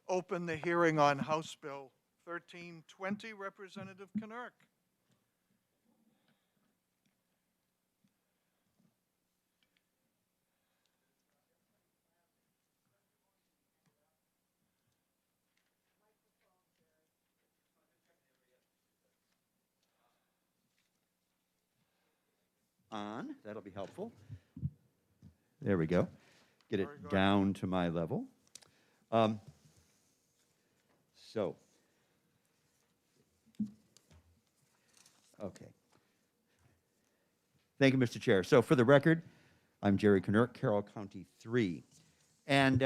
open the hearing on House Bill 1320. Representative Knirk. On, that'll be helpful. There we go. Get it Very good. down to my level. So, okay. Thank you, Mr. Chair. So for the record, I'm Jerry Knirk, Carroll County 3. And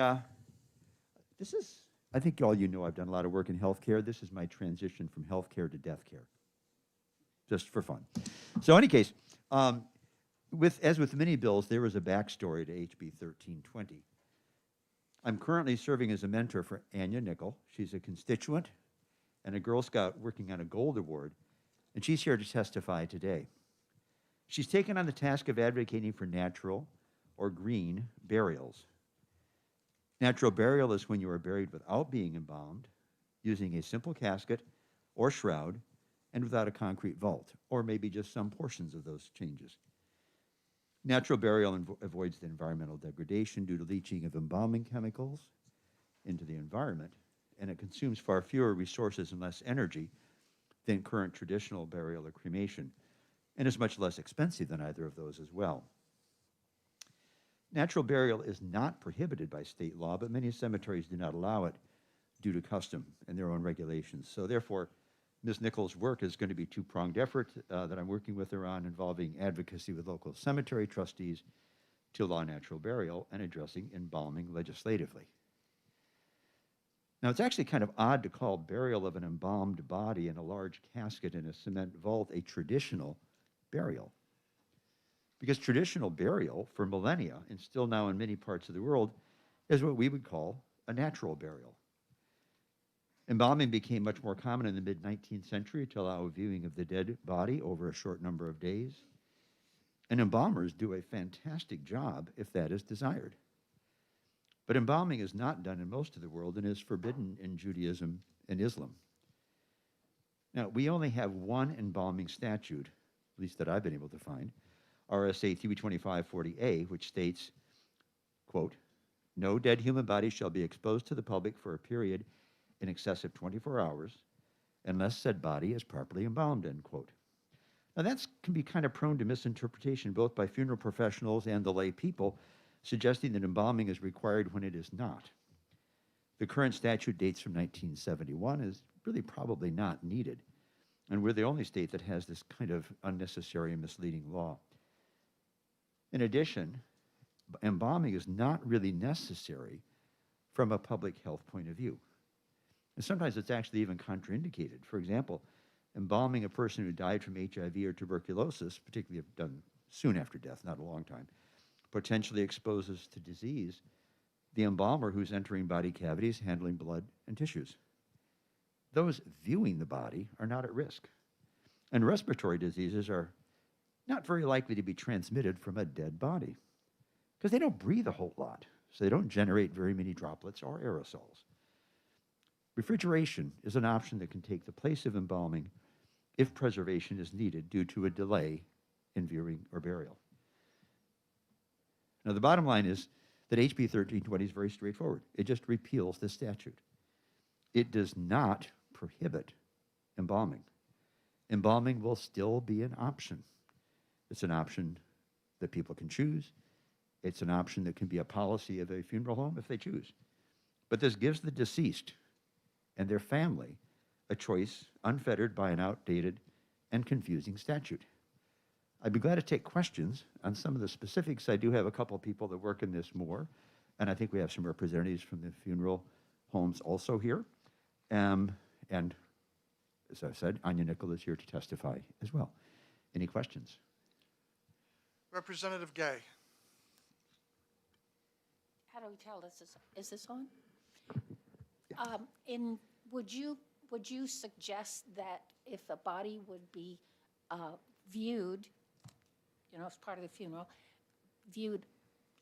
this is, I think all you know I've done a lot of work in healthcare. This is my transition from healthcare to death care, just for fun. So in any case, as with many bills, there is a backstory to HB 1320. I'm currently serving as a mentor for Anya Nickel. She's a constituent and a Girl Scout working on a Gold Award, and she's here to testify today. She's taken on the task of advocating for natural or green burials. Natural burial is when you are buried without being embalmed, using a simple casket or shroud, and without a concrete vault, or maybe just some portions of those changes. Natural burial avoids the environmental degradation due to leaching of embalming chemicals into the environment, and it consumes far fewer resources and less energy than current traditional burial or cremation, and is much less expensive than either of those as well. Natural burial is not prohibited by state law, but many cemeteries do not allow it due to custom and their own regulations. So therefore, Ms. Nichols' work is going to be a two-pronged effort that I'm working with her on, involving advocacy with local cemetery trustees to allow natural burial and addressing embalming legislatively. Now, it's actually kind of odd to call burial of an embalmed body in a large casket in a cement vault a traditional burial, because traditional burial for millennia, and still now in many parts of the world, is what we would call a natural burial. Embalming became much more common in the mid-19th century to allow viewing of the dead body over a short number of days. And embalmers do a fantastic job if that is desired. But embalming is not done in most of the world and is forbidden in Judaism and Islam. Now, we only have one embalming statute, at least that I've been able to find, RSA 32540A, which states, quote, "No dead human body shall be exposed to the public for a period in excess of 24 hours unless said body is properly embalmed," end quote. Now that can be kind of prone to misinterpretation both by funeral professionals and the lay people, suggesting that embalming is required when it is not. The current statute dates from 1971, is really probably not needed, and we're the only state that has this kind of unnecessary and misleading law. In addition, embalming is not really necessary from a public health point of view. And sometimes it's actually even contraindicated. For example, embalming a person who died from HIV or tuberculosis, particularly if done soon after death, not a long time, potentially exposes to disease the embalmer who's entering body cavities, handling blood and tissues. Those viewing the body are not at risk. And respiratory diseases are not very likely to be transmitted from a dead body because they don't breathe a whole lot, so they don't generate very many droplets or aerosols. Refrigeration is an option that can take the place of embalming if preservation is needed due to a delay in viewing or burial. Now, the bottom line is that HB 1320 is very straightforward. It just repeals the statute. It does not prohibit embalming. Embalming will still be an option. It's an option that people can choose. It's an option that can be a policy of a funeral home if they choose. But this gives the deceased and their family a choice unfettered by an outdated and confusing statute. I'd be glad to take questions on some of the specifics. I do have a couple of people that work in this more, and I think we have some representatives from the funeral homes also here. And as I said, Anya Nickel is here to testify as well. Any questions? Representative Gay. How do we tell? Is this on? Yeah. Would you suggest that if a body would be viewed, as part of the funeral, viewed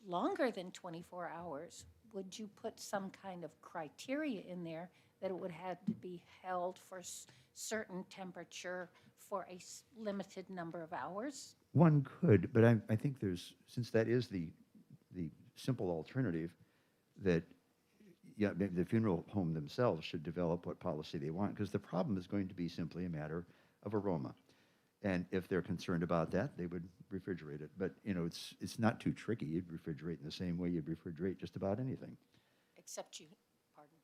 longer than 24 hours, would you put some kind of criteria in there that it would have to be held for certain temperature for a limited number of hours? One could, but I think there's, since that is the simple alternative, that yeah, the funeral home themselves should develop what policy they want, because the problem is going to be simply a matter of aroma. And if they're concerned about that, they would refrigerate it. But, you know, it's not too tricky. You'd refrigerate in the same way you'd refrigerate just about anything. Except you, pardon,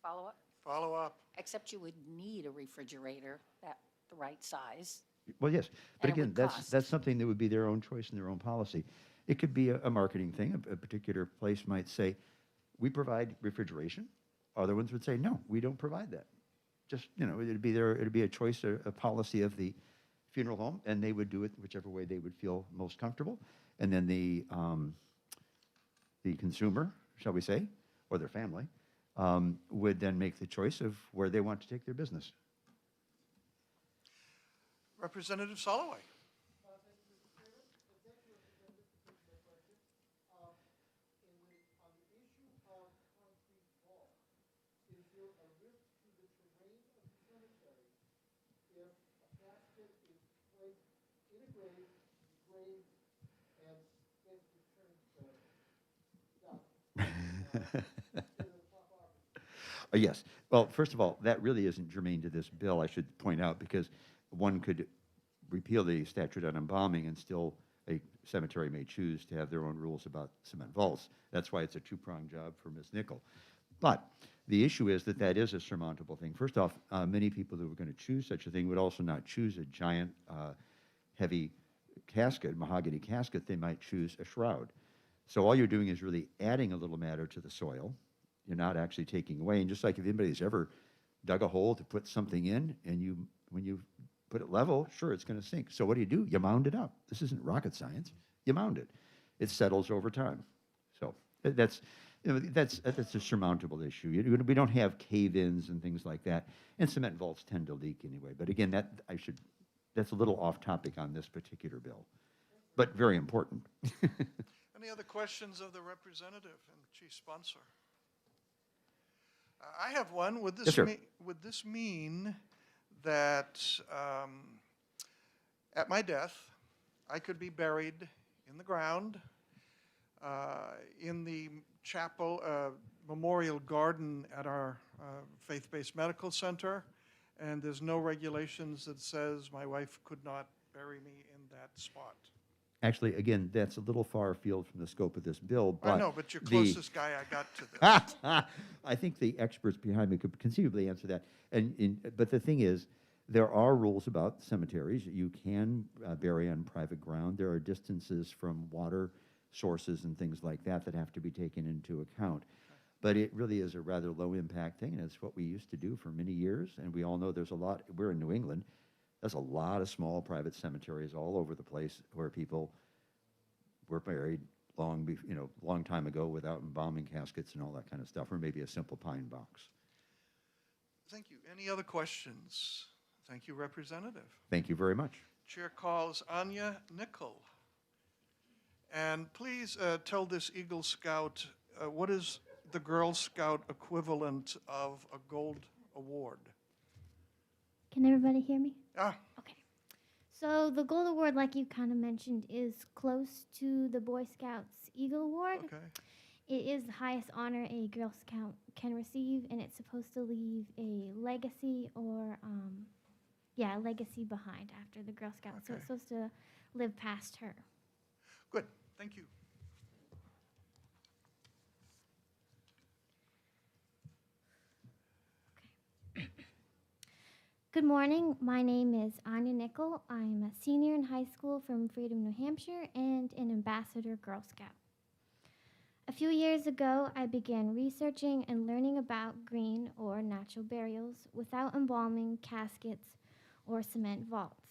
follow up? Follow up. Except you would need a refrigerator, the right size. Well, yes, but And it again, would cost. that's something that would be their own choice and their own policy. It could be a marketing thing. A particular place might say, we provide refrigeration. Other ones would say, no, we don't provide that. Just, you know, it'd be a choice, a policy of the funeral home, and they would do it whichever way they would feel most comfortable. And then the consumer, shall we say, or their family, would then make the choice of where they want to take their business. Representative Soloway. Yes. Well, first of all, that really isn't germane to this bill, I should point out, because one could repeal the statute on embalming and still a cemetery may choose to have their own rules about cement vaults. That's why it's a two-pronged job for Ms. Nickel. But the issue is that that is a surmountable thing. First off, many people who are going to choose such a thing would also not choose a giant, heavy casket, mahogany casket. They might choose a shroud. So all you're doing is really adding a little matter to the soil. You're not actually taking away. And just like if anybody's ever dug a hole to put something in, and when you put it level, sure, it's going to sink. So what do? You mound it up. This isn't rocket science. You mound it. It settles over time. So that's a surmountable issue. We don't have cave-ins and things like that, and cement vaults tend to leak anyway. But again, that's a little off topic on this particular bill, but very important. Any other questions of the representative and chief sponsor? I have one. Would this, Yes, sir. would this mean that at my death, I could be buried in the ground in the chapel, memorial garden at our faith-based medical center, and there's no regulations that says my wife could not bury me in that spot? Actually, again, that's a little far afield from the scope of this bill, but I know, but you're closest guy I got to this. I think the experts behind me could conceivably answer that. But the thing is, there are rules about cemeteries. You can bury on private ground. There are distances from water sources and things like that that have to be taken into account. But it really is a rather low-impact thing, and it's what we used to do for many years. And we all know there's a lot. We're in New England. There's a lot of small private cemeteries all over the place where people were buried long time ago without embalming caskets and all that kind of stuff, or maybe a simple pine box. Thank you. Any other questions? Thank you, Representative. Thank you very much. Chair calls Anya Nickel. And please tell this Eagle Scout, what is the Girl Scout equivalent of a gold award? Can everybody hear me? Ah, Okay. So the Gold Award, like you kind of mentioned, is close to the Boy Scouts Eagle Award. okay. It is the highest honor a Girl Scout can receive, and it's supposed to leave a legacy or, a legacy behind after the Girl Scout. So Okay. it's supposed to live past her. Good. Thank you. Good morning. My name is Anya Nickel. I'm a senior in high school from Freedom, New Hampshire, and an ambassador Girl Scout. A few years ago, I began researching and learning about green or natural burials without embalming, caskets, or cement vaults.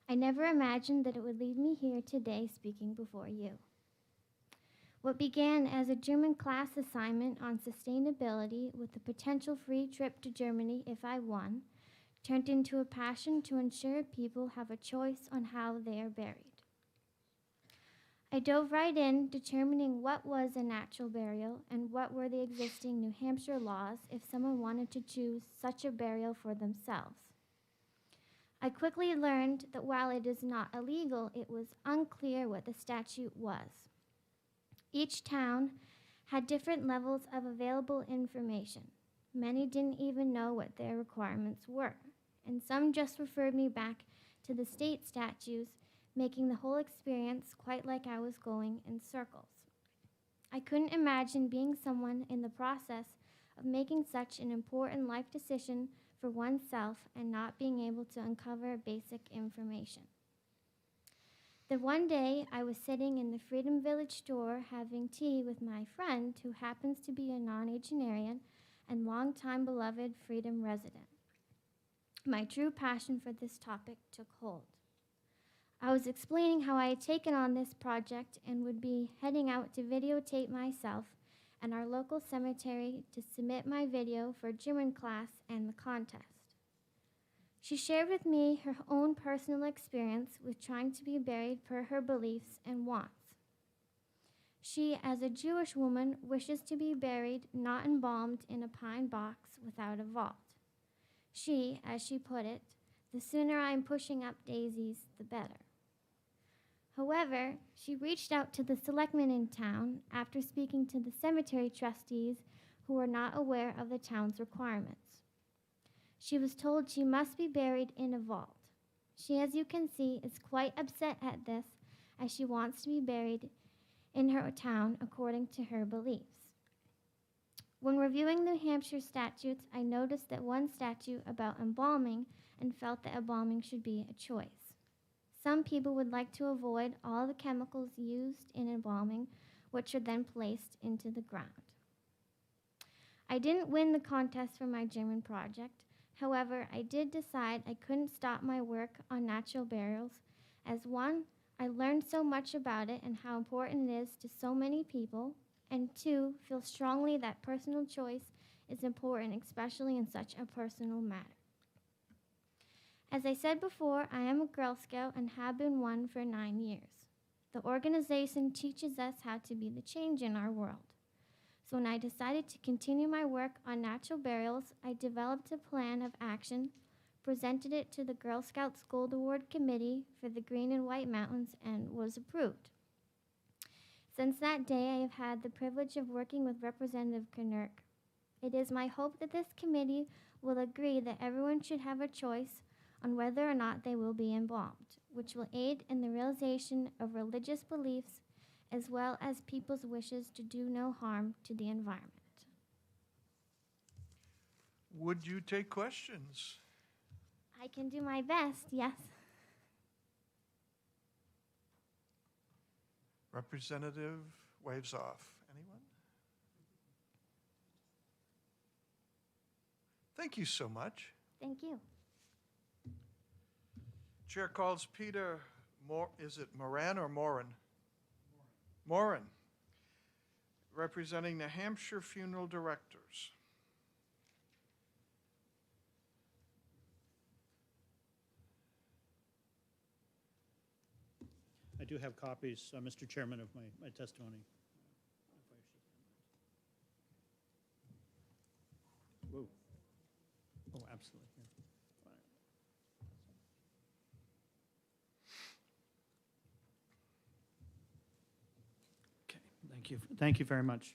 I never imagined that it would lead me here today speaking before you. What began as a German class assignment on sustainability with a potential free trip to Germany if I won, turned into a passion to ensure people have a choice on how they are buried. I dove right in, determining what was a natural burial and what were the existing New Hampshire laws if someone wanted to choose such a burial for themselves. I quickly learned that while it is not illegal, it was unclear what the statute was. Each town had different levels of available information. Many didn't even know what their requirements were, and some just referred me back to the state statutes, making the whole experience quite like I was going in circles. I couldn't imagine being someone in the process of making such an important life decision for oneself and not being able to uncover basic information. Then one day, I was sitting in the Freedom Village store having tea with my friend who happens to be a nonagenarian and longtime beloved Freedom resident. My true passion for this topic took hold. I was explaining how I had taken on this project and would be heading out to videotape myself and our local cemetery to submit my video for German class and the contest. She shared with me her own personal experience with trying to be buried per her beliefs and wants. She, as a Jewish woman, wishes to be buried, not embalmed in a pine box without a vault. She, as she put it, the sooner I'm pushing up daisies, the better. However, she reached out to the selectmen in town after speaking to the cemetery trustees who were not aware of the town's requirements. She was told she must be buried in a vault. She, as you can see, is quite upset at this as she wants to be buried in her town according to her beliefs. When reviewing New Hampshire statutes, I noticed that one statute about embalming and felt that embalming should be a choice. Some people would like to avoid all the chemicals used in embalming, which are then placed into the ground. I didn't win the contest for my German project. However, I did decide I couldn't stop my work on natural burials, as one, I learned so much about it and how important it is to so many people, and two, feel strongly that personal choice is important, especially in such a personal matter. As I said before, I am a Girl Scout and have been one for 9 years. The organization teaches us how to be the change in our world. So when I decided to continue my work on natural burials, I developed a plan of action, presented it to the Girl Scouts Gold Award Committee for the Green and White Mountains, and was approved. Since that day, I have had the privilege of working with Representative Knurk. It is my hope that this committee will agree that everyone should have a choice on whether or not they will be embalmed, which will aid in the realization of religious beliefs as well as people's wishes to do no harm to the environment. Would you take questions? I can do my best, yes. Representative waves off. Anyone? Thank you so much. Thank you. Chair calls Peter is it Moran or Moran? Moran, representing the Hampshire Funeral Directors. I do have copies, Mr. Chairman, of my testimony. Whoa. Oh, absolutely. Yeah. Okay, thank you. Thank you very much.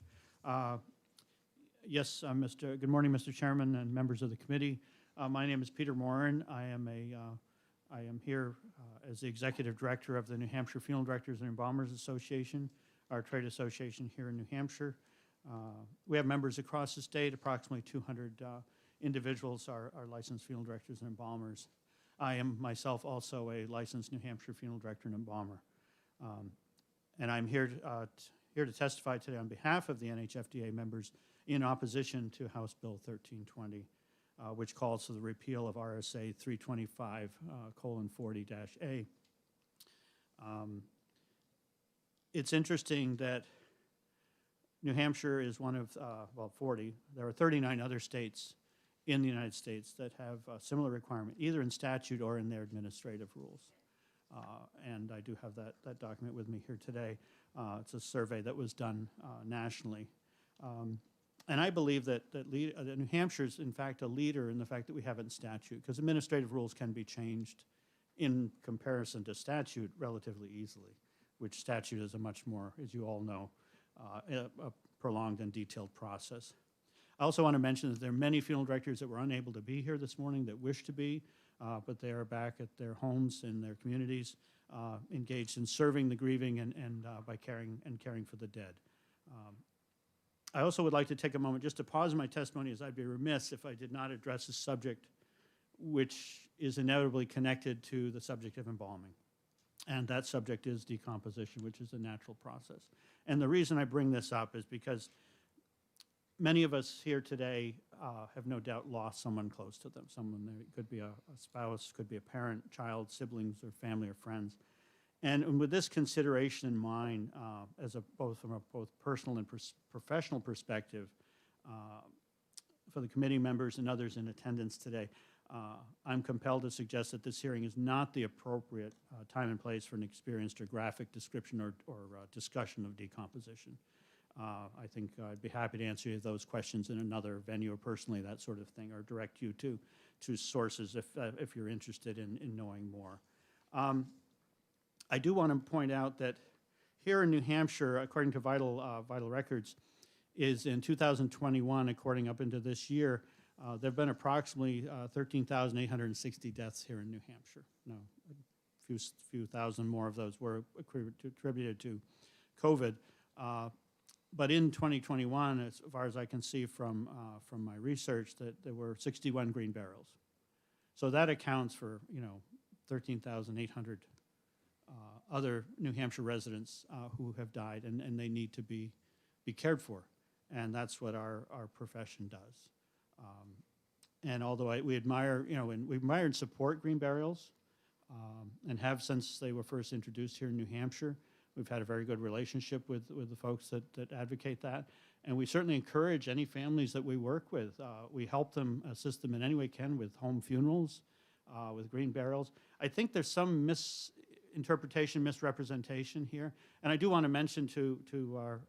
Yes, good morning, Mr. Chairman and members of the committee. My name is Peter Moran. I am here as the Executive Director of the New Hampshire Funeral Directors and Embalmers Association, our trade association here in New Hampshire. We have members across the state. Approximately 200 individuals are licensed funeral directors and embalmers. I am myself also a licensed New Hampshire funeral director and embalmer. And I'm here to testify today on behalf of the NHFDA members in opposition to House Bill 1320. Which calls for the repeal of RSA 325:40-A. It's interesting that New Hampshire is one of, 40. There are 39 other states in the United States that have a similar requirement, either in statute or in their administrative rules. and I do have that document with me here today. It's a survey that was done nationally. And I believe that New Hampshire is, in fact, a leader in the fact that we have it in statute, because administrative rules can be changed in comparison to statute relatively easily, which statute is a much more, as you all know, a prolonged and detailed process. I also want to mention that there are many funeral directors that were unable to be here this morning that wish to be, but they are back at their homes and their communities, engaged in serving the grieving and by caring for the dead. I also would like to take a moment just to pause my testimony, as I'd be remiss if I did not address a subject which is inevitably connected to the subject of embalming. And that subject is decomposition, which is a natural process. And the reason I bring this up is because many of us here today have no doubt lost someone close to them. Someone, it could be a spouse, could be a parent, child, siblings, or family or friends. And with this consideration in mind, both from a personal and professional perspective, for the committee members and others in attendance today, I'm compelled to suggest that this hearing is not the appropriate time and place for an experienced or graphic description or discussion of decomposition. I think I'd be happy to answer those questions in another venue or personally, that sort of thing, or direct you to sources if you're interested in knowing more. I do want to point out that here in New Hampshire, according to Vital Records, is in 2021, according up into this year, there have been approximately 13,860 deaths here in New Hampshire. Now, a few thousand more of those were attributed to COVID. But in 2021, as far as I can see from my research, that there were 61 green burials. So that accounts for 13,800 other New Hampshire residents who have died, and they need to be cared for, and that's what our profession does. And although we admire, and we admire and support green burials, and have since they were first introduced here in New Hampshire. We've had a very good relationship with the folks that advocate that, and we certainly encourage any families that we work with. We help them, assist them in any way we can with home funerals, with green burials. I think there's some misinterpretation, misrepresentation here, and I do want to mention to our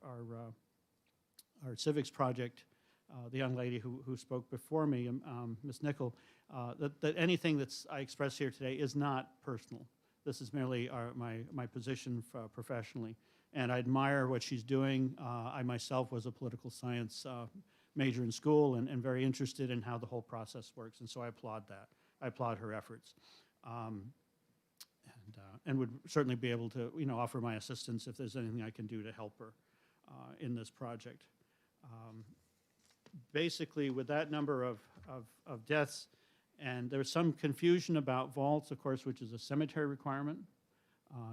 civics project, the young lady who spoke before me, Ms. Nickel, that anything I express here today is not personal. This is merely my position professionally, and I admire what she's doing. I myself was a political science major in school and very interested in how the whole process works, and so I applaud that. I applaud her efforts, and would certainly be able to offer my assistance if there's anything I can do to help her in this project. Basically, with that number of deaths, and there's some confusion about vaults, of course, which is a cemetery requirement.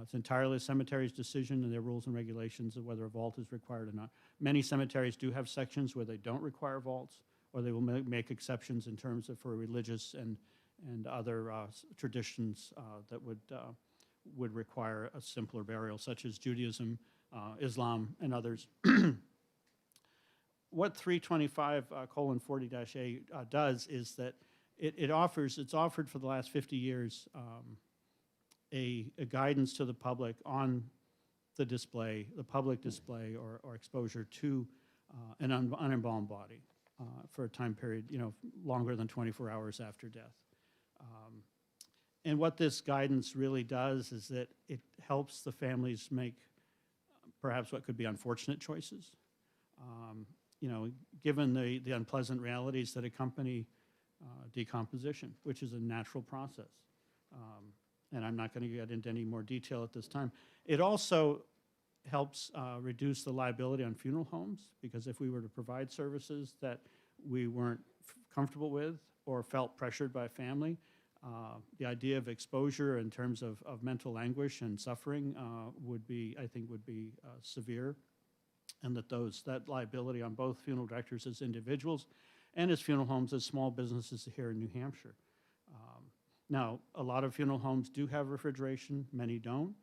It's entirely a cemetery's decision and their rules and regulations of whether a vault is required or not. Many cemeteries do have sections where they don't require vaults, or they will make exceptions in terms of for religious and other traditions that would require a simpler burial, such as Judaism, Islam, and others. What 325:40-A does is that it's offered for the last 50 years a guidance to the public on the display, the public display or exposure to an unembalmed body for a time period, longer than 24 hours after death. And what this guidance really does is that it helps the families make perhaps what could be unfortunate choices. Given the unpleasant realities that accompany decomposition, which is a natural process. And I'm not going to get into any more detail at this time. It also helps reduce the liability on funeral homes, because if we were to provide services that we weren't comfortable with or felt pressured by family, the idea of exposure in terms of mental anguish and suffering would be severe, and that liability on both funeral directors as individuals and as funeral homes as small businesses here in New Hampshire. Now, a lot of funeral homes do have refrigeration, many don't.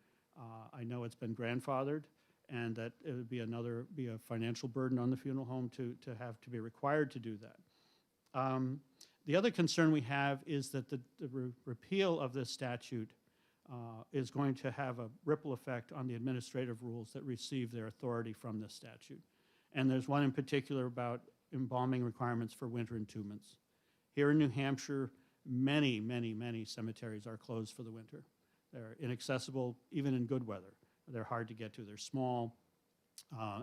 I know it's been grandfathered, and that it would be a financial burden on the funeral home to have to be required to do that. The other concern we have is that the repeal of this statute is going to have a ripple effect on the administrative rules that receive their authority from this statute. And there's one in particular about embalming requirements for winter entombments. Here in New Hampshire, many, many, many cemeteries are closed for the winter. They're inaccessible even in good weather. They're hard to get to. They're small,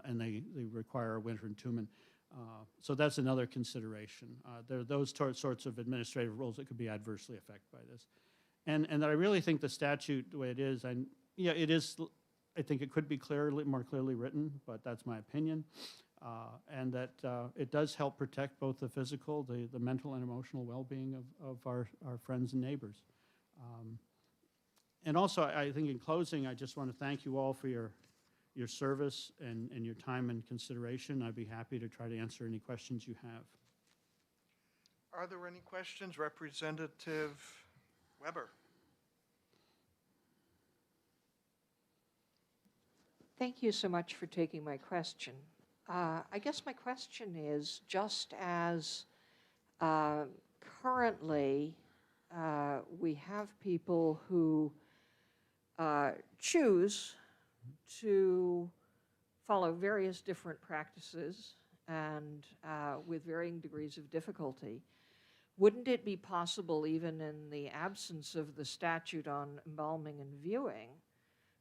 and they require a winter entombment. So that's another consideration. There are those sorts of administrative rules that could be adversely affected by this. And I really think the statute, the way it is, yeah, it is, I think it could be more clearly written, but that's my opinion. And that it does help protect both the physical, the mental and emotional well-being of our friends and neighbors. And also, I think in closing, I just want to thank you all for your service and your time and consideration. I'd be happy to try to answer any questions you have. Are there any questions? Representative Weber. Thank you so much for taking my question. I guess my question is, just as currently we have people who choose to follow various different practices and with varying degrees of difficulty, wouldn't it be possible, even in the absence of the statute on embalming and viewing,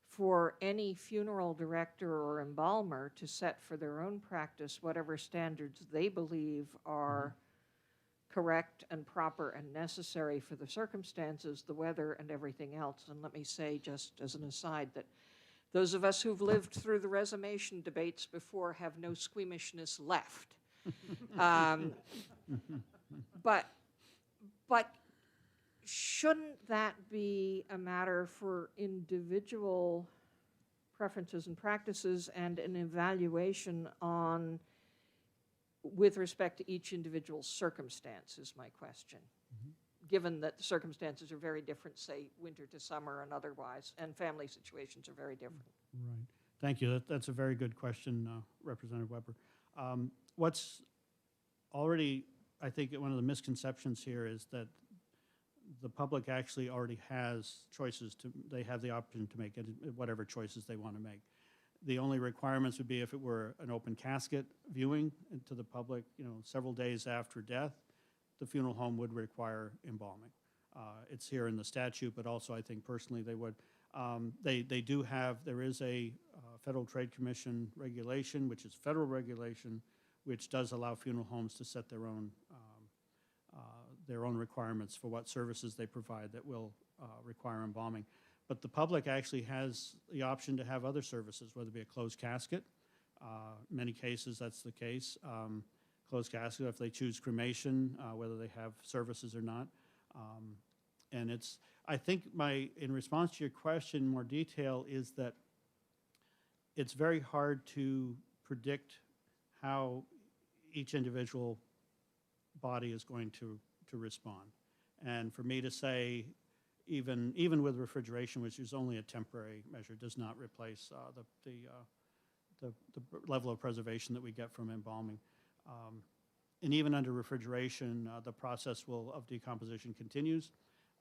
for any funeral director or embalmer to set for their own practice whatever standards they believe are correct and proper and necessary for the circumstances, the weather, and everything else? And let me say, just as an aside, that those of us who've lived through the resumation debates before have no squeamishness left. But shouldn't that be a matter for individual preferences and practices and an evaluation on, with respect to each individual circumstance, is my question. Given that the circumstances are very different, say winter to summer and otherwise, and family situations are very different. Right. Thank you. That's a very good question, Representative Weber. What's already, I think one of the misconceptions here is that the public actually already has choices they have the option to make whatever choices they want to make. The only requirements would be if it were an open casket viewing to the public, several days after death, the funeral home would require embalming. It's here in the statute, but also I think personally they would. There is a Federal Trade Commission regulation, which is federal regulation, which does allow funeral homes to set their own requirements for what services they provide that will require embalming. But the public actually has the option to have other services, whether it be a closed casket. Many cases that's the case. Closed casket, if they choose cremation, whether they have services or not. And I think in response to your question, more detail is that it's very hard to predict how each individual body is going to respond. And for me to say, even with refrigeration, which is only a temporary measure, does not replace the level of preservation that we get from embalming. And even under refrigeration, the process of decomposition continues.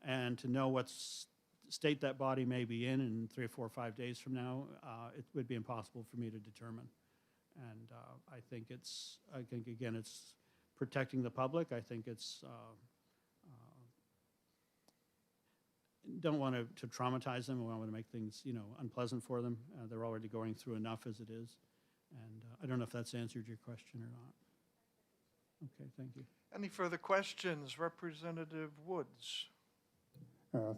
And to know what state that body may be in 3 or 4 or 5 days from now, it would be impossible for me to determine. And I think again, it's protecting the public. I think it's don't want to traumatize them. We don't want to make things unpleasant for them. They're already going through enough as it is. And I don't know if that's answered your question or not. Okay, thank you. Any further questions? Representative Woods.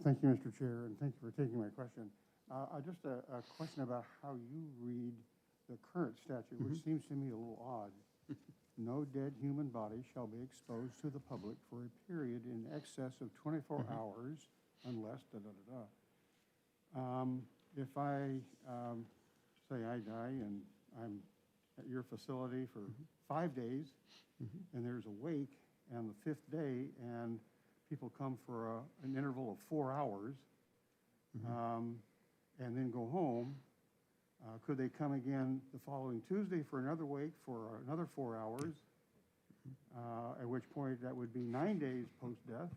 Thank you, Mr. Chair, and thank you for taking my question. Just a question about how you read the current statute, which seems to me a little odd. No dead human body shall be exposed to the public for a period in excess of 24 hours unless if I say I die and I'm at your facility for 5 days and there's a wake on the 5th day and people come for an interval of 4 hours and then go home, could they come again the following Tuesday for another wake for another 4 hours, at which point that would be 9 days post-death?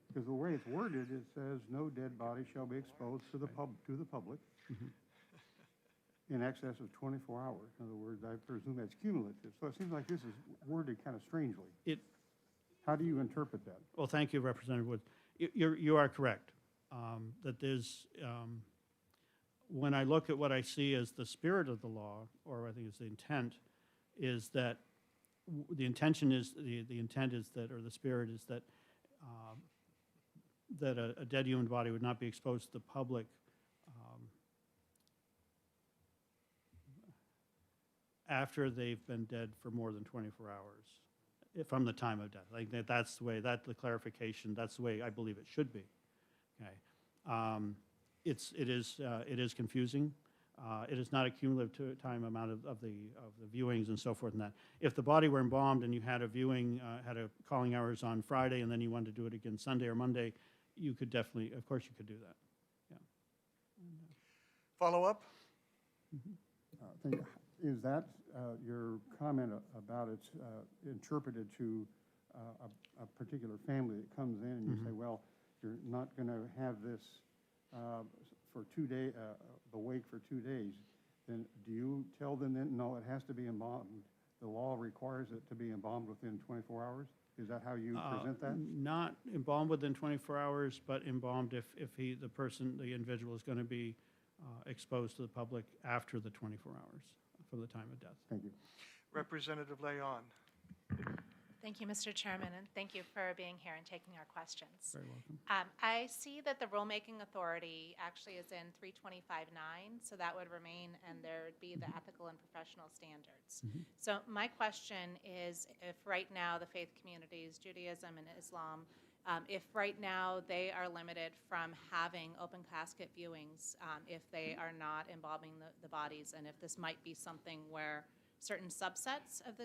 Because the way it's worded, it says, "No dead body shall be exposed to the public in excess of 24 hours." In other words, I presume that's cumulative. So it seems like this is worded kind of strangely. How do you interpret that? Well, thank you, Representative Woods. You are correct, that there's, when I look at what I see as the spirit of the law, or I think it's the intent, is that, the intention is, the intent is that, or the spirit is that, that a dead human body would not be exposed to the public after they've been dead for more than 24 hours, from the time of death. Like that's the way, that's the clarification, that's the way I believe it should be. Okay. It is confusing. It is not a cumulative time amount of the viewings and so forth and that. If the body were embalmed and you had a viewing, had a calling hours on Friday and then you wanted to do it again Sunday or Monday, you could definitely, of course you could do that. Yeah. Follow up? Is that your comment about it's interpreted to a particular family that comes in and you say, well, you're not going to have this for 2 days, the wake for 2 days, then do you tell them then, no, it has to be embalmed? The law requires it to be embalmed within 24 hours? Is that how you present that? Not embalmed within 24 hours, but embalmed if the individual is going to be exposed to the public after the 24 hours from the time of death. Thank you. Representative Leon. Thank you, Mr. Chairman, and thank you for being here and taking our questions. Very welcome. I see that the rulemaking authority actually is in 325.9, so that would remain, and there would be the ethical and professional standards. So my question is, if right now the faith communities, Judaism and Islam, if right now they are limited from having open casket viewings, if they are not embalming the bodies, and if this might be something where certain subsets of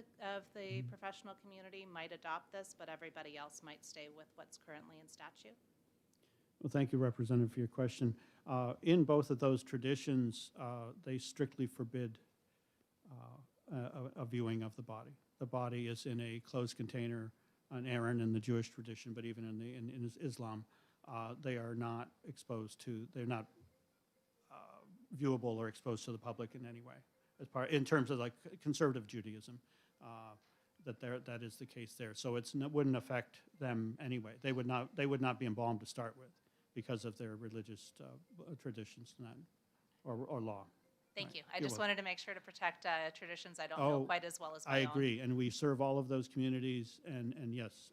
the professional community might adopt this, but everybody else might stay with what's currently in statute? Well, thank you, Representative, for your question. In both of those traditions, they strictly forbid a viewing of the body. The body is in a closed container, an Aaron in the Jewish tradition, but even in Islam, they are not exposed to, they're not viewable or exposed to the public in any way. In terms of like conservative Judaism, that is the case there. So it wouldn't affect them anyway. They would not be embalmed to start with because of their religious traditions and that, or law. Thank Right. you. I You're just welcome. wanted to make sure to protect traditions I don't know quite as well as my I own. agree, and we serve all of those communities, and yes,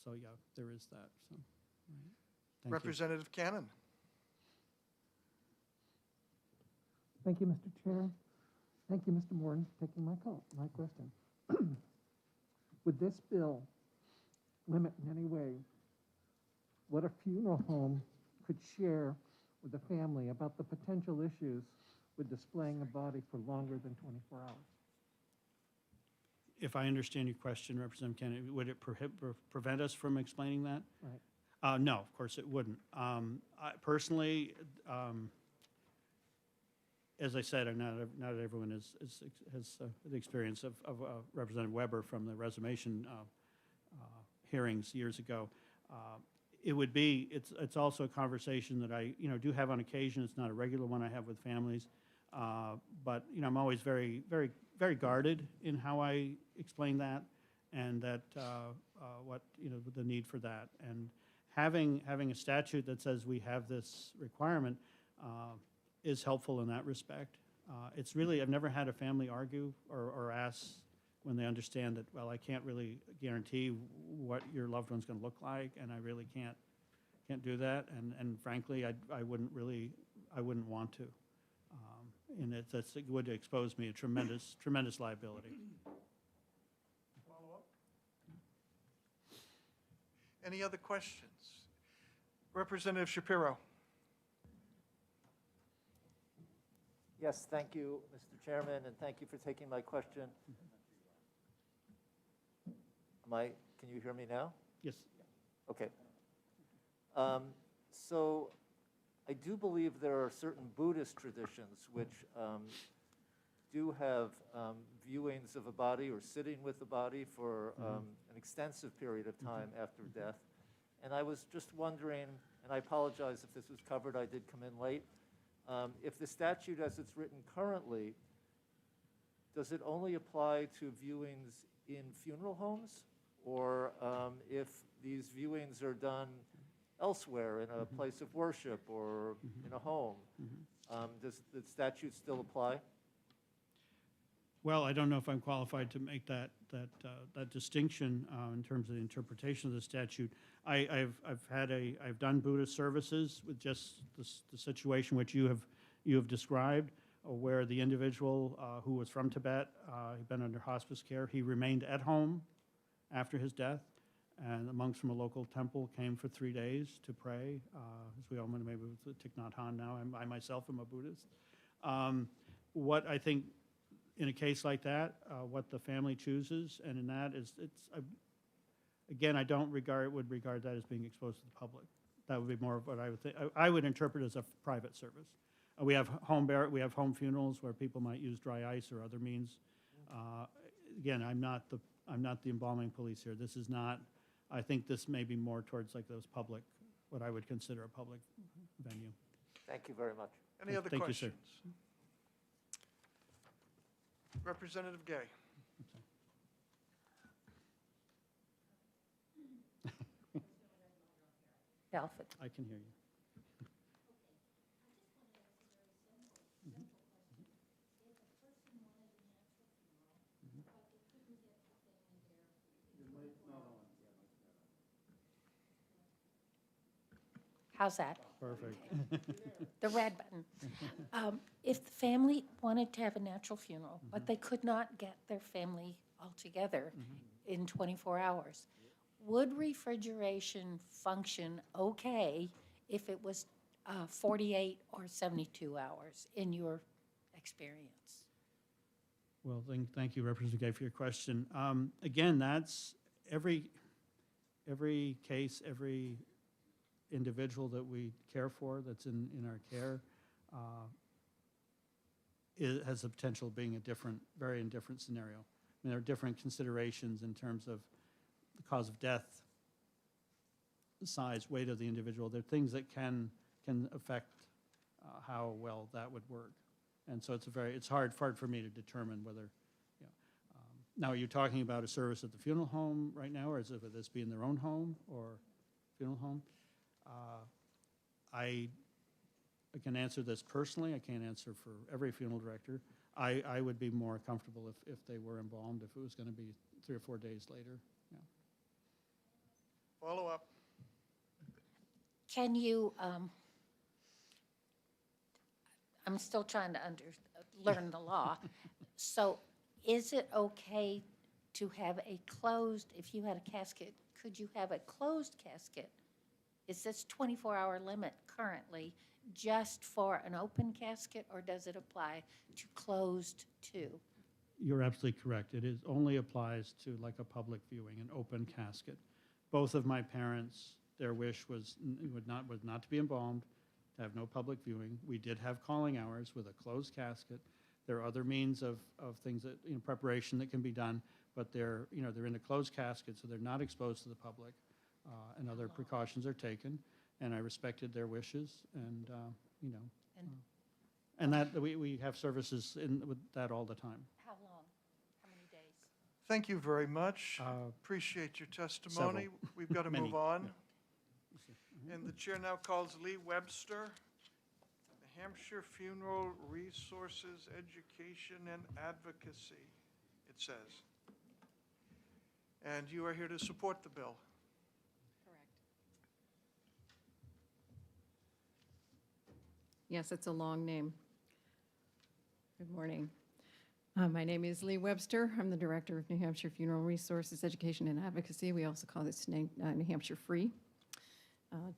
so yeah, there is that. So, right. Thank you. Representative Cannon. Thank you, Mr. Chair. Thank you, Mr. Morton, for taking my question. Would this bill limit in any way what a funeral home could share with the family about the potential issues with displaying a body for longer than 24 hours? If I understand your question, Representative Kennedy, would it prevent us from explaining that? Right. No, of course it wouldn't. Personally, as I said, not everyone has the experience of Representative Weber from the Resumation hearings years ago. It would be, it's also a conversation that I do have on occasion. It's not a regular one I have with families, but I'm always very, very, very guarded in how I explain that, and that what the need for that, and having a statute that says we have this requirement is helpful in that respect. It's really, I've never had a family argue or ask when they understand that, well, I can't really guarantee what your loved one's going to look like, and I really can't do that. And frankly, I wouldn't want to. And it would expose me to tremendous liability. Follow up? Any other questions? Representative Shapiro. Yes, thank you, Mr. Chairman, and thank you for taking my question. Can you hear me now? Yes. Okay. So I do believe there are certain Buddhist traditions which do have viewings of a body or sitting with the body for an extensive period of time after death. And I was just wondering, and I apologize if this was covered, I did come in late, if the statute as it's written currently, does it only apply to viewings in funeral homes? Or if these viewings are done elsewhere in a place of worship or in a home, does the statute still apply? Well, I don't know if I'm qualified to make that distinction in terms of the interpretation of the statute. I've done Buddhist services with just the situation which you have described, where the individual who was from Tibet, he'd been under hospice care, he remained at home after his death, and the monks from a local temple came for 3 days to pray. As we all know, maybe with Thich Nhat Hanh now. I myself am a Buddhist. What I think in a case like that, what the family chooses, and in that is, again, I would regard that as being exposed to the public. That would be more of what I would think. I would interpret as a private service. We have home funerals where people might use dry ice or other means. Again, I'm not the embalming police here. This is not. I think this may be more towards like those public, what I would consider a public venue. Thank you very much. Any other Thank you, sir. questions? Representative Gay. Alfred. I can hear you. How's that? Perfect. The red button. If the family wanted to have a natural funeral, but they could not get their family all together in 24 hours, would refrigeration function okay if it was 48 or 72 hours in your experience? Well, thank you, Representative Gay, for your question. Again, that's every case, every individual that we care for that's in our care has the potential of being a very different scenario. I mean, there are different considerations in terms of the cause of death, the size, weight of the individual. There are things that can affect how well that would work. And so it's hard for me to determine whether, now are you talking about a service at the funeral home right now, or is it, would this be in their own home or funeral home? I can answer this personally. I can't answer for every funeral director. I would be more comfortable if they were embalmed, if it was going to be 3 or 4 days later. Yeah. Follow up. Can you, I'm still trying to learn the law. So is it okay to have a closed, if you had a casket, could you have a closed casket? Is this 24-hour limit currently just for an open casket, or does it apply to closed too? You're absolutely correct. It only applies to like a public viewing, an open casket. Both of my parents, their wish was not to be embalmed, to have no public viewing. We did have calling hours with a closed casket. There are other means of things that, preparation that can be done, but they're in a closed casket, so they're not exposed to the public, and other precautions are taken. And I respected their wishes, and and that we have services with that all the time. How long? How many days? Thank you very much. Appreciate your testimony. Several. We've got to Many, move on. yeah. And the chair now calls Lee Webster, the Hampshire Funeral Resources Education and Advocacy, it says. And you are here to support the bill. Correct. Yes, it's a long name. Good morning. My name is Lee Webster. I'm the Director of New Hampshire Funeral Resources Education and Advocacy. We also call this New Hampshire Free,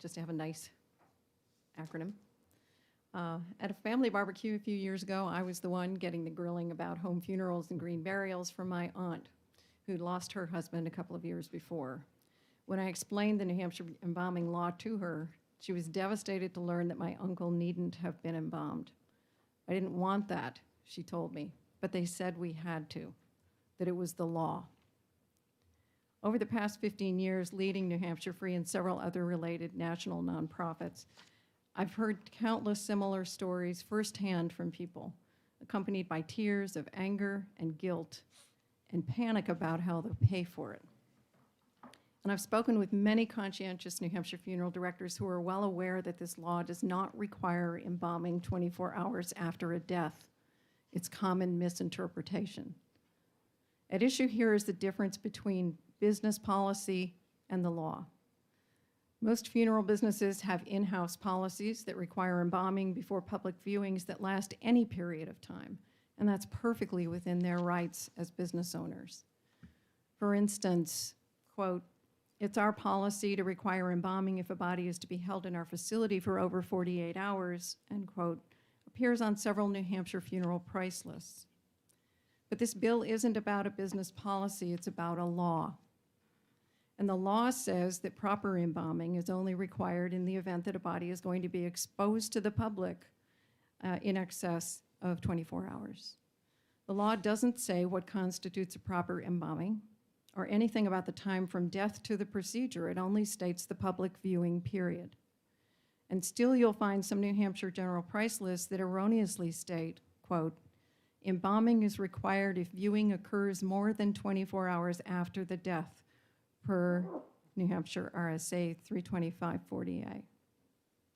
just to have a nice acronym. At a family barbecue a few years ago, I was the one getting the grilling about home funerals and green burials from my aunt, who'd lost her husband a couple of years before. When I explained the New Hampshire embalming law to her, she was devastated to learn that my uncle needn't have been embalmed. I didn't want that, she told me. but they said we had to, that it was the law. Over the past 15 years, leading New Hampshire Free and several other related national nonprofits, I've heard countless similar stories firsthand from people, accompanied by tears of anger and guilt and panic about how they'll pay for it. And I've spoken with many conscientious New Hampshire funeral directors who are well aware that this law does not require embalming 24 hours after a death. It's common misinterpretation. At issue here is the difference between business policy and the law. Most funeral businesses have in-house policies that require embalming before public viewings that last any period of time, and that's perfectly within their rights as business owners. For instance, quote, "It's our policy to require embalming if a body is to be held in our facility for over 48 hours," end quote, appears on several New Hampshire funeral price lists. But this bill isn't about a business policy, it's about a law. And the law says that proper embalming is only required in the event that a body is going to be exposed to the public in excess of 24 hours. The law doesn't say what constitutes a proper embalming or anything about the time from death to the procedure. It only states the public viewing period. And still you'll find some New Hampshire general price lists that erroneously state, quote, "Embalming is required if viewing occurs more than 24 hours after the death, per New Hampshire RSA 32540A,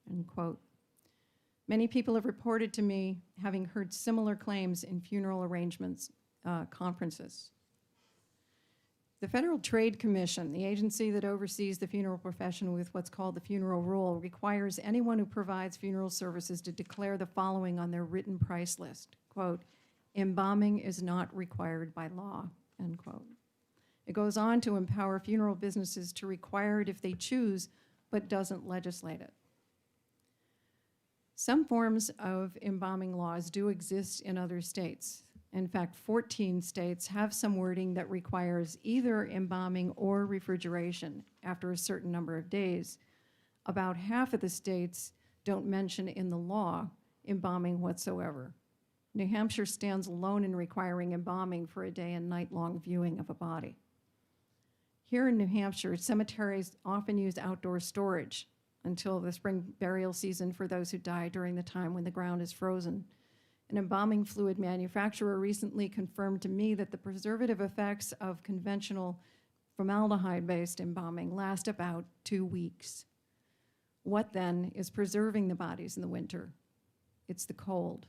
end quote. Many people have reported to me having heard similar claims in funeral arrangements conferences. The Federal Trade Commission, the agency that oversees the funeral profession with what's called the funeral rule, requires anyone who provides funeral services to declare the following on their written price list, quote, "Embalming is not required by law," end quote. It goes on to empower funeral businesses to require it if they choose, but doesn't legislate it. Some forms of embalming laws do exist in other states. In fact, 14 states have some wording that requires either embalming or refrigeration after a certain number of days. About half of the states don't mention in the law embalming whatsoever. New Hampshire stands alone in requiring embalming for a day and night-long viewing of a body. Here in New Hampshire, cemeteries often use outdoor storage until the spring burial season for those who die during the time when the ground is frozen. An embalming fluid manufacturer recently confirmed to me that the preservative effects of conventional formaldehyde-based embalming last about 2 weeks. What then is preserving the bodies in the winter? It's the cold.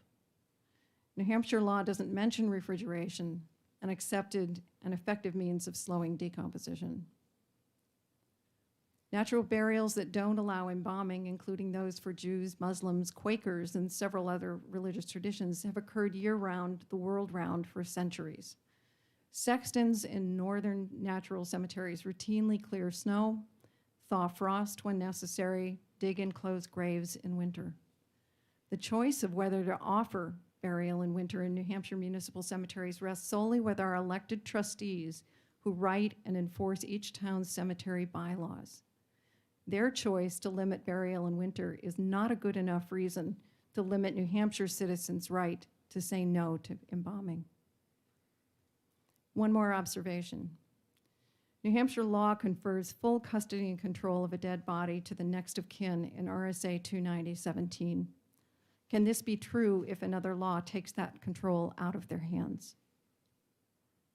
New Hampshire law doesn't mention refrigeration, an accepted and effective means of slowing decomposition. Natural burials that don't allow embalming, including those for Jews, Muslims, Quakers, and several other religious traditions, have occurred year-round, the world round, for centuries. Sextons in northern natural cemeteries routinely clear snow, thaw frost when necessary, dig and close graves in winter. The choice of whether to offer burial in winter in New Hampshire municipal cemeteries rests solely with our elected trustees who write and enforce each town's cemetery bylaws. Their choice to limit burial in winter is not a good enough reason to limit New Hampshire citizens' right to say no to embalming. One more observation. New Hampshire law confers full custody and control of a dead body to the next of kin in RSA 290:17. Can this be true if another law takes that control out of their hands?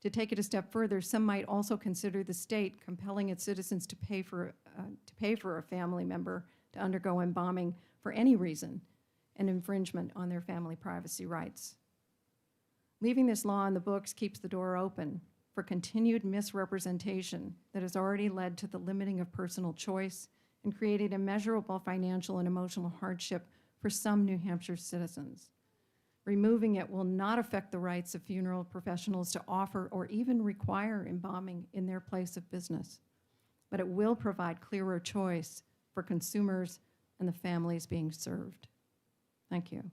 To take it a step further, some might also consider the state compelling its citizens to pay for a family member to undergo embalming for any reason, an infringement on their family privacy rights. Leaving this law in the books keeps the door open for continued misrepresentation that has already led to the limiting of personal choice and created immeasurable financial and emotional hardship for some New Hampshire citizens. Removing it will not affect the rights of funeral professionals to offer or even require embalming in their place of business, but it will provide clearer choice for consumers and the families being served. Thank you.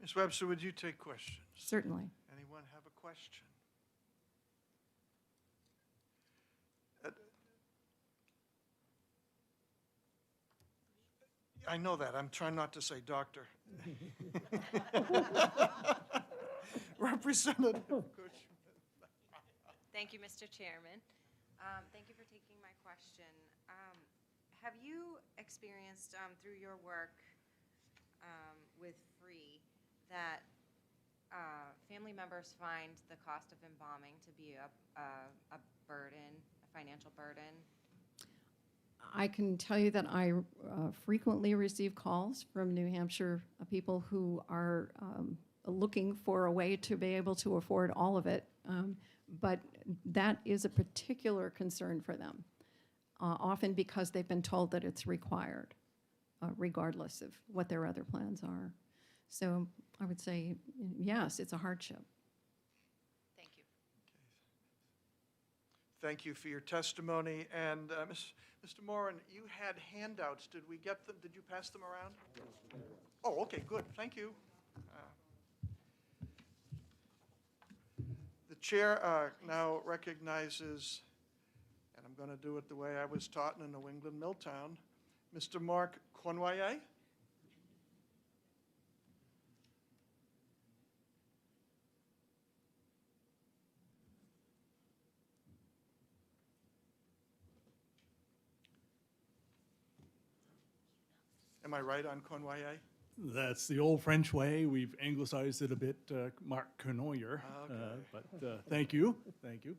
Ms. Webster, would you take questions? Certainly. Anyone have a question? I know that. I'm trying not to say doctor. Representative Cushman. Thank you, Mr. Chairman. Thank you for taking my question. Have you experienced through your work with FREE that family members find the cost of embalming to be a burden, a financial burden? I can tell you that I frequently receive calls from New Hampshire people who are looking for a way to be able to afford all of it, but that is a particular concern for them, often because they've been told that it's required, regardless of what their other plans are. So I would say, yes, it's a hardship. Thank you. Thank you for your testimony. And Mr. Moran, you had handouts. Did we get them? Did you pass them around? Oh, okay, good. Thank you. The chair now recognizes, and I'm going to do it the way I was taught in a New England mill town, Mr. Mark Cornwallet. Am I right on Cornwallet? That's the old French way. We've anglicized it a bit, Marc Cournoyer. Okay. But thank you, thank you.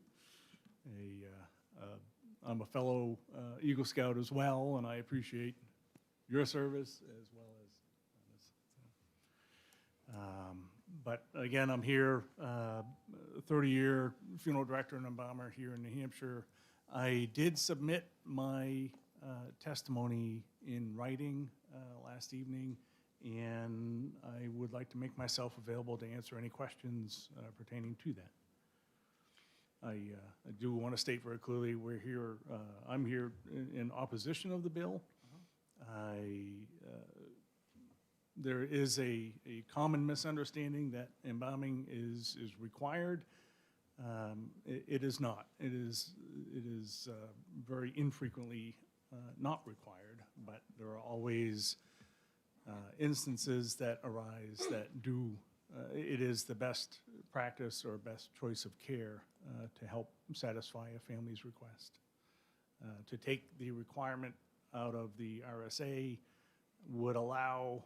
I'm a fellow Eagle Scout as well, and I appreciate your service as well as but again, I'm here, 30-year funeral director and embalmer here in New Hampshire. I did submit my testimony in writing last evening, and I would like to make myself available to answer any questions pertaining to that. I do want to state very clearly, we're here, I'm here in opposition of the bill. There is a common misunderstanding that embalming is required. It is not. It is very infrequently not required, but there are always instances that arise that do, it is the best practice or best choice of care to help satisfy a family's request. To take the requirement out of the RSA would allow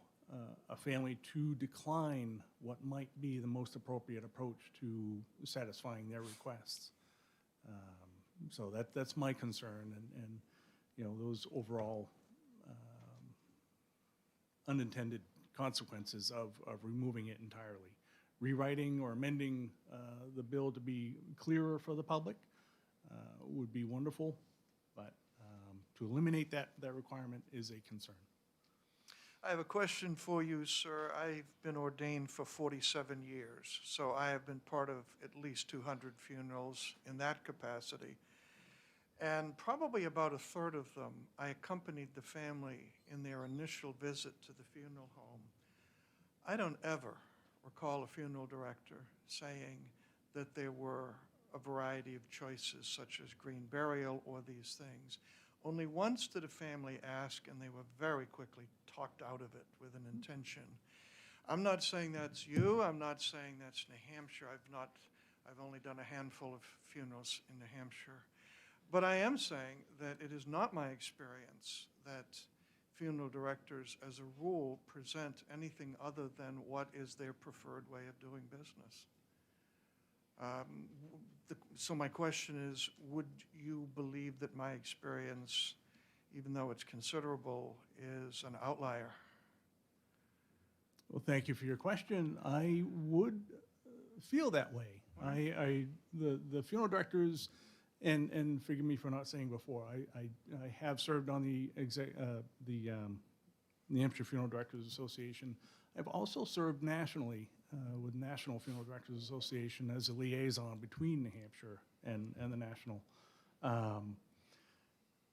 a family to decline what might be the most appropriate approach to satisfying their requests. So that's my concern, and you know, those overall unintended consequences of removing it entirely. Rewriting or amending the bill to be clearer for the public would be wonderful, but to eliminate that requirement is a concern. I have a question for you, sir. I've been ordained for 47 years, so I have been part of at least 200 funerals in that capacity. And probably about a third of them, I accompanied the family in their initial visit to the funeral home. I don't ever recall a funeral director saying that there were a variety of choices, such as green burial or these things. Only once did a family ask, and they were very quickly talked out of it with an intention. I'm not saying that's you. I'm not saying that's New Hampshire. I've only done a handful of funerals in New Hampshire. But I am saying that it is not my experience that funeral directors, as a rule, present anything other than what is their preferred way of doing business. So my question is, would you believe that my experience, even though it's considerable, is an outlier? Well, thank you for your question. I would feel that way. The funeral directors, and forgive me for not saying before, I have served on the New Hampshire Funeral Directors Association. I've also served nationally with National Funeral Directors Association as a liaison between New Hampshire and the national.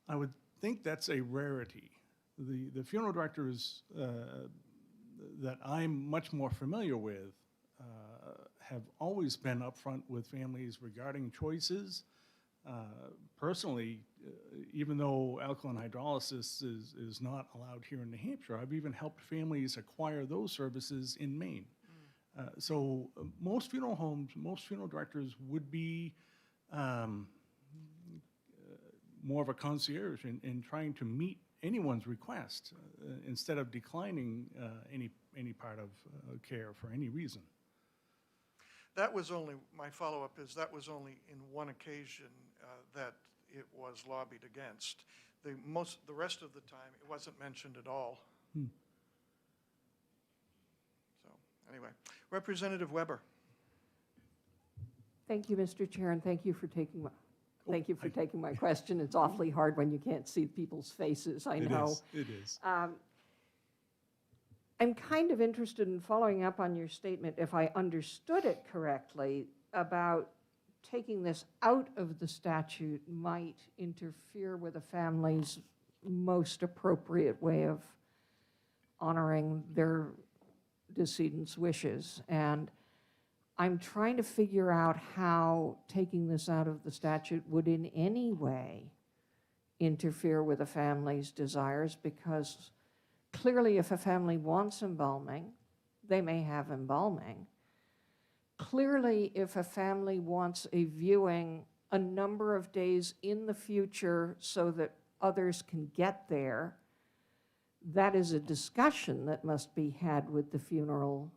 I would think that's a rarity. The funeral directors that I'm much more familiar with have always been upfront with families regarding choices. Personally, even though alkaline hydrolysis is not allowed here in New Hampshire, I've even helped families acquire those services in Maine. Most funeral homes, most funeral directors would be more of a concierge in trying to meet anyone's request instead of declining any part of care for any reason. That was only, my follow-up is that was only in one occasion that it was lobbied against. The rest of the time, it wasn't mentioned at all. So, anyway, Representative Weber. Thank you, Mr. Chair, and thank you for taking my question. It's awfully hard when you can't see people's faces, I know. It is. I'm kind of interested in following up on your statement, if I understood it correctly, about taking this out of the statute might interfere with a family's most appropriate way of honoring their decedent's wishes. And I'm trying to figure out how taking this out of the statute would in any way interfere with a family's desires, because clearly if a family wants embalming, they may have embalming. Clearly, if a family wants a viewing a number of days in the future so that others can get there, that is a discussion that must be had with the funeral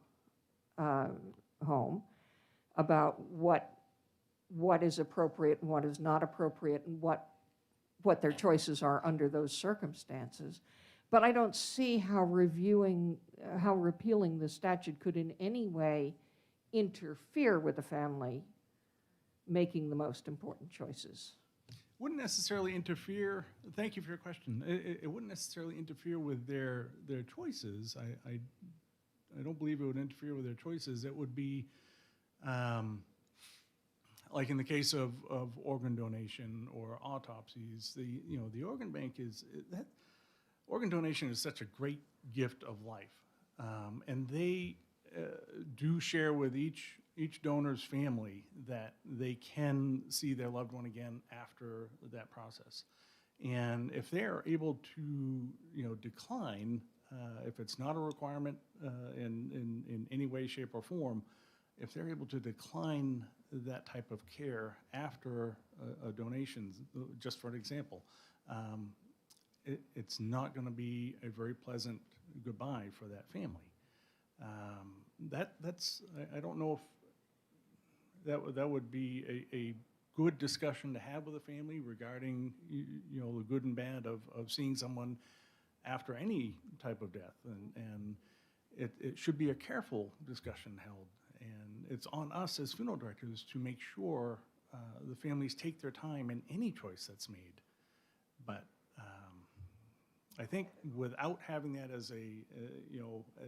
home about what is appropriate and what is not appropriate and what their choices are under those circumstances. But I don't see how repealing the statute could in any way interfere with the family making the most important choices. Wouldn't necessarily interfere, thank you for your question. It wouldn't necessarily interfere with their choices. I don't believe it would interfere with their choices. It would be, like in the case of organ donation or autopsies, the organ bank organ donation is such a great gift of life. And they do share with each donor's family that they can see their loved one again after that process. And if they're able to, decline, if it's not a requirement in any way, shape, or form, if they're able to decline that type of care after a donation, just for an example, it's not going to be a very pleasant goodbye for that family. I don't know if that would be a good discussion to have with a family regarding the good and bad of seeing someone after any type of death, and it should be a careful discussion held, and it's on us as funeral directors to make sure the families take their time in any choice that's made. But I think without having that as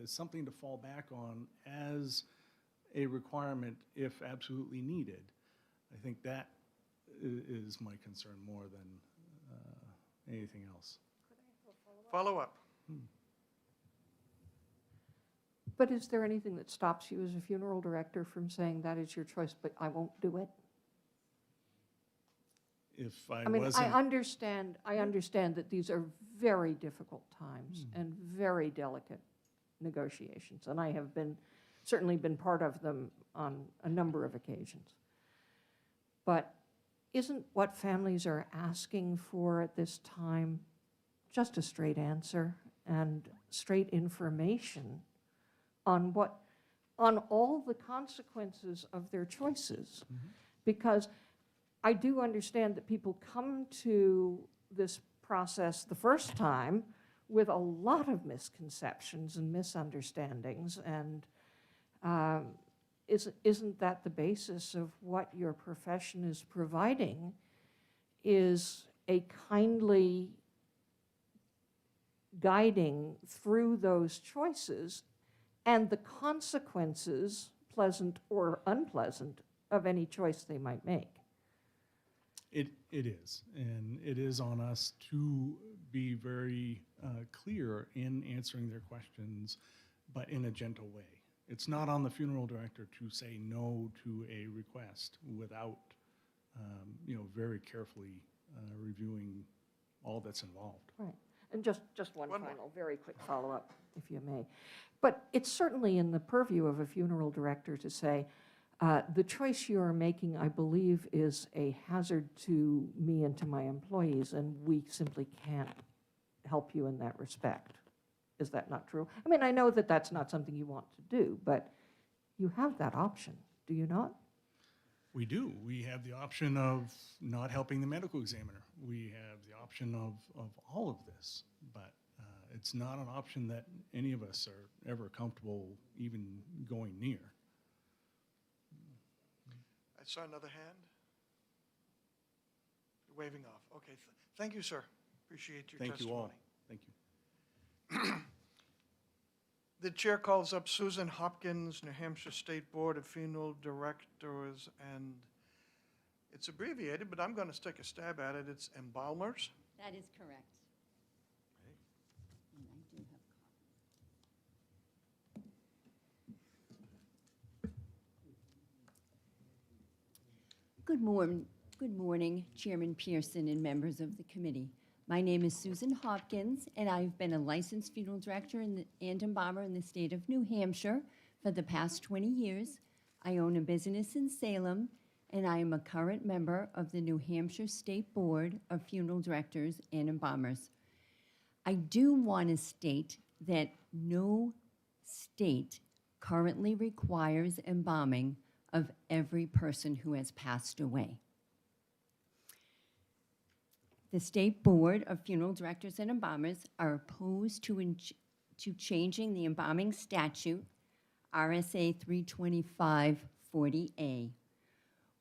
as something to fall back on as a requirement if absolutely needed, I think that is my concern more than anything else. Follow-up. But is there anything that stops you as a funeral director from saying that is your choice, but I won't do it? If I mean, I understand that these are very difficult times and very delicate negotiations, and I have certainly been part of them on a number of occasions. But isn't what families are asking for at this time just a straight answer and straight information on all the consequences of their choices? Because I do understand that people come to this process the first time with a lot of misconceptions and misunderstandings, and isn't that the basis of what your profession is providing, is a kindly guiding through those choices and the consequences, pleasant or unpleasant, of any choice they might make? It is, and it is on us to be very clear in answering their questions, but in a gentle way. It's not on the funeral director to say no to a request without, very carefully reviewing all that's involved. Right. And just one One more. final, very quick follow-up, if you may. But it's certainly in the purview of a funeral director to say, the choice you are making, I believe, is a hazard to me and to my employees, and we simply can't help you in that respect. Is that not true? I mean, I know that that's not something you want to do, but you have that option, do you not? We do. We have the option of not helping the medical examiner. We have the option of all of this, but it's not an option that any of us are ever comfortable even going near. I saw another hand. You're waving off. Okay, thank you, sir. Appreciate your Thank testimony. you all. Thank you. The chair calls up Susan Hopkins, New Hampshire State Board of Funeral Directors, and it's abbreviated, but I'm going to take a stab at it. It's embalmers. That is correct. And I do have copies. Good morning, Chairman Pearson and members of the committee. My name is Susan Hopkins, and I've been a licensed funeral director and embalmer in the state of New Hampshire for the past 20 years. I own a business in Salem, and I am a current member of the New Hampshire State Board of Funeral Directors and Embalmers. I do want to state that no state currently requires embalming of every person who has passed away. The State Board of Funeral Directors and Embalmers are opposed to changing the embalming statute, RSA 32540A.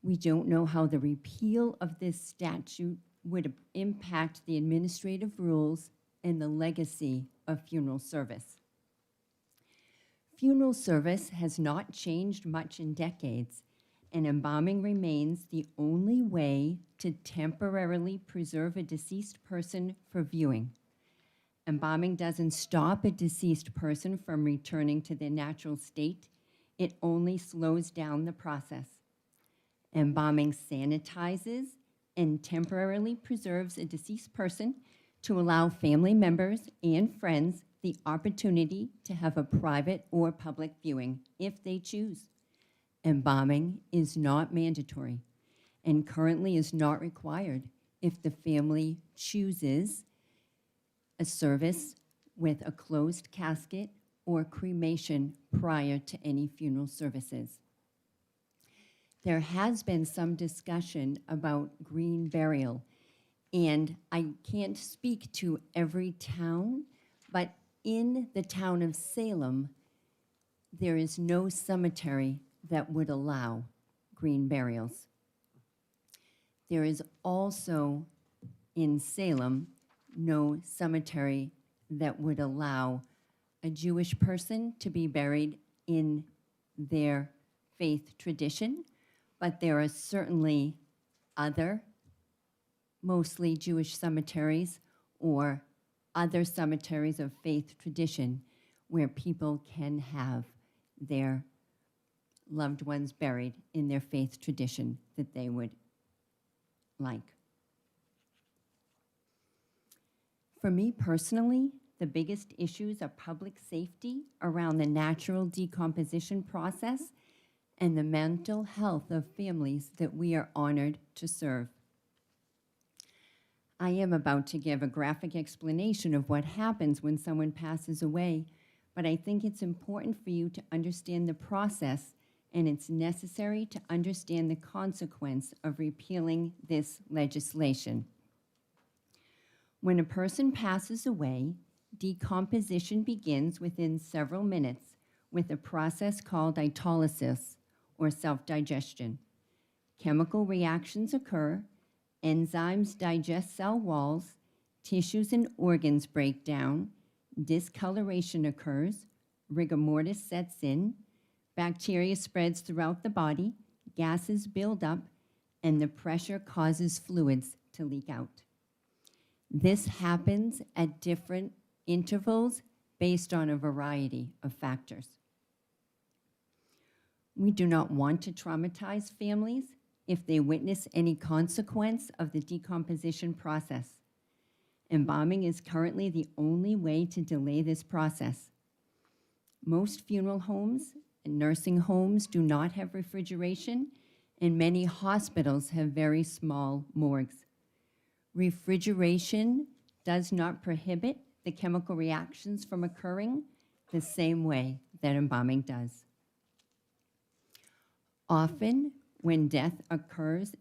We don't know how the repeal of this statute would impact the administrative rules and the legacy of funeral service. Funeral service has not changed much in decades, and embalming remains the only way to temporarily preserve a deceased person for viewing. Embalming doesn't stop a deceased person from returning to their natural state. It only slows down the process. Embalming sanitizes and temporarily preserves a deceased person to allow family members and friends the opportunity to have a private or public viewing if they choose. Embalming is not mandatory and currently is not required if the family chooses a service with a closed casket or cremation prior to any funeral services. There has been some discussion about green burial, and I can't speak to every town, but in the town of Salem, there is no cemetery that would allow green burials. There is also in Salem no cemetery that would allow a Jewish person to be buried in their faith tradition, but there are certainly other, mostly Jewish cemeteries or other cemeteries of faith tradition where people can have their loved ones buried in their faith tradition that they would like. For me personally, the biggest issues are public safety around the natural decomposition process and the mental health of families that we are honored to serve. I am about to give a graphic explanation of what happens when someone passes away, but I think it's important for you to understand the process, and it's necessary to understand the consequence of repealing this legislation. When a person passes away, decomposition begins within several minutes with a process called autolysis, or self-digestion. Chemical reactions occur, enzymes digest cell walls, tissues and organs break down, discoloration occurs, rigor mortis sets in, bacteria spreads throughout the body, gases build up, and the pressure causes fluids to leak out. This happens at different intervals based on a variety of factors. We do not want to traumatize families if they witness any consequence of the decomposition process. Embalming is currently the only way to delay this process. Most funeral homes and nursing homes do not have refrigeration, and many hospitals have very small morgues. Refrigeration does not prohibit the chemical reactions from occurring the same way that embalming does. Often, when death occurs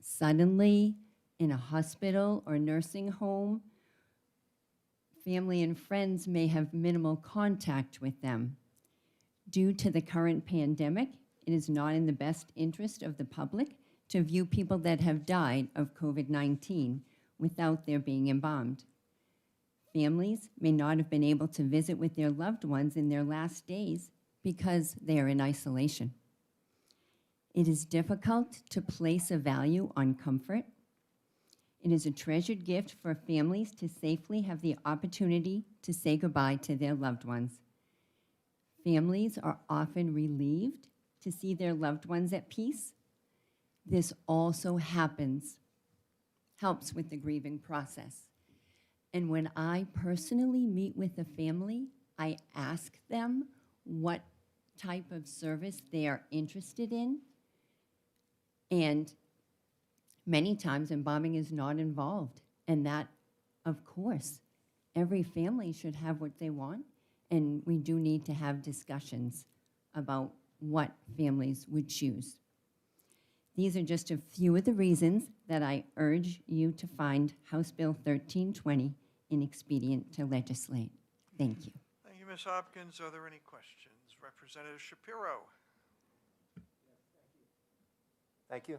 suddenly in a hospital or nursing home, family and friends may have minimal contact with them. Due to the current pandemic, it is not in the best interest of the public to view people that have died of COVID-19 without their being embalmed. Families may not have been able to visit with their loved ones in their last days because they are in isolation. It is difficult to place a value on comfort. It is a treasured gift for families to safely have the opportunity to say goodbye to their loved ones. Families are often relieved to see their loved ones at peace. This also helps with the grieving process. And when I personally meet with a family, I ask them what type of service they are interested in. And many times embalming is not involved. And that, of course, every family should have what they want. And we do need to have discussions about what families would choose. These are just a few of the reasons that I urge you to find House Bill 1320 inexpedient to legislate. Thank you. Thank you, Ms. Hopkins. Are there any questions? Representative Shapiro. Thank you.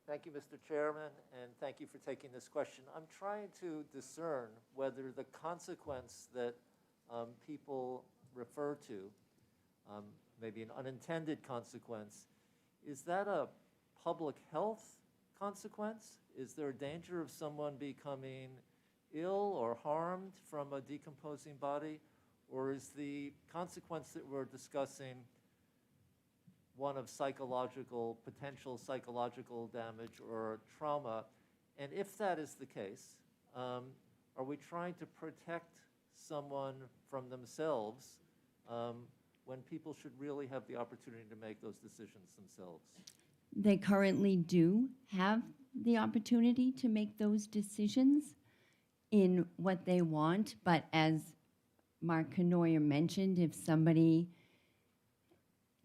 Thank you, Mr. Chairman, and thank you for taking this question. I'm trying to discern whether the consequence that people refer to, maybe an unintended consequence, is that a public health consequence? Is there a danger of someone becoming ill or harmed from a decomposing body? Or is the consequence that we're discussing one of potential psychological damage or trauma? And if that is the case, are we trying to protect someone from themselves when people should really have the opportunity to make those decisions themselves? They currently do have the opportunity to make those decisions in what they want, but as Mark Knoyer mentioned, if somebody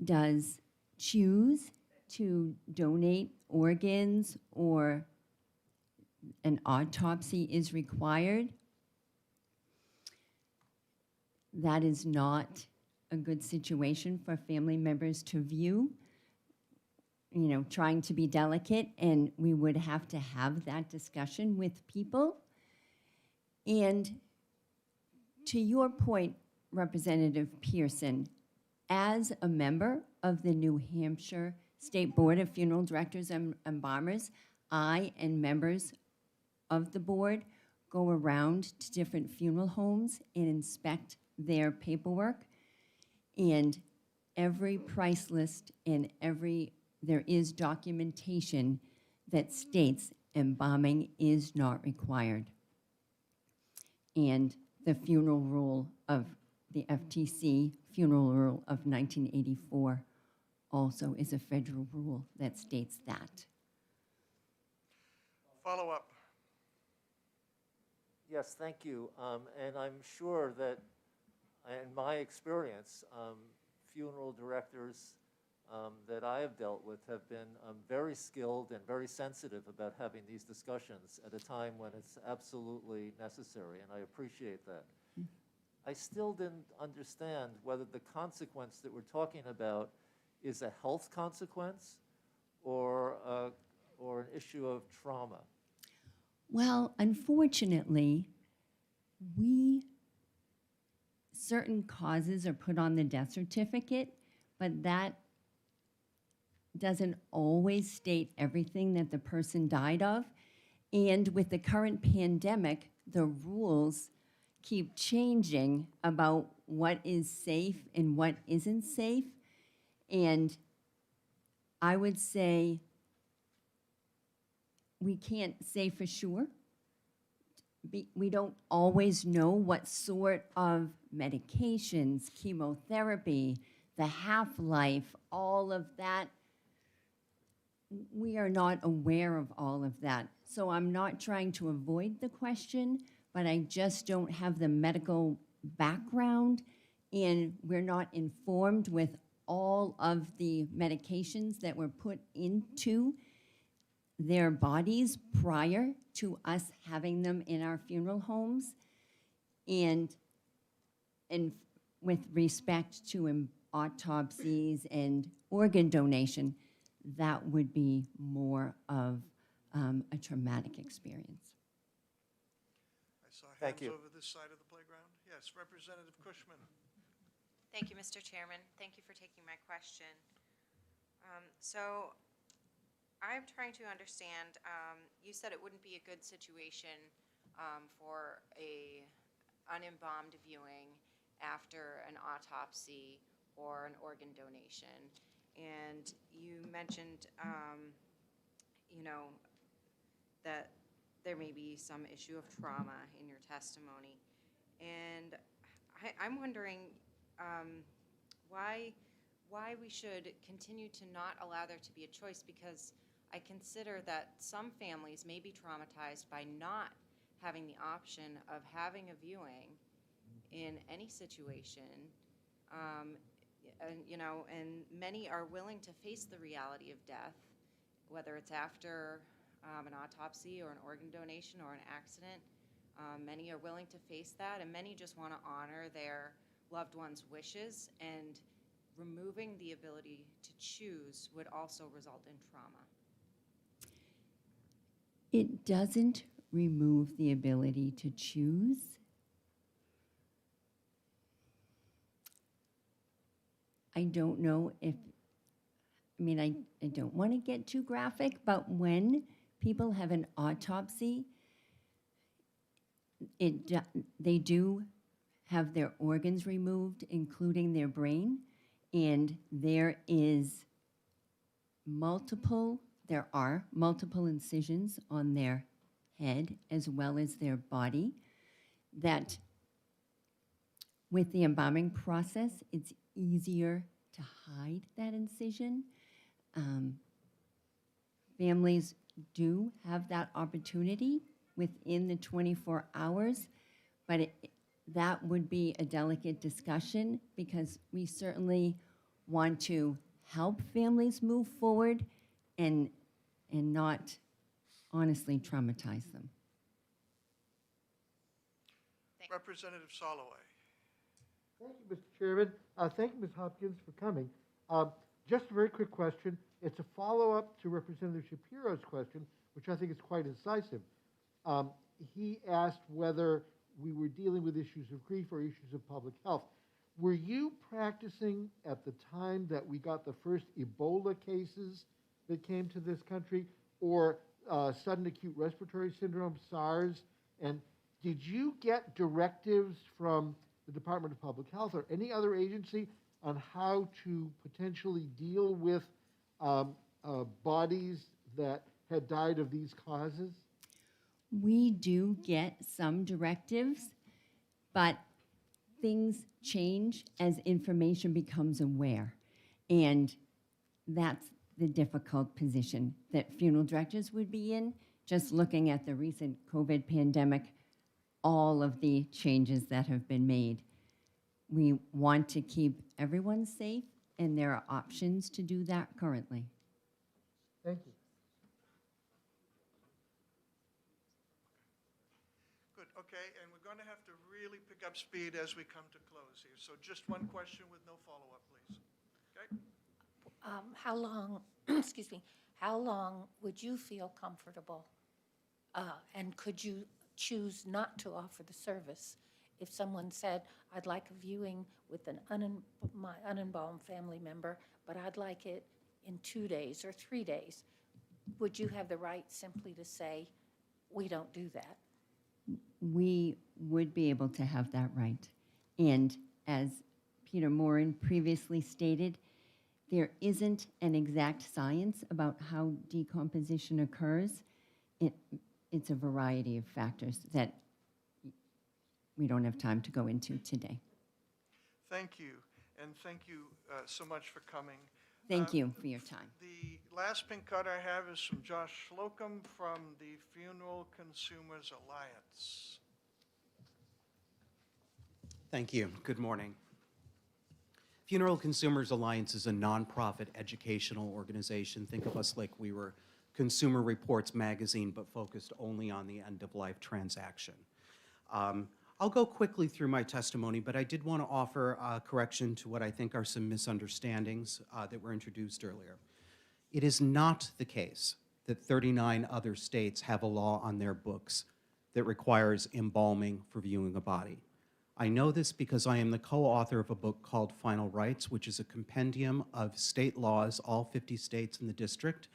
does choose to donate organs or an autopsy is required, that is not a good situation for family members to view. You know, trying to be delicate, and we would have to have that discussion with people. And to your point, Representative Pearson, as a member of the New Hampshire State Board of Funeral Directors and Embalmers, I and members of the board go around to different funeral homes and inspect their paperwork. And every price list and there is documentation that states embalming is not required. And the funeral rule of the FTC, Funeral Rule of 1984, also is a federal rule that states that. Follow up. Yes, thank you. And I'm sure that in my experience, funeral directors that I have dealt with have been very skilled and very sensitive about having these discussions at a time when it's absolutely necessary, and I appreciate that. I still didn't understand whether the consequence that we're talking about is a health consequence or an issue of trauma. Well, unfortunately, certain causes are put on the death certificate, but that doesn't always state everything that the person died of. And with the current pandemic, the rules keep changing about what is safe and what isn't safe. And I would say we can't say for sure we don't always know what sort of medications, chemotherapy, the half-life, all of that. We are not aware of all of that. So I'm not trying to avoid the question, but I just don't have the medical background, and we're not informed with all of the medications that were put into their bodies prior to us having them in our funeral homes. And with respect to autopsies and organ donation, that would be more of a traumatic experience. I saw Thank hands you. over this side of the playground. Yes, Representative Cushman. Thank you, Mr. Chairman. Thank you for taking my question. So I'm trying to understand, you said it wouldn't be a good situation for a unembalmed viewing after an autopsy or an organ donation. And you mentioned, you know, that there may be some issue of trauma in your testimony. And I'm wondering why we should continue to not allow there to be a choice, because I consider that some families may be traumatized by not having the option of having a viewing in any situation. You know, and many are willing to face the reality of death, whether it's after an autopsy or an organ donation or an accident. Many are willing to face that, and many just want to honor their loved one's wishes, and removing the ability to choose would also result in trauma. It doesn't remove the ability to choose. I don't know if, I mean, I don't want to get too graphic, but when people have an autopsy, they do have their organs removed, including their brain, and there are multiple incisions on their head as well as their body, that with the embalming process, it's easier to hide that incision. Families do have that opportunity within the 24 hours, but that would be a delicate discussion, because we certainly want to help families move forward and not honestly traumatize them. Representative Soloway. Thank you, Mr. Chairman. Thank you, Ms. Hopkins, for coming. Just a very quick question. It's a follow-up to Representative Shapiro's question, which I think is quite incisive. He asked whether we were dealing with issues of grief or issues of public health. Were you practicing at the time that we got the first Ebola cases that came to this country, or sudden acute respiratory syndrome, SARS? And did you get directives from the Department of Public Health or any other agency on how to potentially deal with bodies that had died of these causes? We do get some directives, but things change as information becomes aware. And that's the difficult position that funeral directors would be in, just looking at the recent COVID pandemic, all of the changes that have been made. We want to keep everyone safe, and there are options to do that currently. Thank you. Good, okay, and we're going to have to really pick up speed as we come to close here. So just one question with no follow-up, please. Okay? How long, excuse me, how long would you feel comfortable? And could you choose not to offer the service? If someone said, I'd like a viewing with my unembalmed family member, but I'd like it in 2 days or 3 days, would you have the right simply to say, we don't do that? We would be able to have that right. And as Peter Morin previously stated, there isn't an exact science about how decomposition occurs. It's a variety of factors that we don't have time to go into today. Thank you, and thank you so much for coming. Thank you for your time. The last pink card I have is from Josh Slocum from the Funeral Consumers Alliance. Thank you. Good morning. Funeral Consumers Alliance is a nonprofit educational organization. Think of us like we were Consumer Reports magazine, but focused only on the end-of-life transaction. I'll go quickly through my testimony, but I did want to offer a correction to what I think are some misunderstandings that were introduced earlier. It is not the case that 39 other states have a law on their books that requires embalming for viewing a body. I know this because I am the co-author of a book called Final Rights, which is a compendium of state laws, all 50 states in the district,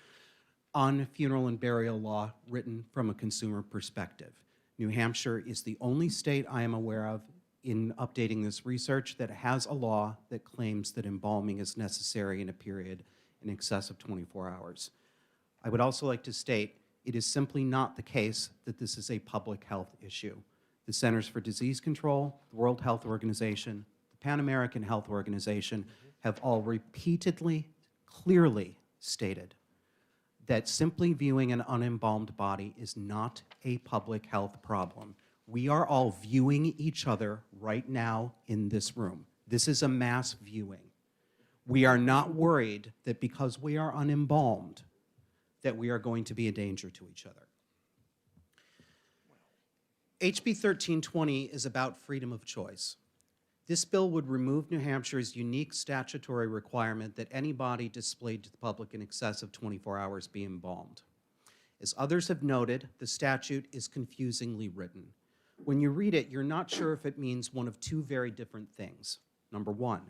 on funeral and burial law written from a consumer perspective. New Hampshire is the only state I am aware of in updating this research that has a law that claims that embalming is necessary in a period in excess of 24 hours. I would also like to state it is simply not the case that this is a public health issue. The Centers for Disease Control, the World Health Organization, the Pan American Health Organization have all repeatedly, clearly stated that simply viewing an unembalmed body is not a public health problem. We are all viewing each other right now in this room. This is a mass viewing. We are not worried that because we are unembalmed, that we are going to be a danger to each other. HB 1320 is about freedom of choice. This bill would remove New Hampshire's unique statutory requirement that any body displayed to the public in excess of 24 hours be embalmed. As others have noted, the statute is confusingly written. When you read it, you're not sure if it means one of two very different things. Number one,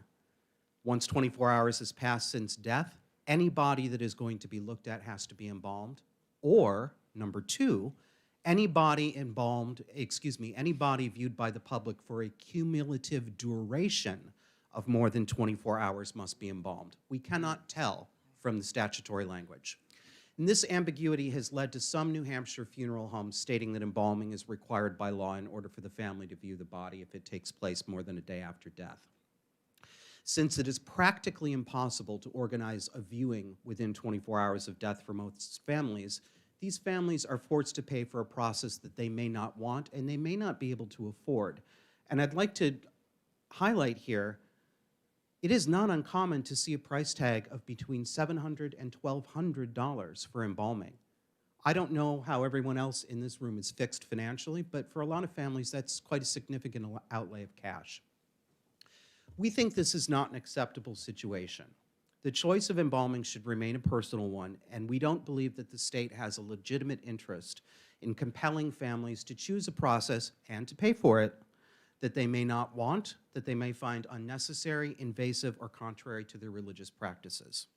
once 24 hours has passed since death, any body that is going to be looked at has to be embalmed. Or, number two, any body viewed by the public for a cumulative duration of more than 24 hours must be embalmed. We cannot tell from the statutory language. And this ambiguity has led to some New Hampshire funeral homes stating that embalming is required by law in order for the family to view the body if it takes place more than a day after death. Since it is practically impossible to organize a viewing within 24 hours of death for most families, these families are forced to pay for a process that they may not want and they may not be able to afford. And I'd like to highlight here, it is not uncommon to see a price tag of between $700 and $1,200 for embalming. I don't know how everyone else in this room is fixed financially, but for a lot of families, that's quite a significant outlay of cash. We think this is not an acceptable situation. The choice of embalming should remain a personal one, and we don't believe that the state has a legitimate interest in compelling families to choose a process and to pay for it that they may not want, that they may find unnecessary, invasive, or contrary to their religious practices.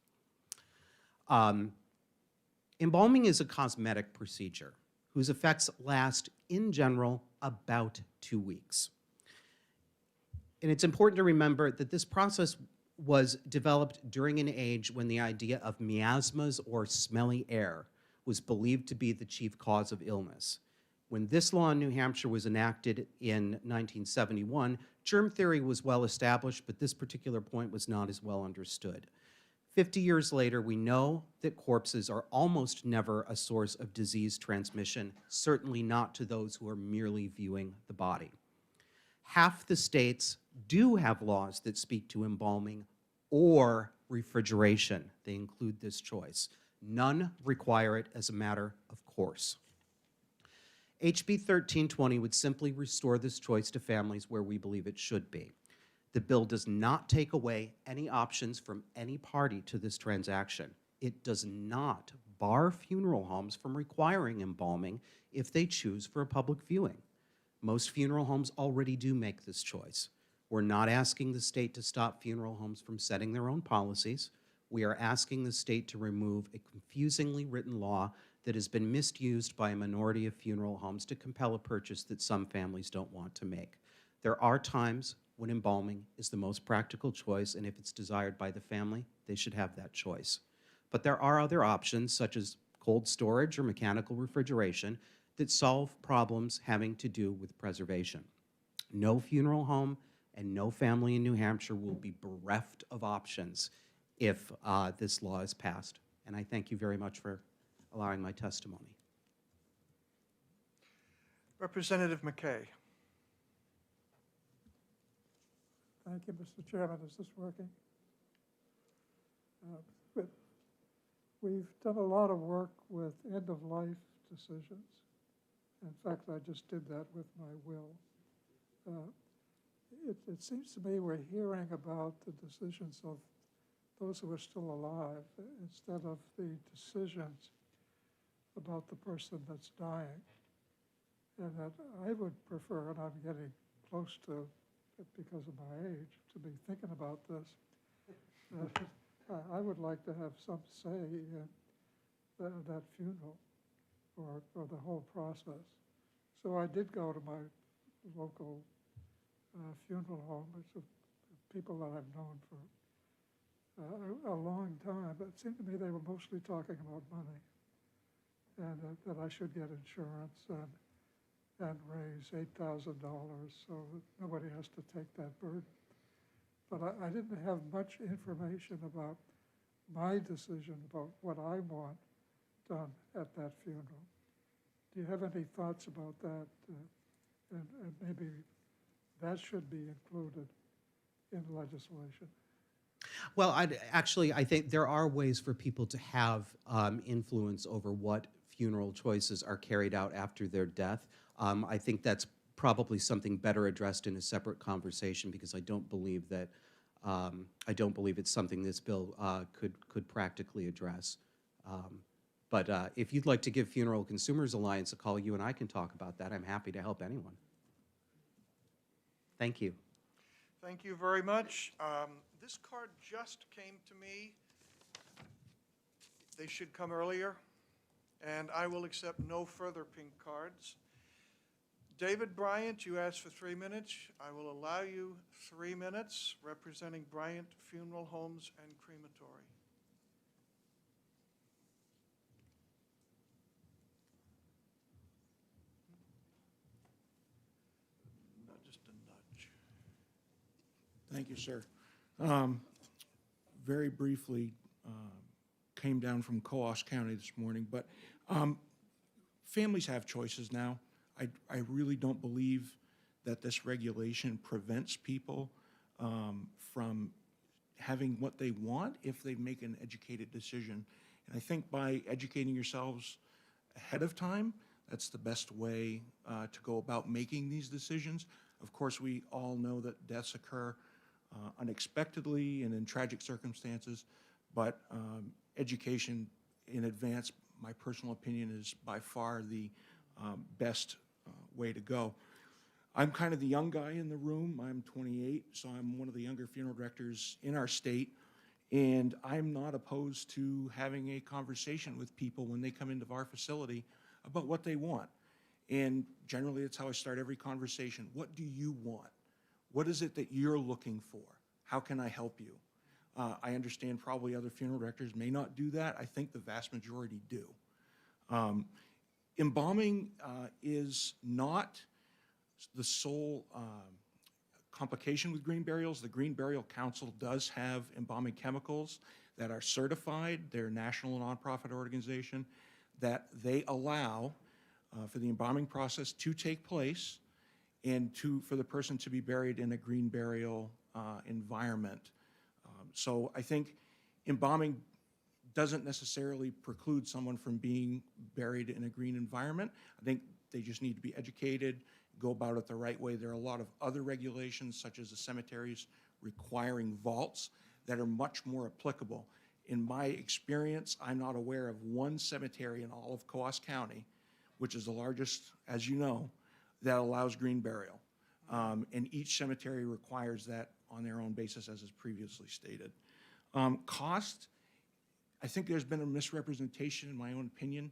Embalming is a cosmetic procedure whose effects last, in general, about 2 weeks. And it's important to remember that this process was developed during an age when the idea of miasmas or smelly air was believed to be the chief cause of illness. When this law in New Hampshire was enacted in 1971, germ theory was well established, but this particular point was not as well understood. 50 years later, we know that corpses are almost never a source of disease transmission, certainly not to those who are merely viewing the body. Half the states do have laws that speak to embalming or refrigeration. They include this choice. None require it as a matter of course. HB 1320 would simply restore this choice to families where we believe it should be. The bill does not take away any options from any party to this transaction. It does not bar funeral homes from requiring embalming if they choose for a public viewing. Most funeral homes already do make this choice. We're not asking the state to stop funeral homes from setting their own policies. We are asking the state to remove a confusingly written law that has been misused by a minority of funeral homes to compel a purchase that some families don't want to make. There are times when embalming is the most practical choice, and if it's desired by the family, they should have that choice. But there are other options, such as cold storage or mechanical refrigeration, that solve problems having to do with preservation. No funeral home and no family in New Hampshire will be bereft of options if this law is passed. And I thank you very much for allowing my testimony. Representative McKay. Thank you, Mr. Chairman. Is this working? But we've done a lot of work with end-of-life decisions. In fact, I just did that with my will. It seems to me we're hearing about the decisions of those who are still alive instead of the decisions about the person that's dying. And that I would prefer, and I'm getting close to it because of my age, to be thinking about this. I would like to have some say in that funeral or the whole process. So I did go to my local funeral home. It's people that I've known for a long time, but it seemed to me they were mostly talking about money and that I should get insurance and raise $8,000 so that nobody has to take that burden. But I didn't have much information about my decision about what I want done at that funeral. Do you have any thoughts about that? And maybe that should be included in legislation. Well, I think there are ways for people to have influence over what funeral choices are carried out after their death. I think that's probably something better addressed in a separate conversation because I don't believe it's something this bill could practically address. But if you'd like to give Funeral Consumers Alliance a call, you and I can talk about that. I'm happy to help anyone. Thank you. Thank you very much. This card just came to me. They should come earlier, and I will accept no further pink cards. David Bryant, you asked for 3 minutes. I will allow you 3 minutes representing Bryant Funeral Homes and Crematory. Just a nudge. Thank you, sir. Very briefly, came down from Coos County this morning, but families have choices now. I really don't believe that this regulation prevents people from having what they want if they make an educated decision. And I think by educating yourselves ahead of time, that's the best way to go about making these decisions. Of course, we all know that deaths occur unexpectedly and in tragic circumstances, but education in advance, my personal opinion, is by far the best way to go. I'm kind of the young guy in the room. I'm 28, so I'm one of the younger funeral directors in our state, and I'm not opposed to having a conversation with people when they come into our facility about what they want. And generally, it's how I start every conversation. What do you want? What is it that you're looking for? How can I help you? I understand probably other funeral directors may not do that. I think the vast majority do. Embalming is not the sole complication with green burials. The Green Burial Council does have embalming chemicals that are certified. They're a national nonprofit organization that they allow for the embalming process to take place and for the person to be buried in a green burial environment. So I think embalming doesn't necessarily preclude someone from being buried in a green environment. I think they just need to be educated, go about it the right way. There are a lot of other regulations, such as the cemeteries requiring vaults, that are much more applicable. In my experience, I'm not aware of one cemetery in all of Coos County, which is the largest, as you know, that allows green burial. And each cemetery requires that on their own basis, as is previously stated. Cost, I think there's been a misrepresentation, in my own opinion.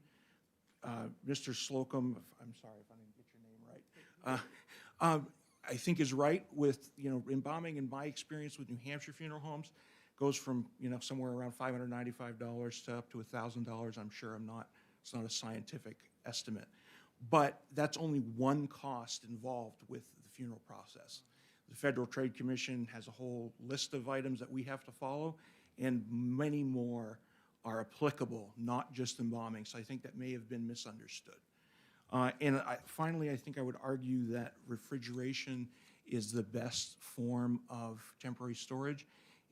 Mr. Slocum, I'm sorry if I didn't get your name right, I think is right with, embalming, in my experience with New Hampshire funeral homes, goes from, somewhere around $595 to up to $1,000. I'm sure it's not a scientific estimate. But that's only one cost involved with the funeral process. The Federal Trade Commission has a whole list of items that we have to follow, and many more are applicable, not just embalming. So I think that may have been misunderstood. Finally, I think I would argue that refrigeration is the best form of temporary storage.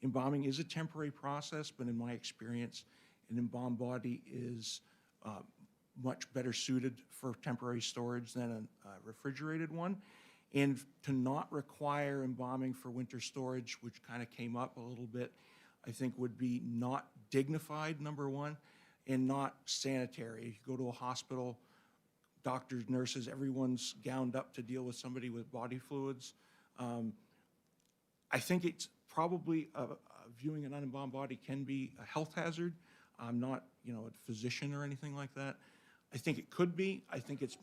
Embalming is a temporary process, but in my experience, an embalmed body is much better suited for temporary storage than a refrigerated one. And to not require embalming for winter storage, which kind of came up a little bit, I think would be not dignified, number one, and not sanitary. You go to a hospital, doctors, nurses, everyone's gowned up to deal with somebody with body fluids. I think it's probably, viewing an unembalmed body can be a health hazard. I'm not, a physician or anything like that. I think it could be. I think it's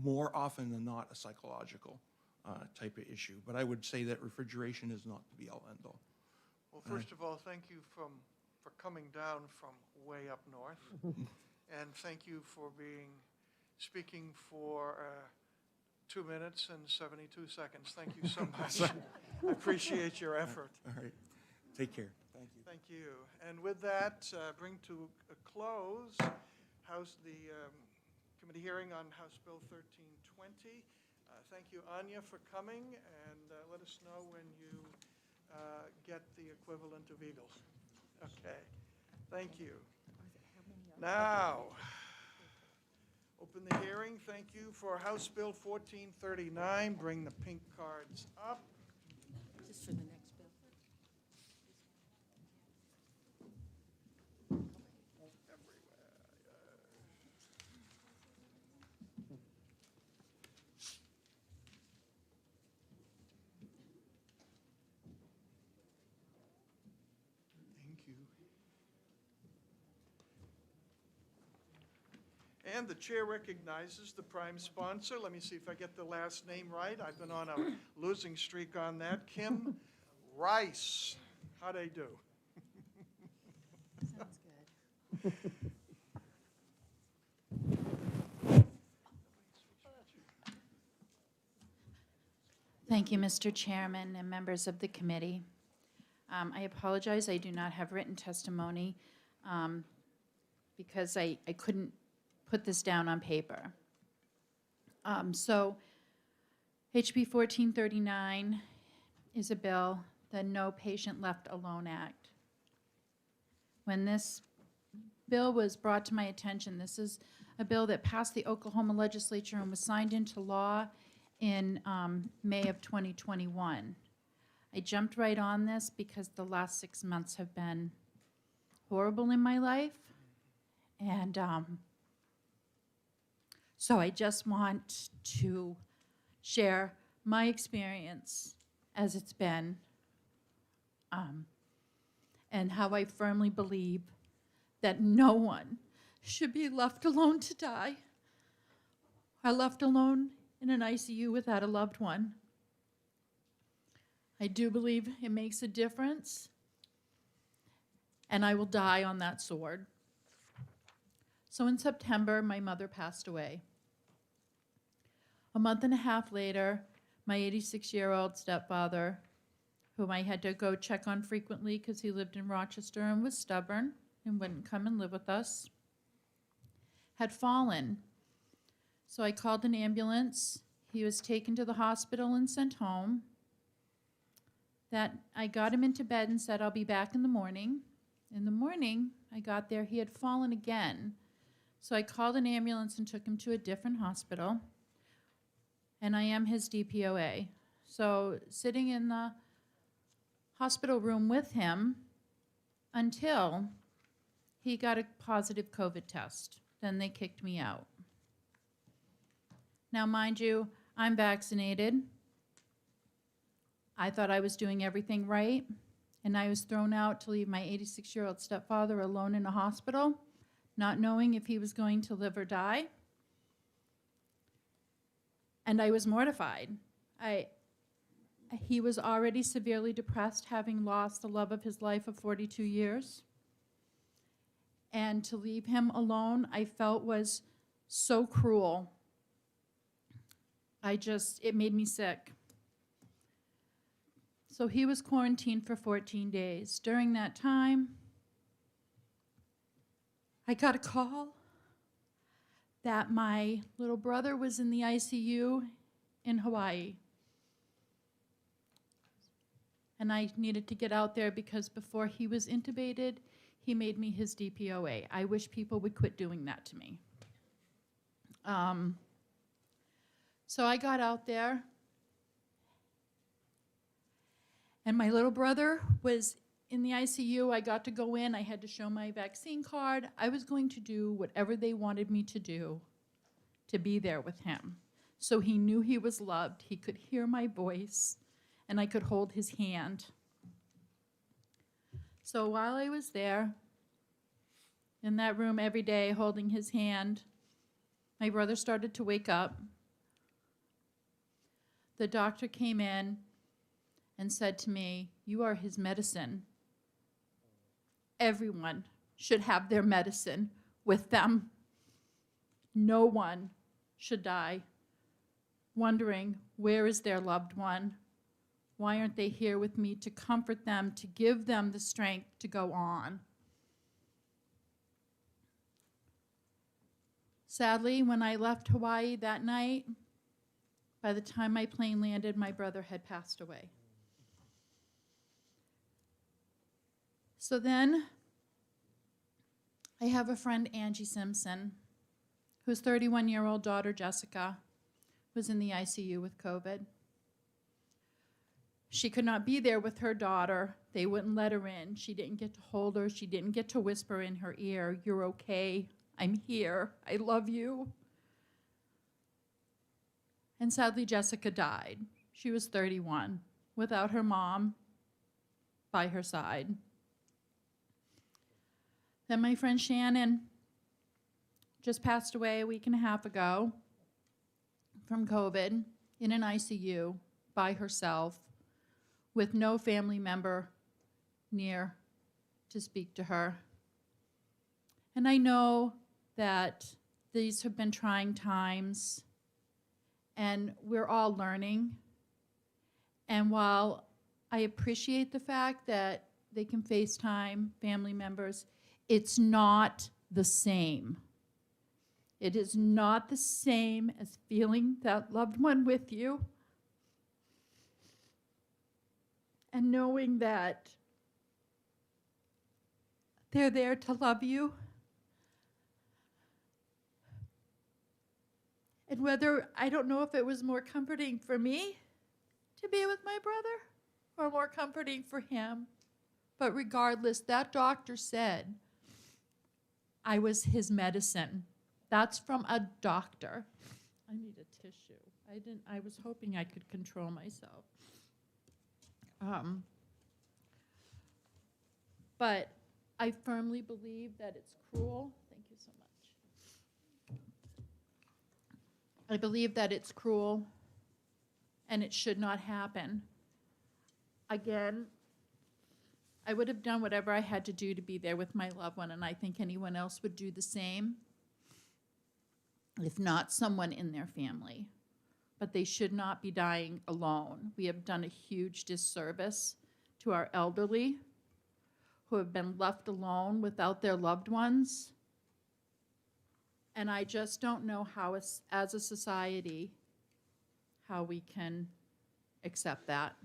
more often than not a psychological type of issue. But I would say that refrigeration is not the be-all, end-all. Well, first of all, thank you for coming down from way up north. And thank you for speaking for 2 minutes and 72 seconds. Thank you so much. I appreciate your effort. All right. Take care. Thank you. Thank you. And with that, bring to a close the committee hearing on House Bill 1320. Thank you, Anya, for coming, and let us know when you get the equivalent of Eagle. Okay. Thank you. Now, open the hearing. Thank you for House Bill 1439. Bring the pink cards up. Just for the next bill. Thank you. And the chair recognizes the prime sponsor. Let me see if I get the last name right. I've been on a losing streak on that. Kim Rice. How'd I do? Sounds good. Thank you, Mr. Chairman and members of the committee. I apologize, I do not have written testimony because I couldn't put this down on paper. So HB 1439 is a bill, the No Patient Left Alone Act. When this bill was brought to my attention, this is a bill that passed the Oklahoma legislature and was signed into law in May of 2021. I jumped right on this because the last 6 months have been horrible in my life. And so I just want to share my experience as it's been and how I firmly believe that no one should be left alone to die or left alone in an ICU without a loved one. I do believe it makes a difference, and I will die on that sword. So in September, my mother passed away. A month and a half later, my 86-year-old stepfather, whom I had to go check on frequently because he lived in Rochester and was stubborn and wouldn't come and live with us, had fallen. So I called an ambulance. He was taken to the hospital and sent home. That I got him into bed and said, I'll be back in the morning. In the morning, I got there, he had fallen again. So I called an ambulance and took him to a different hospital. And I am his DPOA. So sitting in the hospital room with him until he got a positive COVID test. Then they kicked me out. Now, mind you, I'm vaccinated. I thought I was doing everything right, and I was thrown out to leave my 86-year-old stepfather alone in a hospital, not knowing if he was going to live or die. And I was mortified. He was already severely depressed, having lost the love of his life of 42 years. And to leave him alone, I felt was so cruel it made me sick. So he was quarantined for 14 days. During that time, I got a call that my little brother was in the ICU in Hawaii. And I needed to get out there because before he was intubated, he made me his DPOA. I wish people would quit doing that to me. So I got out there, and my little brother was in the ICU. I got to go in. I had to show my vaccine card. I was going to do whatever they wanted me to do to be there with him. So he knew he was loved. He could hear my voice, and I could hold his hand. So while I was there, in that room every day, holding his hand, my brother started to wake up. The doctor came in and said to me, "You are his medicine. Everyone should have their medicine with them. No one should die wondering, where is their loved one? Why aren't they here with me to comfort them, to give them the strength to go on?" Sadly, when I left Hawaii that night, by the time my plane landed, my brother had passed away. So then I have a friend, Angie Simpson, whose 31-year-old daughter, Jessica, was in the ICU with COVID. She could not be there with her daughter. They wouldn't let her in. She didn't get to hold her. She didn't get to whisper in her ear, "You're okay. I'm here. I love you." And sadly, Jessica died. She was 31, without her mom by her side. Then my friend Shannon just passed away a week and a half ago from COVID in an ICU by herself with no family member near to speak to her. And I know that these have been trying times, and we're all learning. And while I appreciate the fact that they can FaceTime family members, it's not the same. It is not the same as feeling that loved one with you and knowing that they're there to love you. And whether, I don't know if it was more comforting for me to be with my brother or more comforting for him. But regardless, that doctor said I was his medicine. That's from a doctor. I need a tissue. I was hoping I could control myself. But I firmly believe that it's cruel. Thank you so much. I believe that it's cruel and it should not happen. Again, I would have done whatever I had to do to be there with my loved one, and I think anyone else would do the same, if not someone in their family. But they should not be dying alone. We have done a huge disservice to our elderly who have been left alone without their loved ones. And I just don't know how, as a society, how we can accept that.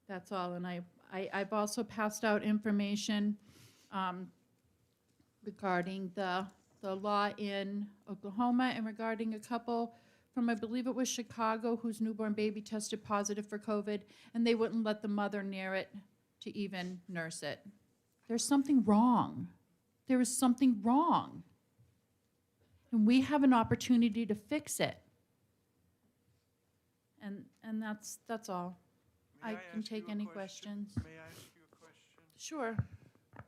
That's all. And I've also passed out information regarding the law in Oklahoma and regarding a couple from, I believe it was Chicago, whose newborn baby tested positive for COVID, and they wouldn't let the mother near it to even nurse it. There's something wrong. There is something wrong. And we have an opportunity to fix it. And that's all. I can take any questions. May I ask you a question? Sure.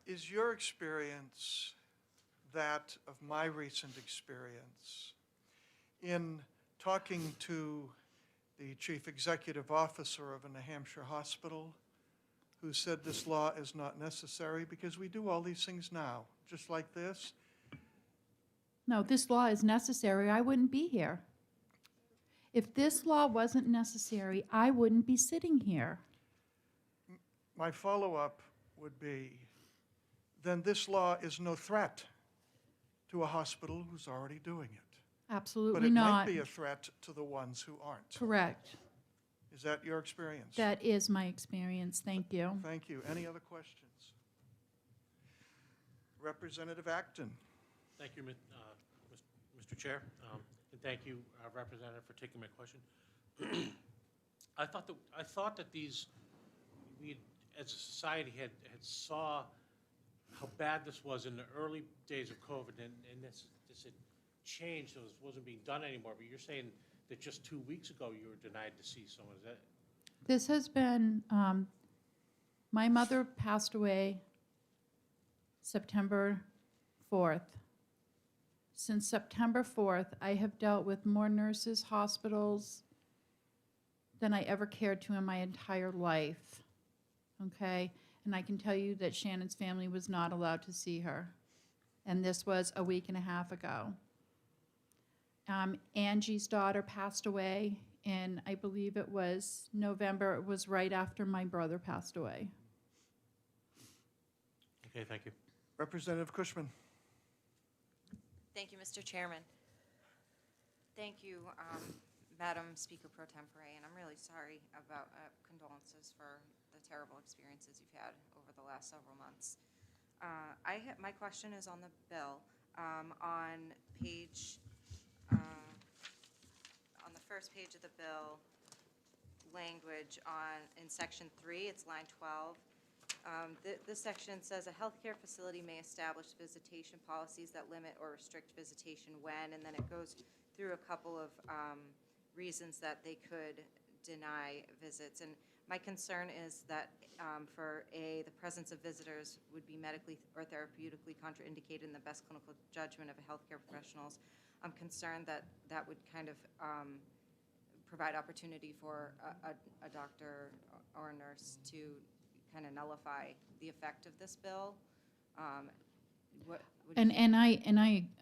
Is your experience that of my recent experience in talking to the chief executive officer of a New Hampshire hospital who said this law is not necessary because we do all these things now, just like this? No, this law is necessary. I wouldn't be here. If this law wasn't necessary, I wouldn't be sitting here. My follow-up would be, then this law is no threat to a hospital who's already doing it. Absolutely But it not. might be a threat to the ones who aren't. Correct. Is that your experience? That is my experience. Thank you. Thank you. Any other questions? Representative Acton. Thank you, Mr. Chair, and thank you, Representative, for taking my question. I thought that we, as a society, had saw how bad this was in the early days of COVID, and this had changed, so it wasn't being done anymore. But you're saying that just 2 weeks ago you were denied to see someone. Is that? This has been, my mother passed away September 4th. Since September 4th, I have dealt with more nurses, hospitals than I ever cared to in my entire life, okay? And I can tell you that Shannon's family was not allowed to see her. And this was a week and a half ago. Angie's daughter passed away, and I believe it was November. It was right after my brother passed away. Okay, thank you. Representative Cushman. Thank you, Mr. Chairman. Thank you, Madam Speaker Pro Tempore, and I'm really sorry about condolences for the terrible experiences you've had over the last several months. My question is on the bill. On page, on the first page of the bill, language in section 3, it's line 12. This section says a healthcare facility may establish visitation policies that limit or restrict visitation when, and then it goes through a couple of reasons that they could deny visits. And my concern is that for the presence of visitors would be medically or therapeutically contraindicated in the best clinical judgment of healthcare professionals. I'm concerned that that would kind of provide opportunity for a doctor or a nurse to kind of nullify the effect of this bill. I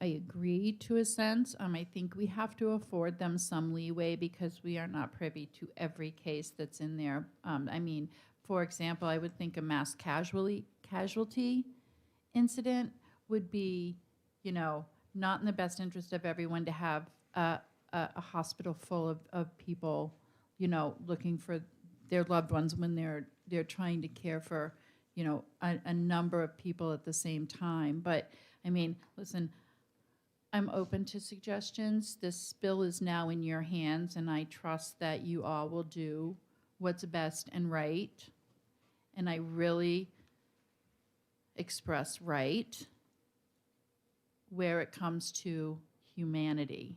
agree to a sense. I think we have to afford them some leeway because we are not privy to every case that's in there. I mean, for example, I would think a mass casualty incident would be, not in the best interest of everyone to have a hospital full of people, looking for their loved ones when they're trying to care for, a number of people at the same time. But I mean, listen, I'm open to suggestions. This bill is now in your hands, and I trust that you all will do what's best and right. And I really express right where it comes to humanity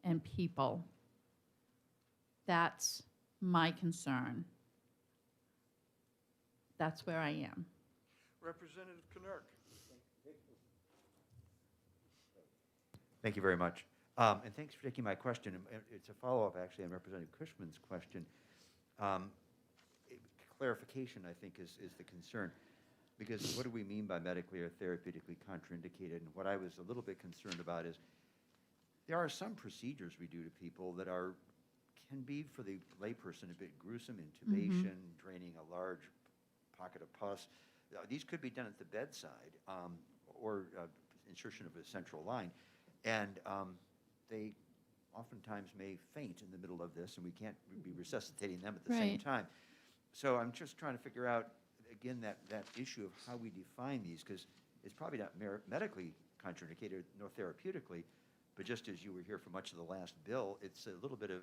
and people. That's my concern. That's where I am. Representative Knurk. Thank you very much. And thanks for taking my question. It's a follow-up, actually, on Representative Cushman's question. Clarification, I think, is the concern. Because what do we mean by medically or therapeutically contraindicated? And what I was a little bit concerned about is there are some procedures we do to people that can be, for the layperson, a bit gruesome. Intubation, draining a large pocket of pus. These could be done at the bedside or insertion of a central line. And they oftentimes may faint in the middle of this, and we can't be resuscitating them at the same time. So I'm just trying to figure out, again, that issue of how we define these, because it's probably not medically contraindicated nor therapeutically, but just as you were here for much of the last bill, it's a little bit of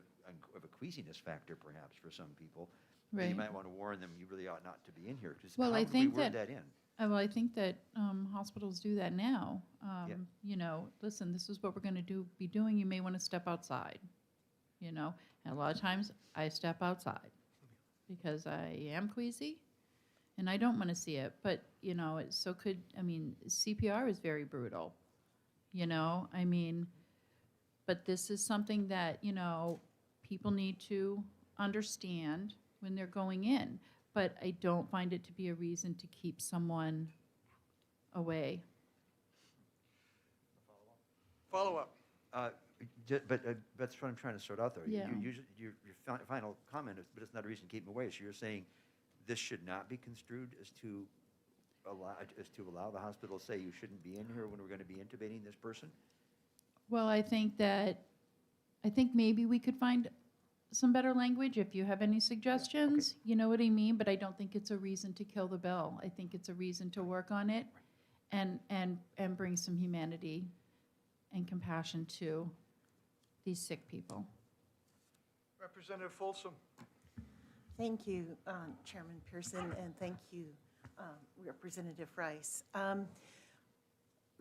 a queasiness factor, perhaps, for some people. Right. And you might want to warn them, you really ought not to be in here. Well, how do we word that in? Well, I think that hospitals do that now. Listen, this is what we're going to be doing. You may want to step outside, And a lot of times I step outside because I am queasy and I don't want to see it. But, CPR is very brutal, but this is something that, people need to understand when they're going in. But I don't find it to be a reason to keep someone away. Follow-up. But that's what I'm trying to sort out, though. Yeah. Your final comment is, but it's not a reason to keep them away. So you're saying this should not be construed as to allow the hospital to say you shouldn't be in here when we're going to be intubating this person? Well, I think maybe we could find some better language if you have any suggestions. You know what I mean? But I don't think it's a reason to kill the bill. I think it's a reason to work on it and bring some humanity and compassion to these sick people. Representative Folsom. Thank you, Chairman Pearson, and thank you, Representative Rice.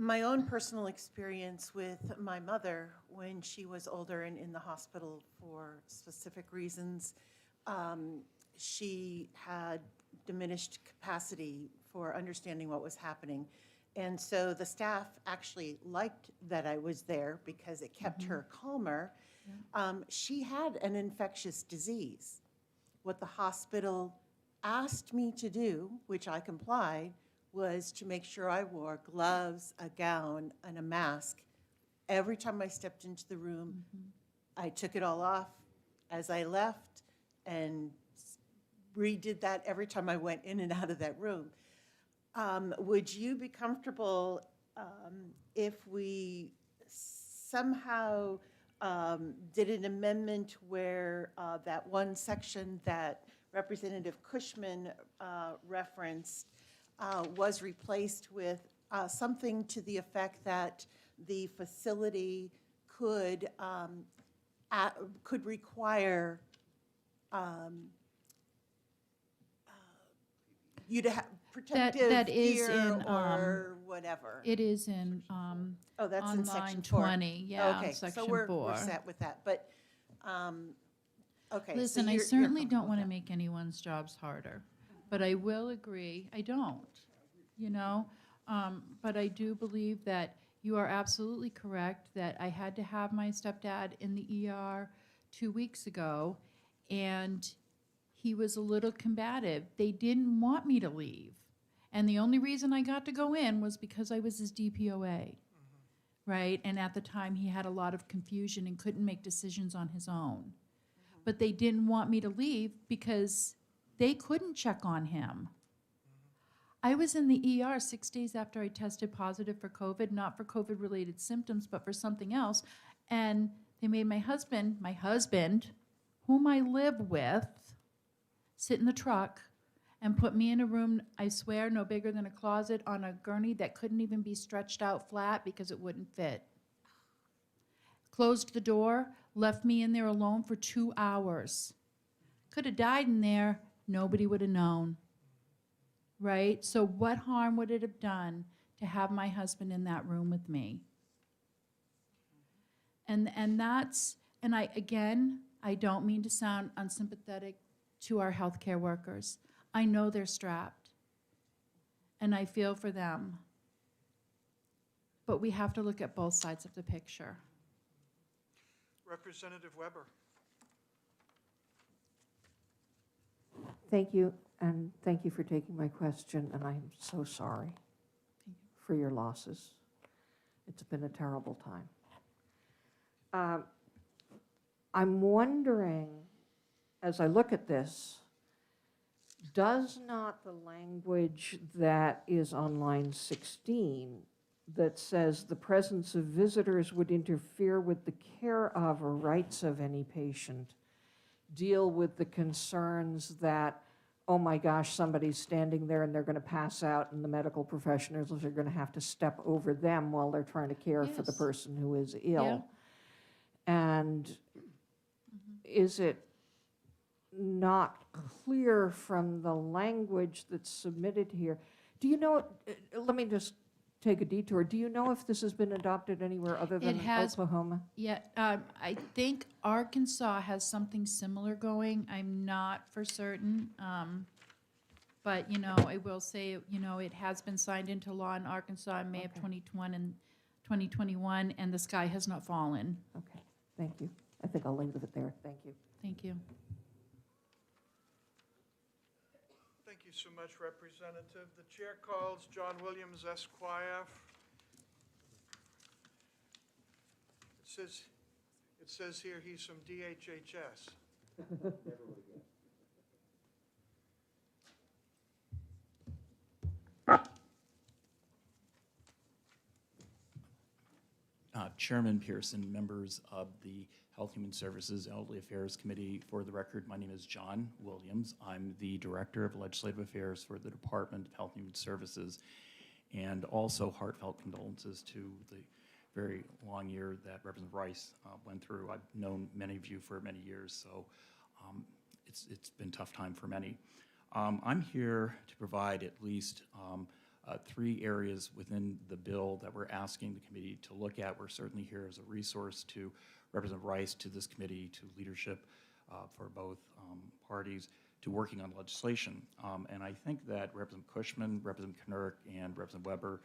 My own personal experience with my mother when she was older and in the hospital for specific reasons, she had diminished capacity for understanding what was happening. And so the staff actually liked that I was there because it kept her calmer. She had an infectious disease. What the hospital asked me to do, which I complied, was to make sure I wore gloves, a gown, and a mask. Every time I stepped into the room, I took it all off as I left and redid that every time I went in and out of that room. Would you be comfortable if we somehow did an amendment where that one section that Representative Cushman referenced was replaced with something to the effect that the facility could require you to have protective that is gear in, or whatever. It is in Oh, that's on in line section 4. 20, yeah, Okay, section so we're 4. set with that, but, okay. so Listen, I you're certainly comfortable don't want to with make anyone's jobs harder, but I will agree, I don't, you know? But I do believe that you are absolutely correct that I had to have my stepdad in the ER 2 weeks ago, and he was a little combative. They didn't want me to leave. And the only reason I got to go in was because I was his DPOA, right? And at the time, he had a lot of confusion and couldn't make decisions on his own. But they didn't want me to leave because they couldn't check on him. I was in the ER 6 days after I tested positive for COVID, not for COVID-related symptoms, but for something else. And they made my husband, whom I live with, sit in the truck and put me in a room, I swear, no bigger than a closet on a gurney that couldn't even be stretched out flat because it wouldn't fit. Closed the door, left me in there alone for 2 hours. Could have died in there, nobody would have known. Right? So what harm would it have done to have my husband in that room with me? And I don't mean to sound unsympathetic to our healthcare workers. I know they're strapped, and I feel for them. But we have to look at both sides of the picture. Representative Weber. Thank you, and thank you for taking my question, and I'm so sorry for your losses. It's been a terrible time. I'm wondering, as I look at this, does not the language that is on line 16 that says the presence of visitors would interfere with the care of or rights of any patient deal with the concerns that, oh my gosh, somebody's standing there and they're going to pass out and the medical professionals are going to have to step over them while they're trying to care for the person who is ill? And is it not clear from the language that's submitted here? Do you know, let me just take a detour. Do you know if this has been adopted anywhere other than Oklahoma? Yeah, I think Arkansas has something similar going. I'm not for certain. But, you know, I will say, you know, it has been signed into law in Arkansas in May of 2021, and the sky has not fallen. Okay, thank you. I think I'll leave it there. Thank you. Thank you. Thank you so much, Representative. The chair calls John Williams, Esquire. It says It says here he's from DHHS. Chairman Pearson, members of the Health, Human Services, Elderly Affairs Committee. For the record, my name is John Williams. I'm the Director of Legislative Affairs for the Department of Health and Human Services, and also heartfelt condolences to the very long year that Representative Rice went through. I've known many of you for many years, so it's been a tough time for many. I'm here to provide at least 3 areas within the bill that we're asking the committee to look at. We're certainly here as a resource to Representative Rice, to this committee, to leadership for both parties, to working on legislation. And I think that Representative Cushman, Representative Knurk, and Representative Weber,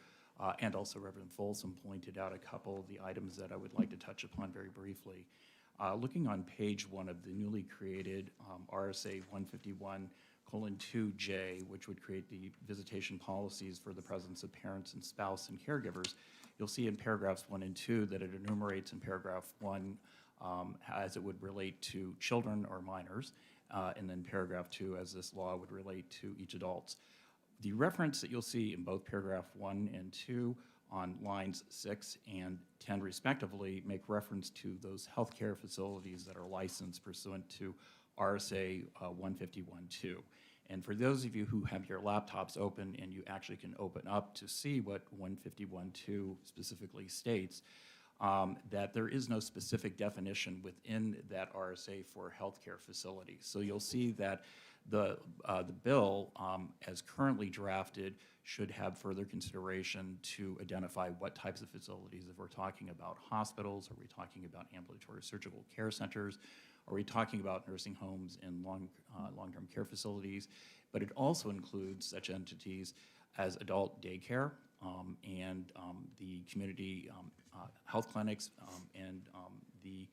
and also Representative Folsom pointed out a couple of the items that I would like to touch upon very briefly. Looking on page 1 of the newly created RSA 151:2J, which would create the visitation policies for the presence of parents and spouse and caregivers, you'll see in paragraphs 1 and 2 that it enumerates in paragraph 1 as it would relate to children or minors, and then paragraph 2 as this law would relate to each adults. The reference that you'll see in both paragraph 1 and 2 on lines 6 and 10 respectively make reference to those healthcare facilities that are licensed pursuant to RSA 151.2. And for those of you who have your laptops open and you actually can open up to see what 151.2 specifically states, that there is no specific definition within that RSA for healthcare facilities. So you'll see that the bill, as currently drafted, should have further consideration to identify what types of facilities. If we're talking about hospitals, are we talking about ambulatory surgical care centers? Are we talking about nursing homes and long-term care facilities? But it also includes such entities as adult daycare and the community health clinics and the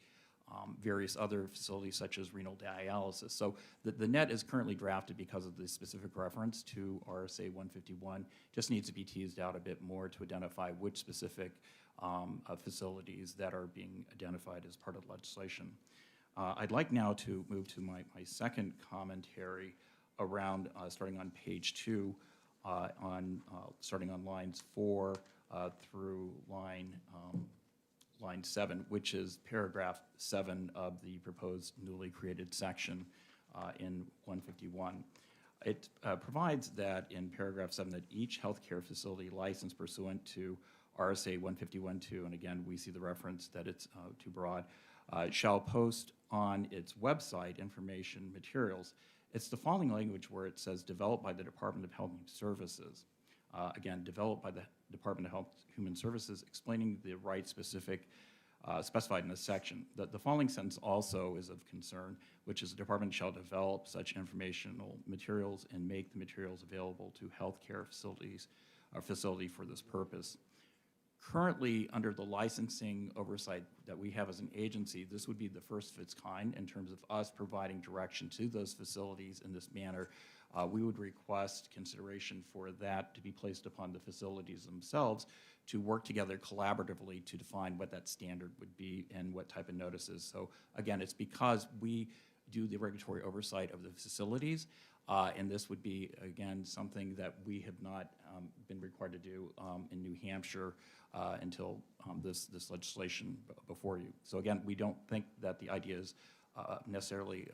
various other facilities such as renal dialysis. So the net is currently drafted because of the specific reference to RSA 151. Just needs to be teased out a bit more to identify which specific facilities that are being identified as part of legislation. I'd like now to move to my second commentary around starting on page 2, starting on lines 4 through line 7, which is paragraph 7 of the proposed newly created section in 151. It provides that in paragraph 7 that each healthcare facility licensed pursuant to RSA 151.2, and again we see the reference that it's too broad, shall post on its website information materials. It's the following language where it says developed by the Department of Health and Human Services. Again, developed by the Department of Health and Human Services, explaining the rights specified in this section. The following sentence also is of concern, which is the department shall develop such informational materials and make the materials available to healthcare facilities or facility for this purpose. Currently, under the licensing oversight that we have as an agency, this would be the first of its kind in terms of us providing direction to those facilities in this manner. We would request consideration for that to be placed upon the facilities themselves to work together collaboratively to define what that standard would be and what type of notices. So again, it's because we do the regulatory oversight of the facilities, and this would be, again, something that we have not been required to do in New Hampshire until this legislation before you. So again, we don't think that the idea is necessarily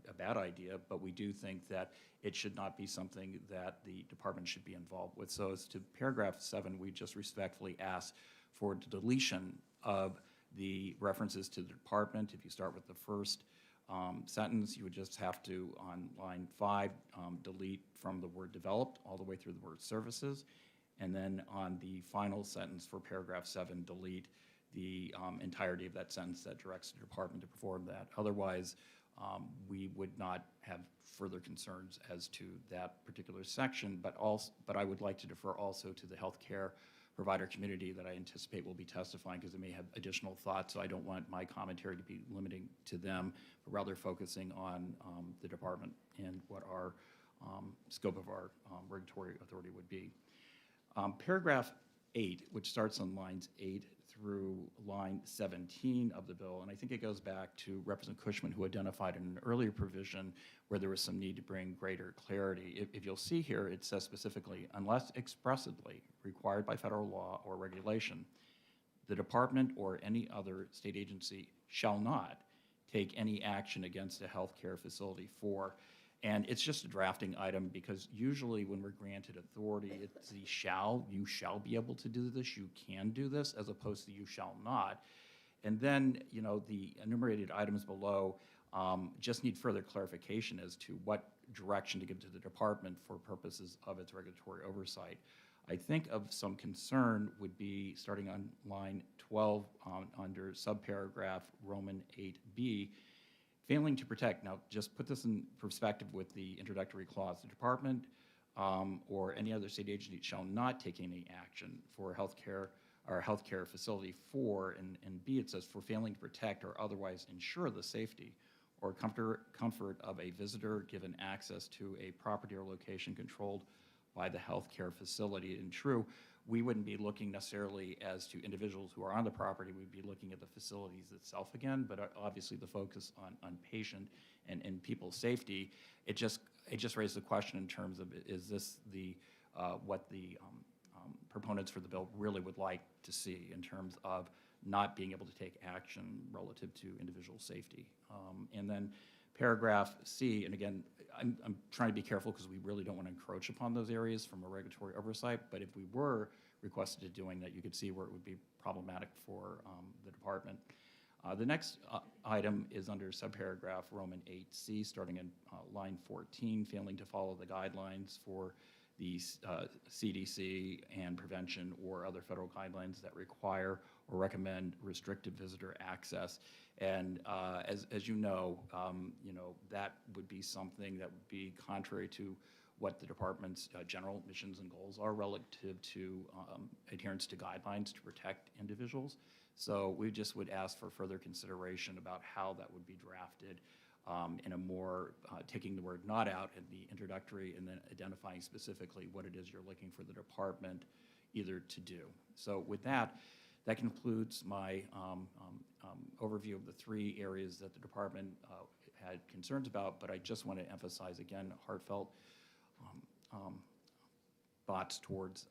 a bad idea, but we do think that it should not be something that the department should be involved with. So as to paragraph 7, we just respectfully ask for the deletion of the references to the department. If you start with the first sentence, you would just have to, on line 5, delete from the word developed all the way through the word services. And then on the final sentence for paragraph 7, delete the entirety of that sentence that directs the department to perform that. Otherwise, we would not have further concerns as to that particular section, but I would like to defer also to the healthcare provider community that I anticipate will be testifying, because they may have additional thoughts. So I don't want my commentary to be limiting to them, but rather focusing on the department and what our scope of our regulatory authority would be. Paragraph 8, which starts on lines 8 through line 17 of the bill, and I think it goes back to Representative Cushman, who identified in an earlier provision where there was some need to bring greater clarity. If you'll see here, it says specifically, unless expressly required by federal law or regulation, the department or any other state agency shall not take any action against a healthcare facility for. And it's just a drafting item because usually when we're granted authority, it's the shall, you shall be able to do this, you can do this, as opposed to you shall not. And then, you know, the enumerated items below just need further clarification as to what direction to give to the department for purposes of its regulatory oversight. I think of some concern would be starting on line 12 under subparagraph Roman 8B, failing to protect. Now, just put this in perspective with the introductory clause. The department or any other state agency shall not take any action for healthcare or a healthcare facility for, and B, it says for failing to protect or otherwise ensure the safety or comfort of a visitor given access to a property or location controlled by the healthcare facility. And true, we wouldn't be looking necessarily as to individuals who are on the property, we'd be looking at the facilities itself again, but obviously the focus on patient and people's safety, it just raised the question in terms of, is this the what the proponents for the bill really would like to see in terms of not being able to take action relative to individual safety. And then paragraph C, and again, I'm trying to be careful because we really don't want to encroach upon those areas from a regulatory oversight, but if we were requested to doing that, you could see where it would be problematic for the department. The next item is under subparagraph Roman 8C, starting in line 14, failing to follow the guidelines for the CDC and prevention or other federal guidelines that require or recommend restricted visitor access. And as you know, that would be something that would be contrary to what the department's general missions and goals are relative to adherence to guidelines to protect individuals. So we just would ask for further consideration about how that would be drafted in a more, taking the word not out in the introductory and then identifying specifically what it is you're looking for the department either to do. So with that, that concludes my overview of the three areas that the department had concerns about, but I just want to emphasize again heartfelt thoughts towards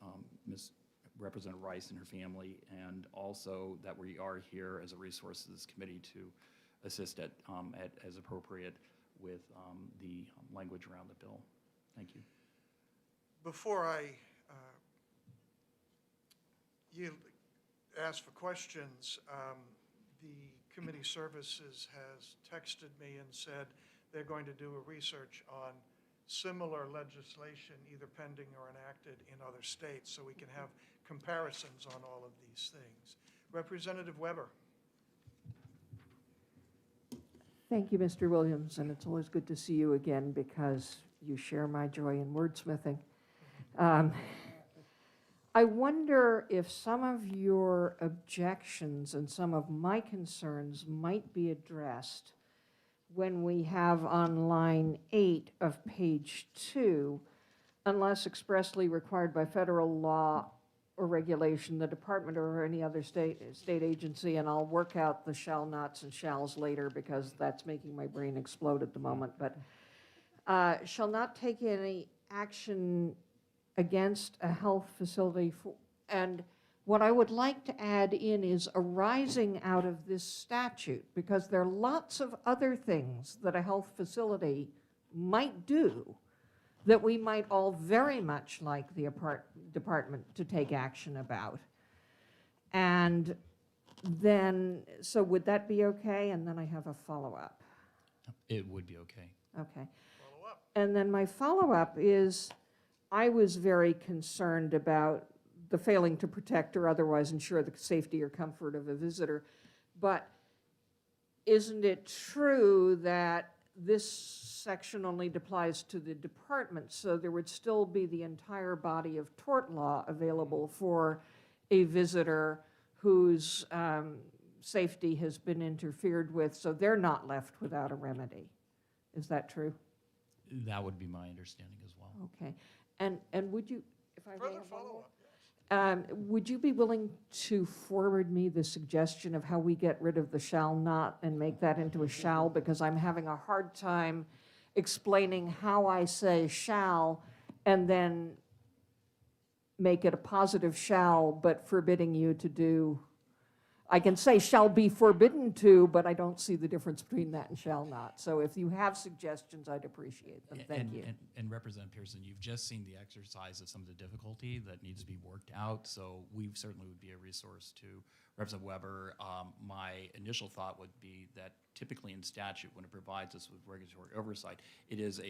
Ms. Representative Rice and her family, and also that we are here as a resource to this committee to assist as appropriate with the language around the bill. Thank you. Before I ask for questions, the committee services has texted me and said they're going to do a research on similar legislation, either pending or enacted in other states, so we can have comparisons on all of these things. Representative Weber. Thank you, Mr. Williams, and it's always good to see you again because you share my joy in wordsmithing. I wonder if some of your objections and some of my concerns might be addressed when we have on line 8 of page 2, unless expressly required by federal law or regulation, the department or any other state agency, and I'll work out the shall nots and shalls later because that's making my brain explode at the moment, but shall not take any action against a health facility. And what I would like to add in is arising out of this statute, because there are lots of other things that a health facility might do that we might all very much like the department to take action about. And then, so would that be okay? And then I have a follow-up. It would be okay. Okay. Follow-up. And then my follow-up is, I was very concerned about the failing to protect or otherwise ensure the safety or comfort of a visitor. But isn't it true that this section only applies to the department, so there would still be the entire body of tort law available for a visitor whose safety has been interfered with, so they're not left without a remedy? Is that true? That would be my understanding as well. Okay. And would you, if I may Further have one more? follow-up, Would you be willing to forward me the suggestion of how we get rid of the shall not and make that into a shall? Because I'm having a hard time explaining how I say shall and then make it a positive shall, but forbidding you to do. I can say shall be forbidden to, but I don't see the difference between that and shall not. So if you have suggestions, I'd appreciate them. Thank you. And Representative Pearson, you've just seen the exercise of some of the difficulty that needs to be worked out, so we certainly would be a resource to Representative Weber. My initial thought would be that typically in statute, when it provides us with regulatory oversight, it is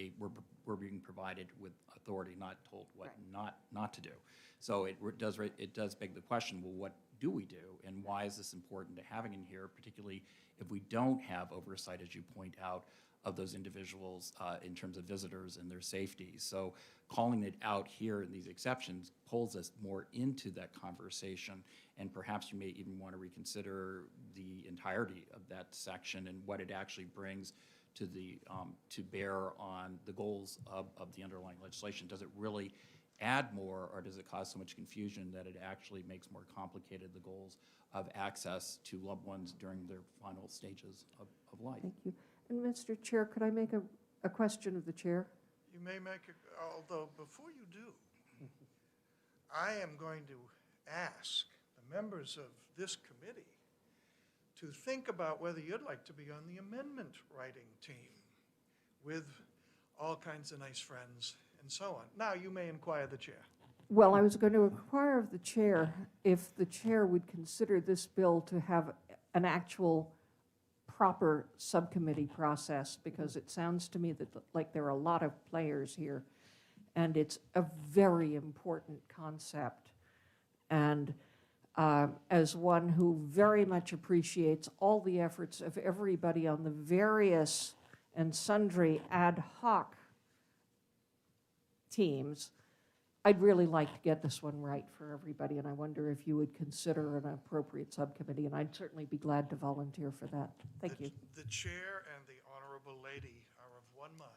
we're being provided with authority, not told what not to do. So it does beg the question, well, what do we do, and why is this important to having in here, particularly if we don't have oversight, as you point out, of those individuals in terms of visitors and their safety. So calling it out here in these exceptions pulls us more into that conversation, and perhaps you may even want to reconsider the entirety of that section and what it actually brings to the to bear on the goals of the underlying legislation. Does it really add more, or does it cause so much confusion that it actually makes more complicated the goals of access to loved ones during their final stages of life? Thank you. And Mr. Chair, could I make a question of the chair? You may make, although before you do, I am going to ask the members of this committee to think about whether you'd like to be on the amendment writing team with all kinds of nice friends and so on. Now, you may inquire the chair. Well, I was going to inquire of the chair if the chair would consider this bill to have an actual proper subcommittee process, because it sounds to me that like there are a lot of players here, and it's a very important concept. And as one who very much appreciates all the efforts of everybody on the various and sundry ad hoc teams, I'd really like to get this one right for everybody, and I wonder if you would consider an appropriate subcommittee, and I'd certainly be glad to volunteer for that. Thank you. The chair and the honorable lady are of one mind.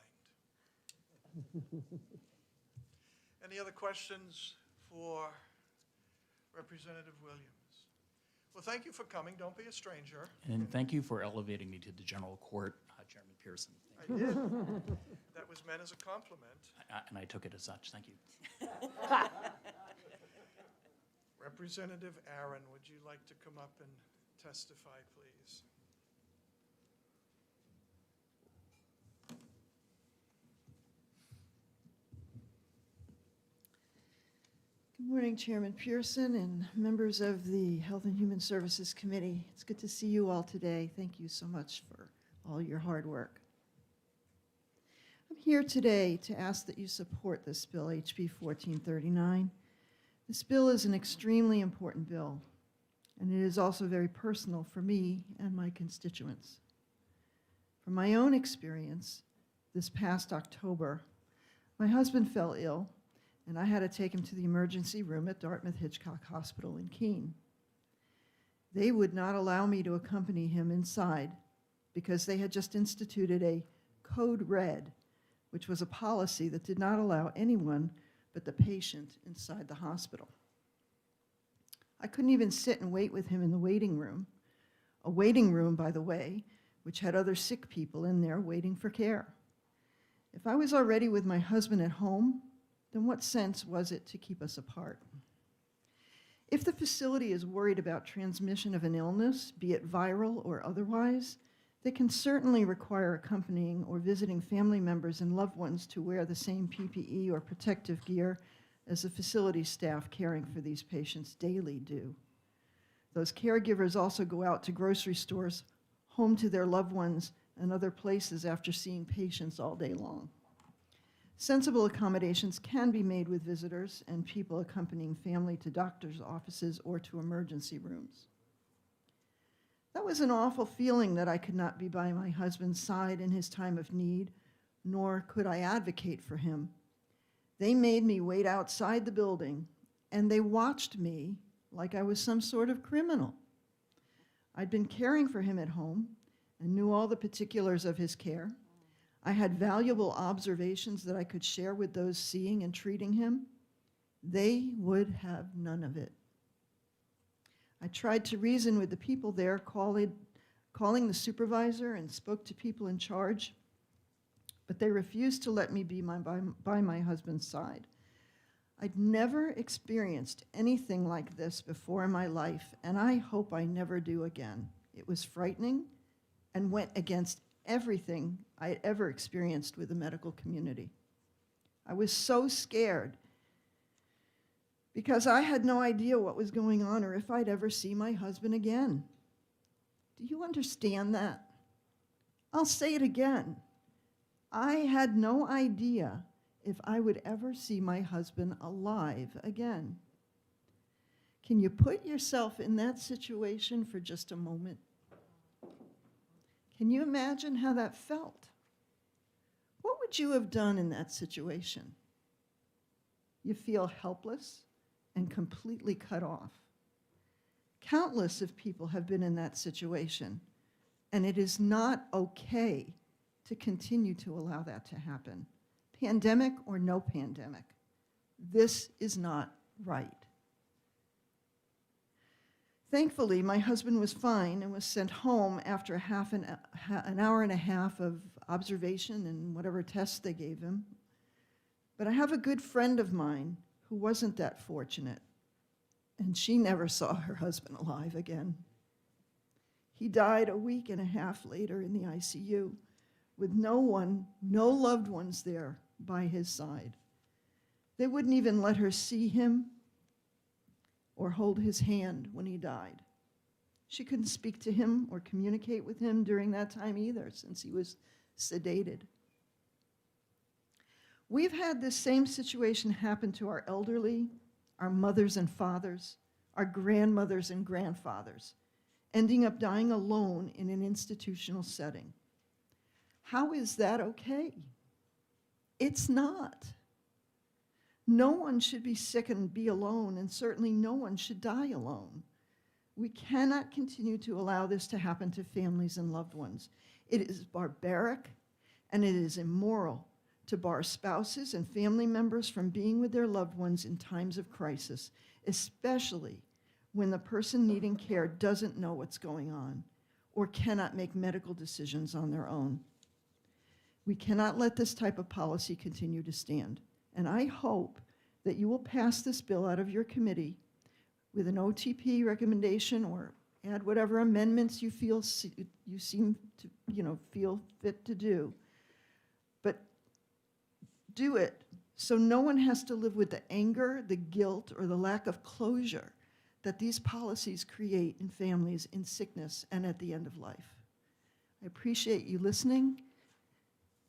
Any other questions for Representative Williams? Well, thank you for coming. Don't be a stranger. And thank you for elevating me to the general court, Chairman Pearson. I did. That was meant as a compliment. And I took it as such. Thank you. Representative Aaron, would you like to come up and testify, please? Good morning, Chairman Pearson and members of the Health and Human Services Committee. It's good to see you all today. Thank you so much for all your hard work. I'm here today to ask that you support this bill, HB 1439. This bill is an extremely important bill, and it is also very personal for me and my constituents. From my own experience, this past October, my husband fell ill, and I had to take him to the emergency room at Dartmouth-Hitchcock Hospital in Keene. They would not allow me to accompany him inside because they had just instituted a Code Red, which was a policy that did not allow anyone but the patient inside the hospital. I couldn't even sit and wait with him in the waiting room, a waiting room, by the way, which had other sick people in there waiting for care. If I was already with my husband at home, then what sense was it to keep us apart? If the facility is worried about transmission of an illness, be it viral or otherwise, they can certainly require accompanying or visiting family members and loved ones to wear the same PPE or protective gear as the facility staff caring for these patients daily do. Those caregivers also go out to grocery stores, home to their loved ones, and other places after seeing patients all day long. Sensible accommodations can be made with visitors and people accompanying family to doctors' offices or to emergency rooms. That was an awful feeling that I could not be by my husband's side in his time of need, nor could I advocate for him. They made me wait outside the building, and they watched me like I was some sort of criminal. I'd been caring for him at home and knew all the particulars of his care. I had valuable observations that I could share with those seeing and treating him, They would have none of it. I tried to reason with the people there, calling the supervisor, and spoke to people in charge, but they refused to let me be by my husband's side. I'd never experienced anything like this before in my life, and I hope I never do again. It was frightening and went against everything I had ever experienced with the medical community. I was so scared because I had no idea what was going on or if I'd ever see my husband again. Do you understand that? I'll say it again. I had no idea if I would ever see my husband alive again. Can you put yourself in that situation for just a moment? Can you imagine how that felt? What would you have done in that situation? You feel helpless and completely cut off. Countless of people have been in that situation, and it is not okay to continue to allow that to happen. Pandemic or no pandemic, this is not right. Thankfully, my husband was fine and was sent home after an hour and a half of observation and whatever tests they gave him. But I have a good friend of mine who wasn't that fortunate, and she never saw her husband alive again. He died a week and a half later in the ICU with no loved ones there by his side. They wouldn't even let her see him or hold his hand when he died. She couldn't speak to him or communicate with him during that time either, since he was sedated. We've had this same situation happen to our elderly, our mothers and fathers, our grandmothers and grandfathers, ending up dying alone in an institutional setting. How is that okay? It's not. No one should be sick and be alone, and certainly no one should die alone. We cannot continue to allow this to happen to families and loved ones. It is barbaric and it is immoral to bar spouses and family members from being with their loved ones in times of crisis, especially when the person needing care doesn't know what's going on or cannot make medical decisions on their own. We cannot let this type of policy continue to stand. And I hope that you will pass this bill out of your committee with an OTP recommendation or add whatever amendments you feel you seem to feel fit to do. But do it so no one has to live with the anger, the guilt, or the lack of closure that these policies create in families in sickness and at the end of life. I appreciate you listening,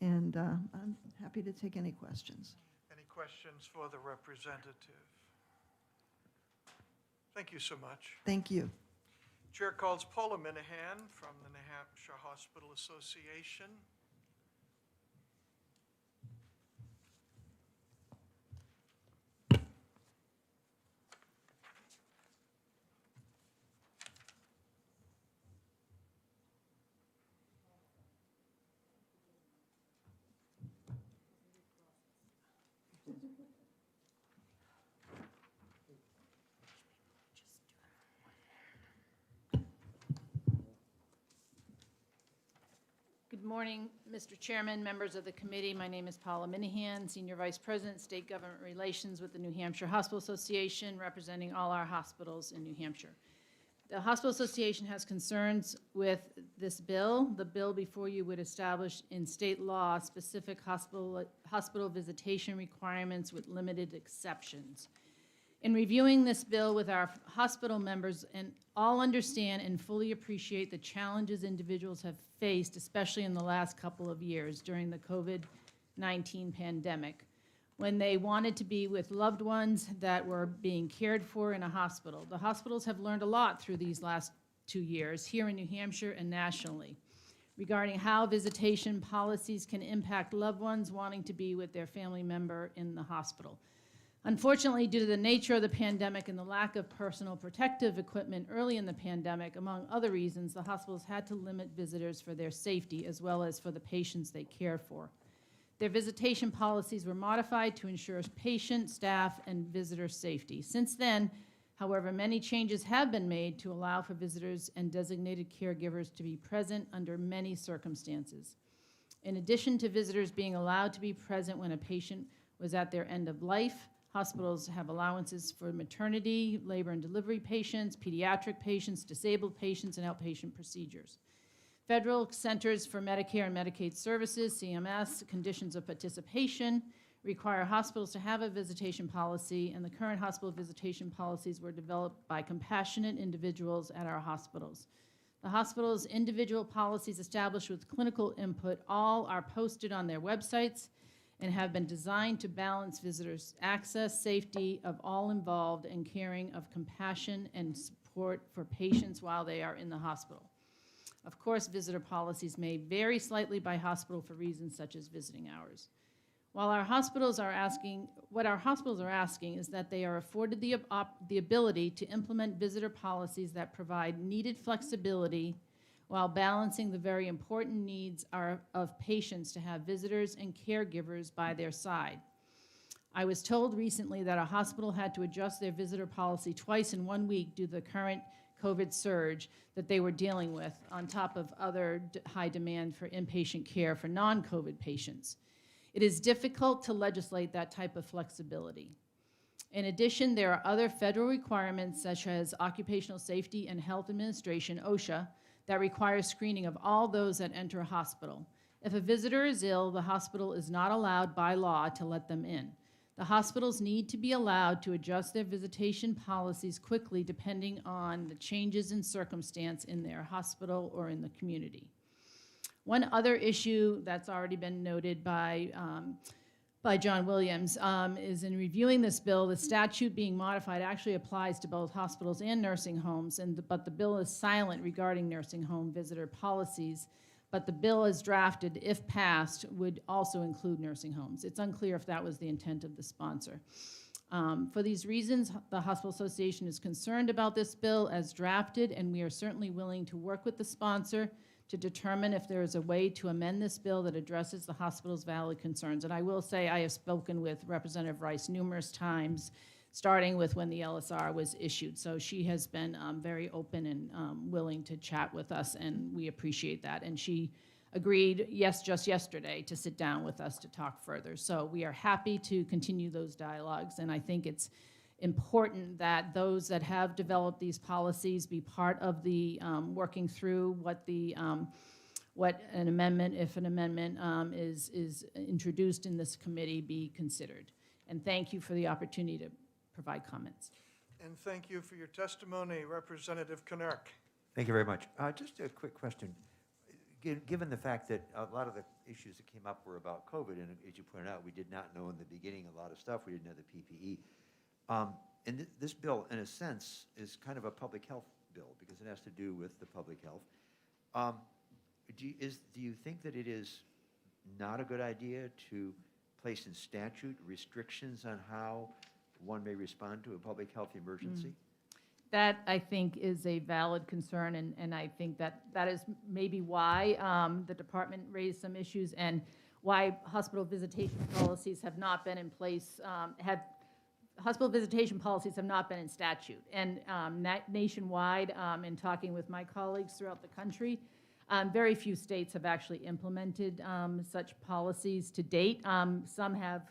and I'm happy to take any questions. Any questions for the representative? Thank you so much. Thank you. Chair calls Paula Minahan from the New Hampshire Hospital Association. Good morning, Mr. Chairman, members of the committee. My name is Paula Minahan, Senior Vice President, State Government Relations with the New Hampshire Hospital Association, representing all our hospitals in New Hampshire. The Hospital Association has concerns with this bill. The bill before you would establish in state law specific hospital visitation requirements with limited exceptions. In reviewing this bill with our hospital members, and all understand and fully appreciate the challenges individuals have faced, especially in the last couple of years during the COVID-19 pandemic, when they wanted to be with loved ones that were being cared for in a hospital. The hospitals have learned a lot through these last 2 years here in New Hampshire and nationally regarding how visitation policies can impact loved ones wanting to be with their family member in the hospital. Unfortunately, due to the nature of the pandemic and the lack of personal protective equipment early in the pandemic, among other reasons, the hospitals had to limit visitors for their safety as well as for the patients they care for. Their visitation policies were modified to ensure patient, staff, and visitor safety. Since then, however, many changes have been made to allow for visitors and designated caregivers to be present under many circumstances. In addition to visitors being allowed to be present when a patient was at their end of life, hospitals have allowances for maternity, labor and delivery patients, pediatric patients, disabled patients, and outpatient procedures. Federal Centers for Medicare and Medicaid Services, CMS, conditions of participation require hospitals to have a visitation policy, and the current hospital visitation policies were developed by compassionate individuals at our hospitals. The hospital's individual policies established with clinical input all are posted on their websites and have been designed to balance visitors' access, safety of all involved, and caring of compassion and support for patients while they are in the hospital. Of course, visitor policies may vary slightly by hospital for reasons such as visiting hours. What our hospitals are asking is that they are afforded the ability to implement visitor policies that provide needed flexibility while balancing the very important needs of patients to have visitors and caregivers by their side. I was told recently that a hospital had to adjust their visitor policy twice in 1 week due to the current COVID surge that they were dealing with, on top of other high demand for inpatient care for non-COVID patients. It is difficult to legislate that type of flexibility. In addition, there are other federal requirements such as Occupational Safety and Health Administration, OSHA, that require screening of all those that enter a hospital. If a visitor is ill, the hospital is not allowed by law to let them in. The hospitals need to be allowed to adjust their visitation policies quickly depending on the changes in circumstance in their hospital or in the community. One other issue that's already been noted by John Williams is in reviewing this bill, the statute being modified actually applies to both hospitals and nursing homes, but the bill is silent regarding nursing home visitor policies. But the bill as drafted, if passed, would also include nursing homes. It's unclear if that was the intent of the sponsor. For these reasons, the Hospital Association is concerned about this bill as drafted, and we are certainly willing to work with the sponsor to determine if there is a way to amend this bill that addresses the hospital's valid concerns. And I will say I have spoken with Representative Rice numerous times, starting with when the LSR was issued. So she has been very open and willing to chat with us, and we appreciate that. And she agreed, just yesterday, to sit down with us to talk further. So we are happy to continue those dialogues, and I think it's important that those that have developed these policies be part of the working through what an amendment, if an amendment is introduced in this committee, be considered. And thank you for the opportunity to provide comments. And thank you for your testimony, Representative Knirk. Thank you very much. Just a quick question. Given the fact that a lot of the issues that came up were about COVID, and as you pointed out, we did not know in the beginning a lot of stuff. We didn't know the PPE. And this bill, in a sense, is kind of a public health bill because it has to do with the public health. Do you think that it is not a good idea to place in statute restrictions on how one may respond to a public health emergency? That, I think, is a valid concern, and I think that is maybe why the department raised some issues and why hospital visitation policies have not been in place, hospital visitation policies have not been in statute. And nationwide, in talking with my colleagues throughout the country, very few states have actually implemented such policies to date. Some have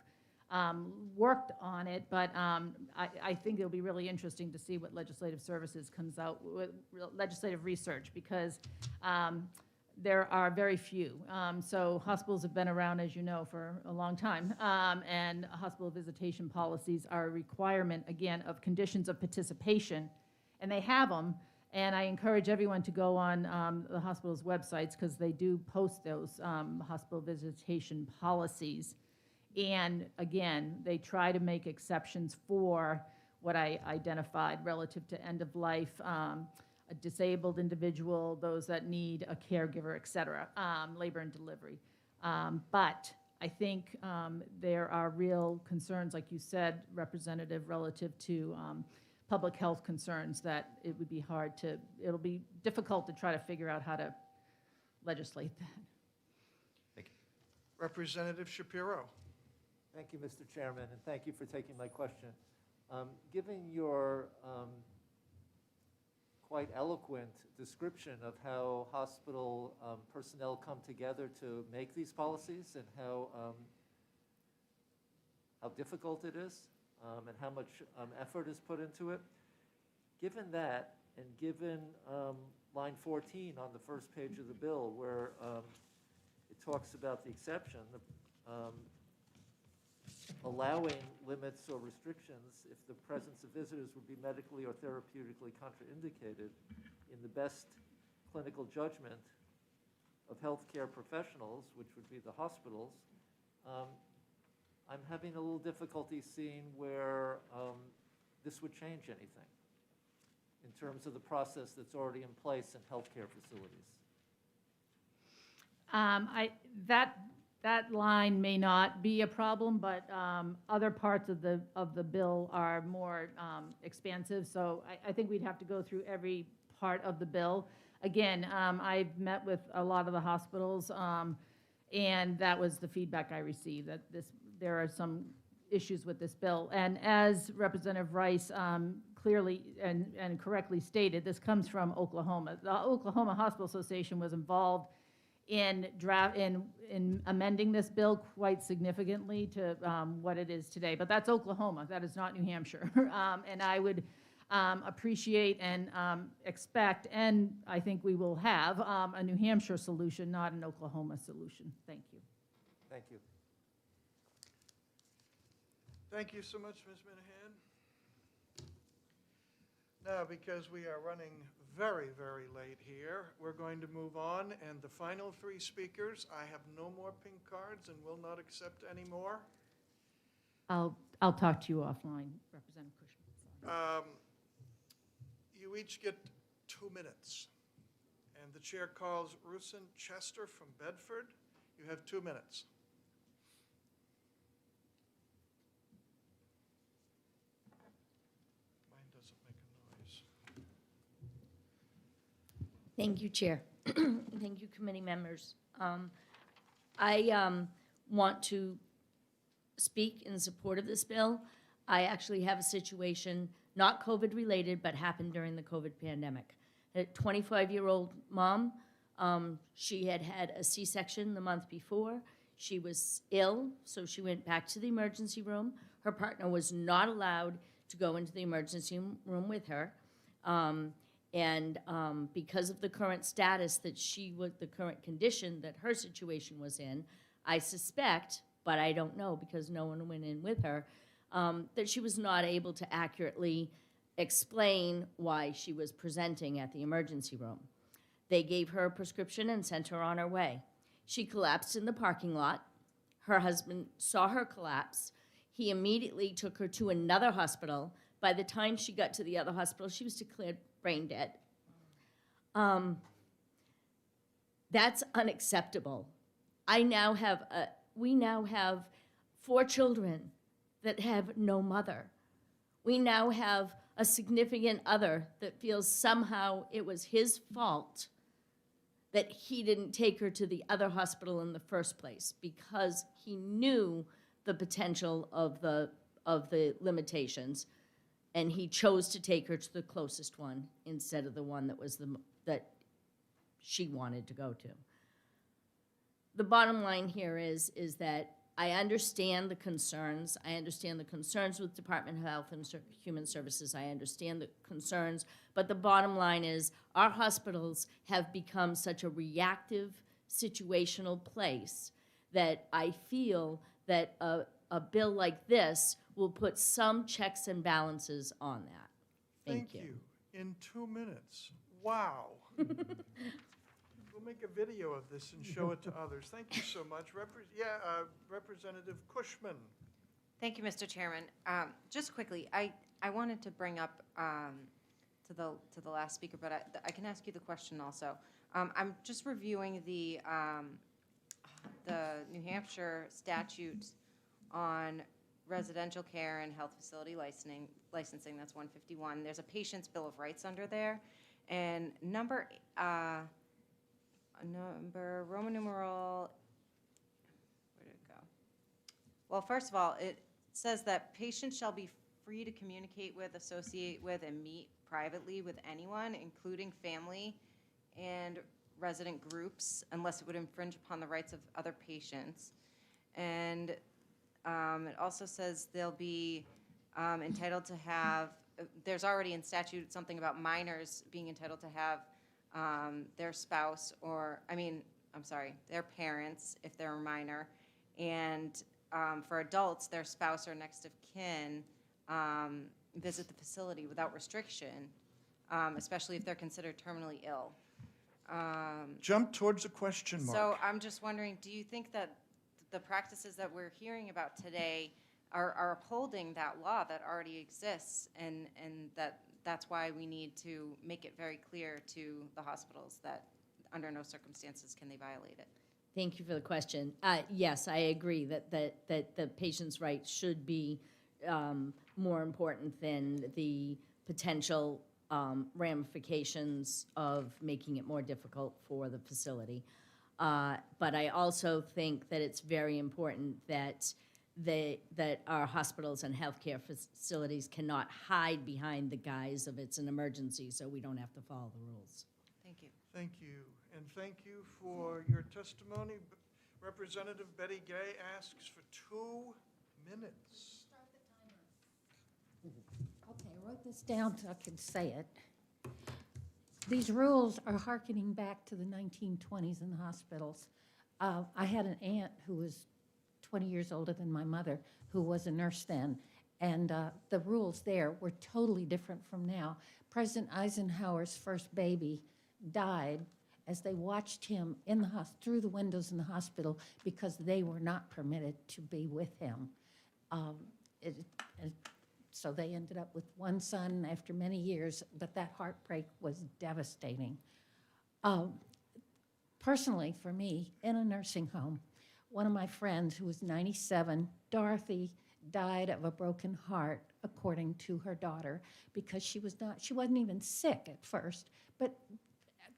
worked on it, but I think it'll be really interesting to see what legislative services comes out with, legislative research, because there are very few. So hospitals have been around, as you know, for a long time, and hospital visitation policies are a requirement, again, of conditions of participation, and they have them. And I encourage everyone to go on the hospital's websites because they do post those hospital visitation policies. And again, they try to make exceptions for what I identified relative to end of life, a disabled individual, those that need a caregiver, et cetera, labor and delivery. But I think there are real concerns, like you said, Representative, relative to public health concerns that it would be it'll be difficult to try to figure out how to legislate that. Thank you. Representative Shapiro. Thank you, Mr. Chairman, and thank you for taking my question. Given your quite eloquent description of how hospital personnel come together to make these policies and how difficult it is and how much effort is put into it, given that and given line 14 on the first page of the bill where it talks about the exception, allowing limits or restrictions if the presence of visitors would be medically or therapeutically contraindicated in the best clinical judgment of healthcare professionals, which would be the hospitals, I'm having a little difficulty seeing where this would change anything in terms of the process that's already in place in healthcare facilities. That line may not be a problem, but other parts of the bill are more expansive. So I think we'd have to go through every part of the bill. Again, I've met with a lot of the hospitals, and that was the feedback I received, that there are some issues with this bill. And as Representative Rice clearly and correctly stated, this comes from Oklahoma. The Oklahoma Hospital Association was involved in amending this bill quite significantly to what it is today. But that's Oklahoma. That is not New Hampshire. And I would appreciate and expect, and I think we will have, a New Hampshire solution, not an Oklahoma solution. Thank you. Thank you. Thank you so much, Ms. Minahan. Now, because we are running very, very late here, we're going to move on, and the final three speakers, I have no more pink cards and will not accept any more. I'll talk to you offline, Representative Cushman. You each get 2 minutes, and the chair calls Rusin Chester from Bedford. You have 2 minutes. Mine doesn't make a noise. Thank you, Chair. Thank you, committee members. I want to speak in support of this bill. I actually have a situation, not COVID-related, but happened during the COVID pandemic. A 25-year-old mom, she had had a C-section the month before. She was ill, so she went back to the emergency room. Her partner was not allowed to go into the emergency room with her. Because of the current status that the current condition that her situation was in, I suspect, but I don't know because no one went in with her, that she was not able to accurately explain why she was presenting at the emergency room. They gave her a prescription and sent her on her way. She collapsed in the parking lot. Her husband saw her collapse. He immediately took her to another hospital. By the time she got to the other hospital, she was declared brain dead. That's unacceptable. We now have 4 children that have no mother. We now have a significant other that feels somehow it was his fault that he didn't take her to the other hospital in the first place because he knew the potential of the limitations, and he chose to take her to the closest one instead of the one that she wanted to go to. The bottom line here is that I understand the concerns. I understand the concerns with Department of Health and Human Services. I understand the concerns. But the bottom line is our hospitals have become such a reactive, situational place that I feel that a bill like this will put some checks and balances on that. Thank you. In 2 minutes. Wow. We'll make a video of this and show it to others. Thank you so much. Representative Cushman. Thank you, Mr. Chairman. Just quickly, I wanted to bring up to the last speaker, but I can ask you the question also. I'm just reviewing the New Hampshire statute on residential care and health facility licensing. That's 151. There's a patient's bill of rights under there, and number Roman numeral, Well, first of all, it says that patients shall be free to communicate with, associate with, and meet privately with anyone, including family and resident groups, unless it would infringe upon the rights of other patients. And it also says they'll be entitled to have, there's already in statute something about minors being entitled to have their spouse their parents if they're a minor. And for adults, their spouse or next of kin visit the facility without restriction, especially if they're considered terminally ill. Jump towards a question mark. So I'm just wondering, do you think that the practices that we're hearing about today are upholding that law that already exists, and that's why we need to make it very clear to the hospitals that under no circumstances can they violate it? Thank you for the question. Yes, I agree that the patient's rights should be more important than the potential ramifications of making it more difficult for the facility. But I also think that it's very important that our hospitals and healthcare facilities cannot hide behind the guise of it's an emergency, so we don't have to follow the rules. Thank you. Thank you. And thank you for your testimony. Representative Betty Gay asks for 2 minutes. Okay, I wrote this down so I can say it. These rules are hearkening back to the 1920s in the hospitals. I had an aunt who was 20 years older than my mother, who was a nurse then, and the rules there were totally different from now. President Eisenhower's first baby died as they watched him in the through the windows in the hospital because they were not permitted to be with him. So they ended up with one son after many years, but that heartbreak was devastating. Personally, for me, in a nursing home, one of my friends who was 97, Dorothy, died of a broken heart, according to her daughter, because she wasn't even sick at first, but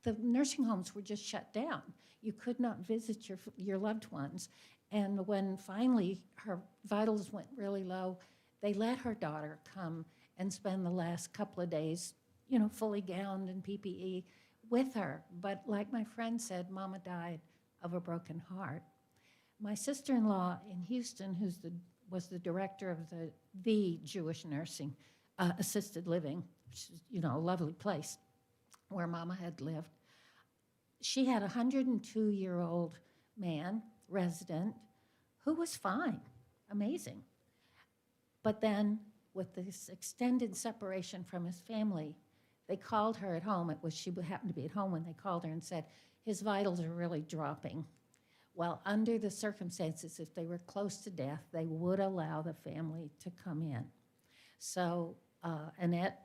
the nursing homes were just shut down. You could not visit your loved ones. And when finally her vitals went really low, they let her daughter come and spend the last couple of days, fully gowned in PPE with her. But like my friend said, Mama died of a broken heart. My sister-in-law in Houston, was the director of the Jewish nursing assisted living, which is, a lovely place where Mama had lived. She had a 102-year-old man, resident, who was fine, amazing. But then, with this extended separation from his family, they called her at home. She happened to be at home when they called her and said, his vitals are really dropping. Well, under the circumstances, if they were close to death, they would allow the family to come in. So Annette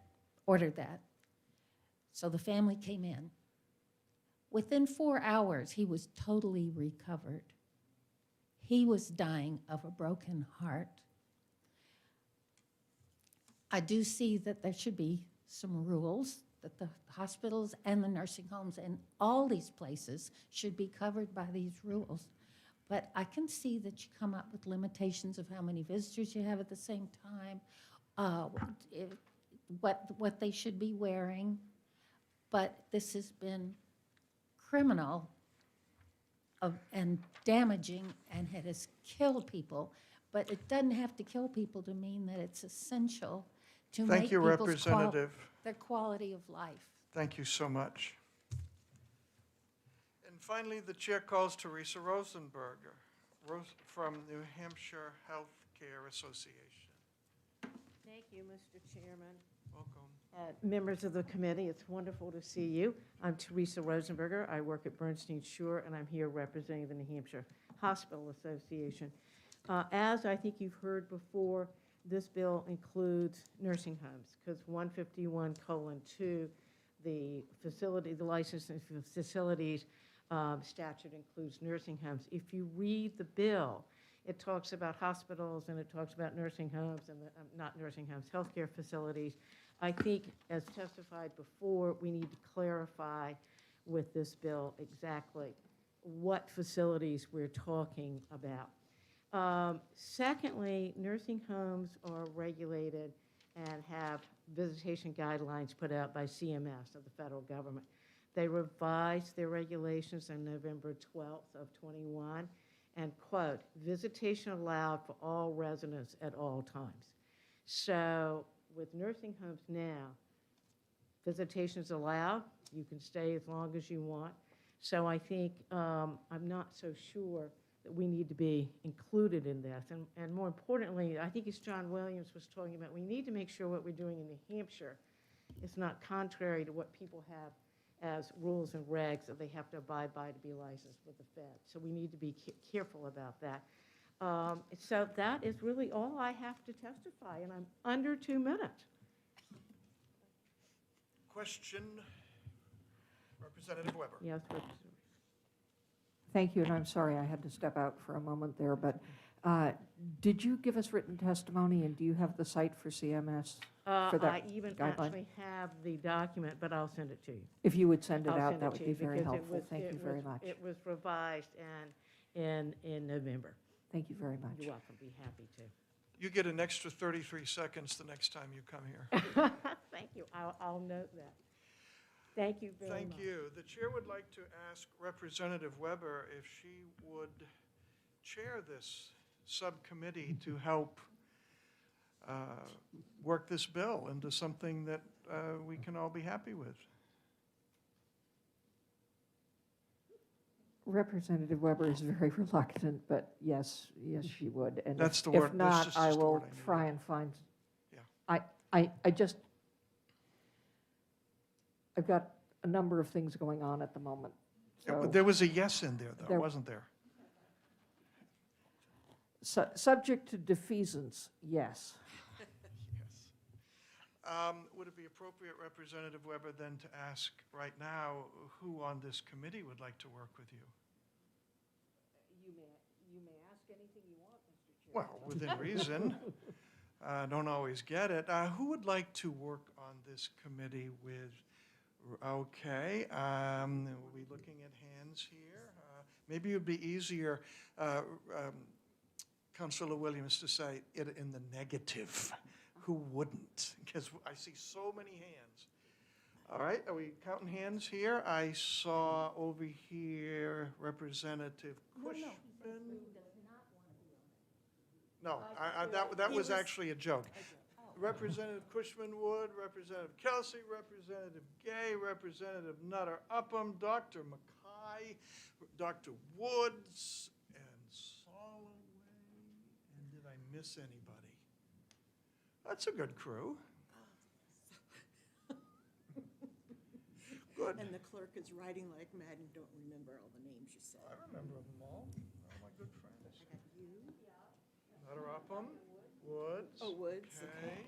ordered that. So the family came in. Within 4 hours, he was totally recovered. He was dying of a broken heart. I do see that there should be some rules that the hospitals and the nursing homes and all these places should be covered by these rules. But I can see that you come up with limitations of how many visitors you have at the same time, what they should be wearing. But this has been criminal and damaging, and it has killed people. But it doesn't have to kill people to mean that it's essential to Thank make you, people's Representative. their quality of life. Thank you so much. And finally, the chair calls Teresa Rosenberger from New Hampshire Healthcare Association. Thank you, Mr. Chairman. Welcome. Members of the committee, it's wonderful to see you. I'm Teresa Rosenberger. I work at Bernstein Shore, and I'm here representing the New Hampshire Hospital Association. As I think you've heard before, this bill includes nursing homes, because 151:2, the licensing facilities statute includes nursing homes. If you read the bill, it talks about hospitals and it talks about nursing homes and not nursing homes, healthcare facilities. I think, as testified before, we need to clarify with this bill exactly what facilities we're talking about. Secondly, nursing homes are regulated and have visitation guidelines put out by CMS of the federal government. They revised their regulations on November 12th of '21 and quote, visitation allowed for all residents at all times. So with nursing homes now, visitation is allowed. You can stay as long as you want. So I think I'm not so sure that we need to be included in this. And more importantly, I think as John Williams was talking about, we need to make sure what we're doing in New Hampshire is not contrary to what people have as rules and regs that they have to abide by to be licensed with the Fed. So we need to be careful about that. So that is really all I have to testify, and I'm under 2 minutes. Question, Representative Weber. Yes, Thank you, and I'm sorry I had to step out for a moment there, but did you give us written testimony, and do you have the site for CMS for that I even guideline? actually have the document, but I'll send it to you. If you would send it I'll out, send that it would to be you very because it helpful. was- Thank it you very was- much. It was revised in November. Thank you very much. You're welcome, be happy to. You get an extra 33 seconds the next time you come here. Thank you, I'll note that. Thank you very much. Thank you. The chair would like to ask Representative Weber if she would chair this subcommittee to help work this bill into something that we can all be happy with. Representative Weber is very reluctant, but yes, she would. And That's the if word- that's not, just I the will word I needed. try and find. Yeah. I just, I've got a number of things going on at the moment. So There was a yes in there, though, There- wasn't there? subject to defeasance, yes. Yes. Would it be appropriate, Representative Weber, then to ask right now who on this committee would like to work with you? You may ask anything you want, Mr. Chair. Well, within reason. Don't always get it. Who would like to work on this committee with? Okay, we'll be looking at hands here. Maybe it would be easier, Councilor Williams, to say it in the negative. Who wouldn't? Because I see so many hands. All right, are we counting hands here? I saw over here Representative Cushman. No, that was actually a joke. Representative Cushman would, Representative Kelsey, Representative Gay, Representative Nutter Upham, Dr. Mackay, Dr. Woods, and Soloway. And did I miss anybody? That's a good crew. Good. And the clerk is writing like mad and don't remember all the names you said. I remember them all. They're my good friends. I got you. Nutter Upham, Woods. Oh, Woods, Okay. okay.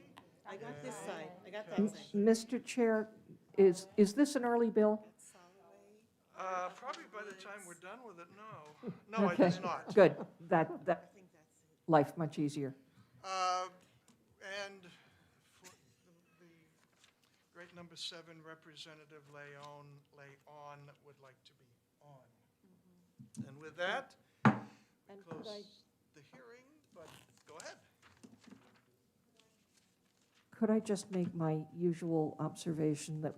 I got this side, I got that Kelsey. side. Mr. Chair, is this an early bill? Probably by the time we're done with it, no. No, it Okay, is not. Good, that I think that's it. life much easier. And for the great number 7, Representative Leon would like to be on. And with that, we And close could I- the hearing, but go ahead. Could I just make my usual observation that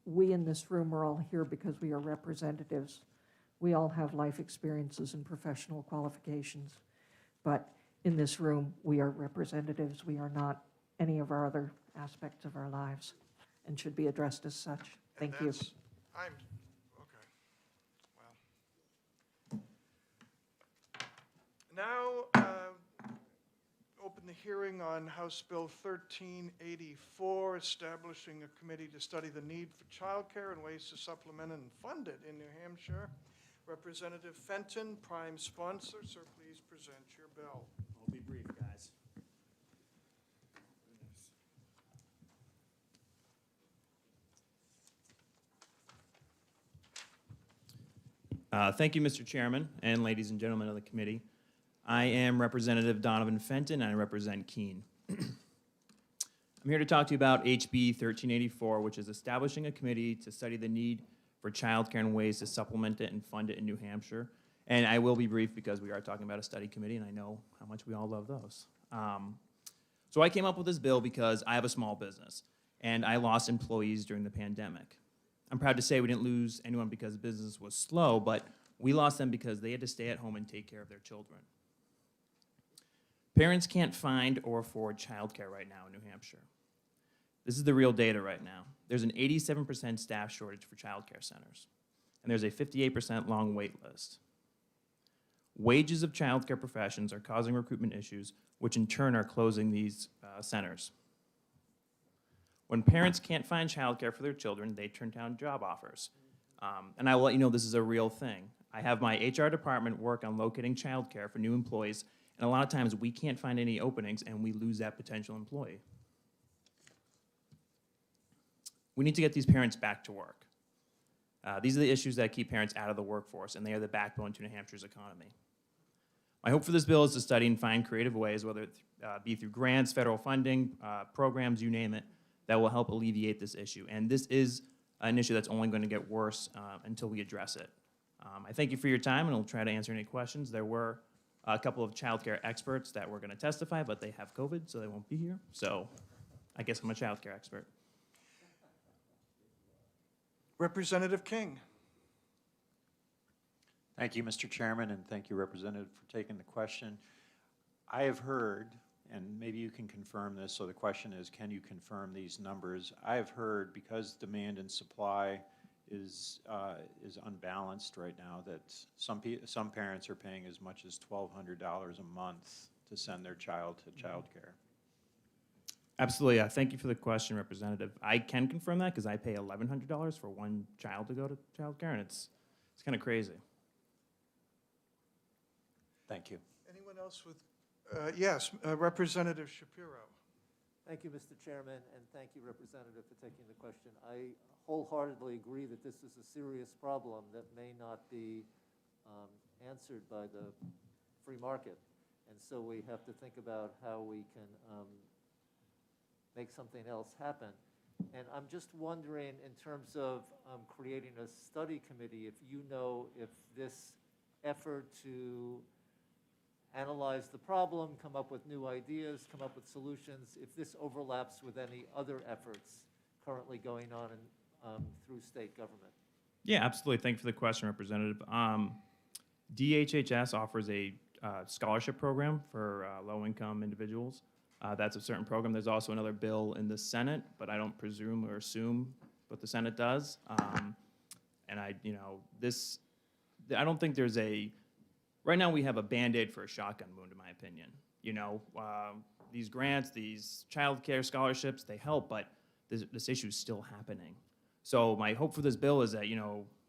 we in this room are all here because we are representatives. We all have life experiences and professional qualifications. But in this room, we are representatives. We are not any of our other aspects of our lives and should be addressed as such. And Thank you. I'm, okay, well. Now, open the hearing on House Bill 1384, establishing a committee to study the need for childcare and ways to supplement and fund it in New Hampshire. Representative Fenton, prime sponsor, sir, please present your bill. I'll be brief, guys. Thank you, Mr. Chairman, and ladies and gentlemen of the committee. I am Representative Donovan Fenton, and I represent Keene. I'm here to talk to you about HB 1384, which is establishing a committee to study the need for childcare and ways to supplement it and fund it in New Hampshire. And I will be brief because we are talking about a study committee, and I know how much we all love those. So I came up with this bill because I have a small business, and I lost employees during the pandemic. I'm proud to say we didn't lose anyone because business was slow, but we lost them because they had to stay at home and take care of their children. Parents can't find or afford childcare right now in New Hampshire. This is the real data right now. There's an 87% staff shortage for childcare centers, and there's a 58% long wait list. Wages of childcare professions are causing recruitment issues, which in turn are closing these centers. When parents can't find childcare for their children, they turn down job offers. And I will let you know this is a real thing. I have my HR department work on locating childcare for new employees, and a lot of times we can't find any openings and we lose that potential employee. We need to get these parents back to work. These are the issues that keep parents out of the workforce, and they are the backbone to New Hampshire's economy. My hope for this bill is to study and find creative ways, whether it be through grants, federal funding, programs, you name it, that will help alleviate this issue. And this is an issue that's only going to get worse until we address it. I thank you for your time, and I'll try to answer any questions. There were a couple of childcare experts that were going to testify, but they have COVID, so they won't be here. So I guess I'm a childcare expert. Representative King. Thank you, Mr. Chairman, and thank you, Representative, for taking the question. I have heard, and maybe you can confirm this, so the question is, can you confirm these numbers? I have heard, because demand and supply is unbalanced right now, that some parents are paying as much as $1,200 a month to send their child to childcare. Absolutely. Thank you for the question, Representative. I can confirm that because I pay $1,100 for one child to go to childcare, and it's kind of crazy. Thank you. Anyone else with, yes, Representative Shapiro. Thank you, Mr. Chairman, and thank you, Representative, for taking the question. I wholeheartedly agree that this is a serious problem that may not be answered by the free market. And so we have to think about how we can make something else happen. And I'm just wondering, in terms of creating a study committee, if you know if this effort to analyze the problem, come up with new ideas, come up with solutions, if this overlaps with any other efforts currently going on through state government. Yeah, absolutely. Thank you for the question, Representative. DHHS offers a scholarship program for low-income individuals. That's a certain program. There's also another bill in the Senate, but I don't presume or assume what the Senate does. And I don't think there's right now we have a Band-Aid for a shotgun wound, in my opinion. These grants, these child care scholarships, they help, but this issue is still happening. So my hope for this bill is that,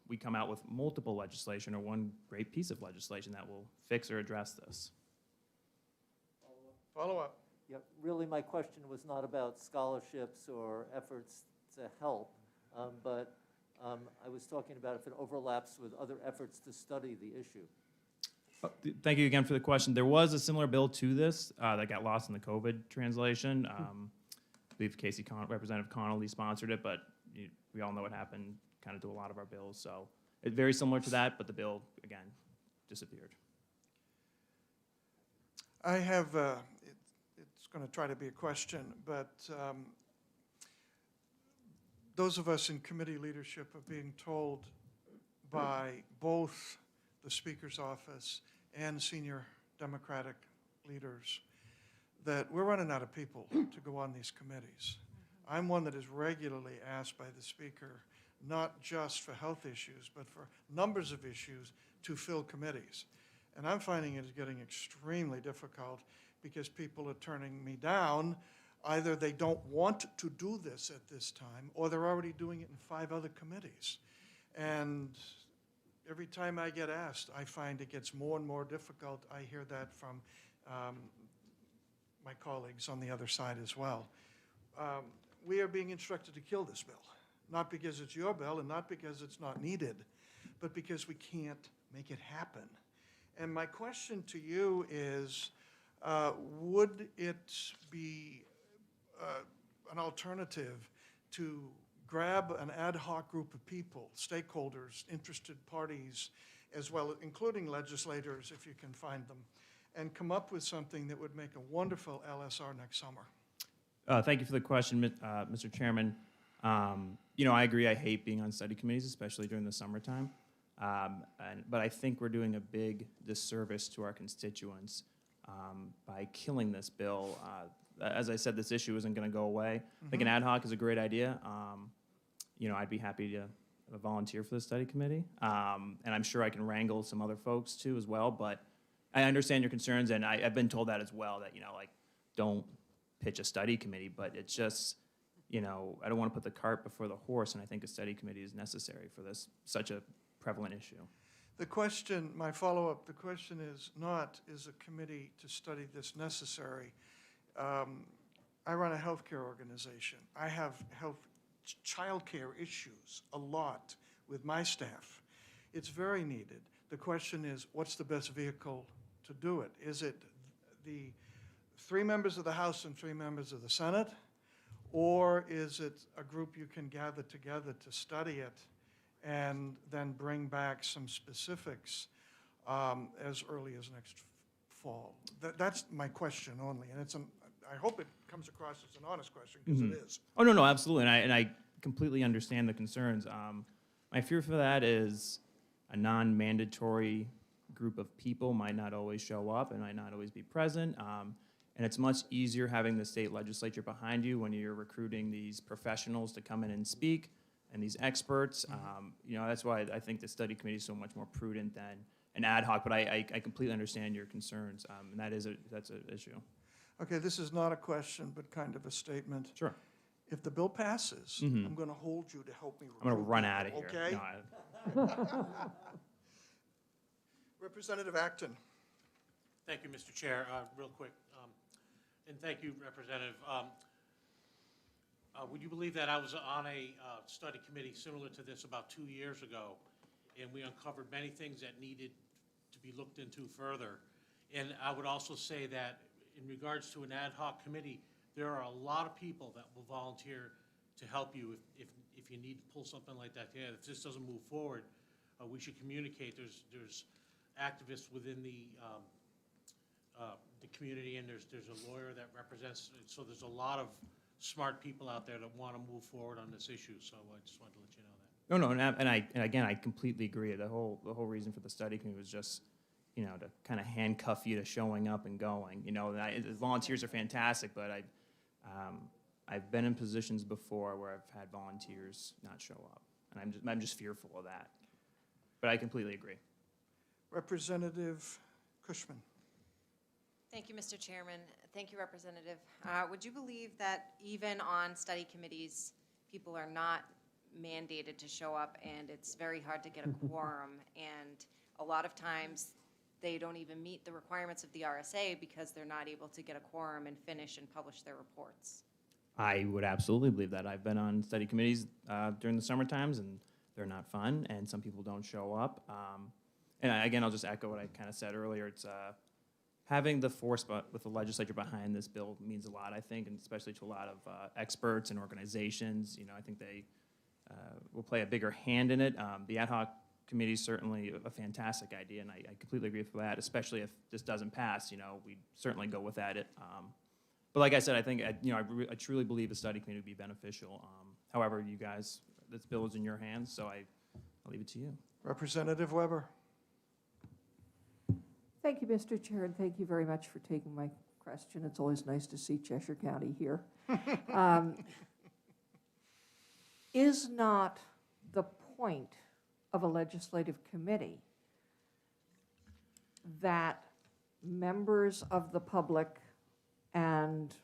we come out with multiple legislation or one great piece of legislation that will fix or address this. Follow up. Yeah, really my question was not about scholarships or efforts to help, but I was talking about if it overlaps with other efforts to study the issue. Thank you again for the question. There was a similar bill to this that got lost in the COVID translation. I believe Representative Connolly sponsored it, but we all know what happened kind of to a lot of our bills. So it's very similar to that, but the bill, again, disappeared. I have, it's going to try to be a question, but those of us in committee leadership are being told by both the Speaker's office and senior Democratic leaders that we're running out of people to go on these committees. I'm one that is regularly asked by the Speaker, not just for health issues, but for numbers of issues to fill committees. And I'm finding it is getting extremely difficult because people are turning me down. Either they don't want to do this at this time, or they're already doing it in 5 other committees. And every time I get asked, I find it gets more and more difficult. I hear that from my colleagues on the other side as well. We are being instructed to kill this bill, not because it's your bill and not because it's not needed, but because we can't make it happen. And my question to you is, would it be an alternative to grab an ad hoc group of people, stakeholders, interested parties, as well, including legislators, if you can find them, and come up with something that would make a wonderful LSR next summer? Thank you for the question, Mr. Chairman. You know, I agree. I hate being on study committees, especially during the summertime. But I think we're doing a big disservice to our constituents by killing this bill. As I said, this issue isn't going to go away. I think an ad hoc is a great idea. You know, I'd be happy to volunteer for the study committee. And I'm sure I can wrangle some other folks too as well. But I understand your concerns, and I've been told that as well, that, you know, like, don't pitch a study committee. But it's just, you know, I don't want to put the cart before the horse, and I think a study committee is necessary for this, such a prevalent issue. The question, my follow-up, the question is not, is a committee to study this necessary? I run a healthcare organization. I have childcare issues a lot with my staff. It's very needed. The question is, what's the best vehicle to do it? Is it the 3 members of the House and 3 members of the Senate? Or is it a group you can gather together to study it and then bring back some specifics as early as next fall? That's my question only, and I hope it comes across as an honest question, because it is. Oh, no, absolutely, and I completely understand the concerns. My fear for that is a non-mandatory group of people might not always show up and might not always be present. And it's much easier having the state legislature behind you when you're recruiting these professionals to come in and speak, and these experts. You know, that's why I think the study committee is so much more prudent than an ad hoc, but I completely understand your concerns, and that's an issue. Okay, this is not a question, but kind of a statement. Sure. If the bill passes, I'm going to hold you to help me recruit. I'm going to run out of here. Okay? No, Representative Acton. Thank you, Mr. Chair. Real quick, and thank you, Representative. Would you believe that I was on a study committee similar to this about 2 years ago, and we uncovered many things that needed to be looked into further. And I would also say that in regards to an ad hoc committee, there are a lot of people that will volunteer to help you if you need to pull something like that together. If this doesn't move forward, we should communicate. There's activists within the community, and there's a lawyer that represents. So there's a lot of smart people out there that want to move forward on this issue. So I just wanted to let you know that. No, and again, I completely agree. The whole reason for the study committee was just, you know, to kind of handcuff you to showing up and going. You know, volunteers are fantastic, but I've been in positions before where I've had volunteers not show up, and I'm just fearful of that. But I completely agree. Representative Cushman. Thank you, Mr. Chairman. Thank you, Representative. Would you believe that even on study committees, people are not mandated to show up, and it's very hard to get a quorum, and a lot of times they don't even meet the requirements of the RSA because they're not able to get a quorum and finish and publish their reports? I would absolutely believe that. I've been on study committees during the summer times, and they're not fun, and some people don't show up. And again, I'll just echo what I kind of said earlier. It's having the force with the legislature behind this bill means a lot, I think, and especially to a lot of experts and organizations. You know, I think they will play a bigger hand in it. The ad hoc committee is certainly a fantastic idea, and I completely agree with that, especially if this doesn't pass. You know, we certainly go with that. But like I said, I think, I truly believe a study committee would be beneficial. However, you guys, this bill is in your hands, so I'll leave it to you. Representative Weber. Thank you, Mr. Chair, and thank you very much for taking my question. It's always nice to see Cheshire County here. Is not the point of a legislative committee that members of the public and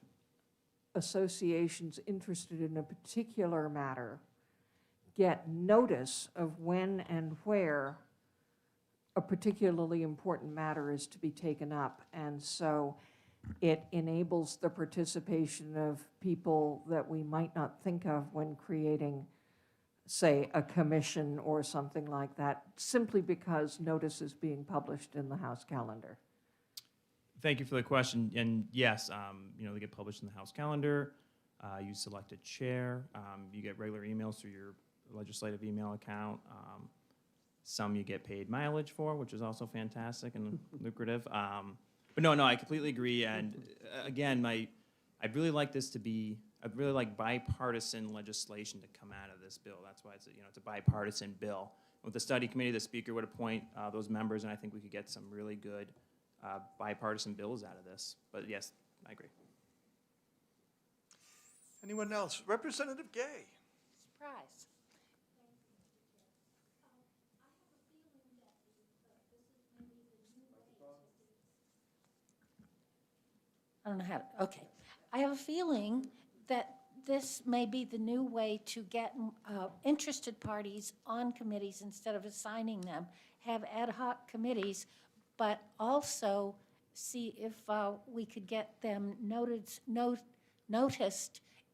associations interested in a particular matter get notice of when and where a particularly important matter is to be taken up, and so it enables the participation of people that we might not think of when creating, say, a commission or something like that, simply because notice is being published in the House calendar? Thank you for the question. And yes, you know, they get published in the House calendar. You select a chair. You get regular emails through your legislative email account. Some you get paid mileage for, which is also fantastic and lucrative. But no, I completely agree. And again, I'd really like this to be, I'd really like bipartisan legislation to come out of this bill. That's why it's a bipartisan bill. With the study committee, the speaker would appoint those members, and I think we could get some really good bipartisan bills out of this. But yes, I agree. Anyone else? Representative Gay. Surprise. I don't know how, okay. I have a feeling that this may be the new way to get interested parties on committees instead of assigning them. Have ad hoc committees, but also see if we could get them noticed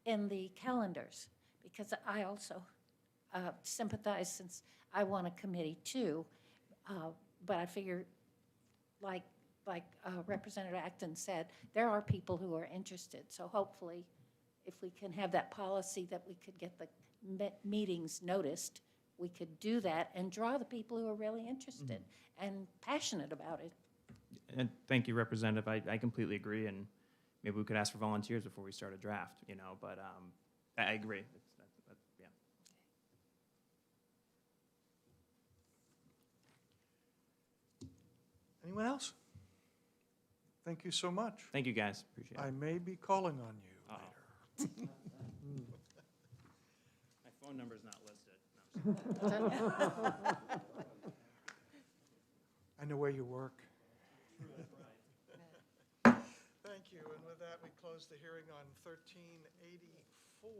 in the calendars. Because I also sympathize, since I want a committee too, but I figure, like Representative Acton said, there are people who are interested. So hopefully, if we can have that policy that we could get the meetings noticed, we could do that and draw the people who are really interested and passionate about it. And thank you, Representative. I completely agree, and maybe we could ask for volunteers before we start a draft, but I agree. Yeah. Anyone else? Thank you so much. Thank you, guys. Appreciate it. I may be calling on you later. My phone number's not listed. I know where you work. Thank you, and with that, we close the hearing on 1384.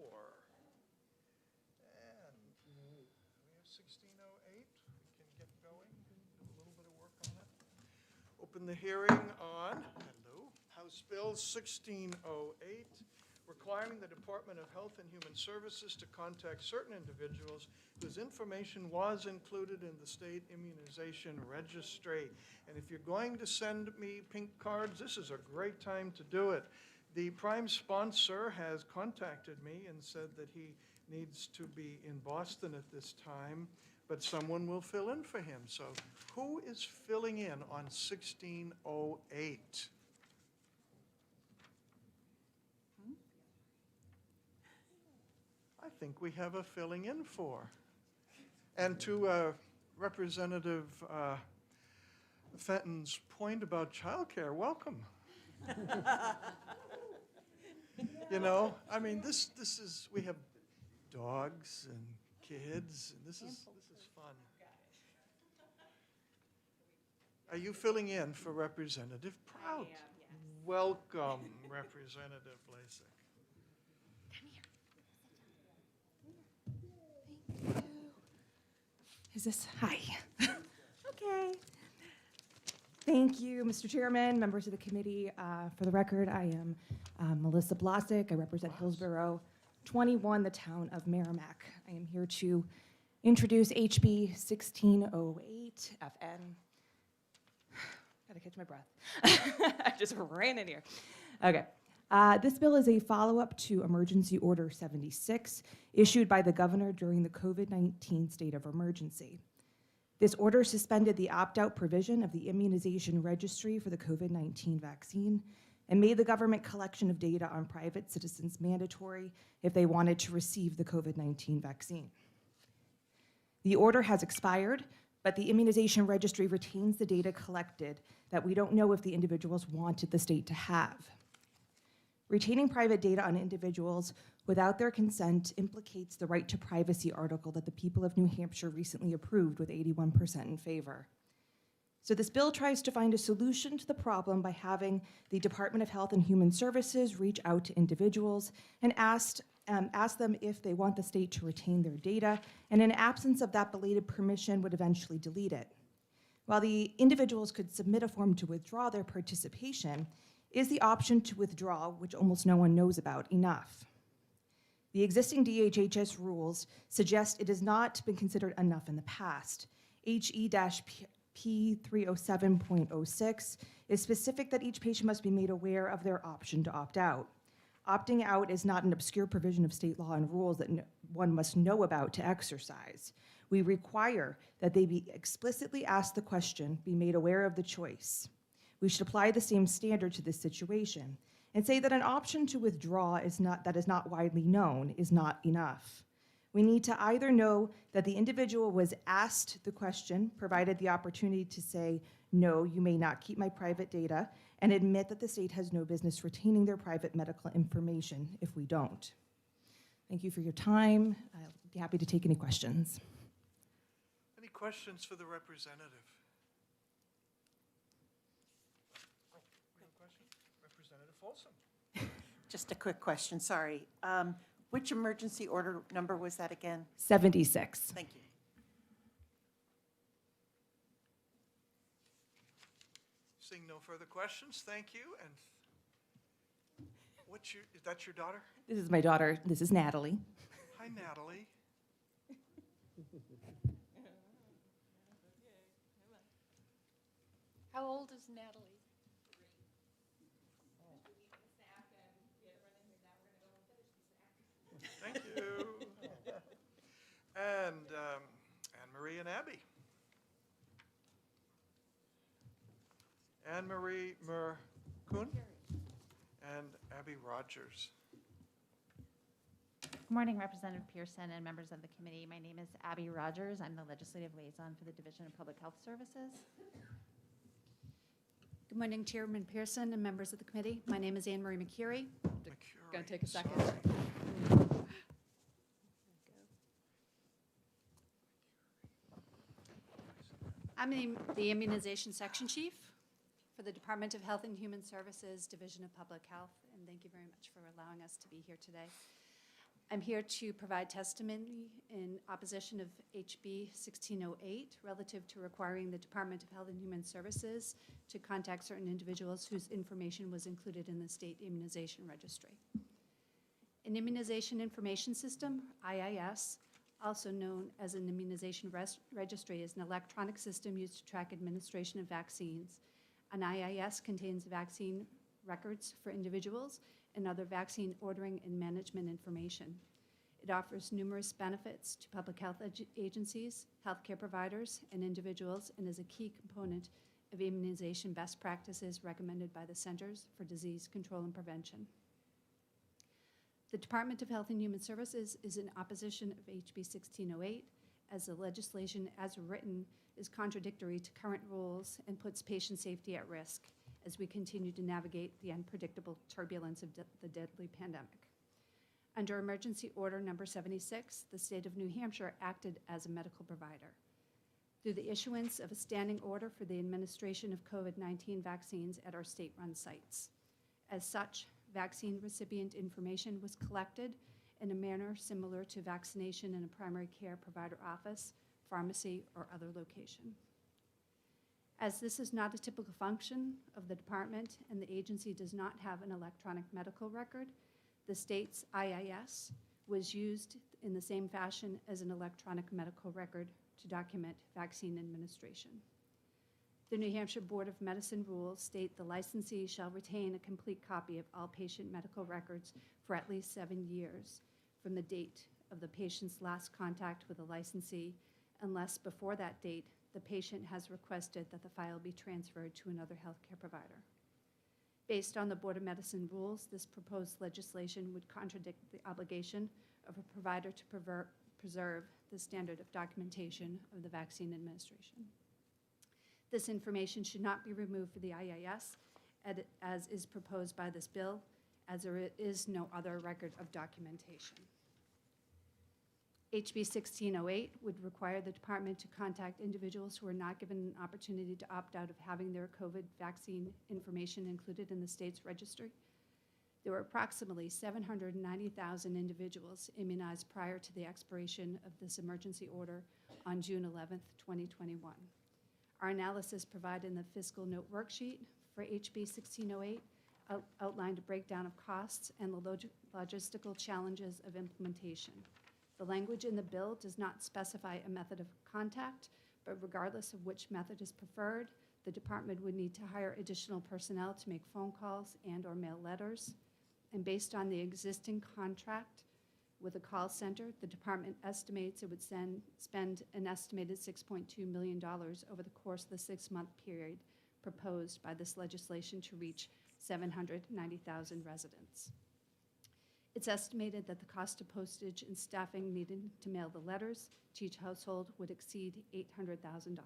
And we have 1608. We can get going, do a little bit of work on it. Open the hearing on, House Bill 1608, requiring the Department of Health and Human Services to contact certain individuals whose information was included in the state immunization registry. And if you're going to send me pink cards, this is a great time to do it. The prime sponsor has contacted me and said that he needs to be in Boston at this time, but someone will fill in for him. So who is filling in on 1608? I think we have a filling in for. And to Representative Fenton's point about childcare, welcome. I mean, this is, we have dogs and kids, and this is fun. Are you filling in for Representative Prout? I am, yes. Welcome, Representative Lasik. Is this, hi. Okay. Thank you, Mr. Chairman, members of the committee. For the record, I am Melissa Blasick. I represent Hillsborough 21, the town of Merrimack. I am here to introduce HB 1608 FN. Gotta catch my breath. I just ran in here. Okay. This bill is a follow-up to Emergency Order 76, issued by the governor during the COVID-19 state of emergency. This order suspended the opt-out provision of the immunization registry for the COVID-19 vaccine and made the government collection of data on private citizens mandatory if they wanted to receive the COVID-19 vaccine. The order has expired, but the immunization registry retains the data collected that we don't know if the individuals wanted the state to have. Retaining private data on individuals without their consent implicates the right to privacy article that the people of New Hampshire recently approved with 81% in favor. So this bill tries to find a solution to the problem by having the Department of Health and Human Services reach out to individuals and ask them if they want the state to retain their data, and in absence of that belated permission would eventually delete it. While the individuals could submit a form to withdraw their participation, is the option to withdraw, which almost no one knows about, enough? The existing DHHS rules suggest it has not been considered enough in the past. HE-P307.06 is specific that each patient must be made aware of their option to opt out. Opting out is not an obscure provision of state law and rules that one must know about to exercise. We require that they be explicitly asked the question, be made aware of the choice. We should apply the same standard to this situation and say that an option to withdraw that is not widely known is not enough. We need to either know that the individual was asked the question, provided the opportunity to say, no, you may not keep my private data, and admit that the state has no business retaining their private medical information if we don't. Thank you for your time. I'll be happy to take any questions. Any questions for the representative? Representative Folsom. Just a quick question, sorry. Which emergency order number was that again? 76. Thank you. Seeing no further questions, thank you. And is that your daughter? This is my daughter. This is Natalie. Hi, Natalie. How old is Natalie? Thank you. And Anne-Marie and Abby. Anne-Marie Merkun and Abby Rogers. Good morning, Representative Pearson and members of the committee. My name is Abby Rogers. I'm the Legislative Liaison for the Division of Public Health Services. Good morning, Chairman Pearson and members of the committee. My name is Anne Marie McCurry. Going to take a second. Sorry. I'm the Immunization Section Chief for the Department of Health and Human Services, Division of Public Health, and thank you very much for allowing us to be here today. I'm here to provide testimony in opposition of HB 1608 relative to requiring the Department of Health and Human Services to contact certain individuals whose information was included in the state immunization registry. An immunization information system, IIS, also known as an immunization registry, is an electronic system used to track administration of vaccines. An IIS contains vaccine records for individuals and other vaccine ordering and management information. It offers numerous benefits to public health agencies, healthcare providers, and individuals, and is a key component of immunization best practices recommended by the Centers for Disease Control and Prevention. The Department of Health and Human Services is in opposition of HB 1608, as the legislation as written is contradictory to current rules and puts patient safety at risk as we continue to navigate the unpredictable turbulence of the deadly pandemic. Under Emergency Order Number 76, the state of New Hampshire acted as a medical provider through the issuance of a standing order for the administration of COVID-19 vaccines at our state-run sites. As such, vaccine recipient information was collected in a manner similar to vaccination in a primary care provider office, pharmacy, or other location. As this is not a typical function of the department and the agency does not have an electronic medical record, the state's IIS was used in the same fashion as an electronic medical record to document vaccine administration. The New Hampshire Board of Medicine rules state the licensee shall retain a complete copy of all patient medical records for at least 7 years from the date of the patient's last contact with the licensee, unless before that date the patient has requested that the file be transferred to another healthcare provider. Based on the Board of Medicine rules, this proposed legislation would contradict the obligation of a provider to preserve the standard of documentation of the vaccine administration. This information should not be removed for the IIS as is proposed by this bill, as there is no other record of documentation. HB 1608 would require the department to contact individuals who are not given an opportunity to opt out of having their COVID vaccine information included in the state's registry. There were approximately 790,000 individuals immunized prior to the expiration of this emergency order on June 11th, 2021. Our analysis provided in the fiscal note worksheet for HB 1608 outlined a breakdown of costs and the logistical challenges of implementation. The language in the bill does not specify a method of contact, but regardless of which method is preferred, the department would need to hire additional personnel to make phone calls and/or mail letters. And based on the existing contract With a call center, the department estimates it would spend an estimated $6.2 million over the course of the 6-month period proposed by this legislation to reach 790,000 residents. It's estimated that the cost of postage and staffing needed to mail the letters to each household would exceed $800,000.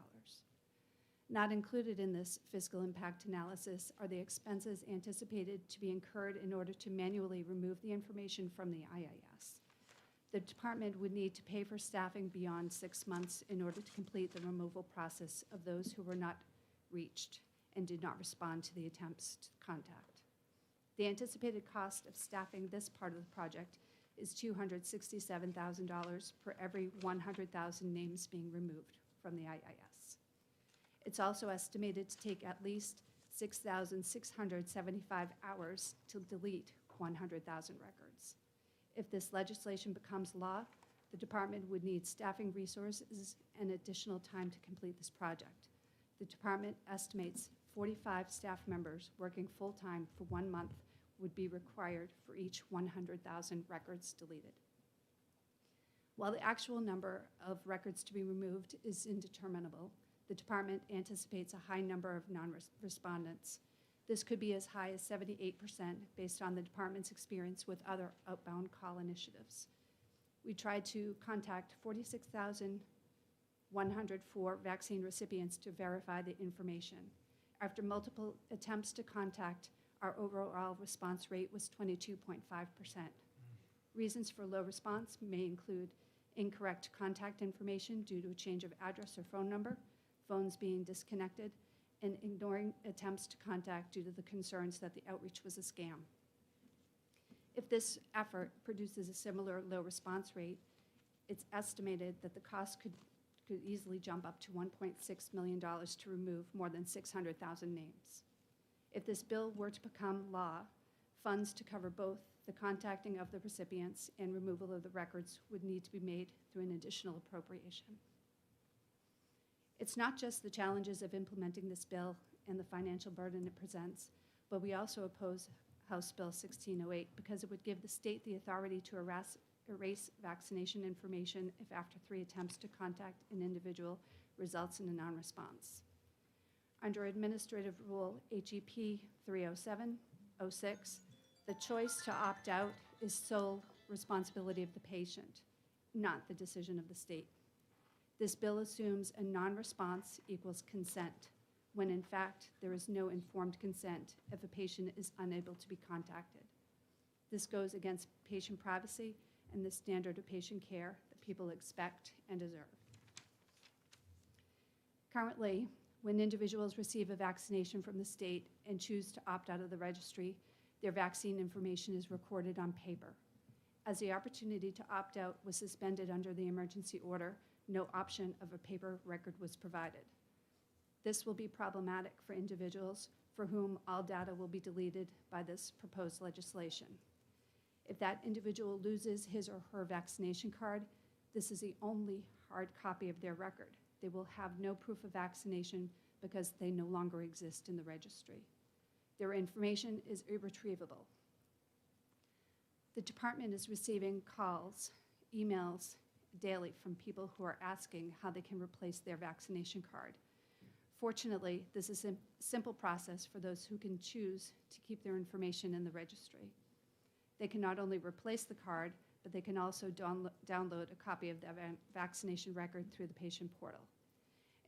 Not included in this fiscal impact analysis are the expenses anticipated to be incurred in order to manually remove the information from the IIS. The department would need to pay for staffing beyond 6 months in order to complete the removal process of those who were not reached and did not respond to the attempts to contact. The anticipated cost of staffing this part of the project is $267,000 per every 100,000 names being removed from the IIS. It's also estimated to take at least 6,675 hours to delete 100,000 records. If this legislation becomes law, the department would need staffing resources and additional time to complete this project. The department estimates 45 staff members working full-time for 1 month would be required for each 100,000 records deleted. While the actual number of records to be removed is indeterminable, the department anticipates a high number of non-respondents. This could be as high as 78% based on the department's experience with other outbound call initiatives. We tried to contact 46,104 vaccine recipients to verify the information. After multiple attempts to contact, our overall response rate was 22.5%. Reasons for low response may include incorrect contact information due to a change of address or phone number, phones being disconnected, and ignoring attempts to contact due to the concerns that the outreach was a scam. If this effort produces a similar low response rate, it's estimated that the cost could easily jump up to $1.6 million to remove more than 600,000 names. If this bill were to become law, funds to cover both the contacting of the recipients and removal of the records would need to be made through an additional appropriation. It's not just the challenges of implementing this bill and the financial burden it presents, but we also oppose House Bill 1608 because it would give the state the authority to erase vaccination information if after 3 attempts to contact an individual results in a non-response. Under Administrative Rule HEP 307-06, the choice to opt out is sole responsibility of the patient, not the decision of the state. This bill assumes a non-response equals consent, when in fact there is no informed consent if a patient is unable to be contacted. This goes against patient privacy and the standard of patient care that people expect and deserve. Currently, when individuals receive a vaccination from the state and choose to opt out of the registry, their vaccine information is recorded on paper. As the opportunity to opt out was suspended under the emergency order, no option of a paper record was provided. This will be problematic for individuals for whom all data will be deleted by this proposed legislation. If that individual loses his or her vaccination card, this is the only hard copy of their record. They will have no proof of vaccination because they no longer exist in the registry. Their information is irretrievable. The department is receiving calls, emails daily from people who are asking how they can replace their vaccination card. Fortunately, this is a simple process for those who can choose to keep their information in the registry. They can not only replace the card, but they can also download a copy of their vaccination record through the patient portal.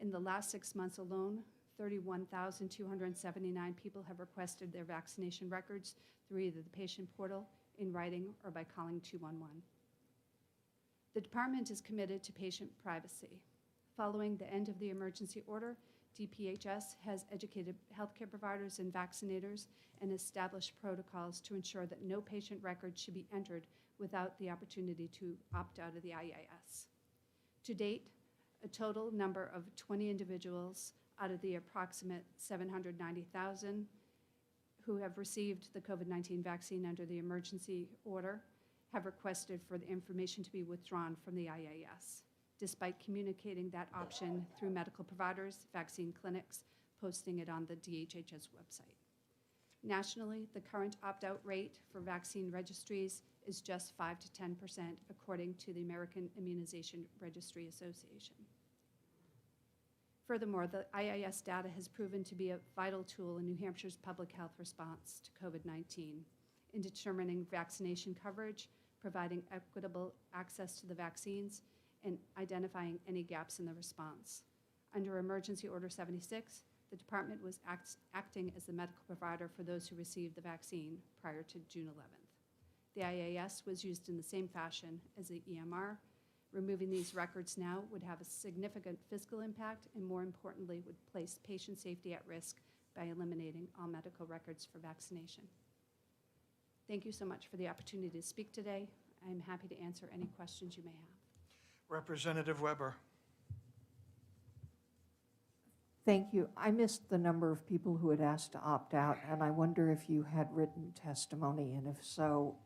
In the last 6 months alone, 31,279 people have requested their vaccination records through either the patient portal, in writing, or by calling 211. The department is committed to patient privacy. Following the end of the emergency order, DPHS has educated healthcare providers and vaccinators and established protocols to ensure that no patient record should be entered without the opportunity to opt out of the IIS. To date, a total number of 20 individuals out of the approximate 790,000 who have received the COVID-19 vaccine under the emergency order have requested for the information to be withdrawn from the IIS, despite communicating that option through medical providers, vaccine clinics, posting it on the DHHS website. Nationally, the current opt-out rate for vaccine registries is just 5 to 10%, according to the American Immunization Registry Association. Furthermore, the IIS data has proven to be a vital tool in New Hampshire's public health response to COVID-19 in determining vaccination coverage, providing equitable access to the vaccines, and identifying any gaps in the response. Under Emergency Order 76, the department was acting as the medical provider for those who received the vaccine prior to June 11th. The IAS was used in the same fashion as the EMR. Removing these records now would have a significant fiscal impact and, more importantly, would place patient safety at risk by eliminating all medical records for vaccination. Thank you so much for the opportunity to speak today. I'm happy to answer any questions you may have. Representative Weber. Thank you. I missed the number of people who had asked to opt out, and I wonder if you had written testimony, and if so,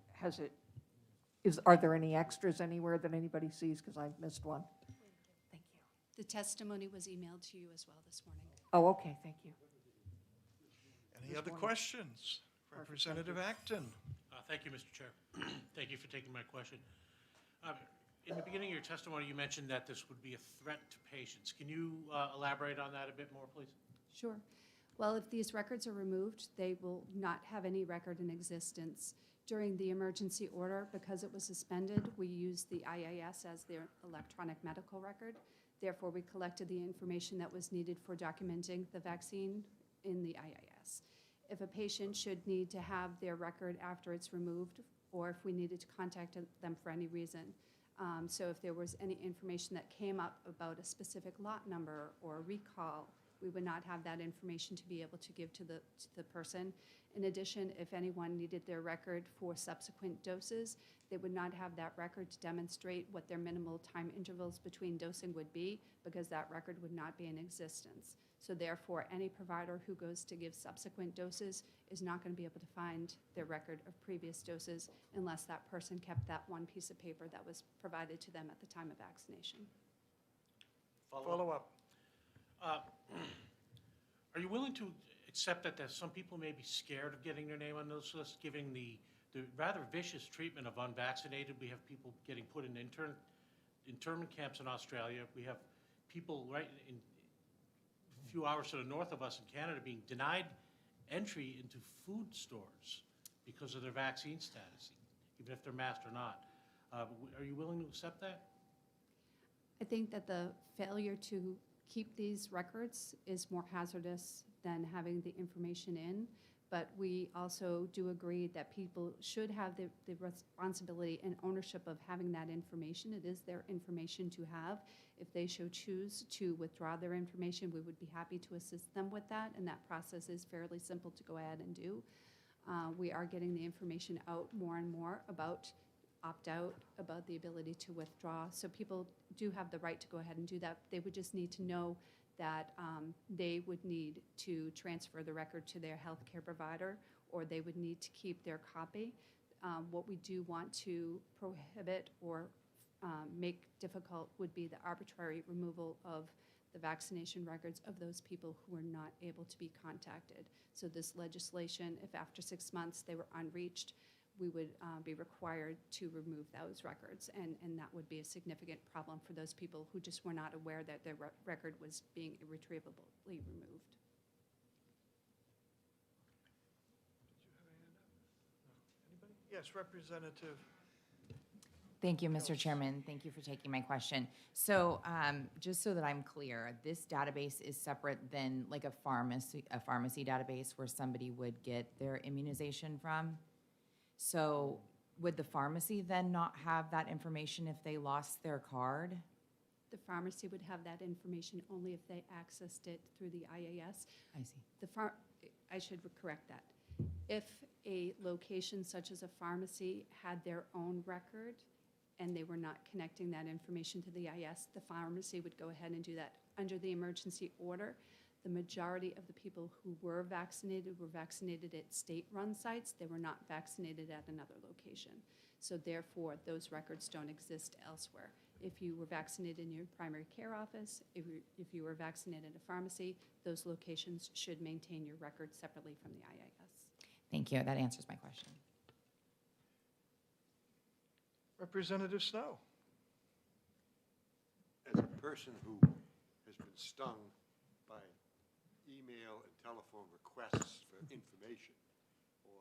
are there any extras anywhere that anybody sees, because I've missed one? Thank you. The testimony was emailed to you as well this morning. Oh, okay, thank you. Any other questions? Representative Acton. Thank you, Mr. Chair. Thank you for taking my question. In the beginning of your testimony, you mentioned that this would be a threat to patients. Can you elaborate on that a bit more, please? Sure. Well, if these records are removed, they will not have any record in existence. During the emergency order, because it was suspended, we used the IAS as their electronic medical record. Therefore, we collected the information that was needed for documenting the vaccine in the IAS. If a patient should need to have their record after it's removed, or if we needed to contact them for any reason, so if there was any information that came up about a specific lot number or a recall, we would not have that information to be able to give to the person. In addition, if anyone needed their record for subsequent doses, they would not have that record to demonstrate what their minimal time intervals between dosing would be, because that record would not be in existence. So therefore, any provider who goes to give subsequent doses is not going to be able to find their record of previous doses unless that person kept that one piece of paper that was provided to them at the time of vaccination. Follow up. Are you willing to accept that there's some people may be scared of getting their name on those lists, given the rather vicious treatment of unvaccinated? We have people getting put in internment camps in Australia. We have people right in a few hours to the north of us in Canada being denied entry into food stores because of their vaccine status, even if they're masked or not. Are you willing to accept that? I think that the failure to keep these records is more hazardous than having the information in, but we also do agree that people should have the responsibility and ownership of having that information. It is their information to have. If they so choose to withdraw their information, we would be happy to assist them with that, and that process is fairly simple to go ahead and do. We are getting the information out more and more about opt-out, about the ability to withdraw. So people do have the right to go ahead and do that. They would just need to know that they would need to transfer the record to their healthcare provider, or they would need to keep their copy. What we do want to prohibit or make difficult would be the arbitrary removal of the vaccination records of those people who were not able to be contacted. So this legislation, if after 6 months they were unreached, we would be required to remove those records, and that would be a significant problem for those people who just were not aware that their record was being irretrievably removed. Yes, Representative. Thank you, Mr. Chairman. Thank you for taking my question. So just so that I'm clear, this database is separate than like a pharmacy database where somebody would get their immunization from? So would the pharmacy then not have that information if they lost their card? The pharmacy would have that information only if they accessed it through the IAS. I see. I should correct that. If a location such as a pharmacy had their own record and they were not connecting that information to the IAS, the pharmacy would go ahead and do that. Under the emergency order, the majority of the people who were vaccinated at state-run sites. They were not vaccinated at another location. So therefore, those records don't exist elsewhere. If you were vaccinated in your primary care office, if you were vaccinated at a pharmacy, those locations should maintain your record separately from the IAS. Thank you. That answers my question. Representative Snow. As a person who has been stung by email and telephone requests for information or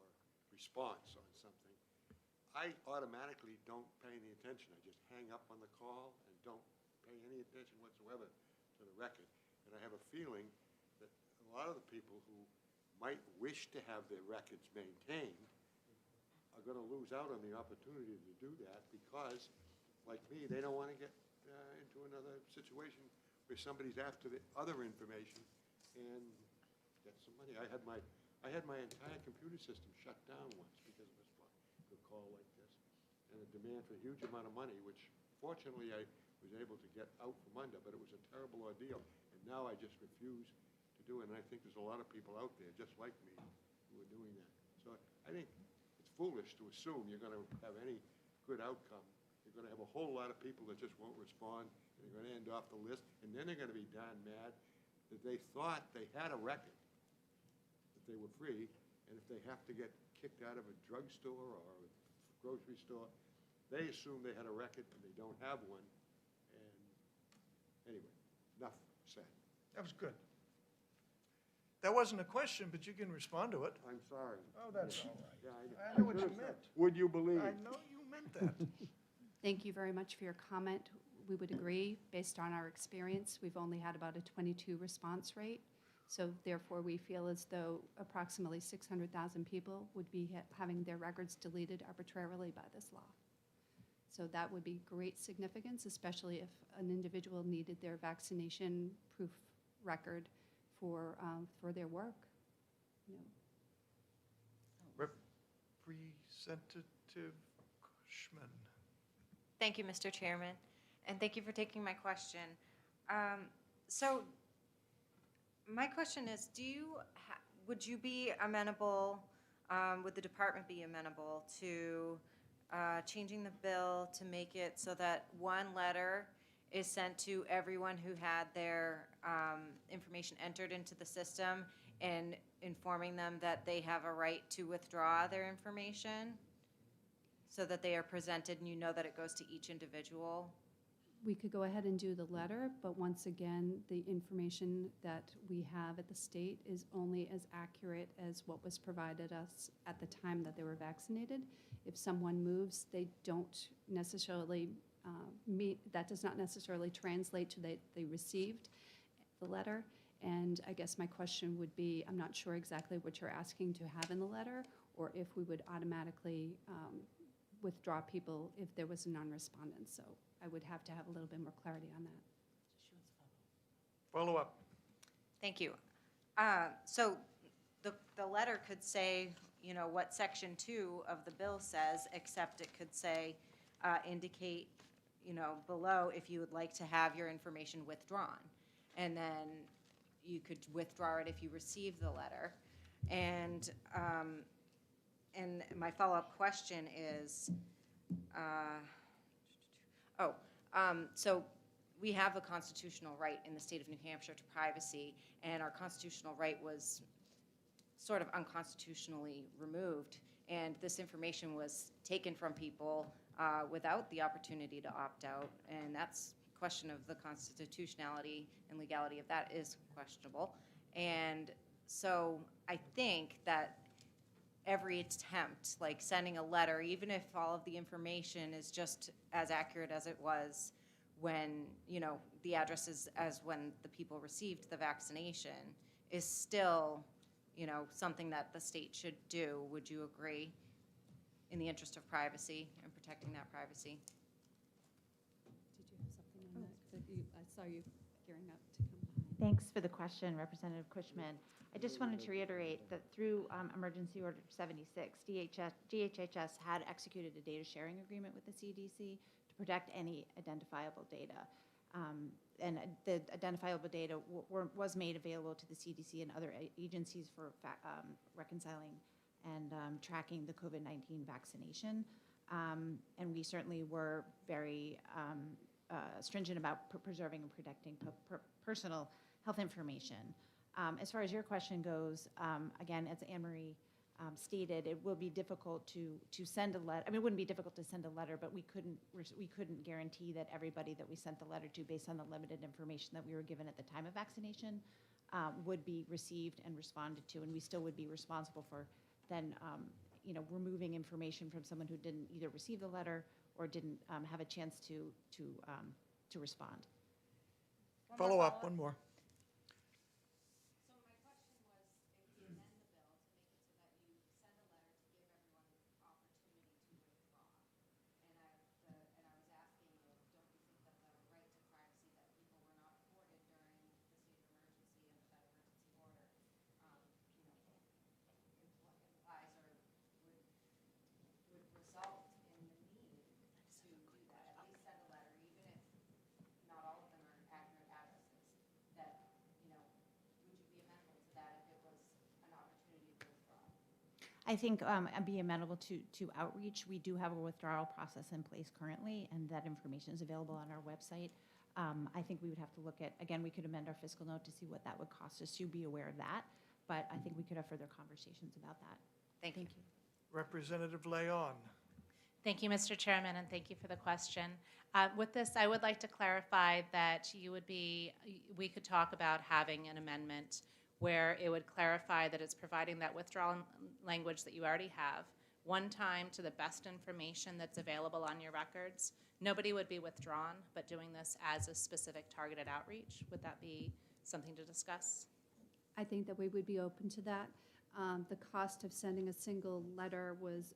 response on something, I automatically don't pay any attention. I just hang up on the call and don't pay any attention whatsoever to the record. And I have a feeling that a lot of the people who might wish to have their records maintained are going to lose out on the opportunity to do that because, like me, they don't want to get into another situation where somebody's after the other information and get some money. I had my entire computer system shut down once because of a call like this and a demand for a huge amount of money, which fortunately I was able to get out from under, but it was a terrible ordeal. And now I just refuse to do it. And I think there's a lot of people out there just like me who are doing that. So I think it's foolish to assume you're going to have any good outcome. You're going to have a whole lot of people that just won't respond, and you're going to end off the list, and then they're going to be darn mad that they thought they had a record, that they were free, and if they have to get kicked out of a drugstore or a grocery store, they assume they had a record and they don't have one. And anyway, enough said. That was good. That wasn't a question, but you can respond to it. I'm sorry. Oh, that's all right. Yeah, I know what you should've said, meant. would you believe? I know you meant that. Thank you very much for your comment. We would agree, based on our experience, we've only had about a 22 response rate. So therefore, we feel as though approximately 600,000 people would be having their records deleted arbitrarily by this law. So that would be great significance, especially if an individual needed their vaccination proof record for their work. You know. Representative Cushman. Thank you, Mr. Chairman, and thank you for taking my question. So my question is, would you be amenable, would the department be amenable to changing the bill to make it so that one letter is sent to everyone who had their information entered into the system and informing them that they have a right to withdraw their information so that they are presented and you know that it goes to each individual? We could go ahead and do the letter, but once again, the information that we have at the state is only as accurate as what was provided us at the time that they were vaccinated. If someone moves, they don't necessarily that does not necessarily translate to that they received the letter. And I guess my question would be, I'm not sure exactly what you're asking to have in the letter, or if we would automatically withdraw people if there was a non-respondent. So I would have to have a little bit more clarity on that. Follow up. Thank you. So the letter could say, you know, what Section 2 of the bill says, except it could say, indicate, you know, below if you would like to have your information withdrawn. And then you could withdraw it if you receive the letter. And my follow-up question is, so we have a constitutional right in the state of New Hampshire to privacy, and our constitutional right was sort of unconstitutionally removed, and this information was taken from people without the opportunity to opt out, and that's a question of the constitutionality and legality of that is questionable. And so I think that every attempt, like sending a letter, even if all of the information is just as accurate as it was when, you know, the address is as when the people received the vaccination, is still, you know, something that the state should do. Would you agree? In the interest of privacy and protecting that privacy. Did you have something on that? I saw you gearing up to come. Thanks for the question, Representative Cushman. I just wanted to reiterate that through Emergency Order 76, DHHS had executed a data sharing agreement with the CDC to protect any identifiable data. And the identifiable data was made available to the CDC and other agencies for reconciling and tracking the COVID-19 vaccination. And we certainly were very stringent about preserving and protecting personal health information. As far as your question goes, again, as Anne Marie stated, it will be difficult to send a letter. I mean, it wouldn't be difficult to send a letter, but we couldn't guarantee that everybody that we sent the letter to, based on the limited information that we were given at the time of vaccination, would be received and responded to, and we still would be responsible for then, removing information from someone who didn't either receive the letter or didn't have a chance to respond. Follow up, one more. I think I'd be amenable to outreach. We do have a withdrawal process in place currently, and that information is available on our website. I think we would have to look at, again, we could amend our fiscal note to see what that would cost us to be aware of that, but I think we could have further conversations about that. Thank you. Representative Leon. Thank you, Mr. Chairman, and thank you for the question. With this, I would like to clarify that we could talk about having an amendment where it would clarify that it's providing that withdrawal language that you already have, one time to the best information that's available on your records. Nobody would be withdrawn, but doing this as a specific targeted outreach. Would that be something to discuss? I think that we would be open to that. The cost of sending a single letter was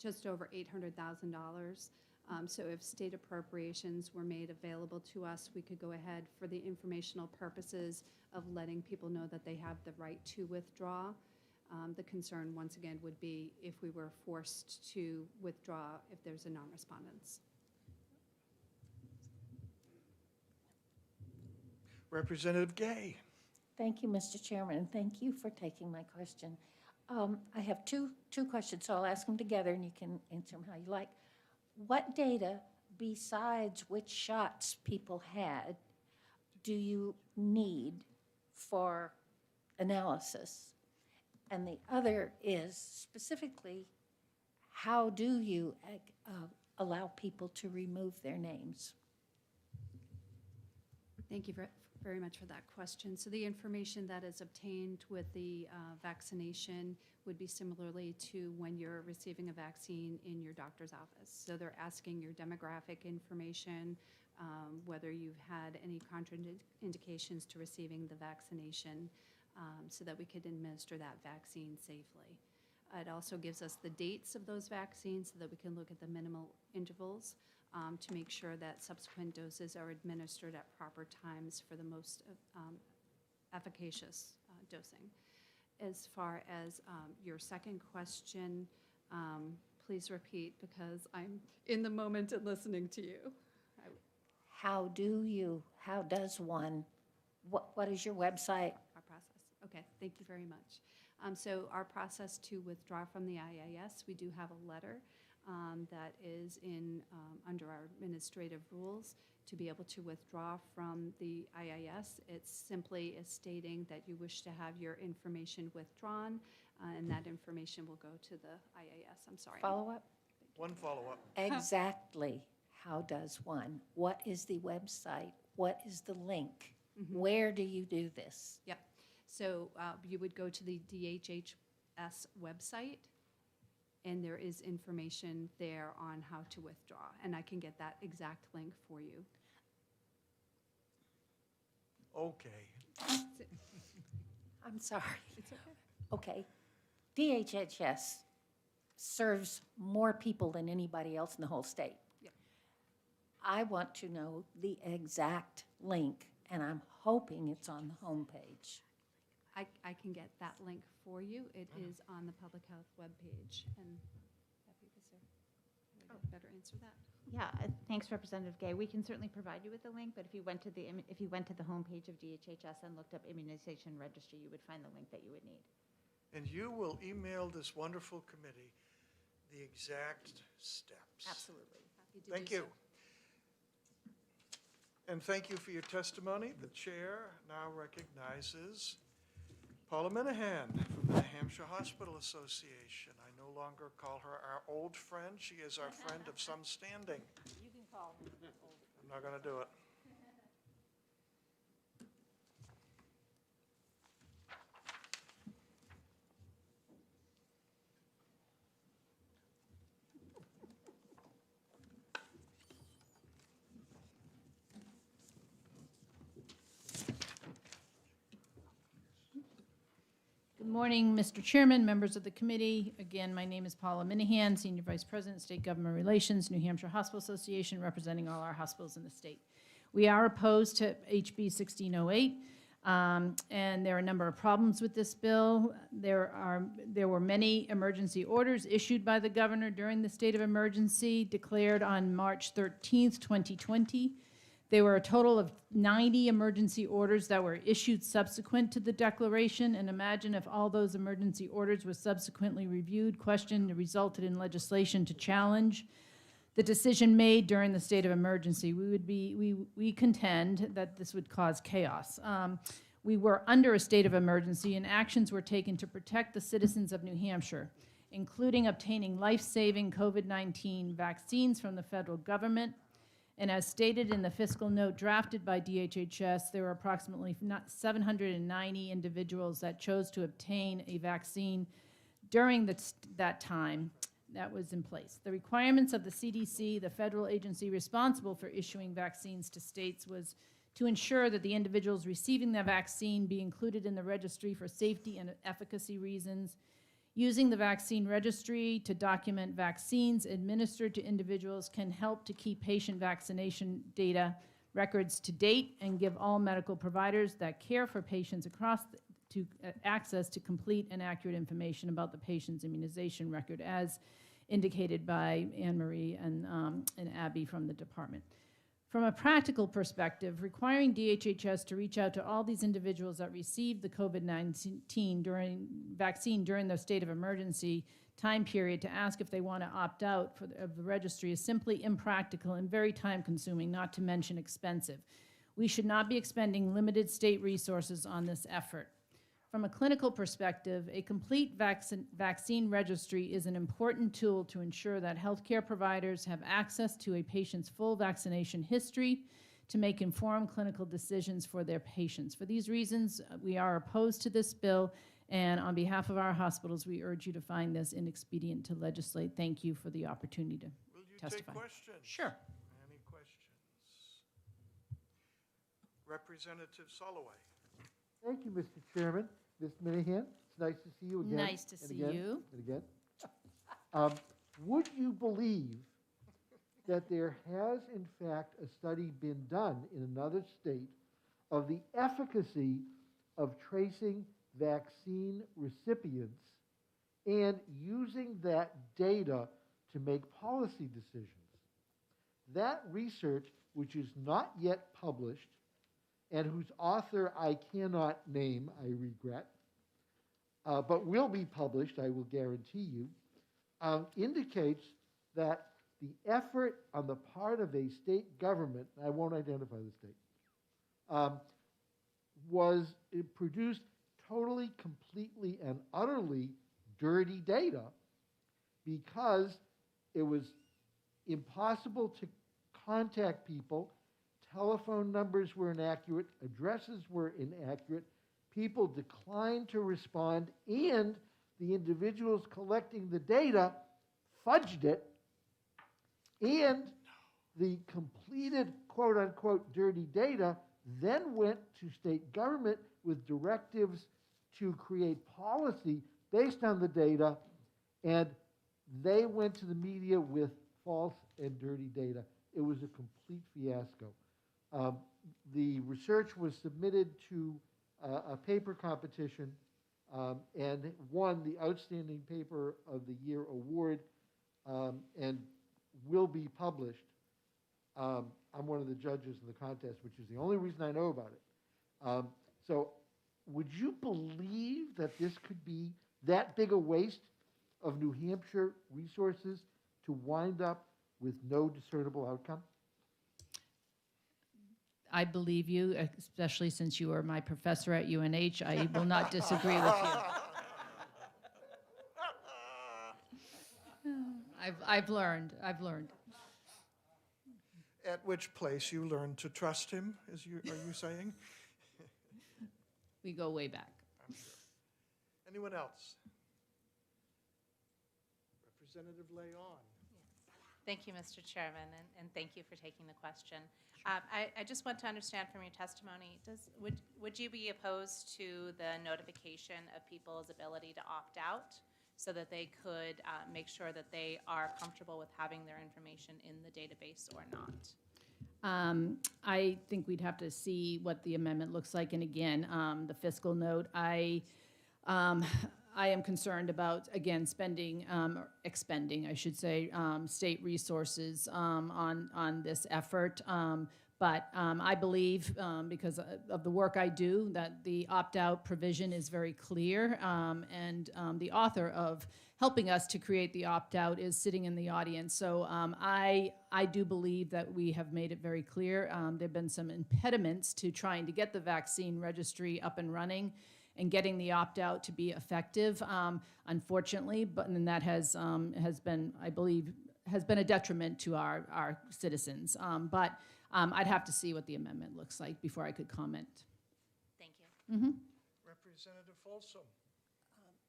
just over $800,000. So if state appropriations were made available to us, we could go ahead for the informational purposes of letting people know that they have the right to withdraw. The concern, once again, would be if we were forced to withdraw if there's a non-respondence. Representative Gay. Thank you, Mr. Chairman, and thank you for taking my question. I have two questions, so I'll ask them together, and you can answer them how you like. What data, besides which shots people had, do you need for analysis? And the other is specifically, how do you allow people to remove their names? Thank you very much for that question. So the information that is obtained with the vaccination would be similarly to when you're receiving a vaccine in your doctor's office. So they're asking your demographic information, whether you've had any contraindications to receiving the vaccination, so that we could administer that vaccine safely. It also gives us the dates of those vaccines so that we can look at the minimal intervals to make sure that subsequent doses are administered at proper times for the most efficacious dosing. As far as your second question, please repeat because I'm in the moment and listening to you. How does one, what is your website? Our process. Okay, thank you very much. So our process to withdraw from the IIS, we do have a letter that is under our administrative rules to be able to withdraw from the IIS. It's simply stating that you wish to have your information withdrawn, and that information will go to the IIS. I'm sorry. Follow-up? One follow-up. Exactly. How does one? What is the website? What is the link? Where do you do this? Yep. So you would go to the DHHS website, and there is information there on how to withdraw. And I can get that exact link for you. Okay. I'm sorry. It's okay. Okay. DHHS serves more people than anybody else in the whole state. Yep. I want to know the exact link, and I'm hoping it's on the homepage. I can get that link for you. It is on the public health webpage. And happy to better answer that. Yeah, thanks, Representative Gay. We can certainly provide you with the link, but if you went to the homepage of DHHS and looked up immunization registry, you would find the link that you would need. And you will email this wonderful committee the exact steps. Absolutely. Happy to Thank do you. so. And thank you for your testimony. The chair now recognizes Paula Minahan from the New Hampshire Hospital Association. I no longer call her our old friend. She is our friend of some standing. You can call me. I'm not going to do it. Good morning, Mr. Chairman, members of the committee. Again, my name is Paula Minahan, Senior Vice President, State Government Relations, New Hampshire Hospital Association, representing all our hospitals in the state. We are opposed to HB 1608, and there are a number of problems with this bill. There were many emergency orders issued by the governor during the state of emergency, declared on March 13th, 2020. There were a total of 90 emergency orders that were issued subsequent to the declaration, and imagine if all those emergency orders were subsequently reviewed, questioned, and resulted in legislation to challenge the decision made during the state of emergency. We contend that this would cause chaos. We were under a state of emergency, and actions were taken to protect the citizens of New Hampshire, including obtaining life-saving COVID-19 vaccines from the federal government. And as stated in the fiscal note drafted by DHHS, there were approximately 790 individuals that chose to obtain a vaccine during that time that was in place. The requirements of the CDC, the federal agency responsible for issuing vaccines to states, was to ensure that the individuals receiving the vaccine be included in the registry for safety and efficacy reasons. Using the vaccine registry to document vaccines administered to individuals can help to keep patient vaccination data records to date and give all medical providers that care for patients access to complete and accurate information about the patient's immunization record, as indicated by Anne Marie and Abby from the department. From a practical perspective, requiring DHHS to reach out to all these individuals that received the COVID-19 vaccine during the state of emergency time period to ask if they want to opt out of the registry is simply impractical and very time-consuming, not to mention expensive. We should not be expending limited state resources on this effort. From a clinical perspective, a complete vaccine registry is an important tool to ensure that healthcare providers have access to a patient's full vaccination history to make informed clinical decisions for their patients. For these reasons, we are opposed to this bill, and on behalf of our hospitals, we urge you to find this inexpedient to legislate. Thank you for the opportunity to testify. Will you take questions? Sure. Any questions? Representative Soloway. Thank you, Mr. Chairman. Ms. Minahan, it's nice to see you again. Nice to see you. And again. Would you believe that there has, in fact, a study been done in another state of the efficacy of tracing vaccine recipients and using that data to make policy decisions? That research, which is not yet published, and whose author I cannot name, I regret, but will be published, I will guarantee you, indicates that the effort on the part of a state government, I won't identify the state, it produced totally, completely, and utterly dirty data because it was impossible to contact people. Telephone numbers were inaccurate, addresses were inaccurate, people declined to respond, and the individuals collecting the data fudged it, and the completed quote-unquote dirty data then went to state government with directives to create policy based on the data, and they went to the media with false and dirty data. It was a complete fiasco. The research was submitted to a paper competition and won the Outstanding Paper of the Year award and will be published. I'm one of the judges in the contest, which is the only reason I know about it. So would you believe that this could be that big a waste of New Hampshire resources to wind up with no discernible outcome? I believe you, especially since you are my professor at UNH. I will not disagree with you. I've learned. At which place you learn to trust him, are you saying? We go way back. I'm sure. Anyone else? Representative Leon. Thank you, Mr. Chairman, and thank you for taking the question. I just want to understand from your testimony, would you be opposed to the notification of people's ability to opt out so that they could make sure that they are comfortable with having their information in the database or not? I think we'd have to see what the amendment looks like, and again, the fiscal note, I am concerned about, again, expending, I should say, state resources on this effort. But I believe, because of the work I do, that the opt-out provision is very clear, and the author of helping us to create the opt-out is sitting in the audience. So I do believe that we have made it very clear. There have been some impediments to trying to get the vaccine registry up and running and getting the opt-out to be effective, unfortunately, and that has been, I believe, has been a detriment to our citizens. But I'd have to see what the amendment looks like before I could comment. Thank you. Representative Folsom.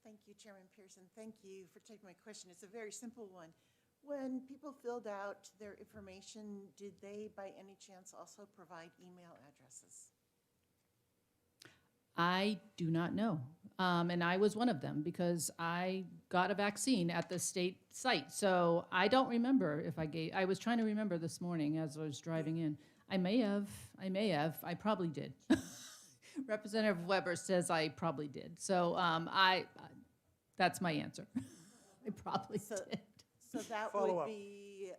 Thank you, Chairman Pearson. Thank you for taking my question. It's a very simple one. When people filled out their information, did they, by any chance, also provide email addresses? I do not know. And I was one of them because I got a vaccine at the state site. So I don't remember if I was trying to remember this morning as I was driving in. I may have, I probably did. Representative Weber says I probably did. So that's my answer. I probably did. So that Follow would up. be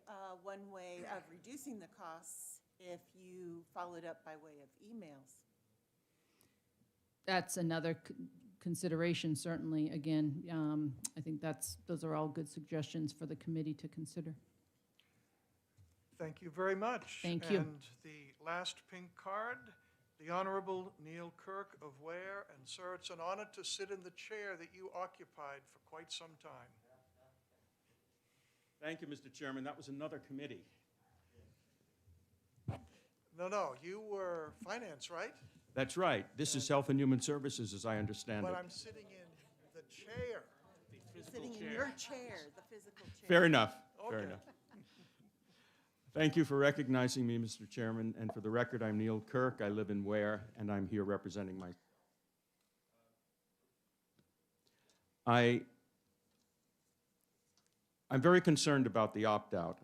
one way of reducing the costs if you followed up by way of emails. That's another consideration, certainly. Again, I think those are all good suggestions for the committee to consider. Thank you very much. Thank you. And the last pink card, the Honorable Neil Kirk of Ware. And sir, it's an honor to sit in the chair that you occupied for quite some time. Thank you, Mr. Chairman. That was another committee. No, you were finance, right? That's right. This is Health and Human Services, as I understand But it. I'm sitting in the chair. Sitting in your chair, the physical chair. Fair enough. Okay. Fair enough. Thank you for recognizing me, Mr. Chairman. And for the record, I'm Neil Kirk. I live in Ware, and I'm here representing my... I'm very concerned about the opt-out.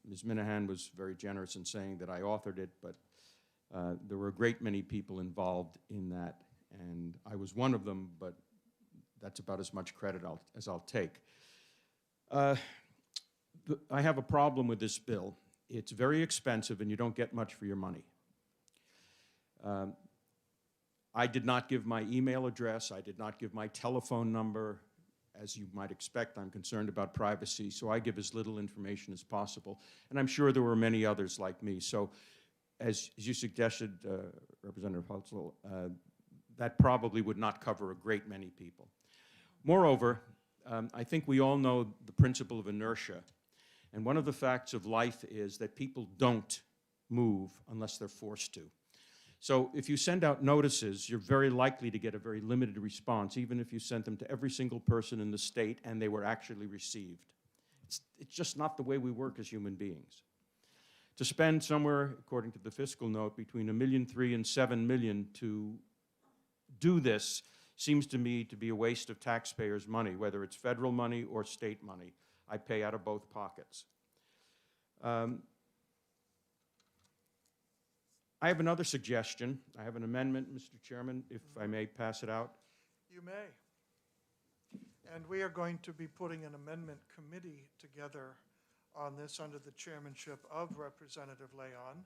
Ms. Minahan was very generous in saying that I authored it, but there were a great many people involved in that, and I was one of them, but that's about as much credit as I'll take. I have a problem with this bill. It's very expensive, and you don't get much for your money. I did not give my email address. I did not give my telephone number. As you might expect, I'm concerned about privacy, so I give as little information as possible. And I'm sure there were many others like me. So as you suggested, Representative Hutzel, that probably would not cover a great many people. Moreover, I think we all know the principle of inertia. And one of the facts of life is that people don't move unless they're forced to. So if you send out notices, you're very likely to get a very limited response, even if you sent them to every single person in the state and they were actually received. It's just not the way we work as human beings. To spend somewhere, according to the fiscal note, between $1.3 million and $7 million to do this seems to me to be a waste of taxpayers' money, whether it's federal money or state money. I pay out of both pockets. I have another suggestion. I have an amendment, Mr. Chairman, if I may pass it out. You may. And we are going to be putting an amendment committee together on this under the chairmanship of Representative Leon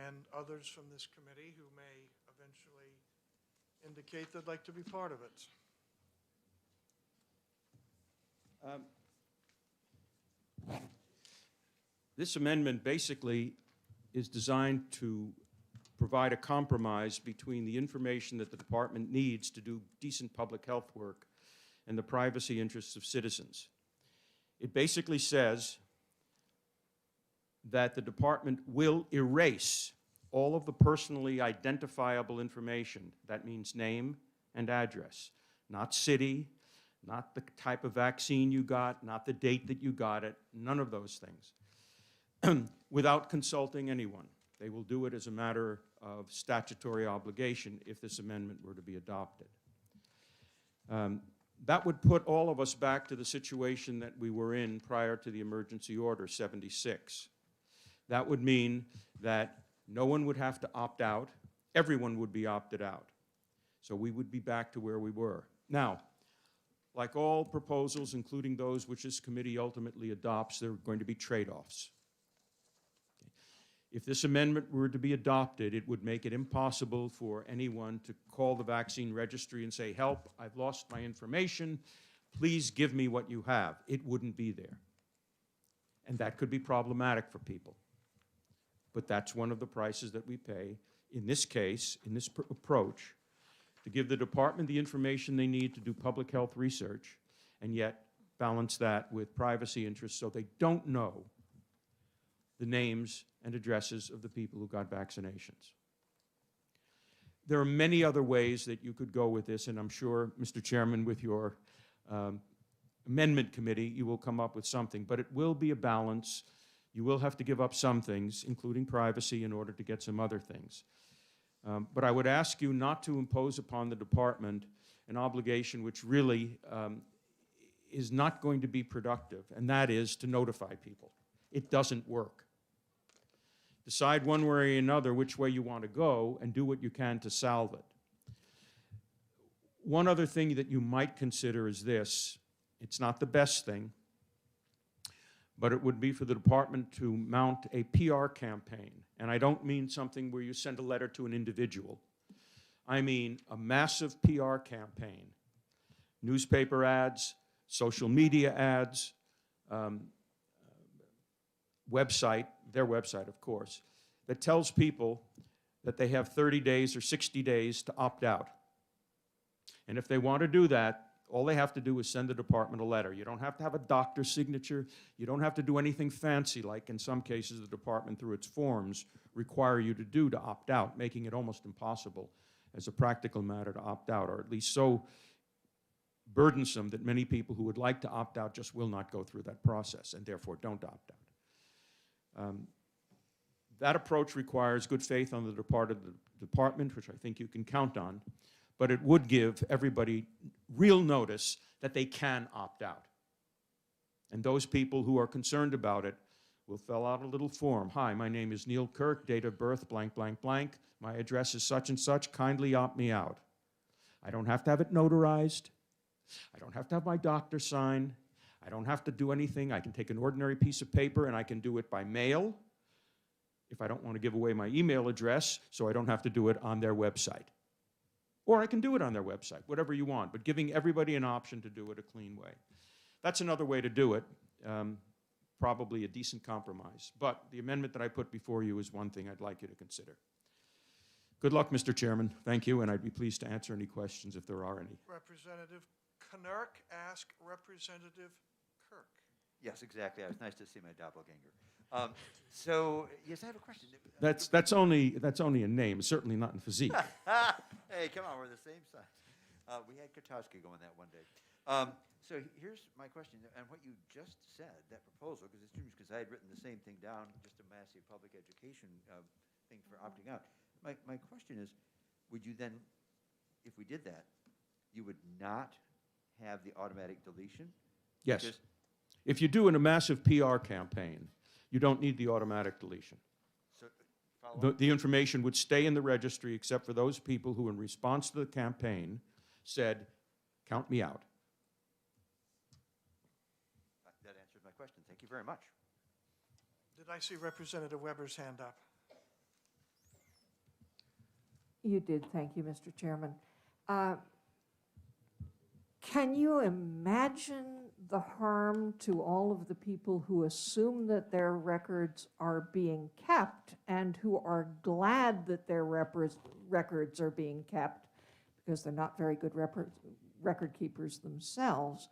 and others from this committee who may eventually indicate they'd like to be part of it. This amendment basically is designed to provide a compromise between the information that the department needs to do decent public health work and the privacy interests of citizens. It basically says that the department will erase all of the personally identifiable information. That means name and address, not city, not the type of vaccine you got, not the date that you got it, none of those things, without consulting anyone. They will do it as a matter of statutory obligation if this amendment were to be adopted. That would put all of us back to the situation that we were in prior to the emergency order 76. That would mean that no one would have to opt out. Everyone would be opted out. So we would be back to where we were. Now, like all proposals, including those which this committee ultimately adopts, there are going to be trade-offs. If this amendment were to be adopted, it would make it impossible for anyone to call the vaccine registry and say, help, I've lost my information, please give me what you have. It wouldn't be there. And that could be problematic for people. But that's one of the prices that we pay, in this case, in this approach, to give the department the information they need to do public health research, and yet balance that with privacy interests so they don't know the names and addresses of the people who got vaccinations. There are many other ways that you could go with this, and I'm sure, Mr. Chairman, with your amendment committee, you will come up with something, but it will be a balance. You will have to give up some things, including privacy, in order to get some other things. But I would ask you not to impose upon the department an obligation which really is not going to be productive, and that is to notify people. It doesn't work. Decide one way or another which way you want to go and do what you can to salve it. One other thing that you might consider is this. It's not the best thing, but it would be for the department to mount a PR campaign. And I don't mean something where you send a letter to an individual. I mean a massive PR campaign. Newspaper ads, social media ads, website, their website, of course, that tells people that they have 30 days or 60 days to opt out. And if they want to do that, all they have to do is send the department a letter. You don't have to have a doctor's signature. You don't have to do anything fancy, like in some cases the department, through its forms, require you to do to opt out, making it almost impossible as a practical matter to opt out, or at least so burdensome that many people who would like to opt out just will not go through that process and therefore don't opt out. That approach requires good faith on the part of the department, which I think you can count on, but it would give everybody real notice that they can opt out. And those people who are concerned about it will fill out a little form. Hi, my name is Neil Kirk, date of birth, blank, blank, blank. My address is such and such, kindly opt me out. I don't have to have it notarized. I don't have to have my doctor sign. I don't have to do anything. I can take an ordinary piece of paper and I can do it by mail if I don't want to give away my email address, so I don't have to do it on their website. Or I can do it on their website, whatever you want, but giving everybody an option to do it a clean way. That's another way to do it, probably a decent compromise. But the amendment that I put before you is one thing I'd like you to consider. Good luck, Mr. Chairman. Thank you, and I'd be pleased to answer any questions if there are any. Representative Knirk, ask Representative Kirk. Yes, exactly. It was nice to see my doppelganger. So, yes, I have a question. That's only a name, certainly not in physique. Hey, come on, we're the same size. We had Kotowski going that one day. So here's my question, and what you just said, that proposal, because it's strange, because I had written the same thing down, just a massive public education thing for opting out. My question is, would you then, if we did that, you would not have the automatic deletion? Yes. Because if you do in a massive PR campaign, you don't need the automatic deletion. So, follow up? The information would stay in the registry except for those people who, in response to the campaign, said, count me out. That answers my question. Thank you very much. Did I see Representative Weber's hand up? You did, thank you, Mr. Chairman. Can you imagine the harm to all of the people who assume that their records are being kept and who are glad that their records are being kept because they're not very good record keepers themselves,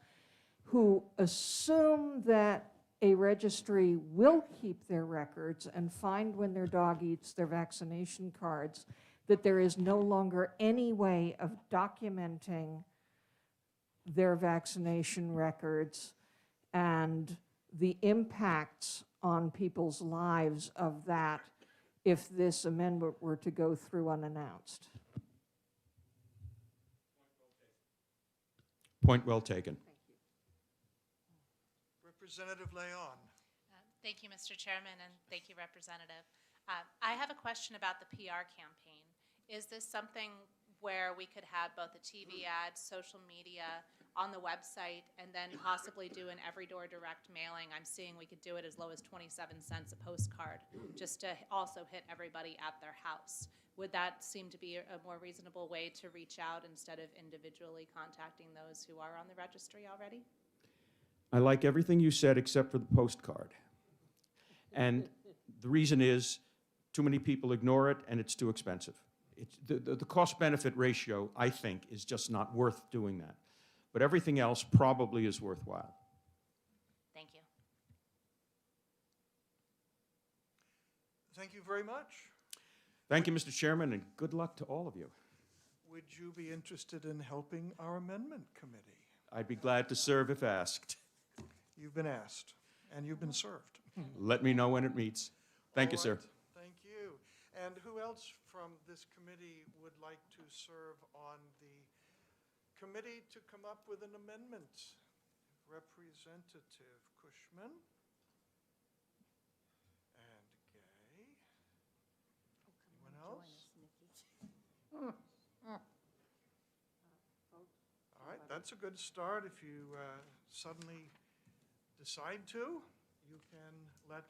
who assume that a registry will keep their records and find when their dog eats their vaccination cards that there is no longer any way of documenting their vaccination records and the impacts on people's lives of that if this amendment were to go through unannounced. Point well taken. Representative Leon. Thank you, Mr. Chairman, and thank you, Representative. I have a question about the PR campaign. Is this something where we could have both a TV ad, social media, on the website, and then possibly do an every door direct mailing? I'm seeing we could do it as low as 27 cents a postcard, just to also hit everybody at their house. Would that seem to be a more reasonable way to reach out instead of individually contacting those who are on the registry already? I like everything you said except for the postcard. And the reason is too many people ignore it and it's too expensive. The cost-benefit ratio, I think, is just not worth doing that. But everything else probably is worthwhile. Thank you. Thank you very much. Thank you, Mr. Chairman, and good luck to all of you. Would you be interested in helping our amendment committee? I'd be glad to serve if asked. You've been asked, and you've been served. Let me know when it meets. Thank you, All sir. right. Thank you. And who else from this committee would like to serve on the committee to come up with an amendment? Representative Cushman and Gay. Anyone else? All right, that's a good start. If you suddenly decide to, you can let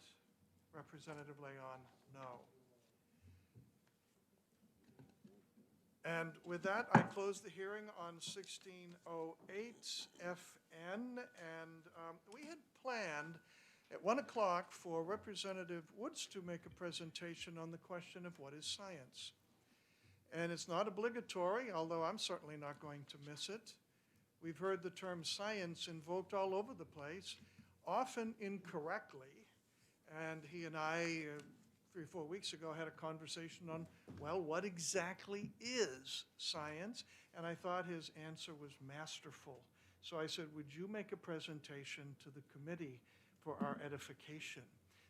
Representative Leon know. And with that, I close the hearing on 1608 FN, and we had planned at 1 o'clock for Representative Woods to make a presentation on the question of what is science. And it's not obligatory, although I'm certainly not going to miss it. We've heard the term science invoked all over the place, often incorrectly, and he and I 3 or 4 weeks ago had a conversation on, well, what exactly is science? And I thought his answer was masterful. So I said, would you make a presentation to the committee for our edification?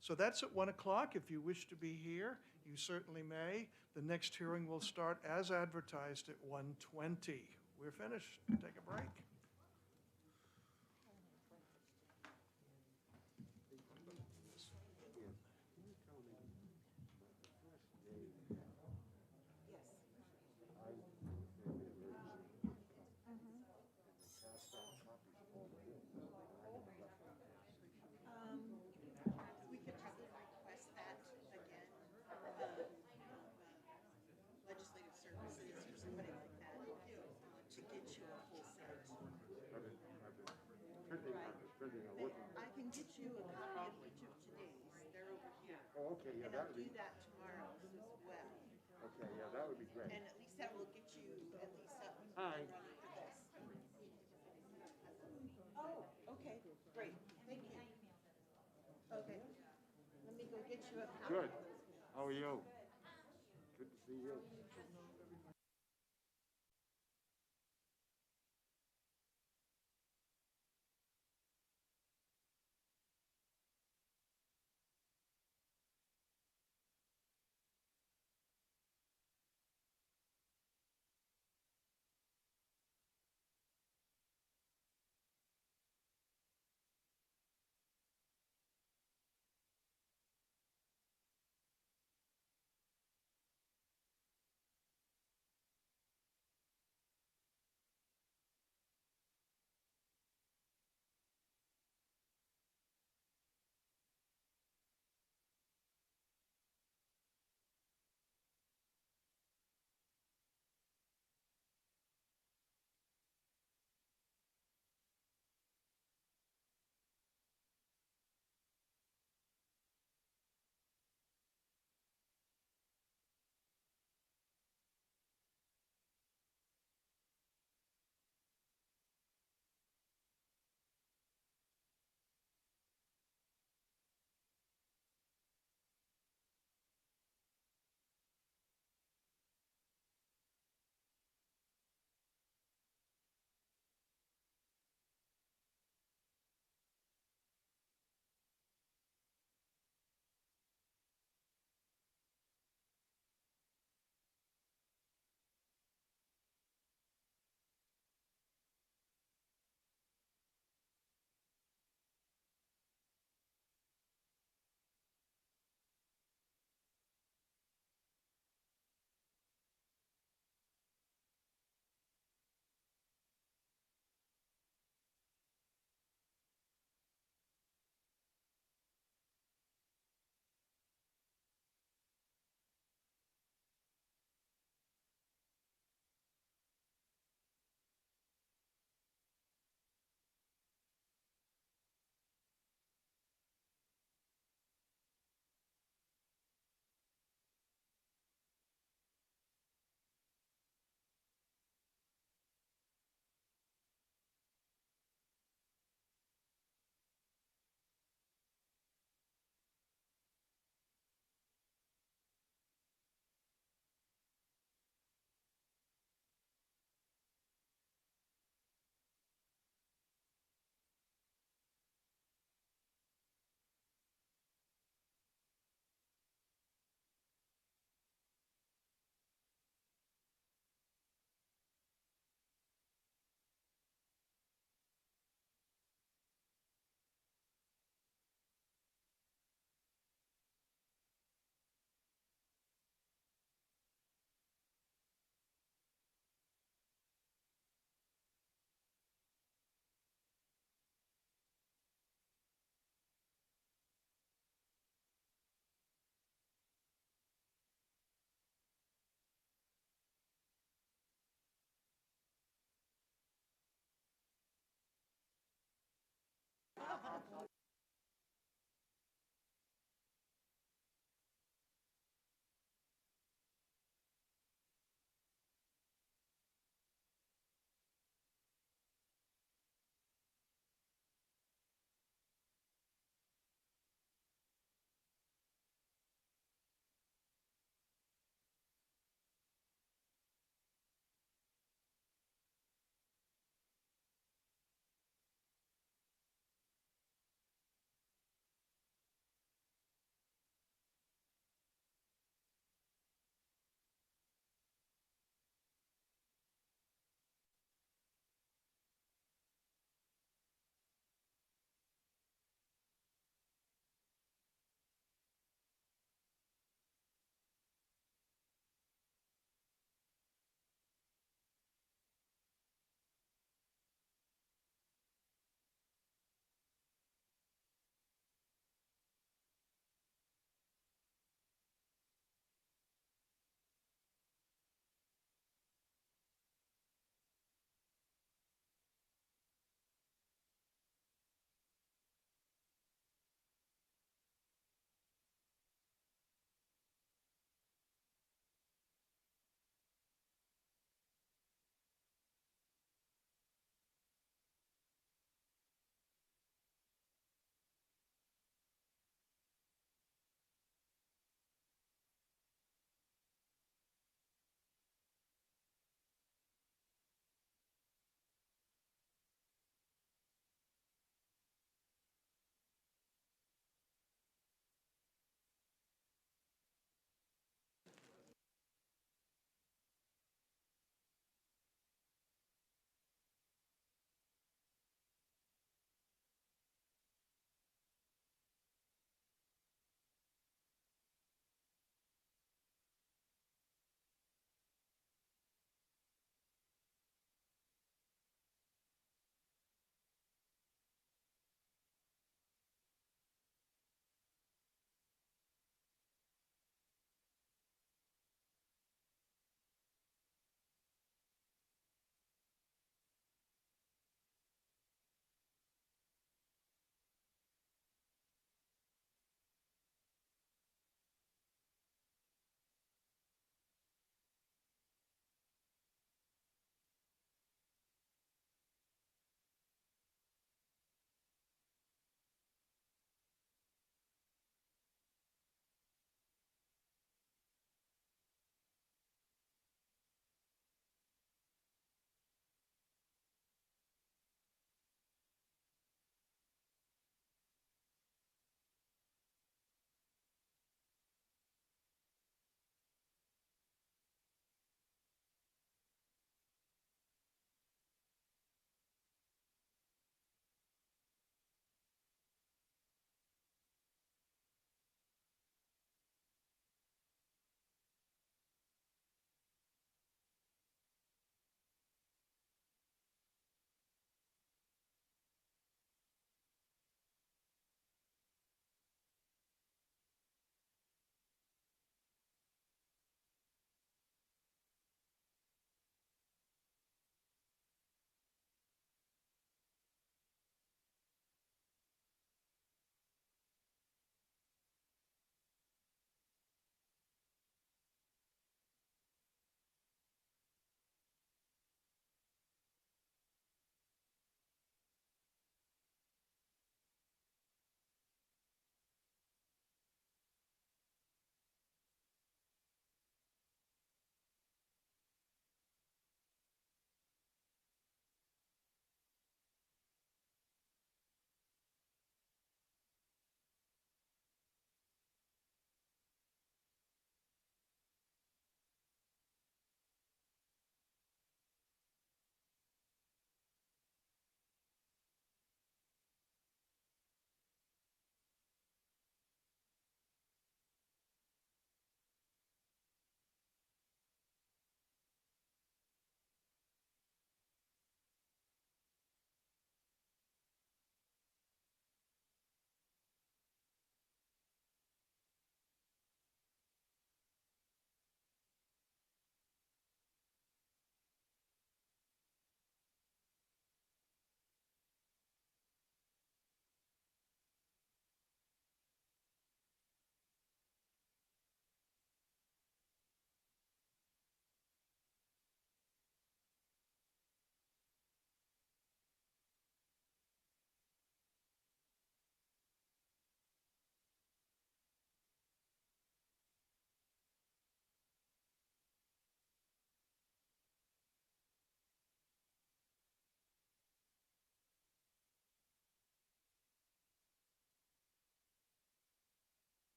So that's at 1 o'clock. If you wish to be here, you certainly may. The next hearing will start as advertised at 1:20. We're finished. Take a break. We could probably request that again, legislative services or somebody like that, to get you a full set. I can get you a copy of each of today's, they're over here. Oh, okay, yeah, And that I'll would do be, that tomorrow as well. okay, yeah, that would be great. And at least that will get you at least up and Hi. running for this. Oh, okay, great, thank you. Okay, let me go get you a copy. Good. How are you? Good to see you.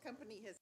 company has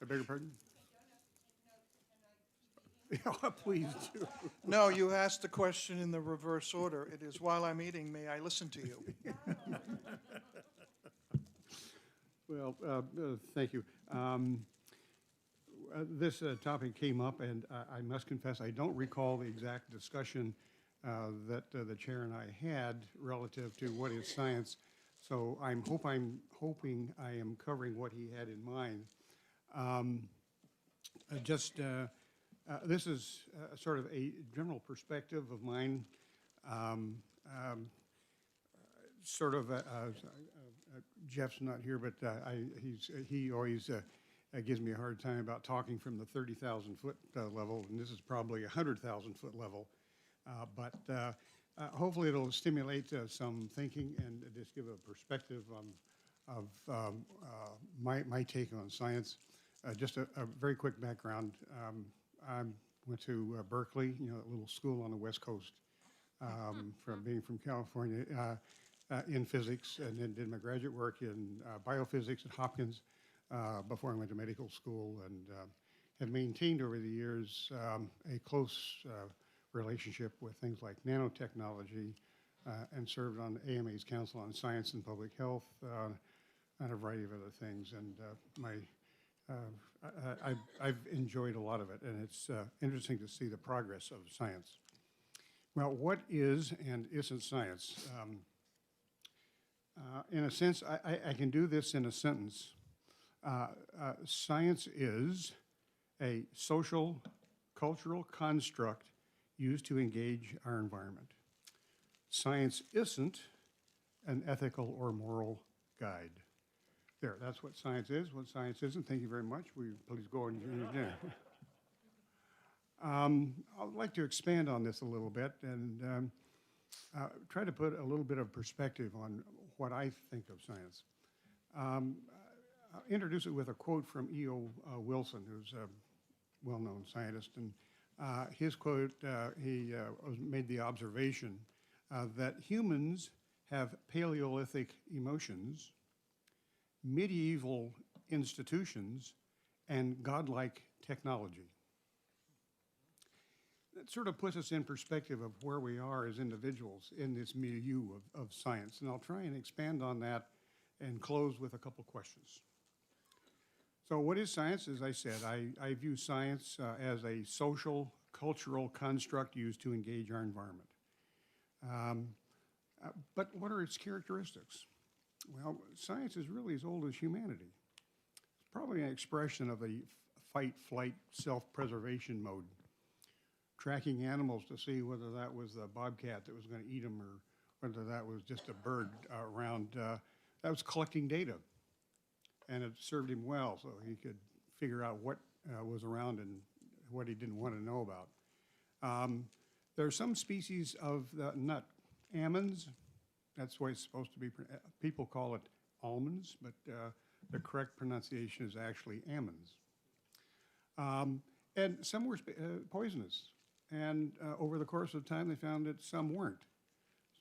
I beg your pardon? Yeah, please do. No, you asked the question in the reverse order. It is, while I'm eating, may I listen to you? Well, thank you. This topic came up, and I must confess, I don't recall the exact discussion that the chair and I had relative to what is science. So I'm hoping I am covering what he had in mind. This is sort of a general perspective of mine. Jeff's not here, but he always gives me a hard time about talking from the 30,000-foot level, and this is probably 100,000-foot level. But hopefully it'll stimulate some thinking and just give a perspective of my take on science. Just a very quick background. I went to Berkeley, a little school on the West Coast, being from California, in physics, and then did my graduate work in biophysics at Hopkins before I went to medical school, and have maintained over the years a close relationship with things like nanotechnology, and served on AMA's Council on Science and Public Health, and a variety of other things. And I've enjoyed a lot of it, and it's interesting to see the progress of science. Well, what is and isn't science? In a sense, I can do this in a sentence. Science is a social, cultural construct used to engage our environment. Science isn't an ethical or moral guide. There, that's what science is, what science isn't. Thank you very much. Please go and use dinner. I'd like to expand on this a little bit and try to put a little bit of perspective on what I think of science. I'll introduce it with a quote from E.O. Wilson, who's a well-known scientist. And his quote, he made the observation that humans have Paleolithic emotions, medieval institutions, and godlike technology. That sort of puts us in perspective of where we are as individuals in this milieu of science. And I'll try and expand on that and close with a couple questions. So what is science? As I said, I view science as a social, cultural construct used to engage our environment. But what are its characteristics? Well, science is really as old as humanity. It's probably an expression of a fight, flight, self-preservation mode. Tracking animals to see whether that was the bobcat that was going to eat them or whether that was just a bird around. That was collecting data. And it served him well, so he could figure out what was around and what he didn't want to know about. There are some species of the nut, almonds. That's the way it's supposed to be. People call it almonds, but the correct pronunciation is actually almonds. And some were poisonous. And over the course of time, they found that some weren't.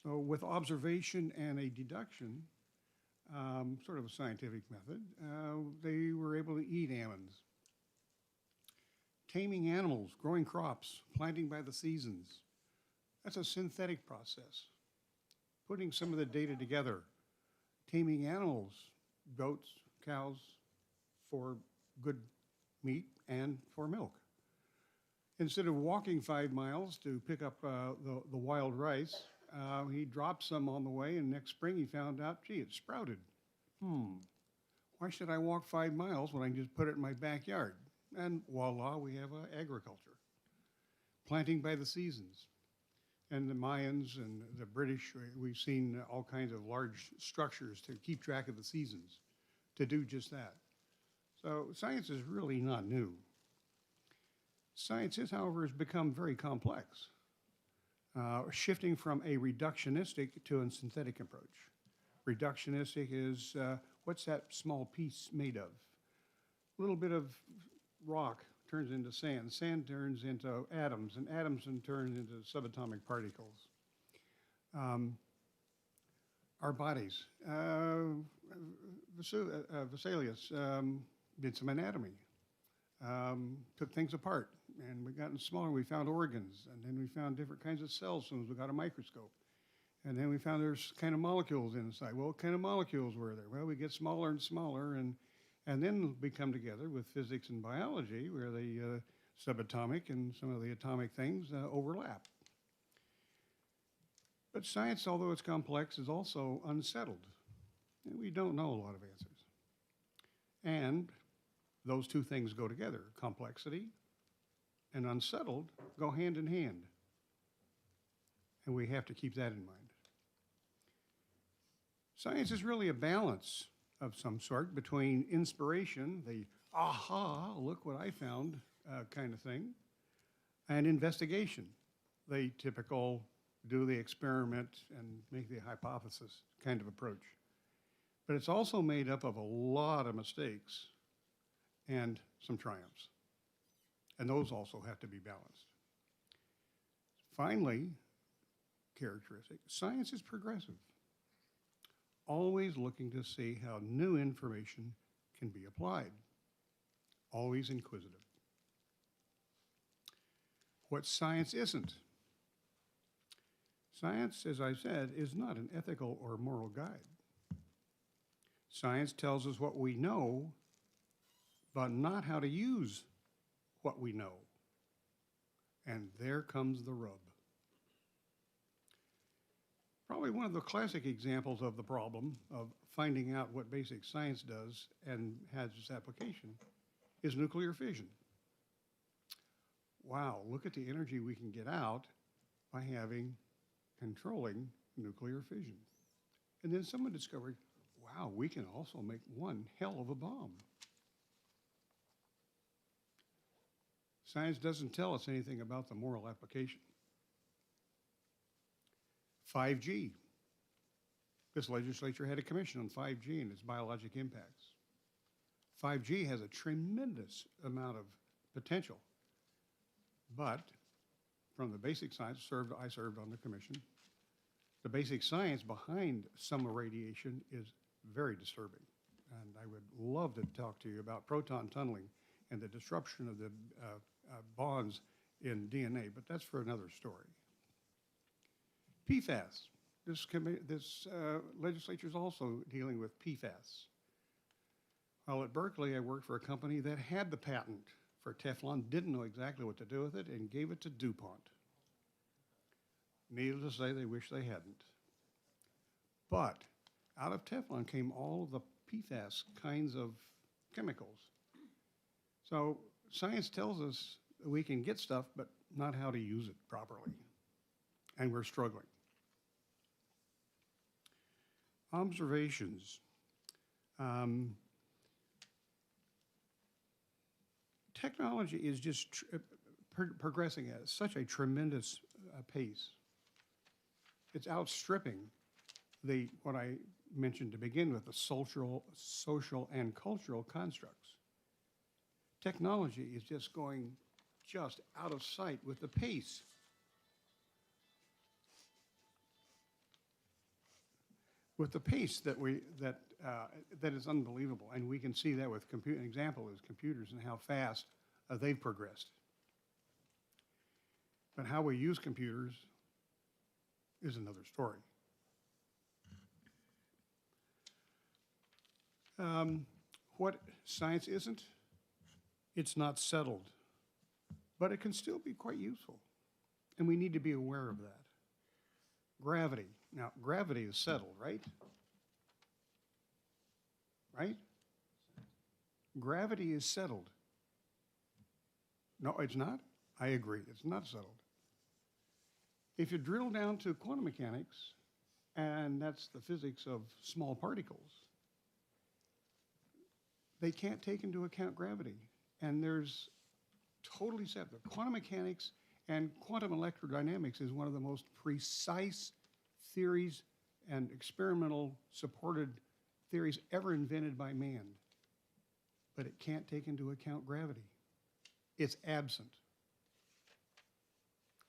So with observation and a deduction, sort of a scientific method, they were able to eat almonds. Taming animals, growing crops, planting by the seasons. That's a synthetic process. Putting some of the data together, taming animals, goats, cows, for good meat and for milk. Instead of walking 5 miles to pick up the wild rice, he dropped some on the way, and next spring he found out, gee, it sprouted. Why should I walk 5 miles when I can just put it in my backyard? And voila, we have agriculture. Planting by the seasons. And the Mayans and the British, we've seen all kinds of large structures to keep track of the seasons, to do just that. So science is really not new. Science is, however, has become very complex, shifting from a reductionistic to a synthetic approach. Reductionistic is, what's that small piece made of? A little bit of rock turns into sand. Sand turns into atoms, and atoms then turn into subatomic particles. Our bodies. Vesalius did some anatomy, took things apart, and we gotten smaller. We found organs, and then we found different kinds of cells as soon as we got a microscope. And then we found there's kind of molecules inside. Well, what kind of molecules were there? Well, we get smaller and smaller, and then we come together with physics and biology, where the subatomic and some of the atomic things overlap. But science, although it's complex, is also unsettled. And we don't know a lot of answers. And those two things go together. Complexity and unsettled go hand in hand. And we have to keep that in mind. Science is really a balance of some sort between inspiration, the aha, look what I found kind of thing, and investigation, the typical do the experiment and make the hypothesis kind of approach. But it's also made up of a lot of mistakes and some triumphs. And those also have to be balanced. Finally, characteristic, science is progressive, always looking to see how new information can be applied, always inquisitive. What science isn't. Science, as I said, is not an ethical or moral guide. Science tells us what we know, but not how to use what we know. And there comes the rub. Probably one of the classic examples of the problem of finding out what basic science does and has its application is nuclear fission. Wow, look at the energy we can get out by controlling nuclear fission. And then someone discovered, wow, we can also make one hell of a bomb. Science doesn't tell us anything about the moral application. 5G. This legislature had a commission on 5G and its biologic impacts. 5G has a tremendous amount of potential, but from the basic science, I served on the commission, the basic science behind some irradiation is very disturbing. And I would love to talk to you about proton tunneling and the disruption of the bonds in DNA, but that's for another story. PFAS. This legislature is also dealing with PFAS. While at Berkeley, I worked for a company that had the patent for Teflon, didn't know exactly what to do with it, and gave it to DuPont. Needless to say, they wish they hadn't. But out of Teflon came all of the PFAS kinds of chemicals. So science tells us that we can get stuff, but not how to use it properly. And we're struggling. Observations. Technology is just progressing at such a tremendous pace. It's outstripping what I mentioned to begin with, the social and cultural constructs. Technology is just going just out of sight with the pace. With the pace that is unbelievable, and we can see that with an example is computers and how fast they've progressed. But how we use computers is another story. What science isn't, it's not settled, but it can still be quite useful, and we need to be aware of that. Gravity. Now, gravity is settled, right? Right? Gravity is settled. No, it's not? I agree, it's not settled. If you drill down to quantum mechanics, and that's the physics of small particles, they can't take into account gravity. And there's totally separate. Quantum mechanics and quantum electrodynamics is one of the most precise theories and experimental supported theories ever invented by man. But it can't take into account gravity. It's absent.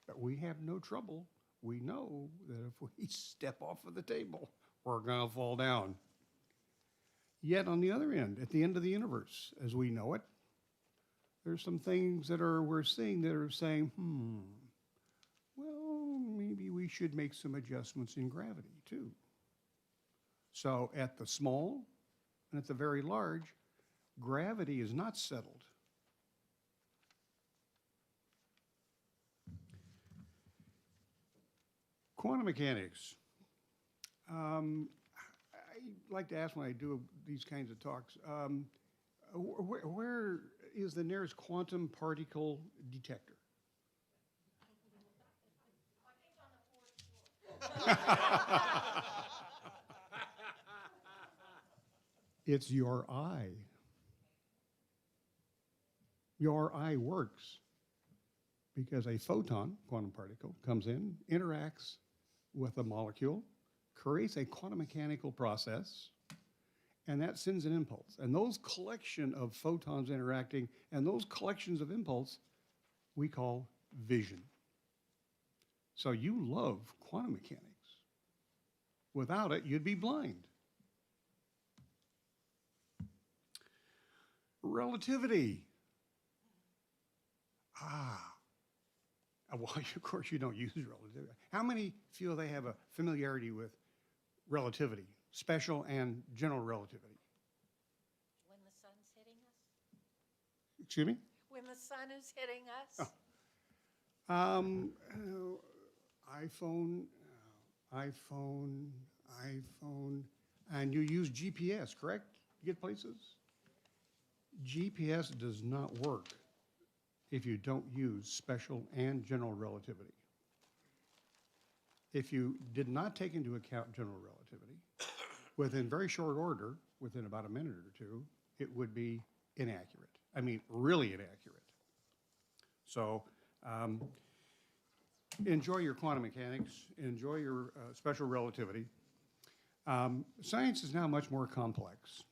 But we have no trouble. We know that if we step off of the table, we're going to fall down. Yet on the other end, at the end of the universe, as we know it, there's some things that we're seeing that are saying, well, maybe we should make some adjustments in gravity too. So at the small and at the very large, gravity is not settled. Quantum mechanics. I like to ask when I do these kinds of talks, where is the nearest quantum particle detector? It's your eye. Your eye works because a photon, quantum particle, comes in, interacts with a molecule, creates a quantum mechanical process, and that sends an impulse. And those collection of photons interacting and those collections of impulse we call vision. So you love quantum mechanics. Without it, you'd be blind. Relativity. Well, of course, you don't use relativity. How many feel they have a familiarity with relativity, special and general relativity? When the sun's hitting us? Excuse me? When the sun is hitting us? iPhone, and you use GPS, correct? To get places? GPS does not work if you don't use special and general relativity. If you did not take into account general relativity, within very short order, within about a minute or two, it would be inaccurate. I mean, really inaccurate. So enjoy your quantum mechanics, enjoy your special relativity. Science is now much more complex.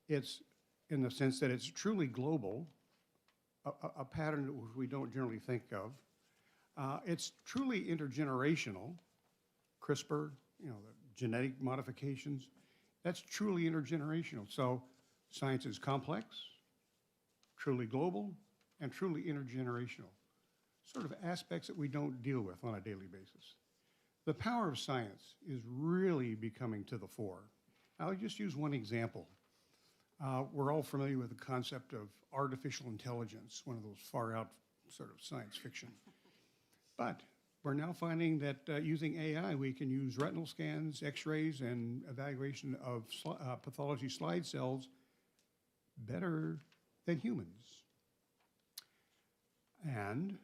It's in the sense that it's truly global, a pattern that we don't generally think of. It's truly intergenerational. CRISPR, the genetic modifications, that's truly intergenerational. So science is complex, truly global, and truly intergenerational. Sort of aspects that we don't deal with on a daily basis. The power of science is really becoming to the fore. I'll just use one example. We're all familiar with the concept of artificial intelligence, one of those far-out sort of science fiction. But we're now finding that using AI, we can use retinal scans, x-rays, and evaluation of pathology slide cells better than humans. And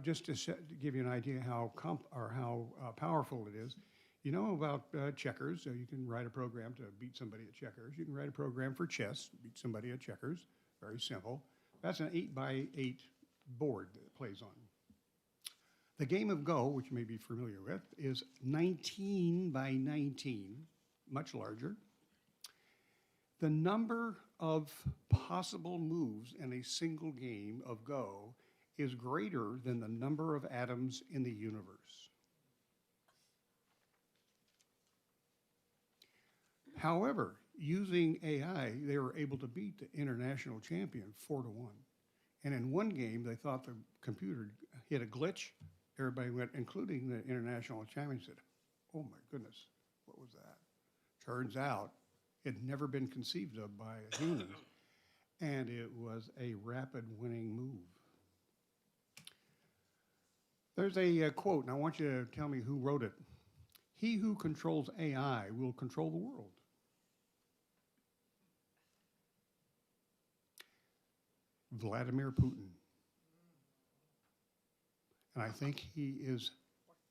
just to give you an idea how powerful it is, you know about checkers. So you can write a program to beat somebody at checkers. You can write a program for chess, beat somebody at checkers. Very simple. That's an 8x8 board that it plays on. The game of Go, which you may be familiar with, is 19 by 19, much larger. The number of possible moves in a single game of Go is greater than the number of atoms in the universe. However, using AI, they were able to beat the international champion 4-1. And in one game, they thought the computer hit a glitch. Everybody went, including the international champion, said, "Oh my goodness, what was that?" Turns out it had never been conceived of by a human, and it was a rapid winning move. There's a quote, and I want you to tell me who wrote it. "He who controls AI will control the world." Vladimir Putin. And I think he is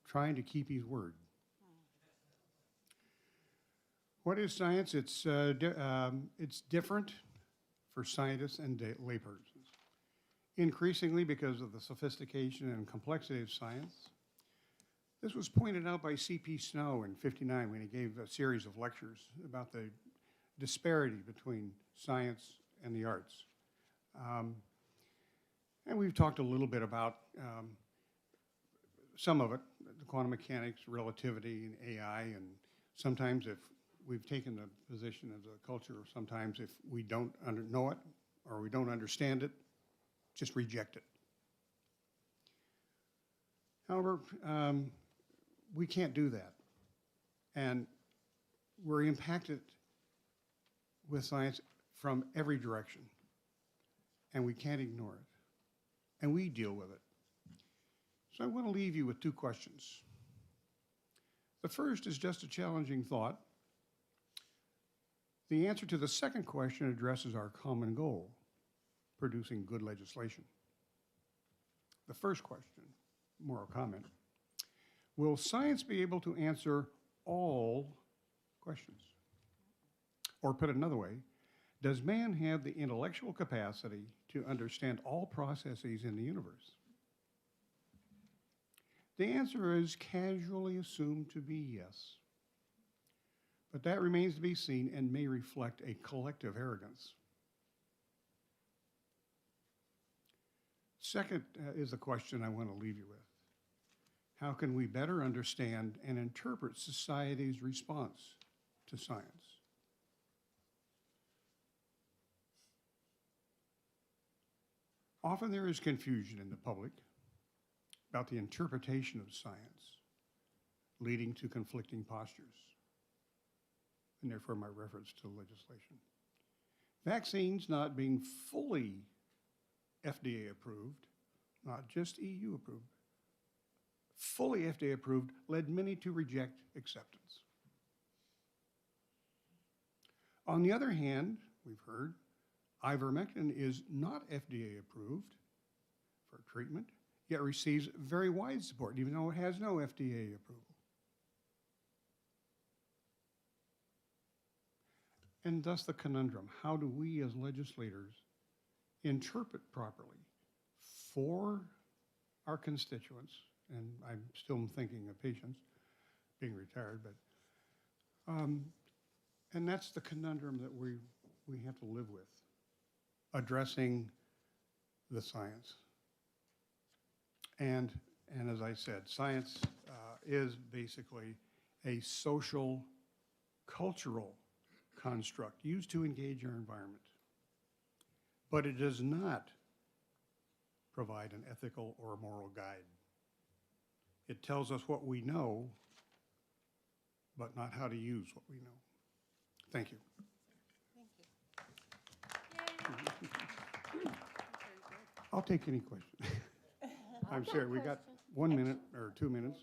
trying to keep his word. What is science? It's different for scientists and laypersons. Increasingly, because of the sophistication and complexity of science. This was pointed out by C.P. Snow in '59 when he gave a series of lectures about the disparity between science and the arts. And we've talked a little bit about some of it, the quantum mechanics, relativity, and AI, and sometimes if we've taken the position as a culture, sometimes if we don't know it or we don't understand it, just reject it. However, we can't do that. And we're impacted with science from every direction. And we can't ignore it. And we deal with it. So I want to leave you with two questions. The first is just a challenging thought. The answer to the second question addresses our common goal, producing good legislation. The first question, moral comment, will science be able to answer all questions? Or put another way, does man have the intellectual capacity to understand all processes in the universe? The answer is casually assumed to be yes. But that remains to be seen and may reflect a collective arrogance. Second is the question I want to leave you with. How can we better understand and interpret society's response to science? Often there is confusion in the public about the interpretation of science, leading to conflicting postures, and therefore my reference to legislation. Vaccines not being fully FDA approved, not just EU approved, fully FDA approved, led many to reject acceptance. On the other hand, we've heard, ivermectin is not FDA approved for treatment, yet receives very wide support, even though it has no FDA approval. And thus the conundrum, how do we as legislators interpret properly for our constituents, and I'm still thinking of patients being retired, but, and that's the conundrum that we have to live with, addressing the science. And as I said, science is basically a social, cultural construct used to engage our environment. But it does not provide an ethical or moral guide. It tells us what we know, but not how to use what we know. Thank you. I'll take any question. I'm sorry, we got 1 minute or 2 minutes.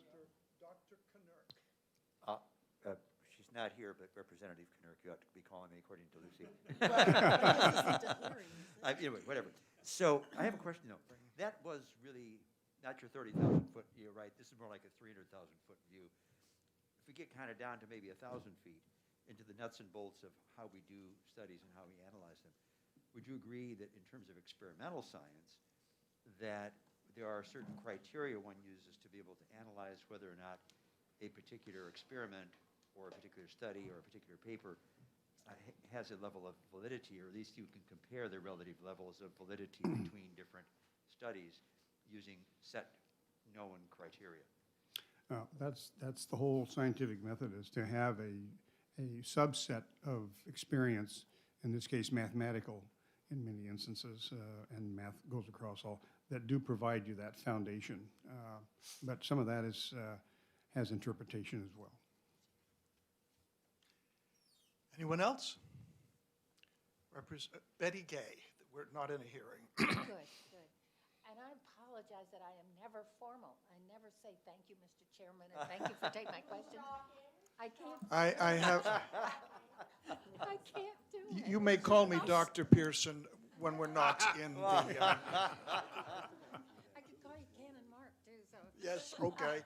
She's not here, but Representative Knirk, you ought to be calling me according to Lucy. Anyway, whatever. So I have a question, though. That was really not your 30,000 foot, you're right, this is more like a 300,000 foot view. If we get kind of down to maybe 1,000 feet into the nuts and bolts of how we do studies and how we analyze them, would you agree that in terms of experimental science, that there are certain criteria one uses to be able to analyze whether or not a particular experiment or a particular study or a particular paper has a level of validity, or at least you can compare the relative levels of validity between different studies using set known criteria? That's the whole scientific method, is to have a subset of experience, in this case mathematical in many instances, and math goes across all, that do provide you that foundation. But some of that has interpretation as well. Anyone else? Betty Gay, we're not in a hearing. Good, good. And I apologize that I am never formal. I never say thank you, Mr. Chairman, and thank you for taking my question. I can't. I have. I can't do it. You may call me Dr. Pearson when we're not in the. I could call you Canon Mark, too, so. Yes, okay.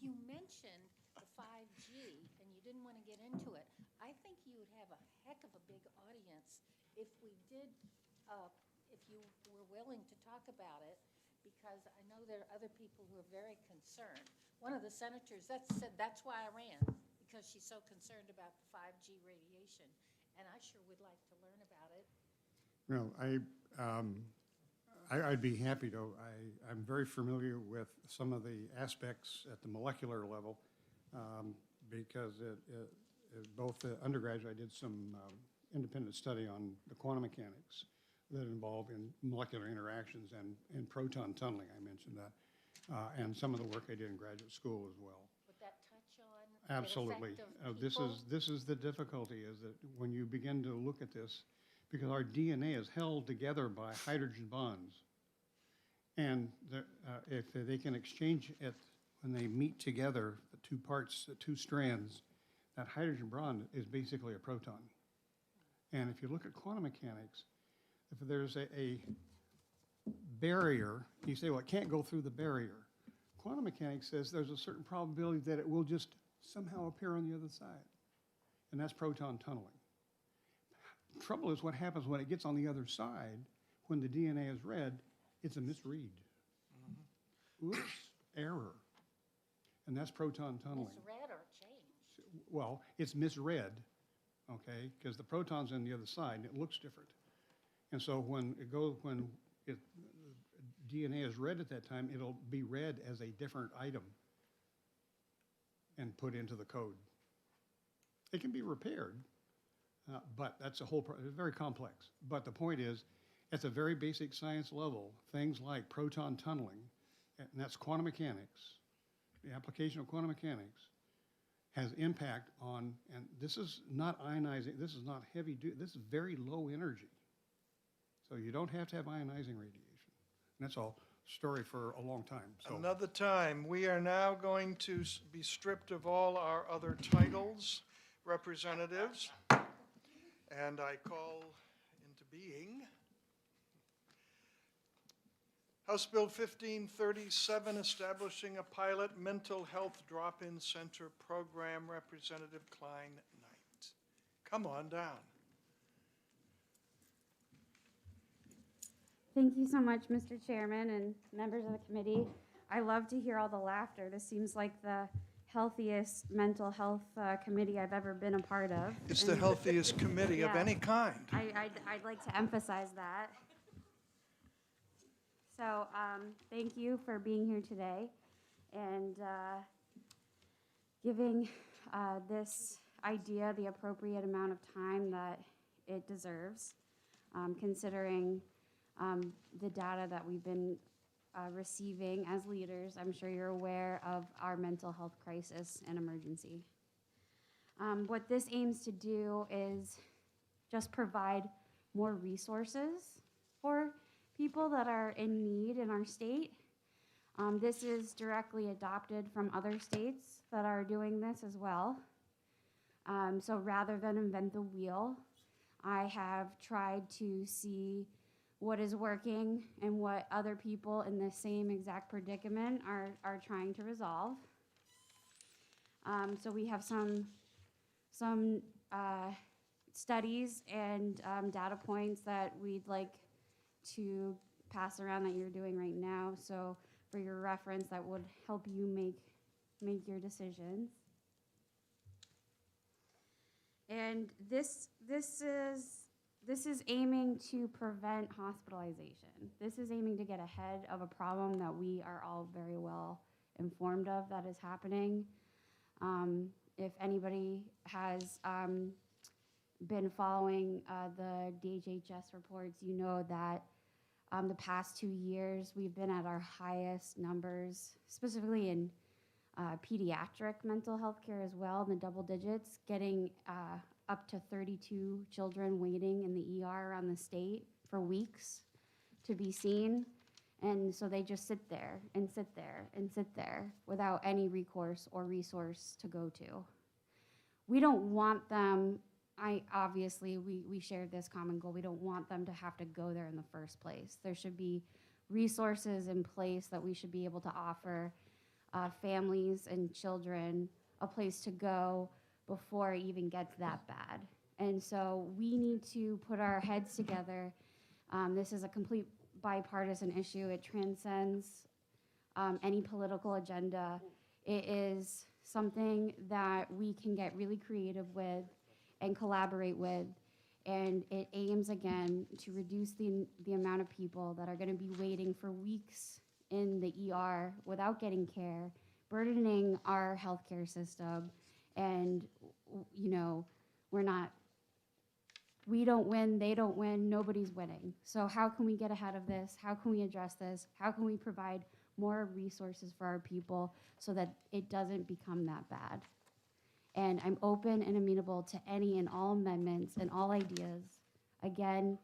You mentioned the 5G, and you didn't want to get into it. I think you would have a heck of a big audience if we did, if you were willing to talk about it, because I know there are other people who are very concerned. One of the senators said that's why I ran, because she's so concerned about the 5G radiation, and I sure would like to learn about it. Well, I'd be happy to. I'm very familiar with some of the aspects at the molecular level, because both the undergraduate, I did some independent study on the quantum mechanics that involve in molecular interactions and proton tunneling. I mentioned that, and some of the work I did in graduate school as well. Would that touch on Absolutely. the effect of This is the difficulty, is that when you begin to look at this, because our DNA is held together by hydrogen bonds, and if they can exchange it when they meet together, the two parts, the two strands, that hydrogen bond is basically a proton. And if you look at quantum mechanics, if there's a barrier, you say, well, it can't go through the barrier. Quantum mechanics says there's a certain probability that it will just somehow appear on the other side, and that's proton tunneling. Trouble is what happens when it gets on the other side, when the DNA is read, it's a misread. Oops, error. And that's proton tunneling. Misread or changed? Well, it's misread, okay, because the proton's on the other side and it looks different. And so when DNA is read at that time, it'll be read as a different item and put into the code. It can be repaired, but that's a whole, it's very complex. But the point is, at the very basic science level, things like proton tunneling, and that's quantum mechanics, the application of quantum mechanics has impact on, and this is not ionizing, this is not heavy, this is very low energy. So you don't have to have ionizing radiation. And that's all story for a long time. So. Another time. We are now going to be stripped of all our other titles, representatives, and I call into being House Bill 1537, establishing a pilot mental health drop-in center program, Representative Klein-Knight. Come on down. Thank you so much, Mr. Chairman and members of the committee. I love to hear all the laughter. This seems like the healthiest mental health committee I've ever been a part of. It's the healthiest committee of Yeah. any kind. I'd like to emphasize that. So thank you for being here today and giving this idea the appropriate amount of time that it deserves, considering the data that we've been receiving as leaders. I'm sure you're aware of our mental health crisis and emergency. What this aims to do is just provide more resources for people that are in need in our state. This is directly adopted from other states that are doing this as well. So rather than invent the wheel, I have tried to see what is working and what other people in the same exact predicament are trying to resolve. So we have some studies and data points that we'd like to pass around that you're doing right now. So for your reference, that would help you make your decisions. And this is aiming to prevent hospitalization. This is aiming to get ahead of a problem that we are all very well informed of that is happening. If anybody has been following the DHHS reports, you know that the past 2 years we've been at our highest numbers, specifically in pediatric mental health care as well, in the double digits, getting up to 32 children waiting in the ER around the state for weeks to be seen. And so they just sit there and sit there and sit there without any recourse or resource to go to. We don't want them, obviously we share this common goal, we don't want them to have to go there in the first place. There should be resources in place that we should be able to offer families and children a place to go before it even gets that bad. And so we need to put our heads together. This is a complete bipartisan issue. It transcends any political agenda. It is something that we can get really creative with and collaborate with. And it aims, again, to reduce the amount of people that are going to be waiting for weeks in the ER without getting care, burdening our healthcare system. And, you know, we don't win, they don't win, nobody's winning. So how can we get ahead of this? How can we address this? How can we provide more resources for our people so that it doesn't become that bad? And I'm open and amenable to any and all amendments and all ideas. Again,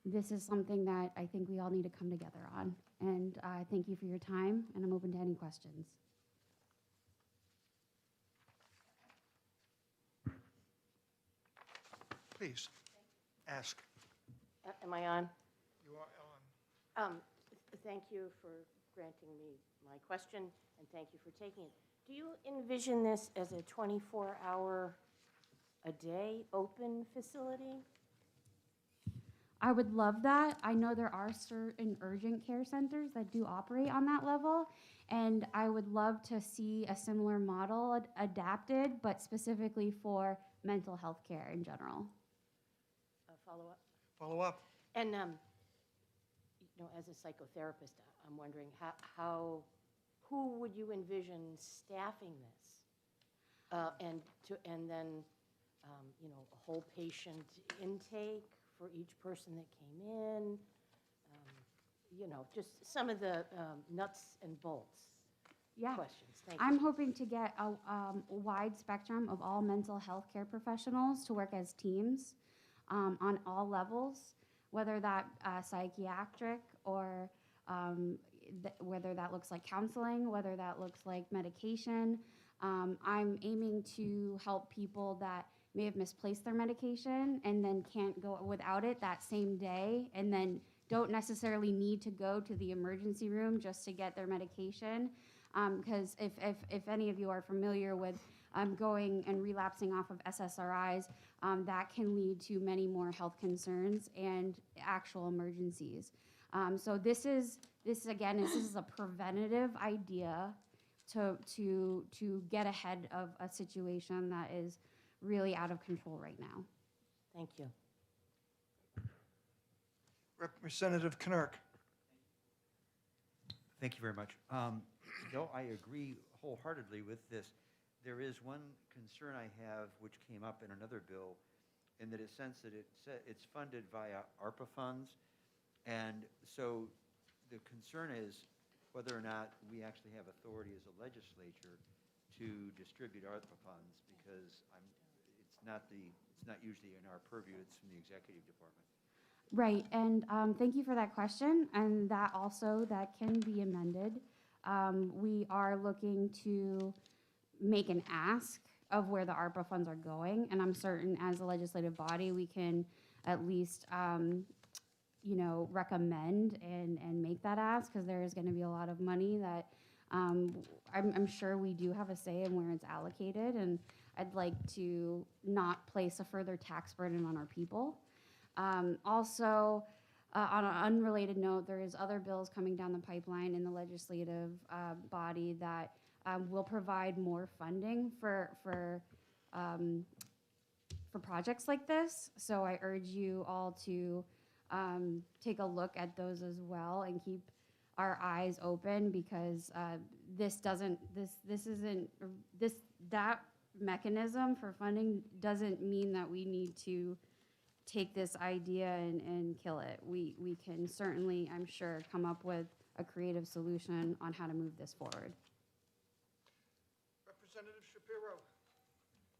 this is something that I think we all need to come together on. And thank you for your time, and I'm open to any questions. Please, ask. Am I on? You are on. Thank you for granting me my question, and thank you for taking it. Do you envision this as a 24-hour-a-day open facility? I would love that. I know there are certain urgent care centers that do operate on that level, and I would love to see a similar model adapted, but specifically for mental health care in general. Follow-up? Follow up. And, you know, as a psychotherapist, I'm wondering who would you envision staffing this? And then, you know, a whole patient intake for each person that came in, you know, just some of the nuts and bolts questions. Thank you. I'm hoping to get a wide spectrum of all mental health care professionals to work as teams on all levels, whether that psychiatric or whether that looks like counseling, whether that looks like medication. I'm aiming to help people that may have misplaced their medication and then can't go without it that same day, and then don't necessarily need to go to the emergency room just to get their medication. Because if any of you are familiar with going and relapsing off of SSRIs, that can lead to many more health concerns and actual emergencies. So this is a preventative idea to get ahead of a situation that is really out of control right now. Thank you. Representative Knirk. Thank you very much. Though I agree wholeheartedly with this, there is one concern I have which came up in another bill, in that it sense that it's funded via ARPA funds. And so the concern is whether or not we actually have authority as a legislature to distribute ARPA funds, because it's not usually in our purview, it's from the executive department. Right, and thank you for that question, and that can be amended. We are looking to make an ask of where the ARPA funds are going, and I'm certain as a legislative body, we can at least, recommend and make that ask, because there is going to be a lot of money that I'm sure we do have a say in where it's allocated, and I'd like to not place a further tax burden on our people. Also, on an unrelated note, there is other bills coming down the pipeline in the legislative body that will provide more funding for projects like this. So I urge you all to take a look at those as well and keep our eyes open, because that mechanism for funding doesn't mean that we need to take this idea and kill it. We can certainly, I'm sure, come up with a creative solution on how to move this forward. Representative Shapiro.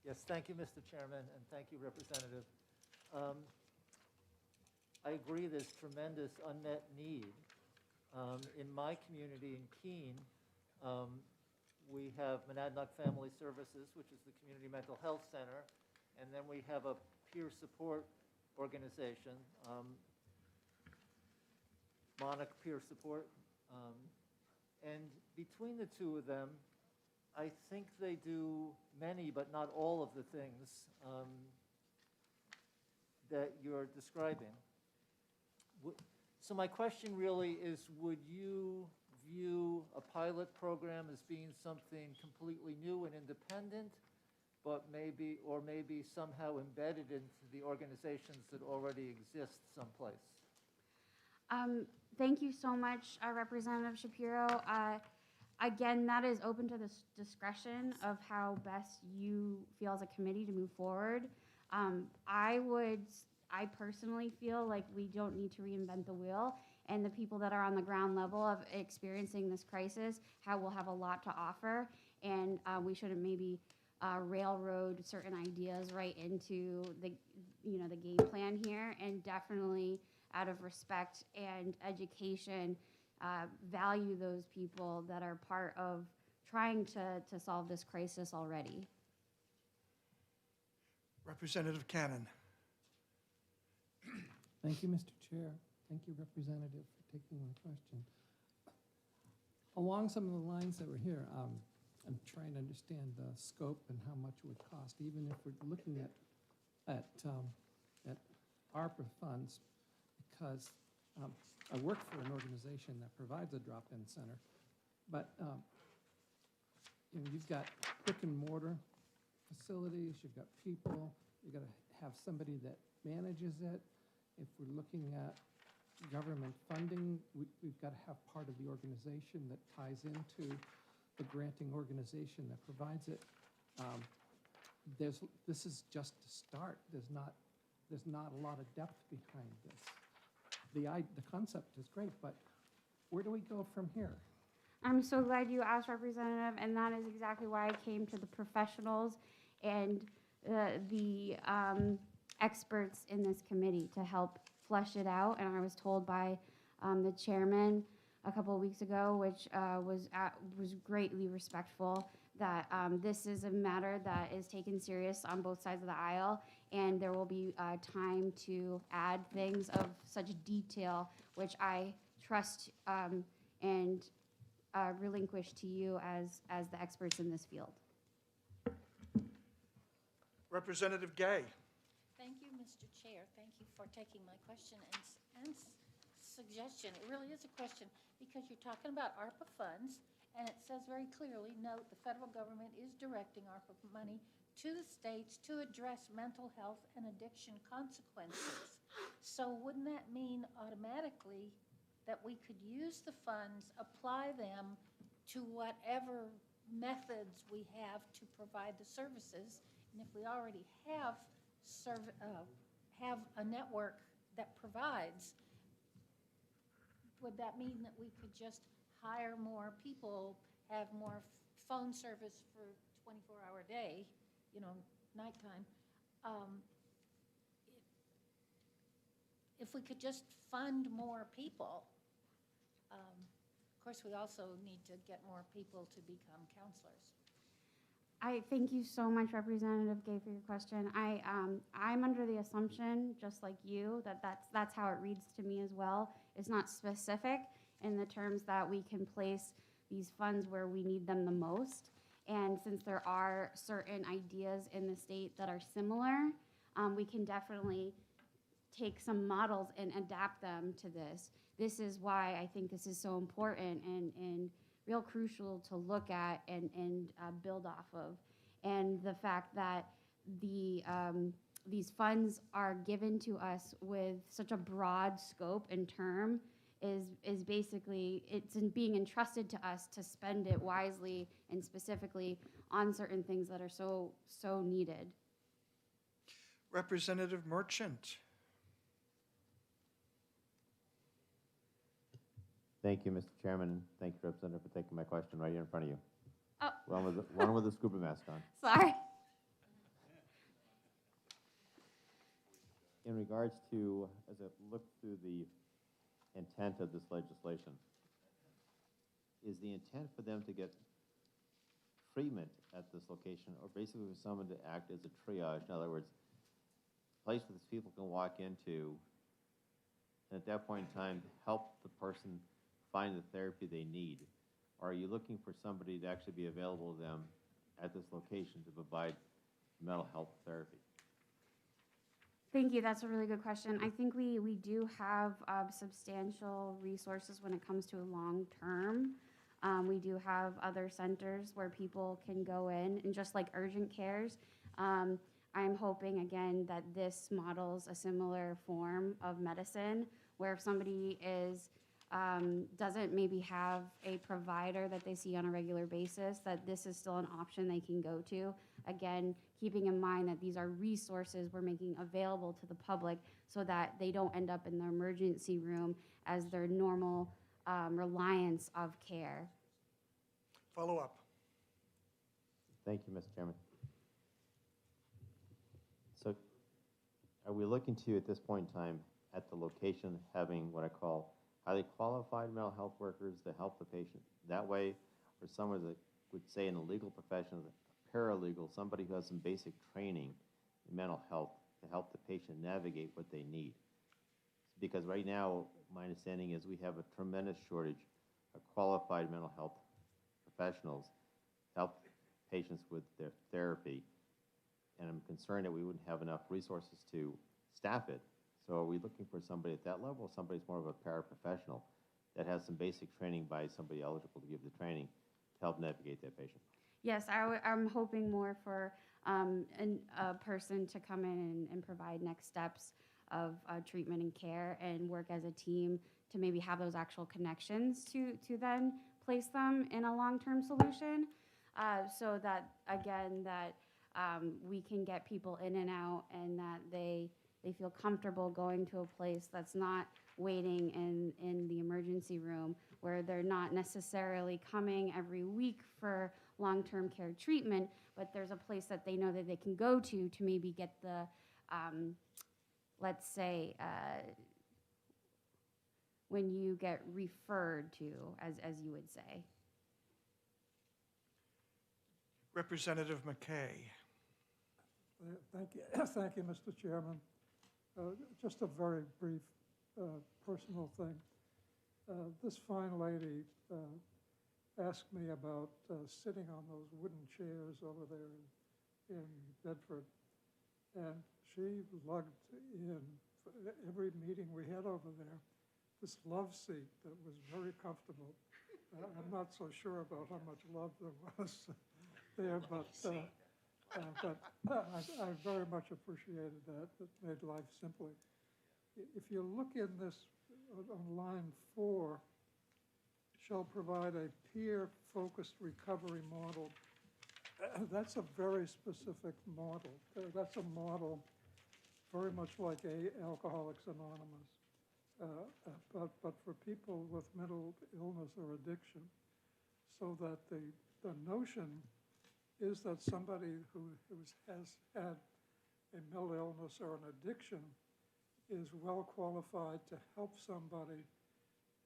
Yes, thank you, Mr. Chairman, and thank you, Representative. I agree there's tremendous unmet need. In my community in Keene, we have Monadnock Family Services, which is the Community Mental Health Center, and then we have a peer support organization, Monarch Peer Support. And between the two of them, I think they do many, but not all of the things that you're describing. So my question really is, would you view a pilot program as being something completely new and independent, but maybe somehow embedded into the organizations that already exist someplace? Thank you so much, Representative Shapiro. Again, that is open to the discretion of how best you feel as a committee to move forward. I personally feel like we don't need to reinvent the wheel, and the people that are on the ground level of experiencing this crisis will have a lot to offer, and we shouldn't maybe railroad certain ideas right into the game plan here, and definitely out of respect and education, value those people that are part of trying to solve this crisis already. Representative Cannon. Thank you, Mr. Chair. Thank you, Representative, for taking my question. Along some of the lines that were here, I'm trying to understand the scope and how much it would cost, even if we're looking at ARPA funds, because I work for an organization that provides a drop-in center, but you've got brick and mortar facilities, you've got people, you've got to have somebody that manages it. If we're looking at government funding, we've got to have part of the organization that ties into the granting organization that provides it. This is just a start. There's not a lot of depth behind this. The concept is great, but where do we go from here? I'm so glad you asked, Representative, and that is exactly why I came to the professionals and the experts in this committee to help flesh it out. And I was told by the chairman a couple of weeks ago, which was greatly respectful, that this is a matter that is taken serious on both sides of the aisle, and there will be time to add things of such detail, which I trust and relinquish to you as the experts in this field. Representative Gay. Thank you, Mr. Chair. Thank you for taking my question and suggestion. It really is a question because you're talking about ARPA funds, and it says very clearly, note, the federal government is directing ARPA money to the states to address mental health and addiction consequences. So wouldn't that mean automatically that we could use the funds, apply them to whatever methods we have to provide the services? And if we already have a network that provides, would that mean that we could just hire more people, have more phone service for 24-hour day, nighttime? If we could just fund more people, of course, we also need to get more people to become counselors. I thank you so much, Representative Gay, for your question. I'm under the assumption, just like you, that that's how it reads to me as well. It's not specific in the terms that we can place these funds where we need them the most. And since there are certain ideas in the state that are similar, we can definitely take some models and adapt them to this. This is why I think this is so important and real crucial to look at and build off of. And the fact that these funds are given to us with such a broad scope and term is basically, it's being entrusted to us to spend it wisely and specifically on certain things that are so needed. Representative Merchant. Thank you, Mr. Chairman. Thank you, Representative, for taking my question right here in front of you. Oh. One with a scuba mask on. Sorry. In regards to, as I look through the intent of this legislation, is the intent for them to get treatment at this location, or basically for someone to act as a triage? In other words, a place where these people can walk into, and at that point in time, help the person find the therapy they need? Or are you looking for somebody to actually be available to them at this location to provide mental health therapy? Thank you. That's a really good question. I think we do have substantial resources when it comes to long term. We do have other centers where people can go in, and just like urgent cares, I'm hoping again that this models a similar form of medicine where if somebody doesn't maybe have a provider that they see on a regular basis, that this is still an option they can go to. Again, keeping in mind that these are resources we're making available to the public so that they don't end up in the emergency room as their normal reliance of care. Follow up. Thank you, Mr. Chairman. So are we looking to, at this point in time, at the location having what I call highly qualified mental health workers to help the patient that way, or someone that would say in the legal profession, a paralegal, somebody who has some basic training in mental health to help the patient navigate what they need? Because right now, my understanding is we have a tremendous shortage of qualified mental health professionals to help patients with their therapy, and I'm concerned that we wouldn't have enough resources to staff it. So are we looking for somebody at that level, or somebody's more of a paraprofessional that has some basic training by somebody eligible to give the training to help navigate that patient? Yes, I'm hoping more for a person to come in and provide next steps of treatment and care and work as a team to maybe have those actual connections to then place them in a long-term solution so that, again, that we can get people in and out and that they feel comfortable going to a place that's not waiting in the emergency room, where they're not necessarily coming every week for long-term care treatment, but there's a place that they know that they can go to maybe get the, let's say, when you get referred to, as you would say. Representative McKay. Thank you, thank you, Mr. Chairman. Just a very brief personal thing. This fine lady asked me about sitting on those wooden chairs over there in Bedford. And she lugged in, for every meeting we had over there, this love seat that was very comfortable. I'm not so sure about how much love there was there, but I very much appreciated that. It made life simpler. If you look in this on line 4, shall provide a peer-focused recovery model. That's a very specific model. That's a model very much like Alcoholics Anonymous, but for people with mental illness or addiction, so that the notion is that somebody who has had a mental illness or an addiction is well qualified to help somebody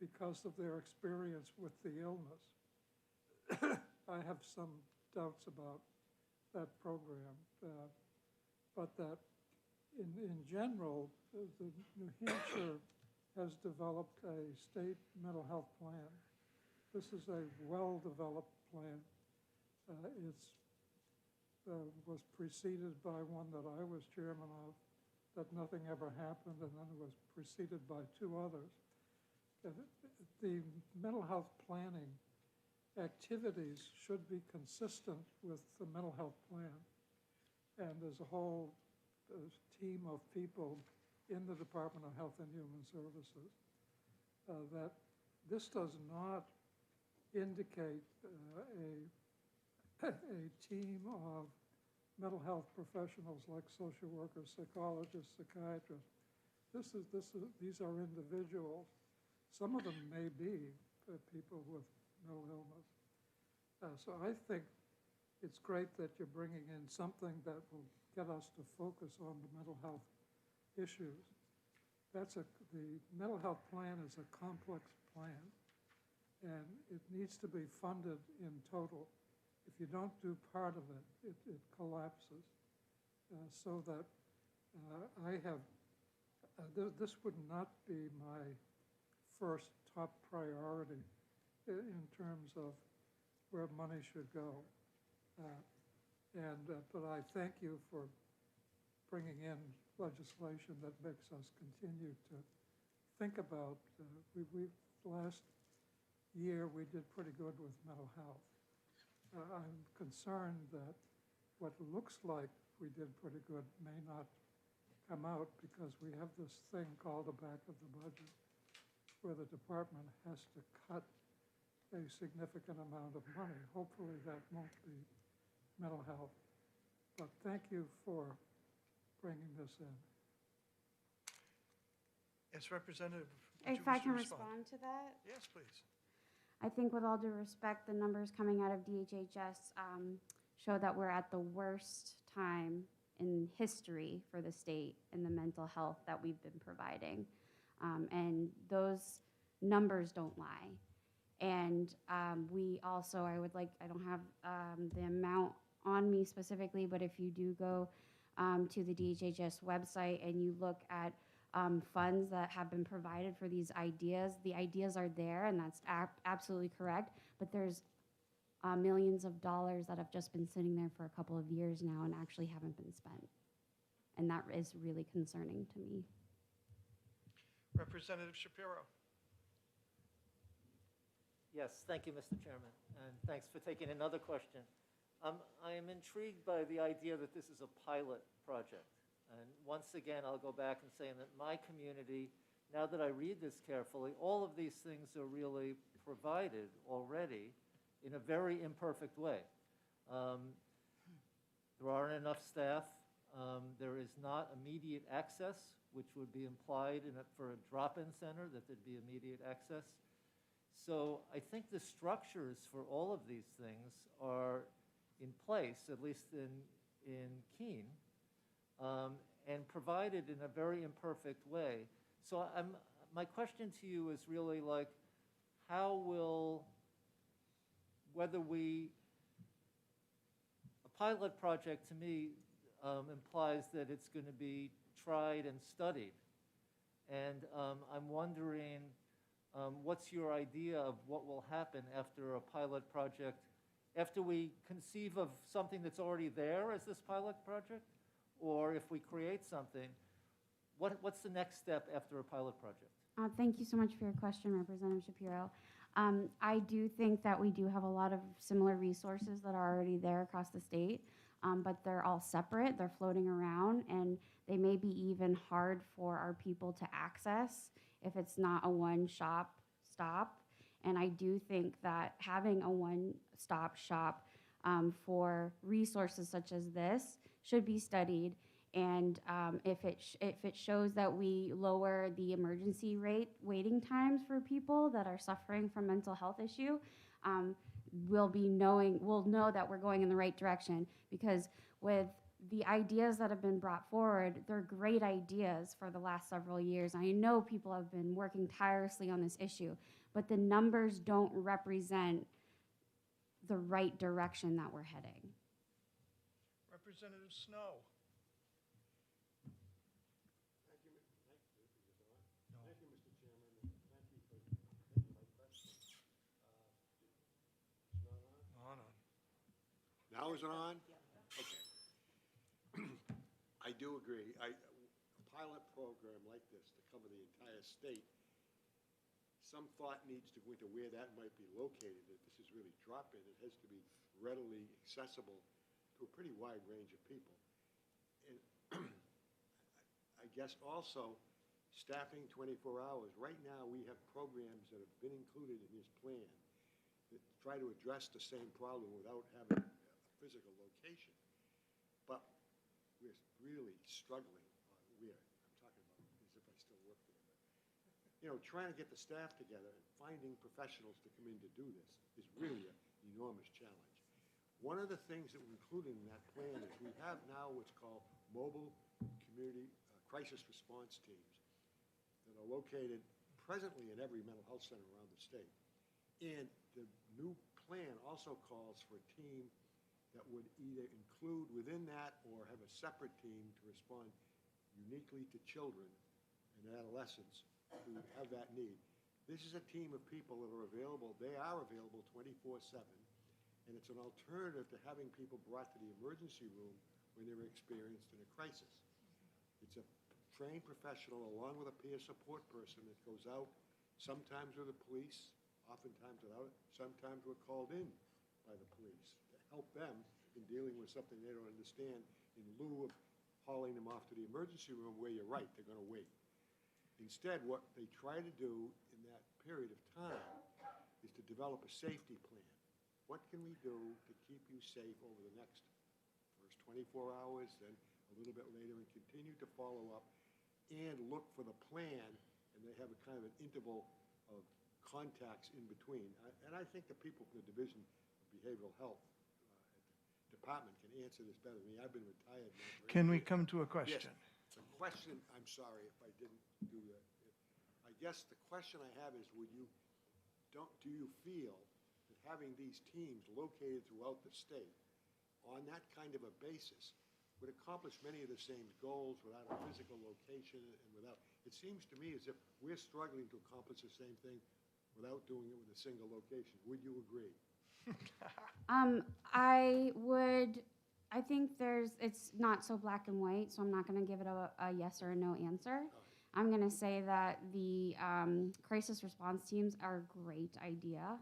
because of their experience with the illness. I have some doubts about that program, but that in general, the New Hampshire has developed a state mental health plan. This is a well-developed plan. Was preceded by one that I was chairman of, that nothing ever happened, and then it was preceded by 2 others. The mental health planning activities should be consistent with the mental health plan. And there's a whole team of people in the Department of Health and Human Services that this does not indicate a team of mental health professionals like social workers, psychologists, psychiatrists. These are individuals. Some of them may be people with mental illness. So I think it's great that you're bringing in something that will get us to focus on the mental health issues. The mental health plan is a complex plan, and it needs to be funded in total. If you don't do part of it, it collapses. So that this would not be my first top priority in terms of where money should go. But I thank you for bringing in legislation that makes us continue to think about. Last year we did pretty good with mental health. I'm concerned that what looks like we did pretty good may not come out because we have this thing called the back of the budget where the department has to cut a significant amount of money. Hopefully that won't be mental health. But thank you for bringing this in. Yes, Representative, would you If I wish to can respond? respond to that? Yes, please. I think with all due respect, the numbers coming out of DHHS show that we're at the worst time in history for the state in the mental health that we've been providing. And those numbers don't lie. And we also, I don't have the amount on me specifically, but if you do go to the DHHS website and you look at funds that have been provided for these ideas, the ideas are there, and that's absolutely correct, but there's millions of dollars that have just been sitting there for a couple of years now and actually haven't been spent. And that is really concerning to me. Representative Shapiro. Yes, thank you, Mr. Chairman, and thanks for taking another question. I am intrigued by the idea that this is a pilot project. And once again, I'll go back and say that my community, now that I read this carefully, all of these things are really provided already in a very imperfect way. There aren't enough staff. There is not immediate access, which would be implied for a drop-in center, that there'd be immediate access. So I think the structures for all of these things are in place, at least in Keene, and provided in a very imperfect way. So my question to you is really like, a pilot project to me implies that it's going to be tried and studied. And I'm wondering what's your idea of what will happen after a pilot project, after we conceive of something that's already there as this pilot project? Or if we create something, what's the next step after a pilot project? Thank you so much for your question, Representative Shapiro. I do think that we do have a lot of similar resources that are already there across the state, but they're all separate. They're floating around, and they may be even hard for our people to access if it's not a one-stop shop. And I do think that having a one-stop shop for resources such as this should be studied. And if it shows that we lower the emergency waiting times for people that are suffering from mental health issue, we'll know that we're going in the right direction. Because with the ideas that have been brought forward, they're great ideas for the last several years. I know people have been working tirelessly on this issue, but the numbers don't represent the right direction that we're heading. Representative Snow. Now is it on? Okay. I do agree. A pilot program like this to cover the entire state, some thought needs to go into where that might be located. If this is really drop-in, it has to be readily accessible to a pretty wide range of people. And I guess also staffing 24 hours. Right now, we have programs that have been included in this plan that try to address the same problem without having physical location. But we're really struggling. I'm talking about as if I still work there. But, trying to get the staff together and finding professionals to come in to do this is really an enormous challenge. One of the things that we're including in that plan is we have now what's called mobile community crisis response teams that are located presently in every mental health center around the state. And the new plan also calls for a team that would either include within that or have a separate team to respond uniquely to children and adolescents who have that need. This is a team of people that are available. They are available 24/7, and it's an alternative to having people brought to the emergency room when they're experienced in a crisis. It's a trained professional along with a peer support person that goes out, sometimes with the police, oftentimes without it, sometimes we're called in by the police to help them in dealing with something they don't understand in lieu of hauling them off to the emergency room where you're right, they're going to wait. Instead, what they try to do in that period of time is to develop a safety plan. What can we do to keep you safe over the next first 24 hours, then a little bit later, and continue to follow up and look for the plan, and they have a kind of an interval of contacts in between. And I think the people from the Division of Behavioral Health department can answer this better than me. I've been retired now for 8 Can we years. come to a question? Yes. The question, I'm sorry if I didn't do that. I guess the question I have is, do you feel that having these teams located throughout the state on that kind of a basis would accomplish many of the same goals without a physical location and without, it seems to me as if we're struggling to accomplish the same thing without doing it with a single location. Would you agree? I think it's not so black and white, so I'm not going to give it a yes or a no answer. I'm going to say that the crisis response teams are a great idea.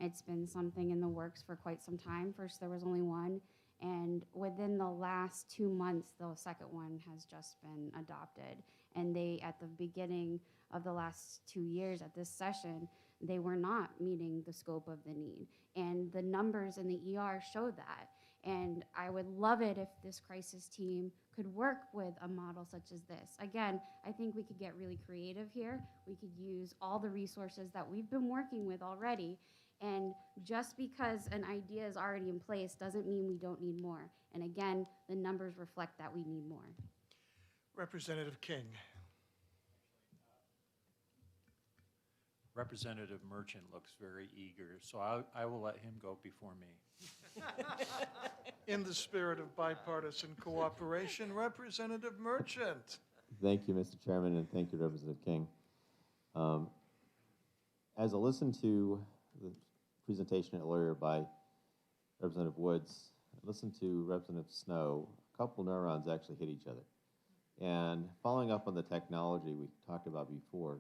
It's been something in the works for quite some time. First, there was only one, and within the last 2 months, the second one has just been adopted. And they, at the beginning of the last 2 years at this session, they were not meeting the scope of the need. And the numbers in the ER show that. And I would love it if this crisis team could work with a model such as this. Again, I think we could get really creative here. We could use all the resources that we've been working with already. And just because an idea is already in place doesn't mean we don't need more. And again, the numbers reflect that we need more. Representative King. Representative Merchant looks very eager, so I will let him go before me. In the spirit of bipartisan cooperation, Representative Merchant. Thank you, Mr. Chairman, and thank you, Representative King. as I listened to the presentation earlier by Representative Woods, I listened to Representative Snow, a couple neurons actually hit each other. And following up on the technology we talked about before,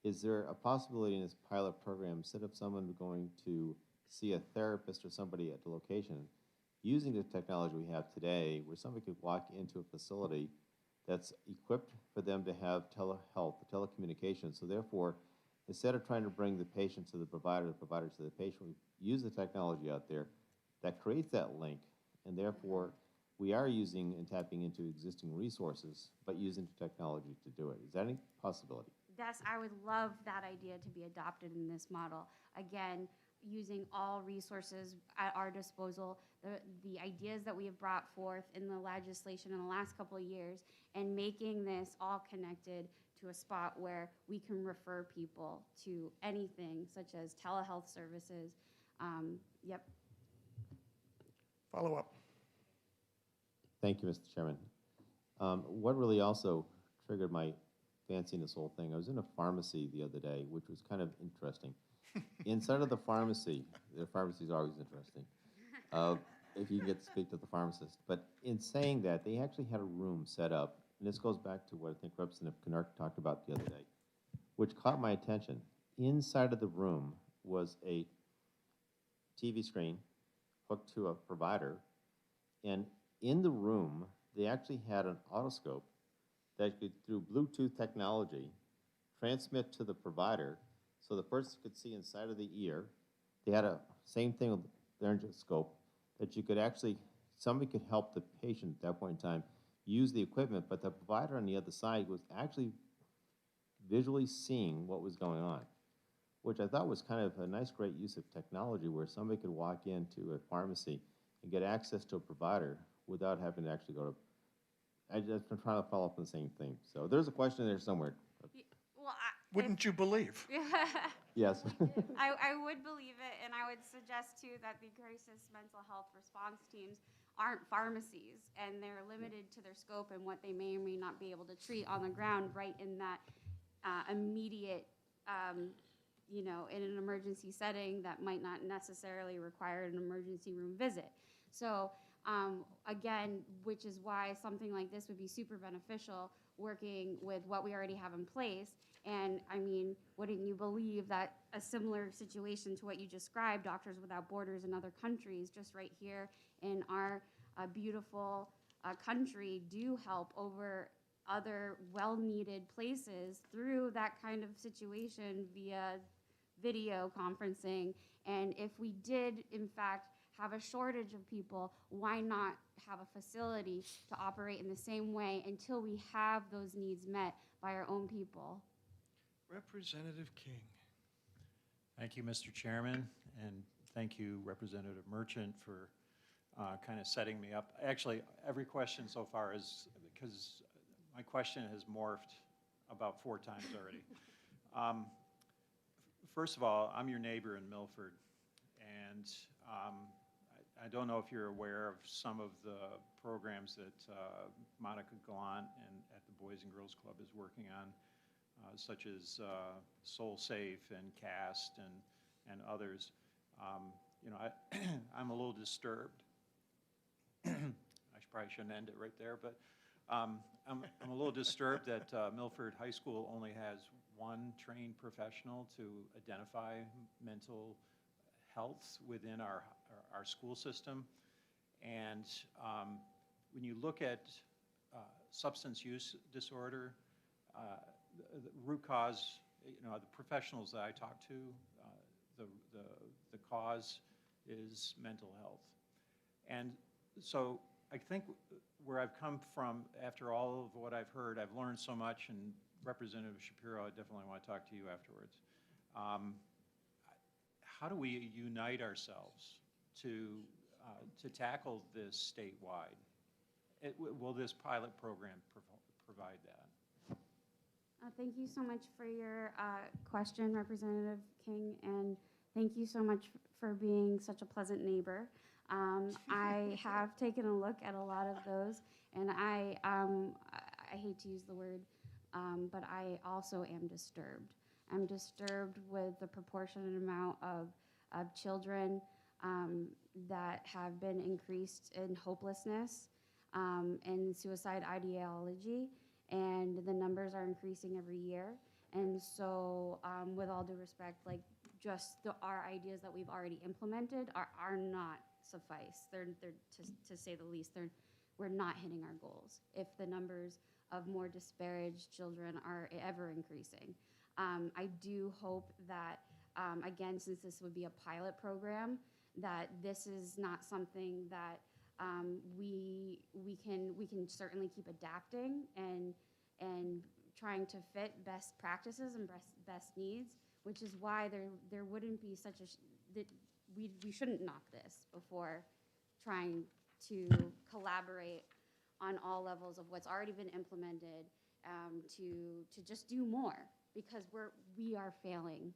is there a possibility in this pilot program, instead of someone going to see a therapist or somebody at the location, using the technology we have today, where somebody could walk into a facility that's equipped for them to have telehealth, telecommunications. So therefore, instead of trying to bring the patient to the provider to the patient, we use the technology out there that creates that link, and therefore we are using and tapping into existing resources, but using technology to do it. Is that any possibility? Yes, I would love that idea to be adopted in this model. Again, using all resources at our disposal, the ideas that we have brought forth in the legislation in the last couple of years, and making this all connected to a spot where we can refer people to anything such as telehealth services. Yep. Follow up. Thank you, Mr. Chairman. What really also triggered my fancy in this whole thing, I was in a pharmacy the other day, which was kind of interesting. Inside of the pharmacy is always interesting, if you get to speak to the pharmacist. But in saying that, they actually had a room set up, and this goes back to what I think Representative Knark talked about the other day, which caught my attention. Inside of the room was a TV screen hooked to a provider, and in the room, they actually had an otoscope that could, through Bluetooth technology, transmit to the provider so the person could see inside of the ear. They had a same thing with the laryngoscope that you could actually, somebody could help the patient at that point in time use the equipment, but the provider on the other side was actually visually seeing what was going on, which I thought was kind of a nice, great use of technology where somebody could walk into a pharmacy and get access to a provider without having to actually go to. I'm trying to follow up on the same thing. So there's a question there somewhere. Well, Wouldn't you believe? Yes. I would believe it, and I would suggest too that the crisis mental health response teams aren't pharmacies, and they're limited to their scope and what they may or may not be able to treat on the ground right in that immediate, in an emergency setting that might not necessarily require an emergency room visit. So again, which is why something like this would be super beneficial, working with what we already have in place. And I mean, wouldn't you believe that a similar situation to what you described, Doctors Without Borders in other countries, just right here in our beautiful country, do help over other well-needed places through that kind of situation via video conferencing. And if we did, in fact, have a shortage of people, why not have a facility to operate in the same way until we have those needs met by our own people? Representative King. Thank you, Mr. Chairman, and thank you, Representative Merchant, for kind of setting me up. Actually, every question so far is, because my question has morphed about 4 times already. First of all, I'm your neighbor in Milford, and I don't know if you're aware of some of the programs that Monica Gallant and at the Boys and Girls Club is working on, such as Soul Safe and CAST and others. I'm a little disturbed. I probably shouldn't end it right there, but I'm a little disturbed that Milford High School only has one trained professional to identify mental health within our school system. And when you look at substance use disorder, the root cause, the professionals that I talk to, the cause is mental health. And so I think where I've come from after all of what I've heard, I've learned so much, and Representative Shapiro, I definitely want to talk to you afterwards. How do we unite ourselves to tackle this statewide? Will this pilot program provide that? Thank you so much for your question, Representative King, and thank you so much for being such a pleasant neighbor. I have taken a look at a lot of those, and I hate to use the word, but I also am disturbed. I'm disturbed with the proportionate amount of children that have been increased in hopelessness and suicide ideology, and the numbers are increasing every year. And so, with all due respect, like just our ideas that we've already implemented are not suffice. They're to say the least, we're not hitting our goals if the numbers of more disparaged children are ever increasing. I do hope that, again, since this would be a pilot program, that this is not something that we can certainly keep adapting and trying to fit best practices and best needs, which is why there wouldn't be such that we shouldn't knock this before trying to collaborate on all levels of what's already been implemented to just do more, because we are failing.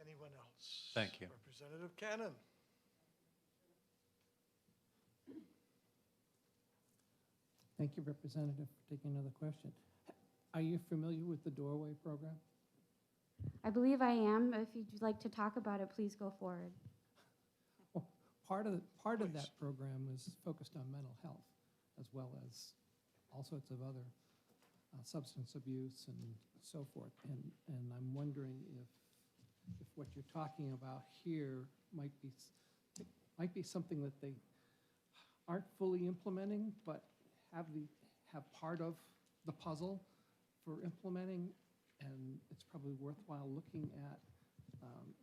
Anyone else? Thank you. Representative Cannon. Thank you, Representative, for taking another question. Are you familiar with the Doorway program? I believe I am. If you'd like to talk about it, please go forward. Well, part of that program was focused on mental health, as well as all sorts of other substance abuse and so forth. And I'm wondering if what you're talking about here might be something that they aren't fully implementing, but have part of the puzzle for implementing, and it's probably worthwhile looking at,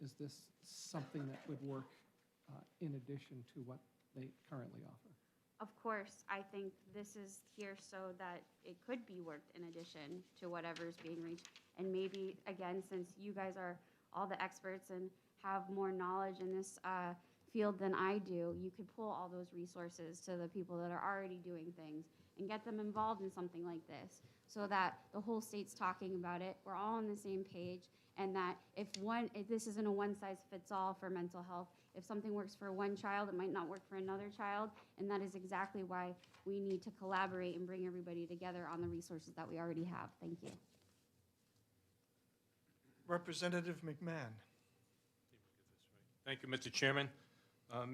is this something that would work in addition to what they currently offer? Of course, I think this is here so that it could be worked in addition to whatever's being reached. And maybe, again, since you guys are all the experts and have more knowledge in this field than I do, you could pull all those resources to the people that are already doing things and get them involved in something like this, so that the whole state's talking about it, we're all on the same page, and that if this isn't a one-size-fits-all for mental health, if something works for one child, it might not work for another child, and that is exactly why we need to collaborate and bring everybody together on the resources that we already have. Thank you. Representative McMahon. Thank you, Mr. Chairman.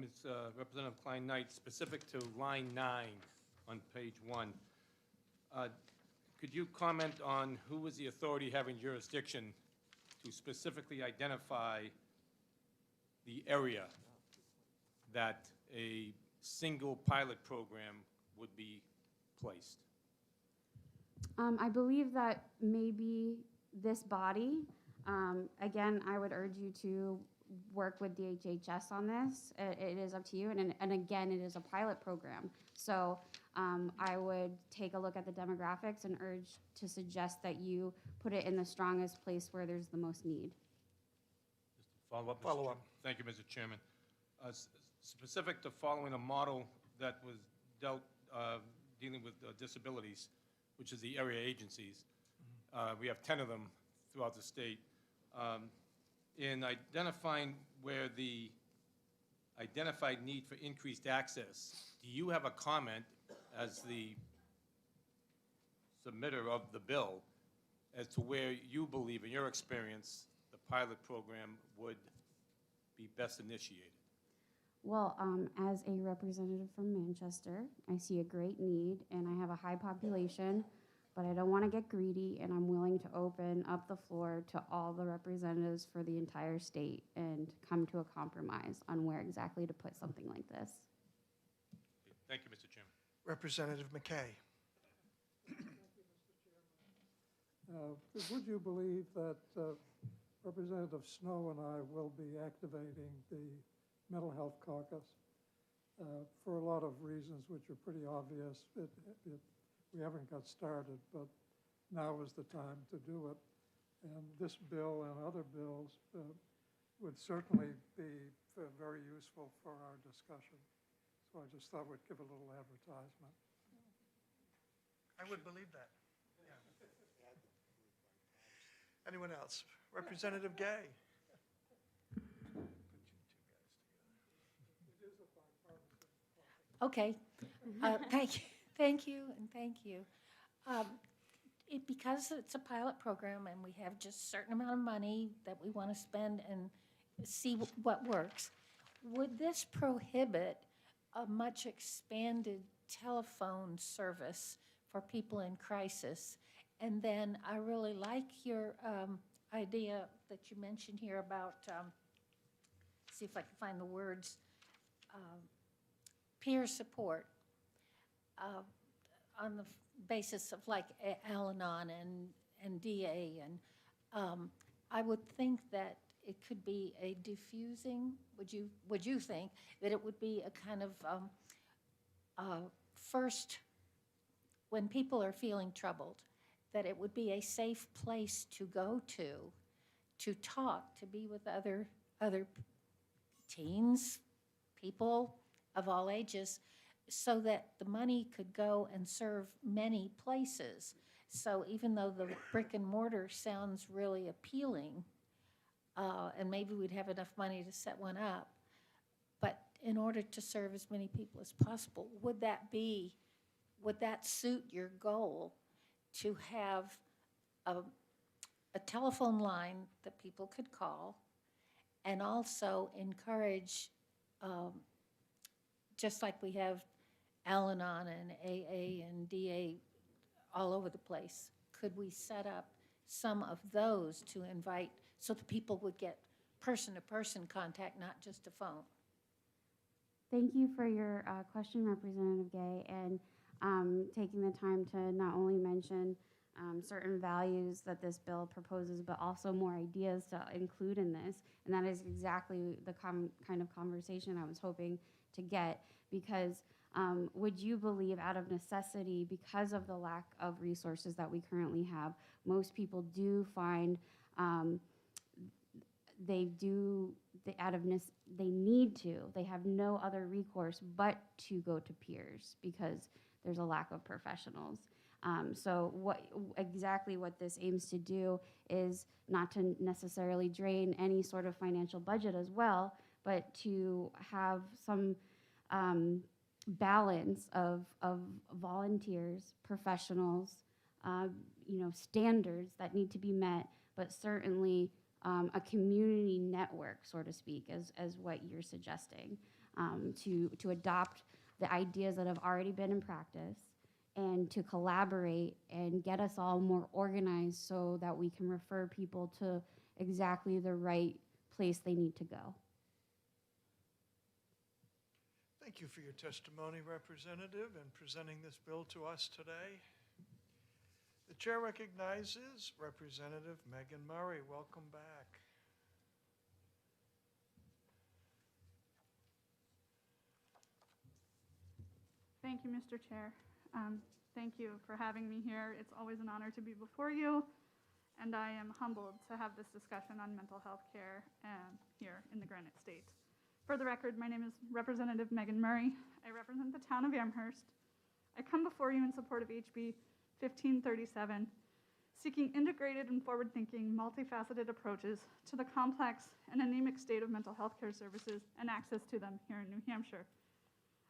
It's Representative Klein-Knight, specific to line 9 on page 1. Could you comment on who is the authority having jurisdiction to specifically identify the area that a single pilot program would be placed? I believe that maybe this body, again, I would urge you to work with DHHS on this. It is up to you, and again, it is a pilot program. So I would take a look at the demographics and urge to suggest that you put it in the strongest place where there's the most need. Follow up. Follow up. Thank you, Mr. Chairman. Specific to following a model that was dealing with disabilities, which is the area agencies. We have 10 of them throughout the state. In identifying where the identified need for increased access, do you have a comment as the submitter of the bill as to where you believe, in your experience, the pilot program would be best initiated? Well, as a representative from Manchester, I see a great need, and I have a high population, but I don't want to get greedy, and I'm willing to open up the floor to all the representatives for the entire state and come to a compromise on where exactly to put something like this. Thank you, Mr. Chairman. Representative McKay. Would you believe that Representative Snow and I will be activating the Mental Health Caucus for a lot of reasons which are pretty obvious. We haven't got started, but now is the time to do it. And this bill and other bills would certainly be very useful for our discussion. So I just thought we'd give a little advertisement. I would believe that. Yeah. Anyone else? Representative Gay. Okay. Thank you, and thank you. because it's a pilot program and we have just a certain amount of money that we want to spend and see what works, would this prohibit a much expanded telephone service for people in crisis? And then I really like your idea that you mentioned here about, see if I can find the words, peer support on the basis of like Al-Anon and DA. And I would think that it could be a diffusing, would you think that it would be a kind of first, when people are feeling troubled, that it would be a safe place to go to talk, to be with other teens, people of all ages, so that the money could go and serve many places. So even though the brick and mortar sounds really appealing, and maybe we'd have enough money to set one up, but in order to serve as many people as possible, would that suit your goal to have a telephone line that people could call, and also encourage, just like we have Al-Anon and AA and DA all over the place, could we set up some of those to invite so that people would get person-to-person contact, not just a phone? Thank you for your question, Representative Gay, and taking the time to not only mention certain values that this bill proposes, but also more ideas to include in this. And that is exactly the kind of conversation I was hoping to get, because would you believe, out of necessity, because of the lack of resources that we currently have, most people do find they need to, they have no other recourse but to go to peers because there's a lack of professionals. So exactly what this aims to do is not to necessarily drain any sort of financial budget as well, but to have some balance of volunteers, professionals, standards that need to be met, but certainly a community network, so to speak, as what you're suggesting, to adopt the ideas that have already been in practice and to collaborate and get us all more organized so that we can refer people to exactly the right place they need to go. Thank you for your testimony, Representative, and presenting this bill to us today. The chair recognizes Representative Megan Murray. Welcome back. Thank you, Mr. Chair. Thank you for having me here. It's always an honor to be before you, and I am humbled to have this discussion on mental health care here in the Granite State. For the record, my name is Representative Megan Murray. I represent the town of Amherst. I come before you in support of HB 1537, seeking integrated and forward-thinking, multifaceted approaches to the complex and anemic state of mental health care services and access to them here in New Hampshire.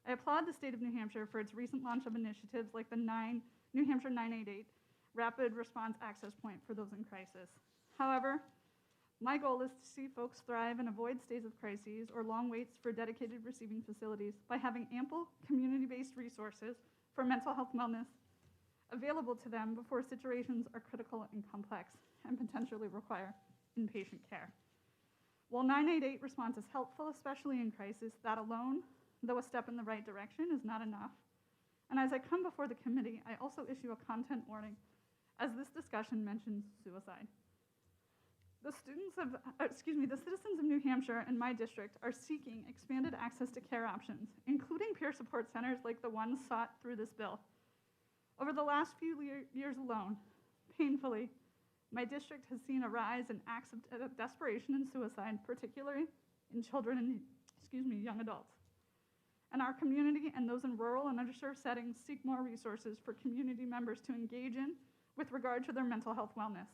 I applaud the state of New Hampshire for its recent launch of initiatives like the New Hampshire 988 Rapid Response Access Point for those in crisis. However, my goal is to see folks thrive and avoid stays of crises or long waits for dedicated receiving facilities by having ample community-based resources for mental health wellness available to them before situations are critical and complex and potentially require inpatient care. While 988 response is helpful, especially in crisis, that alone, though a step in the right direction, is not enough. And as I come before the committee, I also issue a content warning as this discussion mentions suicide. The citizens of New Hampshire and my district are seeking expanded access to care options, including peer support centers like the ones sought through this bill. Over the last few years alone, painfully, my district has seen a rise in acts of desperation and suicide, particularly in children and young adults. And our community and those in rural and underserved settings seek more resources for community members to engage in with regard to their mental health wellness.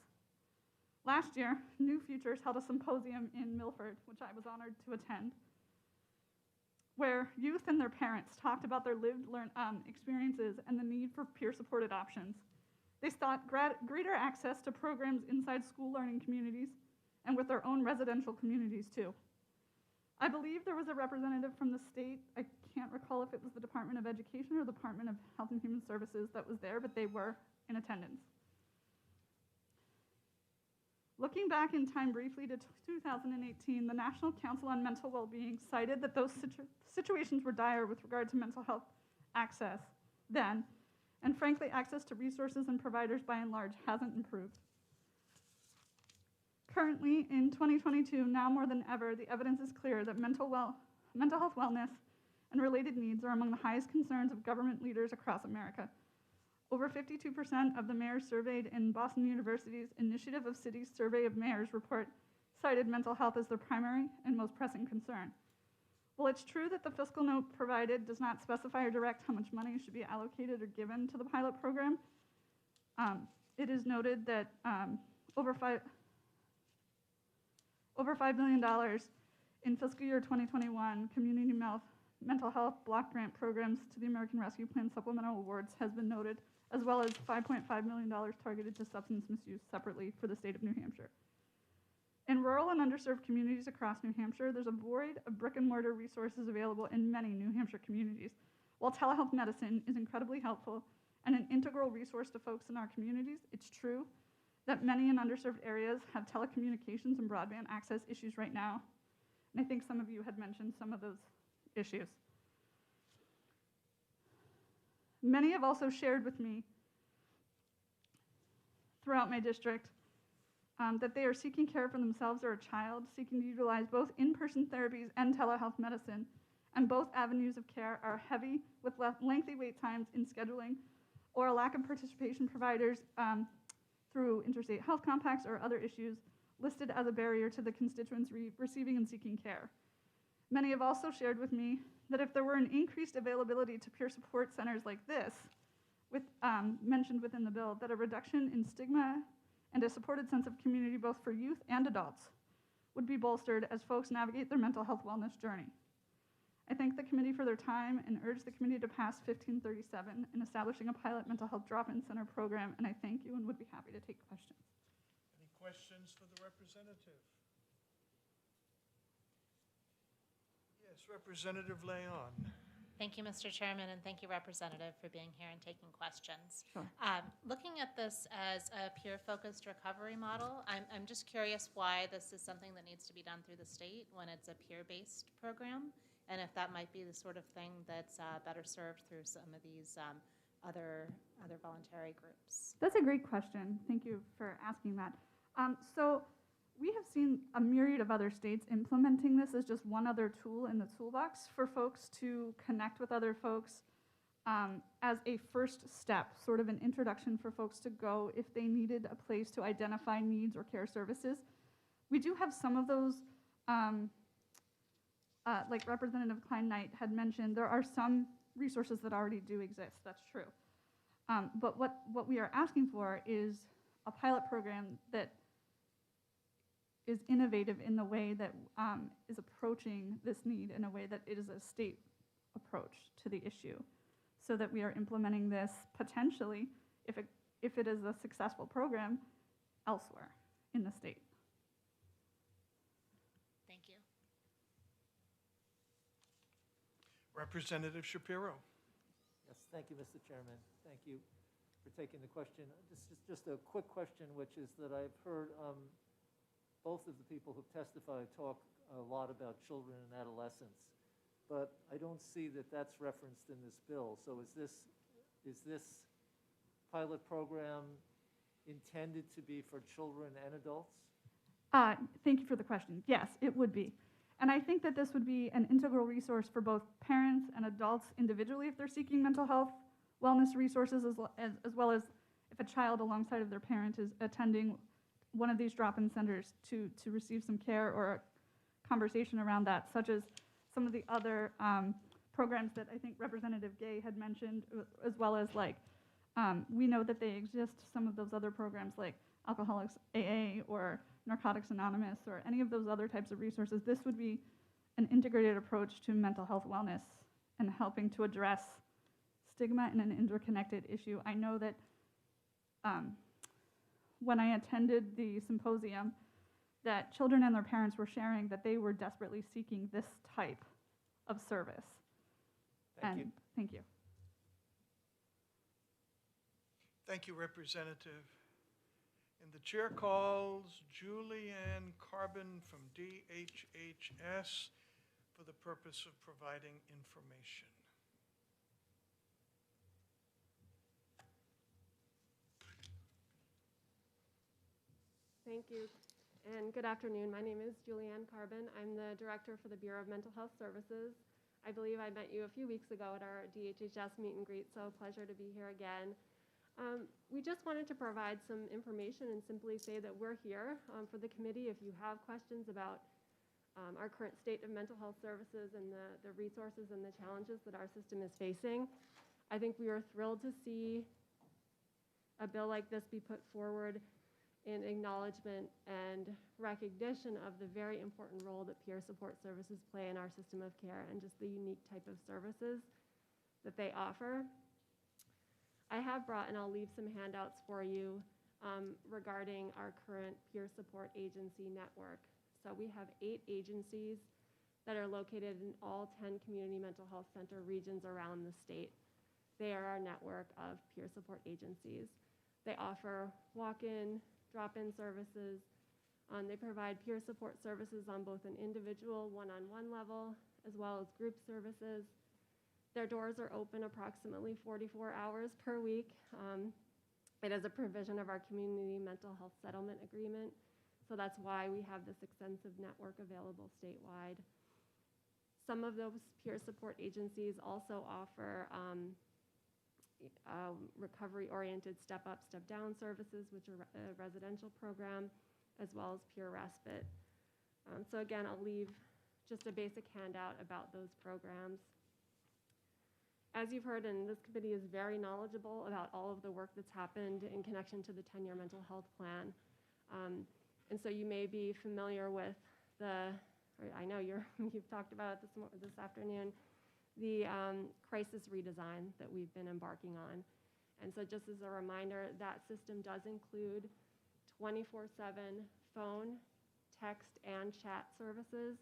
Last year, New Futures held a symposium in Milford, which I was honored to attend, where youth and their parents talked about their lived experiences and the need for peer-supported options. They sought greater access to programs inside school learning communities and with their own residential communities too. I believe there was a representative from the state. I can't recall if it was the Department of Education or the Department of Health and Human Services that was there, but they were in attendance. Looking back in time briefly to 2018, the National Council on Mental Wellbeing cited that those situations were dire with regard to mental health access then, and frankly, access to resources and providers by and large hasn't improved. Currently, in 2022, now more than ever, the evidence is clear that mental health wellness and related needs are among the highest concerns of government leaders across America. Over 52% of the mayors surveyed in Boston University's Initiative of Cities Survey of Mayors report cited mental health as their primary and most pressing concern. While it's true that the fiscal note provided does not specify or direct how much money should be allocated or given to the pilot program, it is noted that over $5 million in fiscal year 2021 community mental health block grant programs to the American Rescue Plan supplemental awards has been noted, as well as $5.5 million targeted to substance misuse separately for the state of New Hampshire. In rural and underserved communities across New Hampshire, there's a void of brick and mortar resources available in many New Hampshire communities. While telehealth medicine is incredibly helpful and an integral resource to folks in our communities, it's true that many in underserved areas have telecommunications and broadband access issues right now. And I think some of you had mentioned some of those issues. Many have also shared with me throughout my district that they are seeking care for themselves or a child, seeking to utilize both in-person therapies and telehealth medicine, and both avenues of care are heavy with lengthy wait times in scheduling or a lack of participation providers through interstate health compacts or other issues listed as a barrier to the constituents receiving and seeking care. Many have also shared with me that if there were an increased availability to peer support centers like this, mentioned within the bill, that a reduction in stigma and a supported sense of community both for youth and adults would be bolstered as folks navigate their mental health wellness journey. I thank the committee for their time and urge the committee to pass 1537 in establishing a pilot mental health drop-in center program, and I thank you and would be happy to take questions. Any questions for the representative? Yes, Representative Leon. Thank you, Mr. Chairman, and thank you, Representative, for being here and taking questions. Sure. Looking at this as a peer-focused recovery model, I'm just curious why this is something that needs to be done through the state when it's a peer-based program, and if that might be the sort of thing that's better served through some of these other voluntary groups. That's a great question. Thank you for asking that. So we have seen a myriad of other states implementing this as just one other tool in the toolbox for folks to connect with other folks as a first step, sort of an introduction for folks to go if they needed a place to identify needs or care services. We do have some of those, like Representative Klein-Knight had mentioned, there are some resources that already do exist, that's true. But what we are asking for is a pilot program that is innovative in the way that is approaching this need in a way that it is a state approach to the issue, so that we are implementing this potentially, if it is a successful program, elsewhere in the state. Thank you. Representative Shapiro. Yes, thank you, Mr. Chairman. Thank you for taking the question. This is just a quick question, which is that I've heard both of the people who've testified talk a lot about children and adolescents, but I don't see that that's referenced in this bill. So is this pilot program intended to be for children and adults? Thank you for the question. Yes, it would be. And I think that this would be an integral resource for both parents and adults individually if they're seeking mental health wellness resources, as well as if a child alongside of their parent is attending one of these drop-in centers to receive some care or a conversation around that, such as some of the other programs that I think Representative Gay had mentioned, as well as we know that they exist, some of those other programs like Alcoholics AA or Narcotics Anonymous or any of those other types of resources. This would be an integrated approach to mental health wellness and helping to address stigma in an interconnected issue. I know that when I attended the symposium, that children and their parents were sharing that they were desperately seeking this type of service. Thank you. Thank you. Thank you, Representative. And the chair calls Julianne Carbon from DHHS for the purpose of providing information. Thank you, and good afternoon. My name is Julianne Carbon. I'm the director for the Bureau of Mental Health Services. I believe I met you a few weeks ago at our DHHS meet and greet, so a pleasure to be here again. We just wanted to provide some information and simply say that we're here for the committee if you have questions about our current state of mental health services and the resources and the challenges that our system is facing. I think we are thrilled to see a bill like this be put forward in acknowledgement and recognition of the very important role that peer support services play in our system of care and just the unique type of services that they offer. I have brought, and I'll leave some handouts for you regarding our current peer support agency network. So we have 8 agencies that are located in all 10 community mental health center regions around the state. They are our network of peer support agencies. They offer walk-in, drop-in services. They provide peer support services on both an individual one-on-one level as well as group services. Their doors are open approximately 44 hours per week. It is a provision of our community mental health settlement agreement, so that's why we have this extensive network available statewide. Some of those peer support agencies also offer recovery-oriented step-up, step-down services, which are a residential program, as well as peer respite. So again, I'll leave just a basic handout about those programs. As you've heard, and this committee is very knowledgeable about all of the work that's happened in connection to the 10-year mental health plan. And so you may be familiar with I know you've talked about it this afternoon, the crisis redesign that we've been embarking on. And so just as a reminder, that system does include 24/7 phone, text, and chat services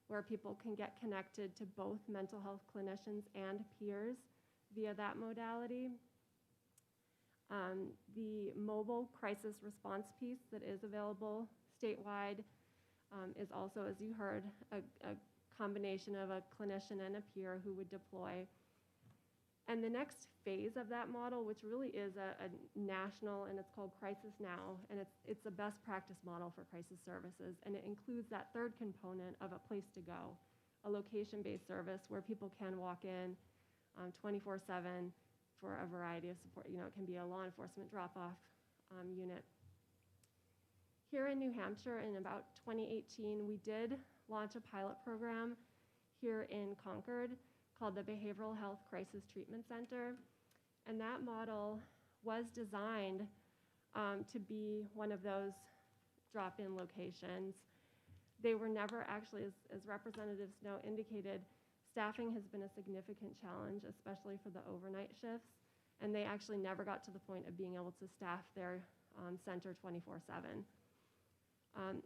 where people can get connected to both mental health clinicians and peers via that modality. The mobile crisis response piece that is available statewide is also, as you heard, a combination of a clinician and a peer who would deploy. And the next phase of that model, which really is a national, and it's called Crisis Now, and it's a best practice model for crisis services, and it includes that third component of a place to go, a location-based service where people can walk in 24/7 for a variety of support. You know, it can be a law enforcement drop-off unit. Here in New Hampshire, in about 2018, we did launch a pilot program here in Concord called the Behavioral Health Crisis Treatment Center. And that model was designed to be one of those drop-in locations. They were never actually, as Representative Snow indicated, staffing has been a significant challenge, especially for the overnight shifts. And they actually never got to the point of being able to staff their center 24/7.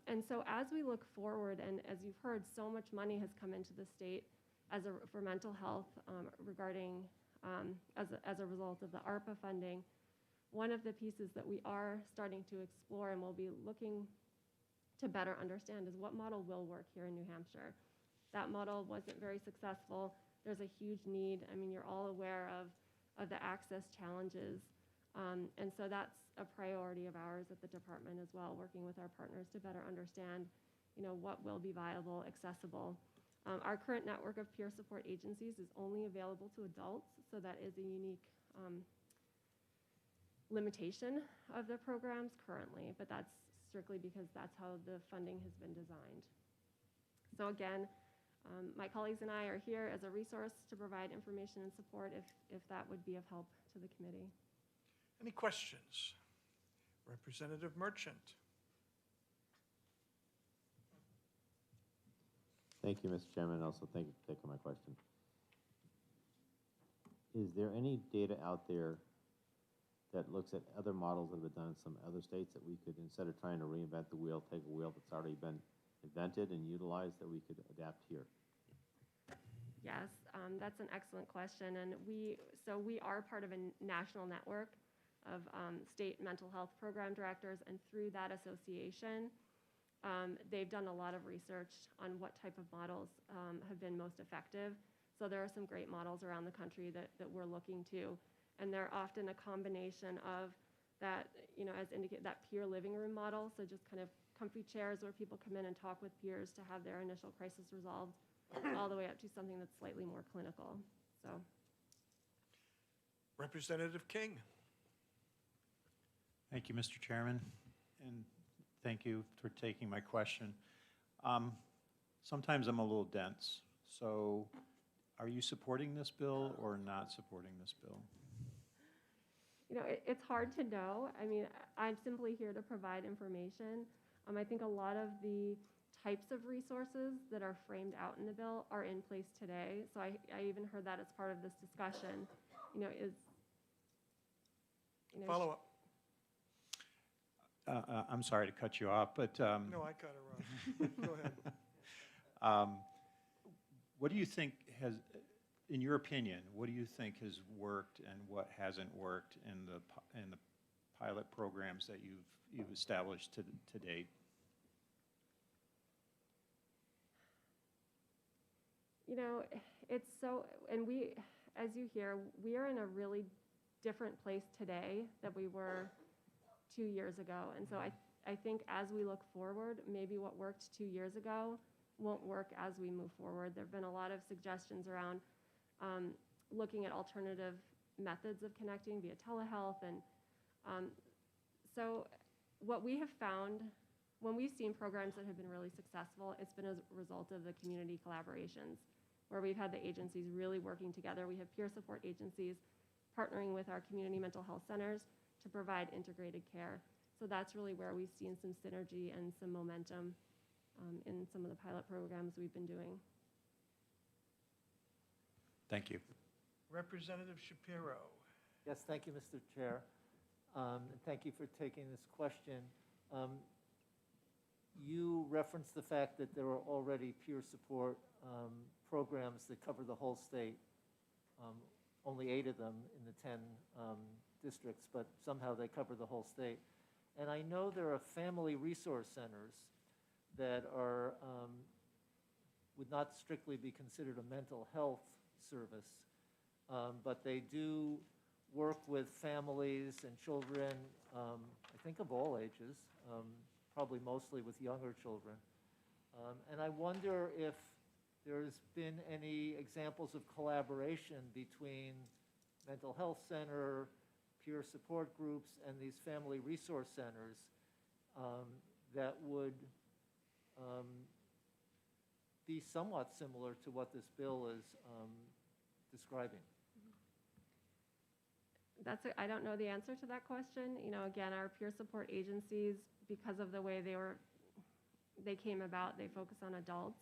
And so as we look forward, and as you've heard, so much money has come into the state for mental health regarding, as a result of the ARPA funding. One of the pieces that we are starting to explore and will be looking to better understand is what model will work here in New Hampshire. That model wasn't very successful. There's a huge need. I mean, you're all aware of the access challenges. And so that's a priority of ours at the department as well, working with our partners to better understand, what will be viable, accessible. Our current network of peer support agencies is only available to adults, so that is a unique limitation of the programs currently, but that's strictly because that's how the funding has been designed. So again, my colleagues and I are here as a resource to provide information and support if that would be of help to the committee. Any questions? Representative Merchant. Thank you, Mr. Chairman. Also, thank you for taking my question. Is there any data out there that looks at other models that have been done in some other states that we could, instead of trying to reinvent the wheel, take a wheel that's already been invented and utilized, that we could adapt here? Yes, that's an excellent question, and we are part of a national network of state mental health program directors, and through that association, they've done a lot of research on what type of models have been most effective. So there are some great models around the country that we're looking to, and they're often a combination of that, as indicated, that peer living room model, so just kind of comfy chairs where people come in and talk with peers to have their initial crisis resolved, all the way up to something that's slightly more clinical. So, Representative King. Thank you, Mr. Chairman, and thank you for taking my question. Sometimes I'm a little dense, so are you supporting this bill or not supporting this bill? it's hard to know. I mean, I'm simply here to provide information. I think a lot of the types of resources that are framed out in the bill are in place today. So I even heard that as part of this discussion. Follow up. I'm sorry to cut you off, but No, I cut her off. Go ahead. what do you think has, in your opinion, what do you think has worked and what hasn't worked in the pilot programs that you've established to date? It's so, and we, as you hear, we are in a really different place today than we were 2 years ago. And so I think as we look forward, maybe what worked 2 years ago won't work as we move forward. There have been a lot of suggestions around looking at alternative methods of connecting via telehealth. And so what we have found, when we've seen programs that have been really successful, it's been as a result of the community collaborations, where we've had the agencies really working together. We have peer support agencies partnering with our community mental health centers to provide integrated care. So that's really where we've seen some synergy and some momentum in some of the pilot programs we've been doing. Thank you. Representative Shapiro. Yes, thank you, Mr. Chair. And thank you for taking this question. You referenced the fact that there are already peer support programs that cover the whole state. Only 8 of them in the 10 districts, but somehow they cover the whole state. And I know there are family resource centers that are would not strictly be considered a mental health service, but they do work with families and children, I think of all ages, probably mostly with younger children. And I wonder if there's been any examples of collaboration between mental health center, peer support groups, and these family resource centers that would be somewhat similar to what this bill is describing. I don't know the answer to that question. Again, our peer support agencies, because of the way they came about, they focus on adults.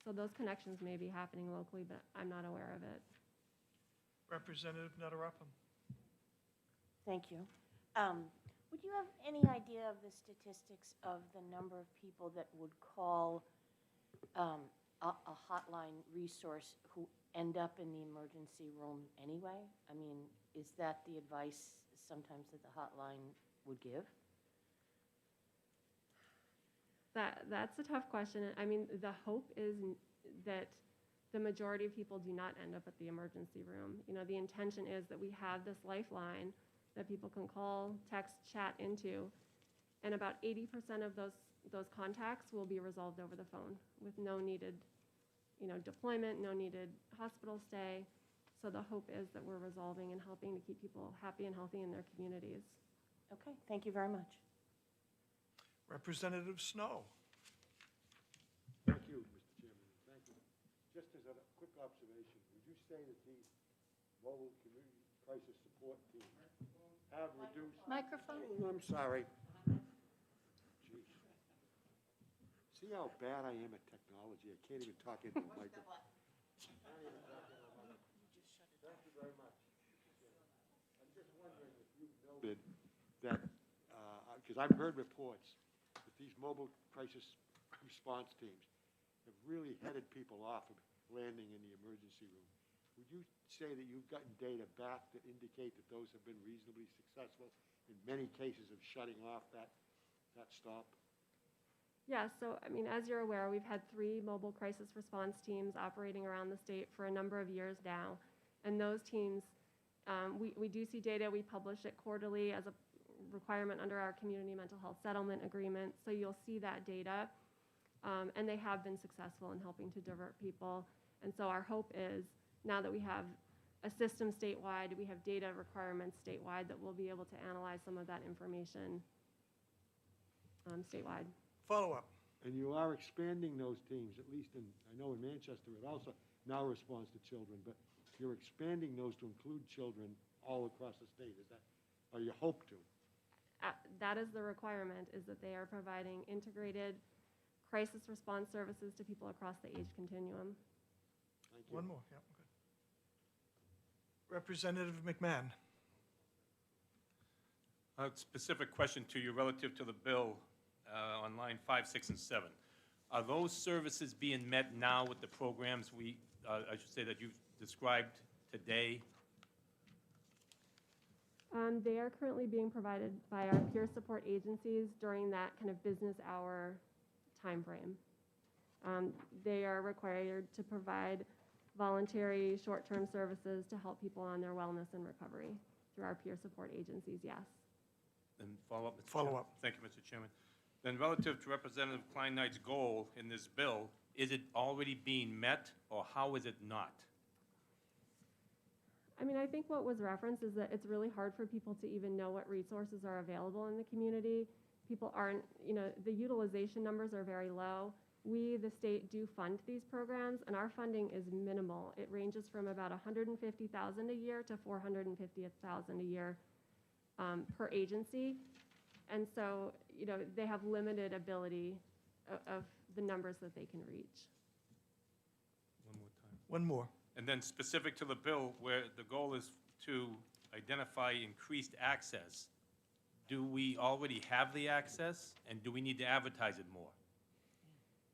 So those connections may be happening locally, but I'm not aware of it. Representative Nuttarappam. Thank you. Would you have any idea of the statistics of the number of people that would call a hotline resource who end up in the emergency room anyway? I mean, is that the advice sometimes that the hotline would give? That's a tough question. I mean, the hope is that the majority of people do not end up at the emergency room. The intention is that we have this lifeline that people can call, text, chat into, and about 80% of those contacts will be resolved over the phone with no needed, deployment, no needed hospital stay. So the hope is that we're resolving and helping to keep people happy and healthy in their communities. Okay, thank you very much. Representative Snow. Thank you, Mr. Chairman. Thank you. Just as a quick observation, would you say that the mobile community crisis support team have reduced... Microphone? Oh, I'm sorry. Jeez. See how bad I am at technology? I can't even talk into the microphone. Thank you very much. I'm just wondering if you've noticed because I've heard reports that these mobile crisis response teams have really headed people off of landing in the emergency room. Would you say that you've gotten data back that indicate that those have been reasonably successful in many cases of shutting off that stop? Yeah, so I mean, as you're aware, we've had 3 mobile crisis response teams operating around the state for a number of years now. And those teams, we do see data, we publish it quarterly as a requirement under our community mental health settlement agreement. So you'll see that data. And they have been successful in helping to divert people. And so our hope is, now that we have a system statewide, we have data requirements statewide, that we'll be able to analyze some of that information statewide. Follow-up. And you are expanding those teams, at least in, I know in Manchester, it also now responds to children, but you're expanding those to include children all across the state, is that, or you hope to? That is the requirement, is that they are providing integrated crisis response services to people across the age continuum. Thank you. One more, yeah, good. Representative McMahon. A specific question to you relative to the bill on line 5, 6, and 7. Are those services being met now with the programs I should say, that you've described today? They are currently being provided by our peer support agencies during that kind of business hour timeframe. They are required to provide voluntary short-term services to help people on their wellness and recovery through our peer support agencies, yes. Then follow-up, Mr. Follow Chairman. up. Thank you, Mr. Chairman. Then relative to Representative Klein-Knight's goal in this bill, is it already being met, or how is it not? I mean, I think what was referenced is that it's really hard for people to even know what resources are available in the community. People aren't, the utilization numbers are very low. We, the state, do fund these programs, and our funding is minimal. It ranges from about $150,000 a year to $450,000 a year per agency. And so, they have limited ability of the numbers that they can reach. One more time. One more. And then specific to the bill, where the goal is to identify increased access, do we already have the access, and do we need to advertise it more?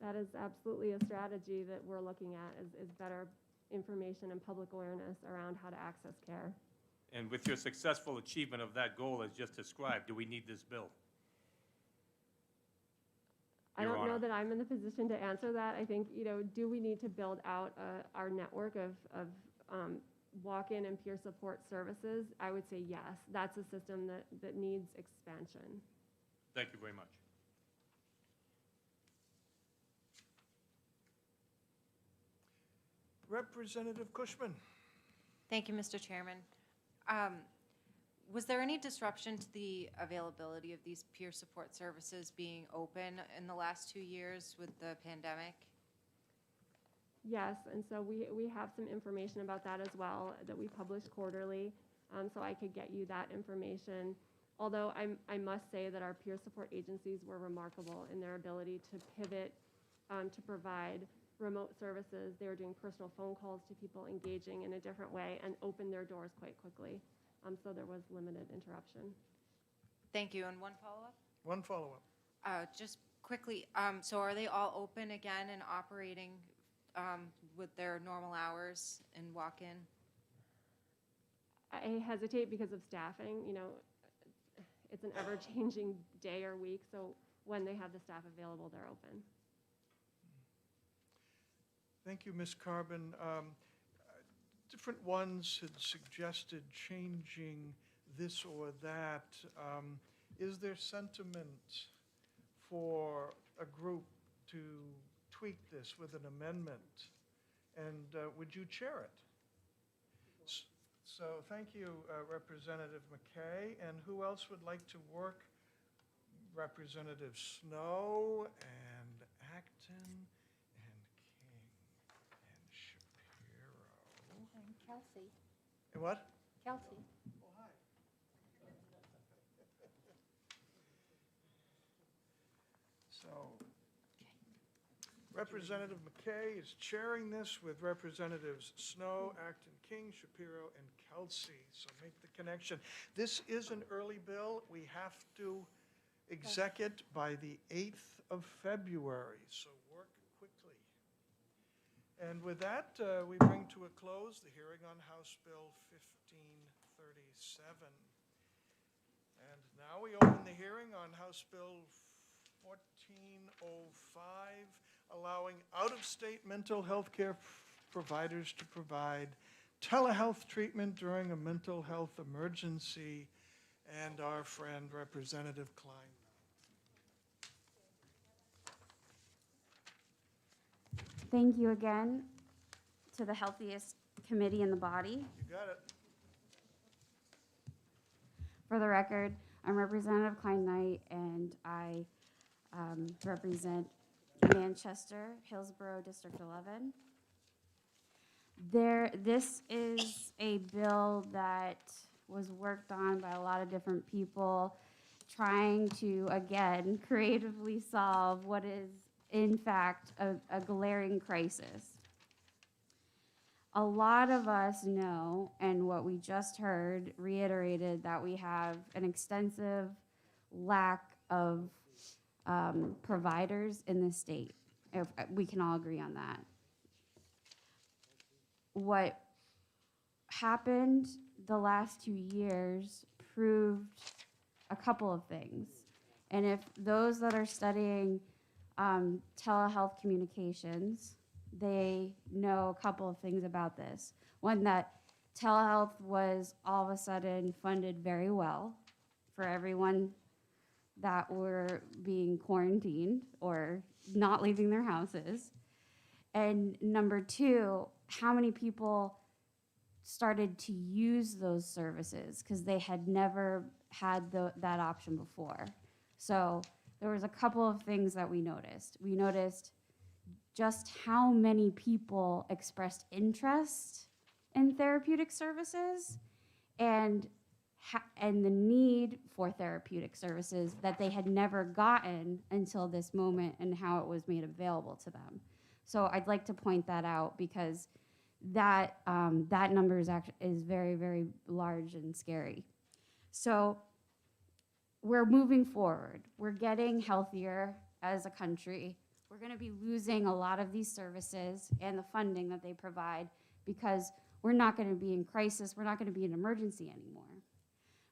That is absolutely a strategy that we're looking at, is better information and public awareness around how to access care. And with your successful achievement of that goal as just described, do we need this bill? I Your don't know Honor. that I'm in the position to answer that. I think, do we need to build out our network of walk-in and peer support services? I would say yes. That's a system that needs expansion. Thank you very much. Representative Cushman. Thank you, Mr. Chairman. Was there any disruption to the availability of these peer support services being open in the last 2 years with the pandemic? Yes, and so we have some information about that as well that we publish quarterly, so I could get you that information. Although I must say that our peer support agencies were remarkable in their ability to pivot to provide remote services. They were doing personal phone calls to people, engaging in a different way, and opened their doors quite quickly. So there was limited interruption. Thank you. And one follow-up? One follow-up. Just quickly, so are they all open again and operating with their normal hours and walk-in? I hesitate because of staffing. It's an ever-changing day or week, so when they have the staff available, they're open. Thank you, Ms. Carbon. Different ones had suggested changing this or that. Is there sentiment for a group to tweak this with an amendment? And would you chair it? So thank you, Representative McKay. And who else would like to work? Representative Snow and Acton. And Kelsey. And what? Kelsey. Oh, hi. So, Representative McKay is chairing this with Representatives Snow, Acton King, Shapiro, and Kelsey. So make the connection. This is an early bill. We have to exec it by the 8th of February, so work quickly. And with that, we bring to a close the hearing on House Bill 1537. And now we open the hearing on House Bill 1405, allowing out-of-state mental health care providers to provide telehealth treatment during a mental health emergency. And our friend Representative Klein. Thank you again to the healthiest committee in the body. You got it. For the record, I'm Representative Klein Knight, and I represent Manchester, Hillsborough, District 11. This is a bill that was worked on by a lot of different people, trying to, again, creatively solve what is, in fact, a glaring crisis. A lot of us know, and what we just heard reiterated, that we have an extensive lack of providers in this state. We can all agree on that. What happened the last 2 years proved a couple of things. And if those that are studying telehealth communications, they know a couple of things about this. One, that telehealth was all of a sudden funded very well for everyone that were being quarantined or not leaving their houses. And number two, how many people started to use those services because they had never had that option before. So there was a couple of things that we noticed. We noticed just how many people expressed interest in therapeutic services and the need for therapeutic services that they had never gotten until this moment and how it was made available to them. So I'd like to point that out because that number is very, very large and scary. So we're moving forward. We're getting healthier as a country. We're going to be losing a lot of these services and the funding that they provide because we're not going to be in crisis. We're not going to be in emergency anymore.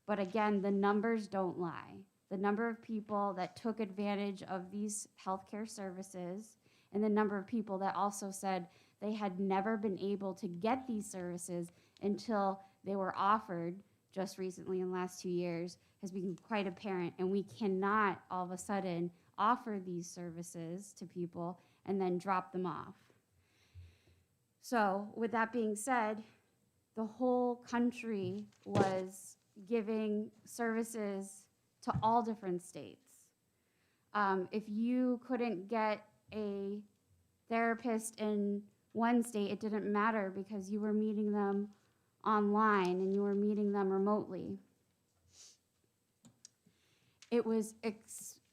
But again, the numbers don't lie. The number of people that took advantage of these healthcare services and the number of people that also said they had never been able to get these services until they were offered just recently in the last 2 years has been quite apparent. And we cannot all of a sudden offer these services to people and then drop them off. So with that being said, the whole country was giving services to all different states. If you couldn't get a therapist in one state, it didn't matter because you were meeting them online and you were meeting them remotely. It was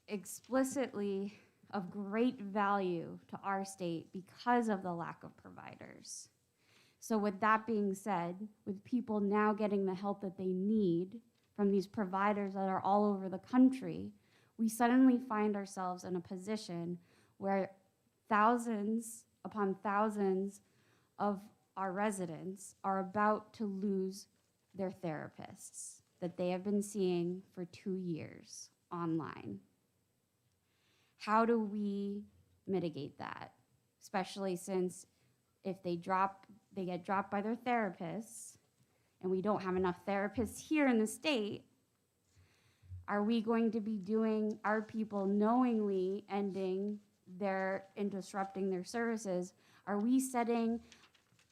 explicitly of great value to our state because of the lack of providers. So with that being said, with people now getting the help that they need from these providers that are all over the country, we suddenly find ourselves in a position where thousands upon thousands of our residents are about to lose their therapists that they have been seeing for 2 years online. How do we mitigate that? Especially since if they get dropped by their therapists, and we don't have enough therapists here in the state, are we going to be doing our people knowingly ending and disrupting their services? Are we setting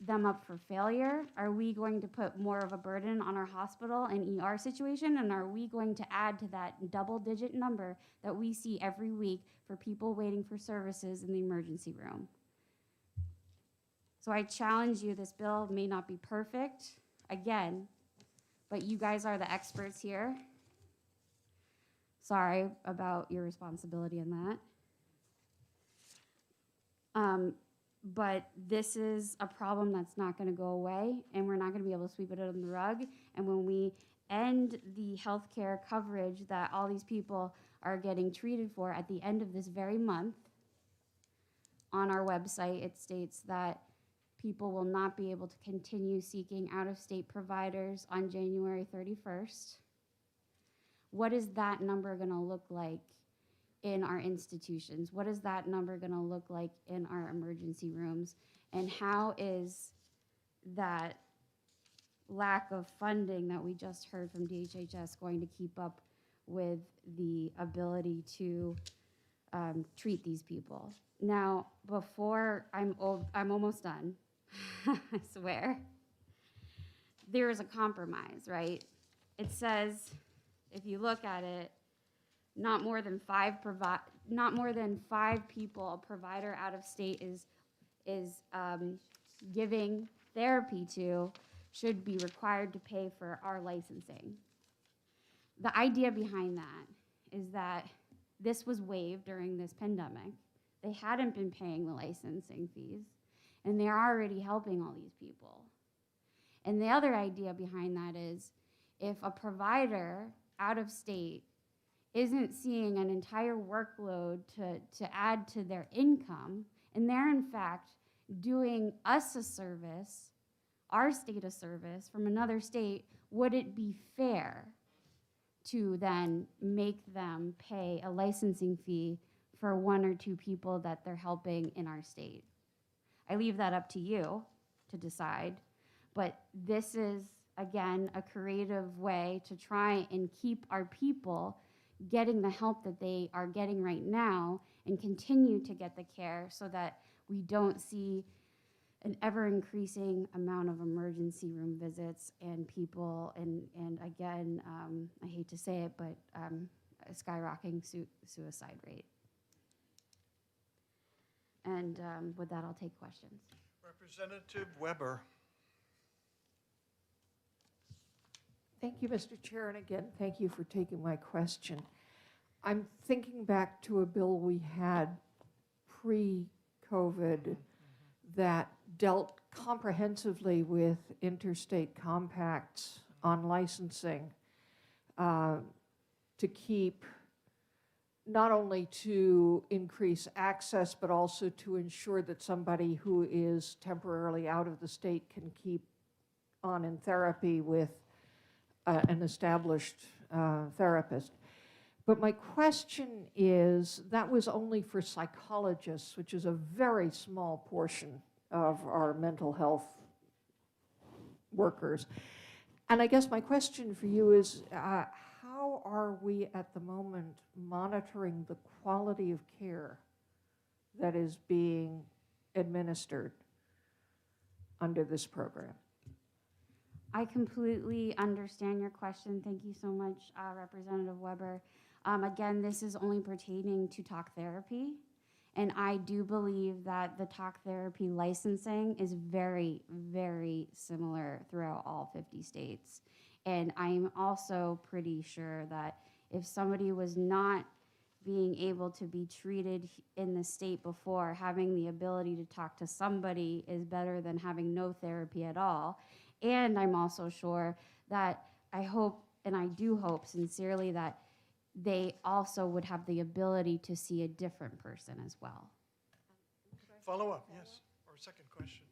them up for failure? Are we going to put more of a burden on our hospital and ER situation? And are we going to add to that double-digit number that we see every week for people waiting for services in the emergency room? So I challenge you, this bill may not be perfect, again, but you guys are the experts here. Sorry about your responsibility in that. But this is a problem that's not going to go away, and we're not going to be able to sweep it under the rug. And when we end the healthcare coverage that all these people are getting treated for at the end of this very month. On our website, it states that people will not be able to continue seeking out-of-state providers on January 31st. What is that number going to look like in our institutions? What is that number going to look like in our emergency rooms? And how is that lack of funding that we just heard from DHHS going to keep up with the ability to treat these people? Now, before I'm almost done, I swear. There is a compromise, right? It says, if you look at it, not more than five people a provider out of state is giving therapy to should be required to pay for our licensing. The idea behind that is that this was waived during this pandemic. They hadn't been paying the licensing fees, and they're already helping all these people. And the other idea behind that is if a provider out of state isn't seeing an entire workload to add to their income, and they're in fact doing us a service, our state a service from another state, would it be fair to then make them pay a licensing fee for one or two people that they're helping in our state? I leave that up to you to decide, but this is, again, a creative way to try and keep our people getting the help that they are getting right now and continue to get the care so that we don't see an ever-increasing amount of emergency room visits and people, and again, I hate to say it, but a skyrocketing suicide rate. And with that, I'll take questions. Representative Weber. Thank you, Mr. Chair, and again, thank you for taking my question. I'm thinking back to a bill we had pre-COVID that dealt comprehensively with interstate compacts on licensing to keep, not only to increase access, but also to ensure that somebody who is temporarily out of the state can keep on in therapy with an established therapist. But my question is, that was only for psychologists, which is a very small portion of our mental health workers. And I guess my question for you is, how are we at the moment monitoring the quality of care that is being administered under this program? I completely understand your question. Thank you so much, Representative Weber. Again, this is only pertaining to talk therapy, and I do believe that the talk therapy licensing is very, very similar throughout all 50 states. And I'm also pretty sure that if somebody was not being able to be treated in the state before, having the ability to talk to somebody is better than having no therapy at all. And I'm also sure that I hope, and I do hope sincerely, that they also would have the ability to see a different person as well. Follow up, yes, or second question.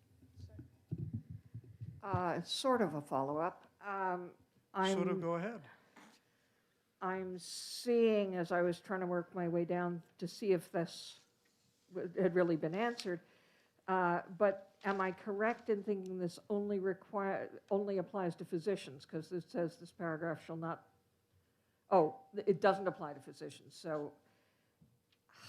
Sort of a follow-up. Sort of, go ahead. I'm seeing, as I was trying to work my way down to see if this had really been answered, but am I correct in thinking this only applies to physicians? Because it says this paragraph shall not, it doesn't apply to physicians. So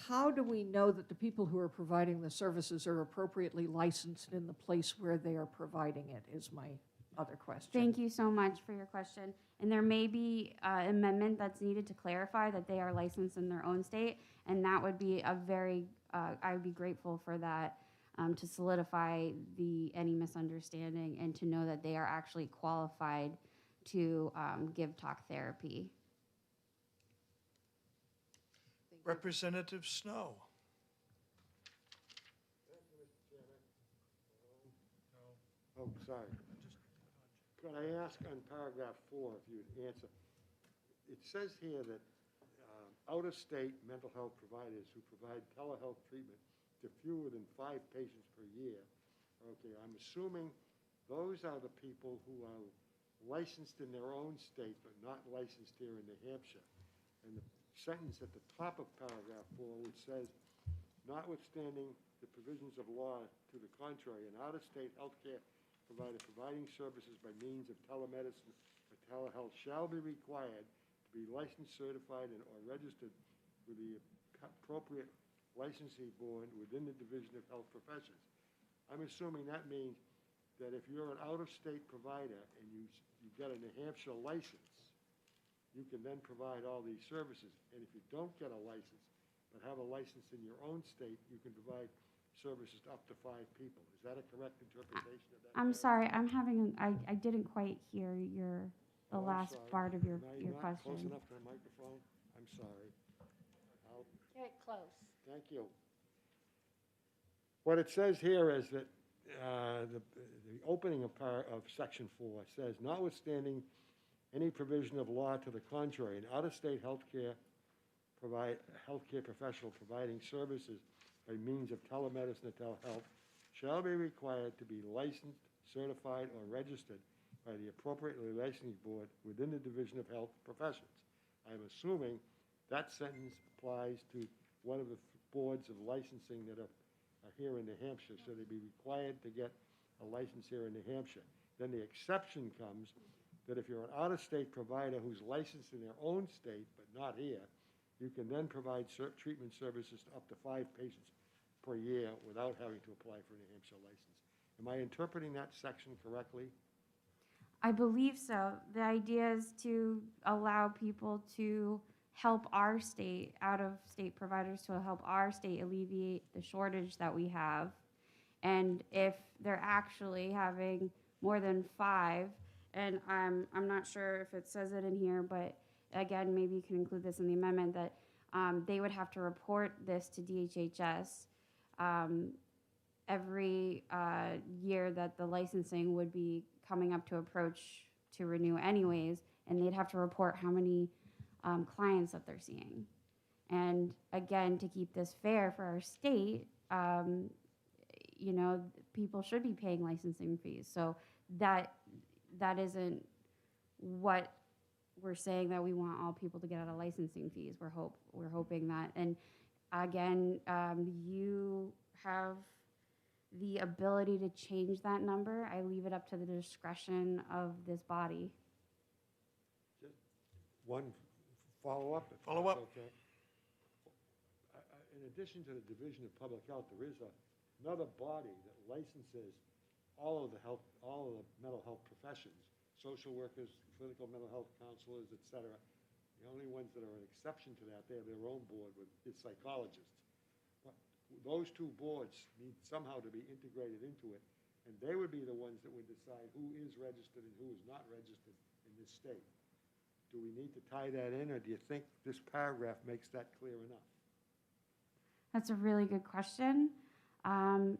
how do we know that the people who are providing the services are appropriately licensed in the place where they are providing it, is my other question. Thank you so much for your question. And there may be an amendment that's needed to clarify that they are licensed in their own state, and that would be a very, I would be grateful for that, to solidify any misunderstanding and to know that they are actually qualified to give talk therapy. Representative Snow. Oh, sorry. Could I ask on paragraph 4 if you'd answer? It says here that out-of-state mental health providers who provide telehealth treatment to fewer than 5 patients per year. Okay, I'm assuming those are the people who are licensed in their own state but not licensed here in New Hampshire. And the sentence at the top of paragraph 4, which says, notwithstanding the provisions of law to the contrary, an out-of-state healthcare provider providing services by means of telemedicine or telehealth shall be required to be licensed, certified, and or registered with the appropriate licensing board within the Division of Health Professions. I'm assuming that means that if you're an out-of-state provider and you get a New Hampshire license, you can then provide all these services. And if you don't get a license, but have a license in your own state, you can provide services to up to 5 people. Is that a correct interpretation of that? I'm sorry, I didn't quite hear the last part of your Am I not question. close enough to the microphone? I'm sorry. Get close. Thank you. What it says here is that the opening of Section 4 says, notwithstanding any provision of law to the contrary, an out-of-state healthcare professional providing services by means of telemedicine or telehealth shall be required to be licensed, certified, or registered by the appropriately licensing board within the Division of Health Professions. I'm assuming that sentence applies to one of the boards of licensing that are here in New Hampshire, so they'd be required to get a license here in New Hampshire. Then the exception comes that if you're an out-of-state provider who's licensed in their own state but not here, you can then provide treatment services to up to 5 patients per year without having to apply for a New Hampshire license. Am I interpreting that section correctly? I believe so. The idea is to allow people to help our state, out-of-state providers to help our state alleviate the shortage that we have. And if they're actually having more than 5, and I'm not sure if it says it in here, but again, maybe you can include this in the amendment, that they would have to report this to DHHS every year that the licensing would be coming up to approach to renew anyways, and they'd have to report how many clients that they're seeing. And again, to keep this fair for our state, you know, people should be paying licensing fees. So that isn't what we're saying, that we want all people to get out of licensing fees. We're hoping that. And again, you have the ability to change that number. I leave it up to the discretion of this body. Just one follow-up. if Follow-up. that's okay. In addition to the Division of Public Health, there is another body that licenses all of the mental health professions, social workers, clinical mental health counselors, et cetera. The only ones that are an exception to that, they have their own board with psychologists. But those 2 boards need somehow to be integrated into it, and they would be the ones that would decide who is registered and who is not registered in this state. Do we need to tie that in, or do you think this paragraph makes that clear enough? That's a really good question. I'm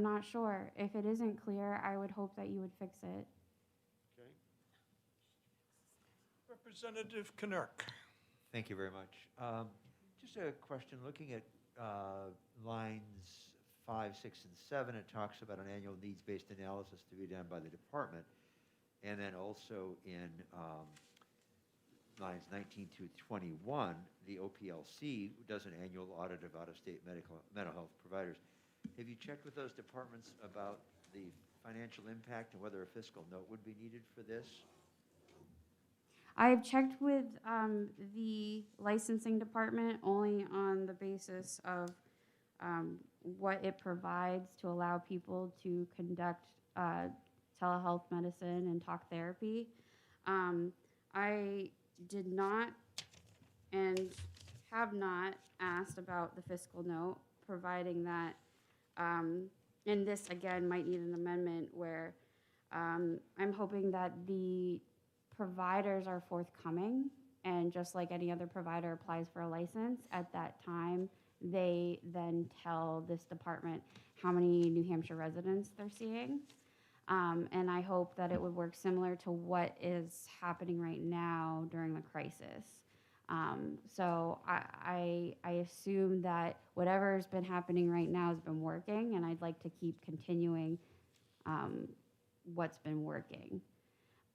not sure. If it isn't clear, I would hope that you would fix it. Okay. Representative Knirk. Thank you very much. Just a question, looking at lines 5, 6, and 7, it talks about an annual needs-based analysis to be done by the department. And then also in lines 19 to 21, the OPLC does an annual audit of out-of-state mental health providers. Have you checked with those departments about the financial impact and whether a fiscal note would be needed for this? I've checked with the licensing department only on the basis of what it provides to allow people to conduct telehealth medicine and talk therapy. I did not and have not asked about the fiscal note, providing that, and this again might need an amendment where I'm hoping that the providers are forthcoming, and just like any other provider applies for a license, at that time they then tell this department how many New Hampshire residents they're seeing. And I hope that it would work similar to what is happening right now during the crisis. So I assume that whatever's been happening right now has been working, and I'd like to keep continuing what's been working.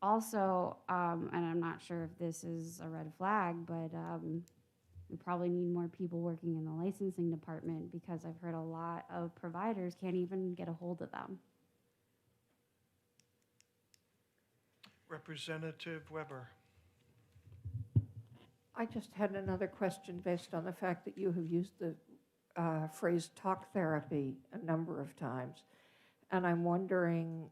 Also, and I'm not sure if this is a red flag, but we probably need more people working in the licensing department, because I've heard a lot of providers can't even get a hold of them. Representative Weber. I just had another question based on the fact that you have used the phrase talk therapy a number of times. And I'm wondering,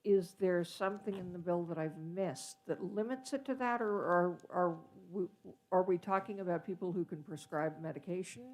is there something in the bill that I've missed that limits it to that, or are we talking about people who can prescribe medication?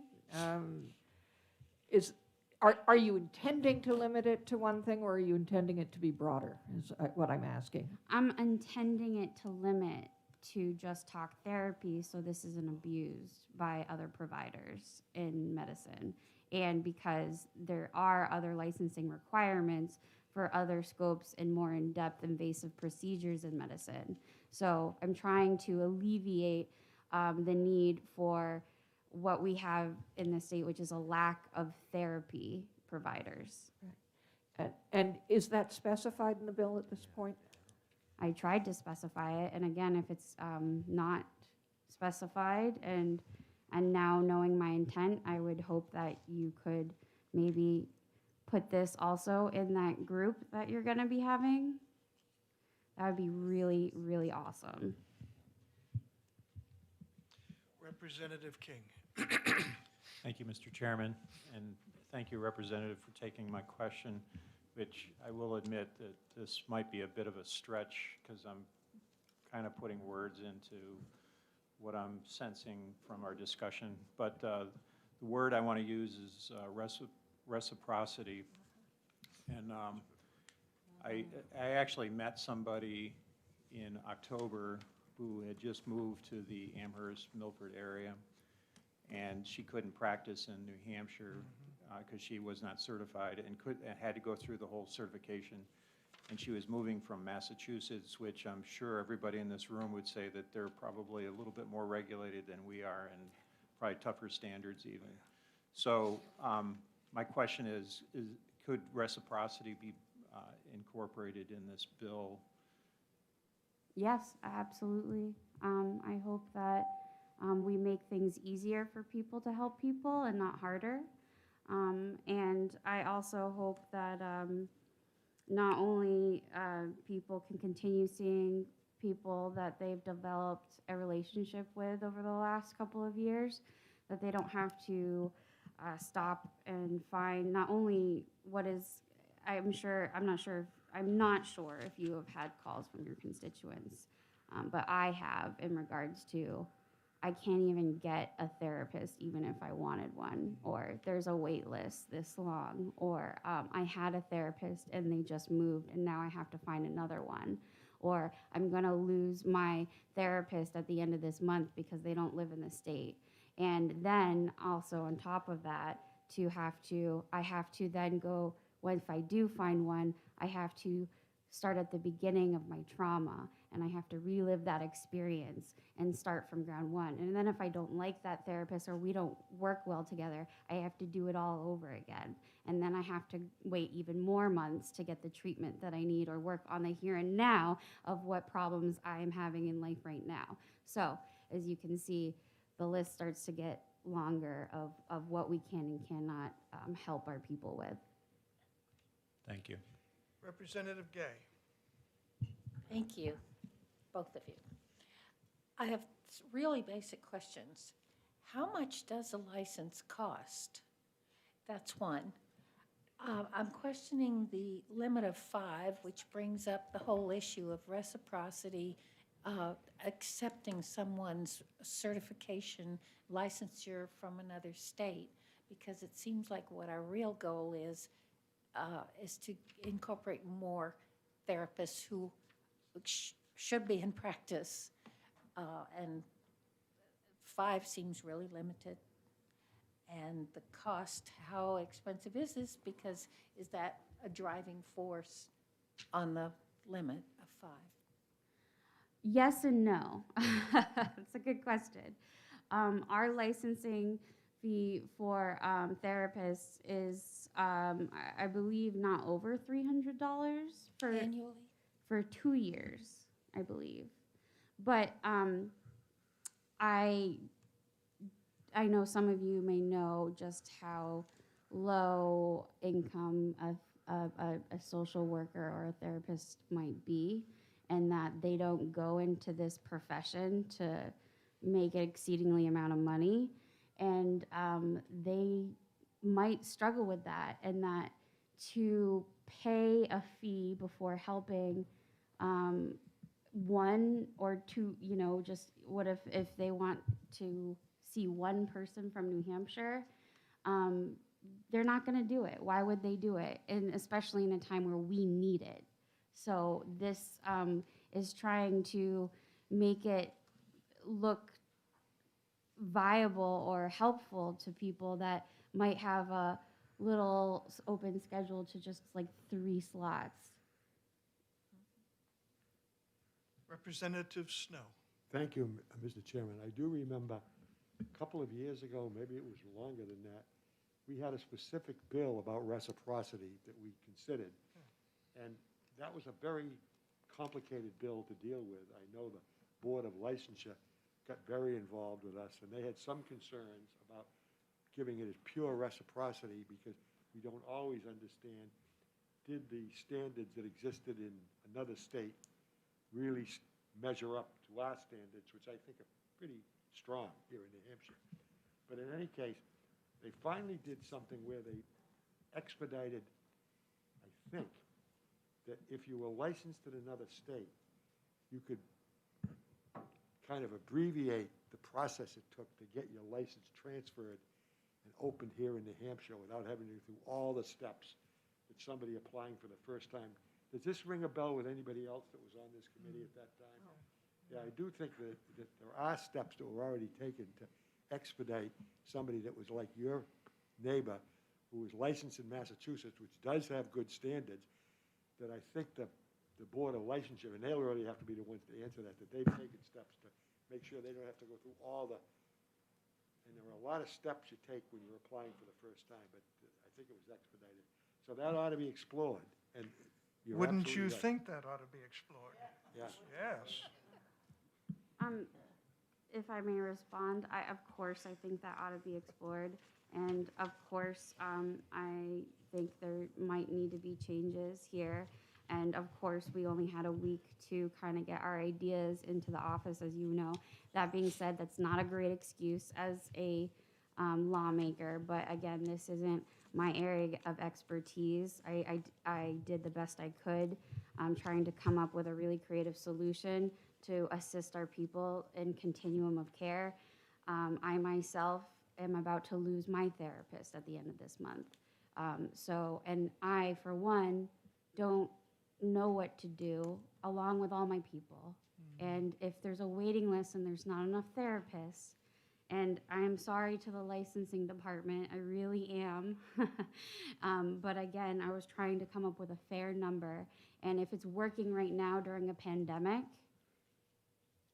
Are you intending to limit it to one thing, or are you intending it to be broader, is what I'm asking? I'm intending it to limit to just talk therapy, so this isn't abused by other providers in medicine. And because there are other licensing requirements for other scopes and more in-depth invasive procedures in medicine. So I'm trying to alleviate the need for what we have in the state, which is a lack of therapy providers. And is that specified in the bill at this point? I tried to specify it, and again, if it's not specified, and now knowing my intent, I would hope that you could maybe put this also in that group that you're going to be having. That would be really, really awesome. Representative King. Thank you, Mr. Chairman, and thank you, Representative, for taking my question, which I will admit that this might be a bit of a stretch, because I'm kind of putting words into what I'm sensing from our discussion. But the word I want to use is reciprocity. And I actually met somebody in October who had just moved to the Amherst-Milford area, and she couldn't practice in New Hampshire because she was not certified, and had to go through the whole certification. And she was moving from Massachusetts, which I'm sure everybody in this room would say that they're probably a little bit more regulated than we are, and probably tougher standards even. So my question is could reciprocity be incorporated in this bill? Yes, absolutely. I hope that we make things easier for people to help people and not harder. And I also hope that not only people can continue seeing people that they've developed a relationship with over the last couple of years, that they don't have to stop and find not only what is, I'm not sure if you have had calls from your constituents, but I have, in regards to, I can't even get a therapist even if I wanted one, or there's a wait list this long, or I had a therapist and they just moved and now I have to find another one, or I'm gonna lose my therapist at the end of this month because they don't live in the state. And then also on top of that, I have to then go, well, if I do find one, I have to start at the beginning of my trauma, and I have to relive that experience and start from ground one. And then if I don't like that therapist, or we don't work well together, I have to do it all over again. And then I have to wait even more months to get the treatment that I need, or work on the here and now of what problems I am having in life right now. So as you can see, the list starts to get longer of what we can and cannot help our people with. Thank you. Representative Gay. Thank you, both of you. I have really basic questions. How much does a license cost? That's one. I'm questioning the limit of 5, which brings up the whole issue of reciprocity, accepting someone's certification, licensure from another state, because it seems like what our real goal is to incorporate more therapists who should be in practice, and 5 seems really limited. And the cost, how expensive is this? Because is that a driving force on the limit of 5? Yes and no. That's a good question. Our licensing fee for therapists is, I believe, not over $300 for Annually? for 2 years, I believe. But I know some of you may know just how low income a social worker or a therapist might be, and that they don't go into this profession to make an exceedingly amount of money, and they might struggle with that, and that to pay a fee before helping one or two, just what if they want to see one person from New Hampshire, they're not going to do it. Why would they do it? And especially in a time where we need it. So this is trying to make it look viable or helpful to people that might have a little open schedule to just like 3 slots. Representative Snow. Thank you, Mr. Chairman. I do remember a couple of years ago, maybe it was longer than that, we had a specific bill about reciprocity that we considered. And that was a very complicated bill to deal with. I know the Board of Licensure got very involved with us, and they had some concerns about giving it as pure reciprocity because we don't always understand, did the standards that existed in another state really measure up to our standards, which I think are pretty strong here in New Hampshire. But in any case, they finally did something where they expedited, I think, that if you were licensed in another state, you could kind of abbreviate the process it took to get your license transferred and opened here in New Hampshire without having to go through all the steps that somebody applying for the first time. Does this ring a bell with anybody else that was on this committee at that time? Yeah, I do think that there are steps that were already taken to expedite somebody that was like your neighbor who was licensed in Massachusetts, which does have good standards, that I think the Board of Licensure, and they'll really have to be the ones to answer that they've taken steps to make sure they don't have to go through all the, and there are a lot of steps you take when you're applying for the first time, but I think it was expedited. So that ought to be explored, and you're Wouldn't you absolutely right. think that ought to be explored? Yeah. Yes. If I may respond, of course, I think that ought to be explored. And of course, I think there might need to be changes here. And of course, we only had a week to kind of get our ideas into the office, as you know. That being said, that's not a great excuse as a lawmaker. But again, this isn't my area of expertise. I did the best I could, trying to come up with a really creative solution to assist our people in continuum of care. I myself am about to lose my therapist at the end of this month. And I, for one, don't know what to do along with all my people. And if there's a waiting list and there's not enough therapists, and I'm sorry to the licensing department, I really am. But again, I was trying to come up with a fair number. And if it's working right now during a pandemic,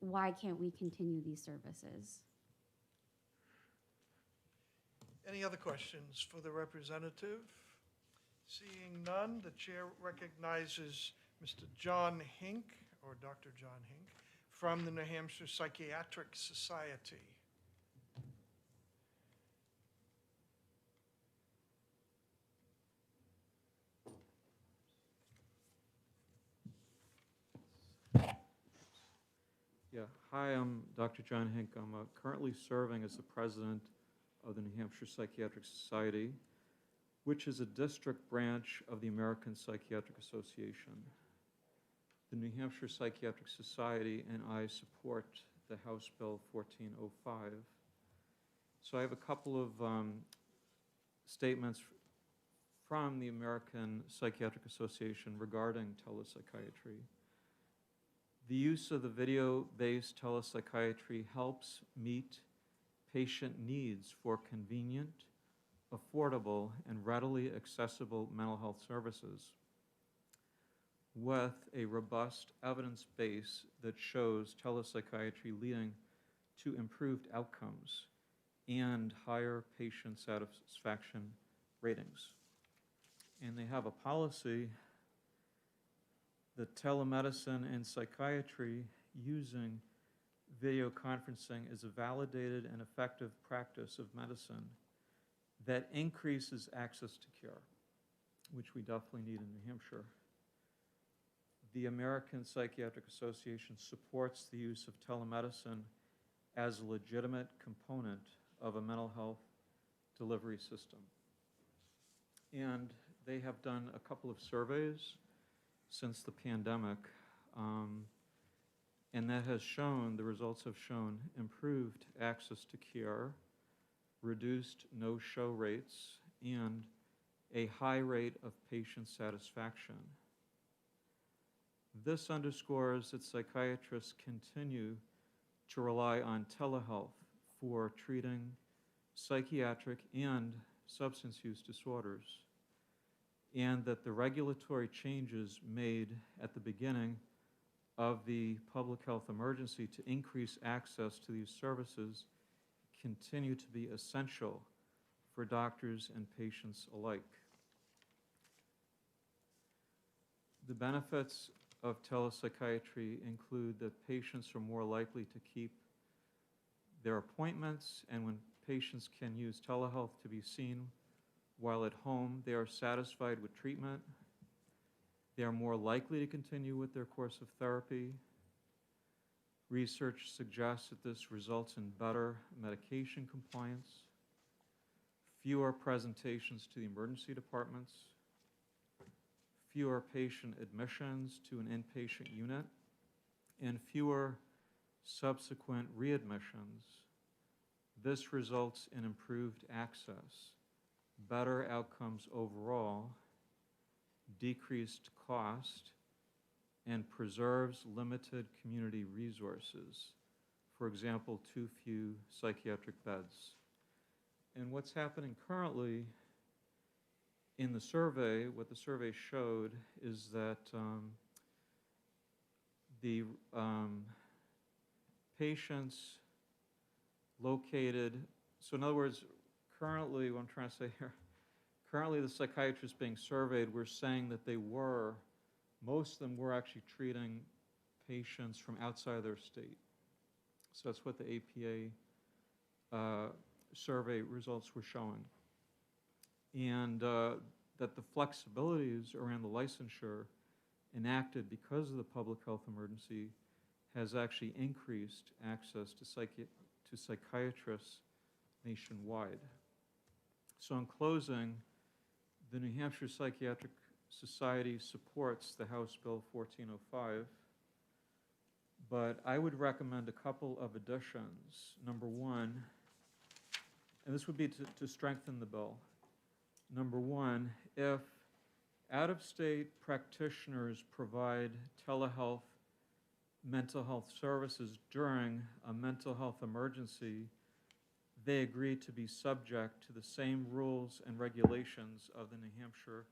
why can't we continue these services? Any other questions for the representative? Seeing none, the chair recognizes Mr. John Hink, or Dr. John Hink, from the New Hampshire Psychiatric Society. Yeah, hi, I'm Dr. John Hink. I'm currently serving as the president of the New Hampshire Psychiatric Society, which is a district branch of the American Psychiatric Association. The New Hampshire Psychiatric Society and I support the House Bill 1405. So I have a couple of statements from the American Psychiatric Association regarding telepsychiatry. The use of the video-based telepsychiatry helps meet patient needs for convenient, affordable, and readily accessible mental health services. with a robust evidence base that shows telepsychiatry leading to improved outcomes and higher patient satisfaction ratings. And they have a policy that telemedicine and psychiatry using video conferencing is a validated and effective practice of medicine that increases access to care, which we definitely need in New Hampshire. The American Psychiatric Association supports the use of telemedicine as a legitimate component of a mental health delivery system. And they have done a couple of surveys since the pandemic, and that has shown, the results have shown improved access to care, reduced no-show rates, and a high rate of patient satisfaction. This underscores that psychiatrists continue to rely on telehealth for treating psychiatric and substance use disorders, and that the regulatory changes made at the beginning of the public health emergency to increase access to these services continue to be essential for doctors and patients alike. The benefits of telepsychiatry include that patients are more likely to keep their appointments, and when patients can use telehealth to be seen while at home, they are satisfied with treatment. They are more likely to continue with their course of therapy. Research suggests that this results in better medication compliance, fewer presentations to the emergency departments, fewer patient admissions to an inpatient unit, and fewer subsequent readmissions. This results in improved access, better outcomes overall, decreased cost, and preserves limited community resources. For example, too few psychiatric beds. And what's happening currently in the survey, what the survey showed is that the patients located, so in other words, currently, what I'm trying to say here, currently the psychiatrists being surveyed were saying that they were, most of them were actually treating patients from outside their state. So that's what the APA survey results were showing. And that the flexibilities around the licensure enacted because of the public health emergency has actually increased access to psychiatrists nationwide. So in closing, the New Hampshire Psychiatric Society supports the House Bill 1405, but I would recommend a couple of additions. Number one, and this would be to strengthen the bill. Number one, if out-of-state practitioners provide telehealth mental health services during a mental health emergency, they agree to be subject to the same rules and regulations of the New Hampshire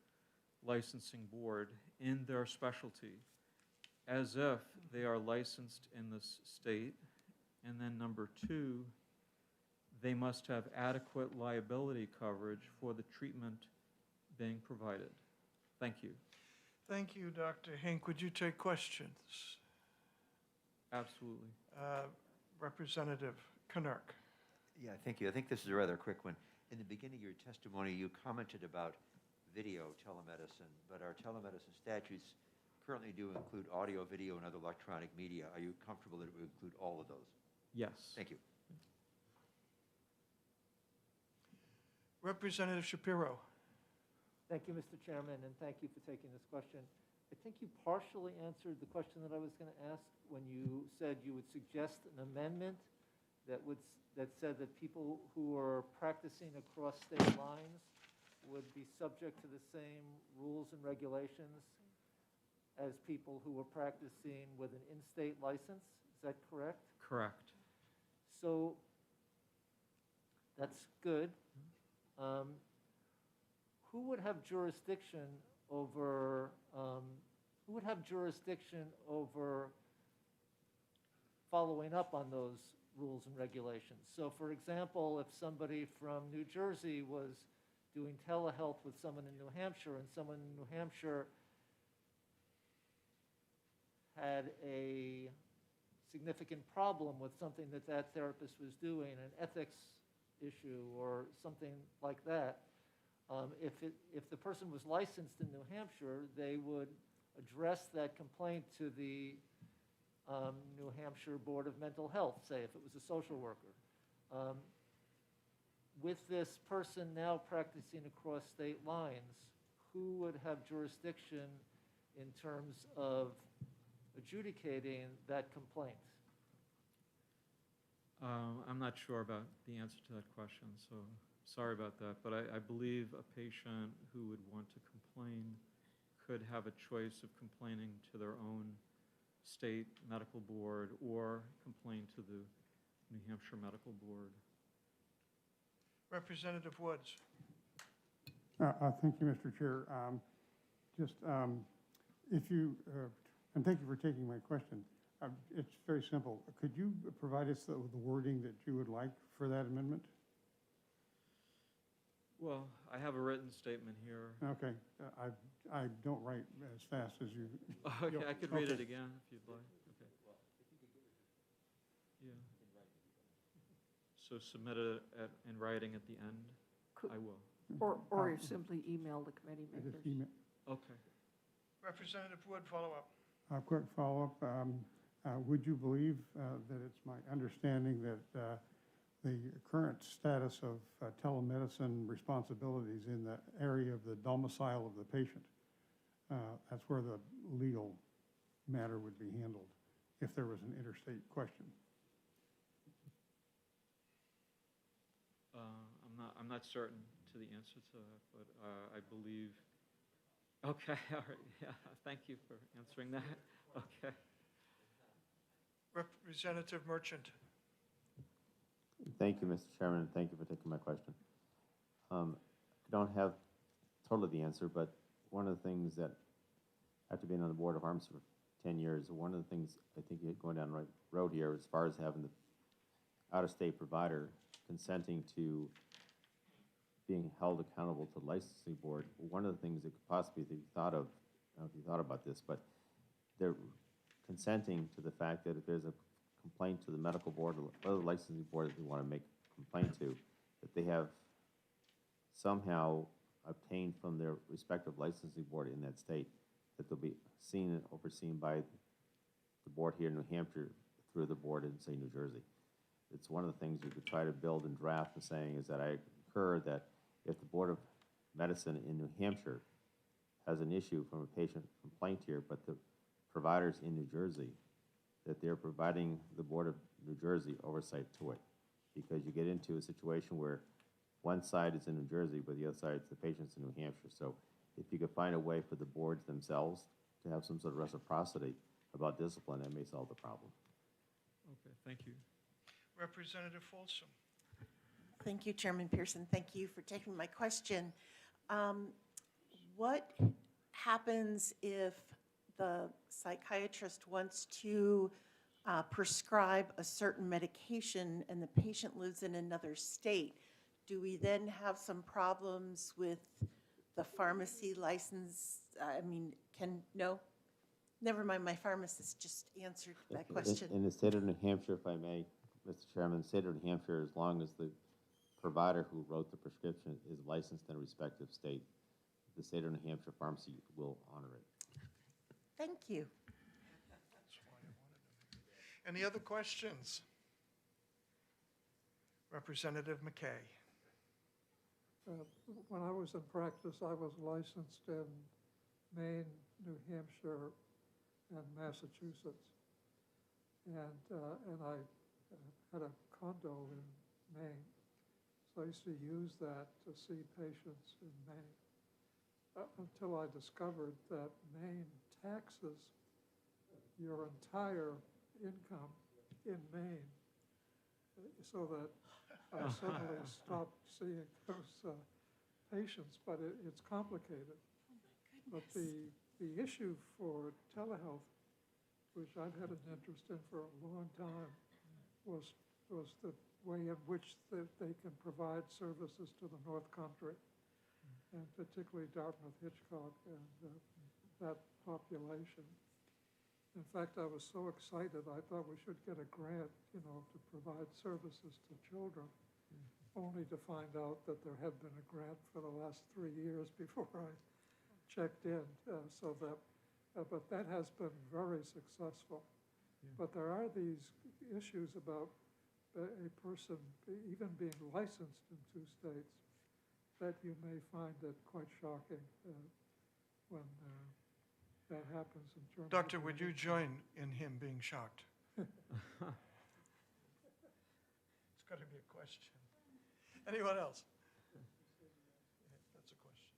Licensing Board in their specialty, as if they are licensed in this state. And then number two, they must have adequate liability coverage for the treatment being provided. Thank you. Thank you, Dr. Hink. Would you take questions? Absolutely. Representative Knirk. Yeah, thank you. I think this is a rather quick one. In the beginning of your testimony, you commented about video telemedicine, but our telemedicine statutes currently do include audio, video, and other electronic media. Are you comfortable that it would include all of those? Yes. Thank you. Representative Shapiro. Thank you, Mr. Chairman, and thank you for taking this question. I think you partially answered the question that I was going to ask when you said you would suggest an amendment that said that people who are practicing across state lines would be subject to the same rules and regulations as people who are practicing with an in-state license. Is that correct? Correct. So that's good. Who would have jurisdiction over who would have jurisdiction over following up on those rules and regulations? So for example, if somebody from New Jersey was doing telehealth with someone in New Hampshire, and someone in New Hampshire had a significant problem with something that that therapist was doing, an ethics issue or something like that, if the person was licensed in New Hampshire, they would address that complaint to the New Hampshire Board of Mental Health, say, if it was a social worker. With this person now practicing across state lines, who would have jurisdiction in terms of adjudicating that complaint? I'm not sure about the answer to that question, so sorry about that. But I believe a patient who would want to complain could have a choice of complaining to their own state medical board or complain to the New Hampshire Medical Board. Representative Woods. Thank you, Mr. Chair. If you, and thank you for taking my question. It's very simple. Could you provide us the wording that you would like for that amendment? Well, I have a written statement here. Okay. I don't write as fast as you. Okay, I could read it again if you'd like. Okay. Yeah. So submit it in writing at the end? I will. Or simply email the committee members. Just email. Okay. Representative Wood, follow up. Quick follow-up. Would you believe that it's my understanding that the current status of telemedicine responsibilities in the area of the domicile of the patient, that's where the legal matter would be handled if there was an interstate question? I'm not certain to the answer to that, but I believe. Okay, all right, yeah, thank you for answering that. Okay. Representative Merchant. Thank you, Mr. Chairman, and thank you for taking my question. I don't have totally the answer, but one of the things that, after being on the board of Arms for 10 years, one of the things I think going down the right road here, as far as having the out-of-state provider consenting to being held accountable to the licensing board, one of the things that could possibly be thought of, I don't know if you thought about this, but they're consenting to the fact that if there's a complaint to the medical board or the licensing board that they want to make a complaint to, that they have somehow obtained from their respective licensing board in that state, that they'll be seen and overseen by the board here in New Hampshire through the board in, say, New Jersey. It's one of the things you could try to build and draft and saying is that I concur that if the Board of Medicine in New Hampshire has an issue from a patient complaint here, but the providers in New Jersey, that they're providing the Board of New Jersey oversight to it. Because you get into a situation where one side is in New Jersey, but the other side is the patient's in New Hampshire. So if you could find a way for the boards themselves to have some sort of reciprocity about discipline, that may solve the problem. Okay, thank you. Representative Folsom. Thank you, Chairman Pearson. Thank you for taking my question. What happens if the psychiatrist wants to prescribe a certain medication and the patient lives in another state? Do we then have some problems with the pharmacy license? I mean, no? Never mind, my pharmacist just answered that question. In the state of New Hampshire, if I may, Mr. Chairman, the state of New Hampshire, as long as the provider who wrote the prescription is licensed in a respective state, the state of New Hampshire pharmacy will honor it. Thank you. Any other questions? Representative McKay. When I was in practice, I was licensed in Maine, New Hampshire, and Massachusetts. And I had a condo in Maine. So I used to use that to see patients in Maine until I discovered that Maine taxes your entire income in Maine, so that I suddenly stopped seeing those patients, but it's complicated. But the the issue for telehealth, which I've had an interest in for a long time, was the way in which they can provide services to the North Country, and particularly Dartmouth, Hitchcock, and that population. In fact, I was so excited, I thought we should get a grant, to provide services to children, only to find out that there had been a grant for the last 3 years before I checked in. But that has been very successful. But there are these issues about a person even being licensed in 2 states that you may find it quite shocking when that happens in terms of... Doctor, would you join in him being shocked? It's got to be a question. Anyone else? That's a question.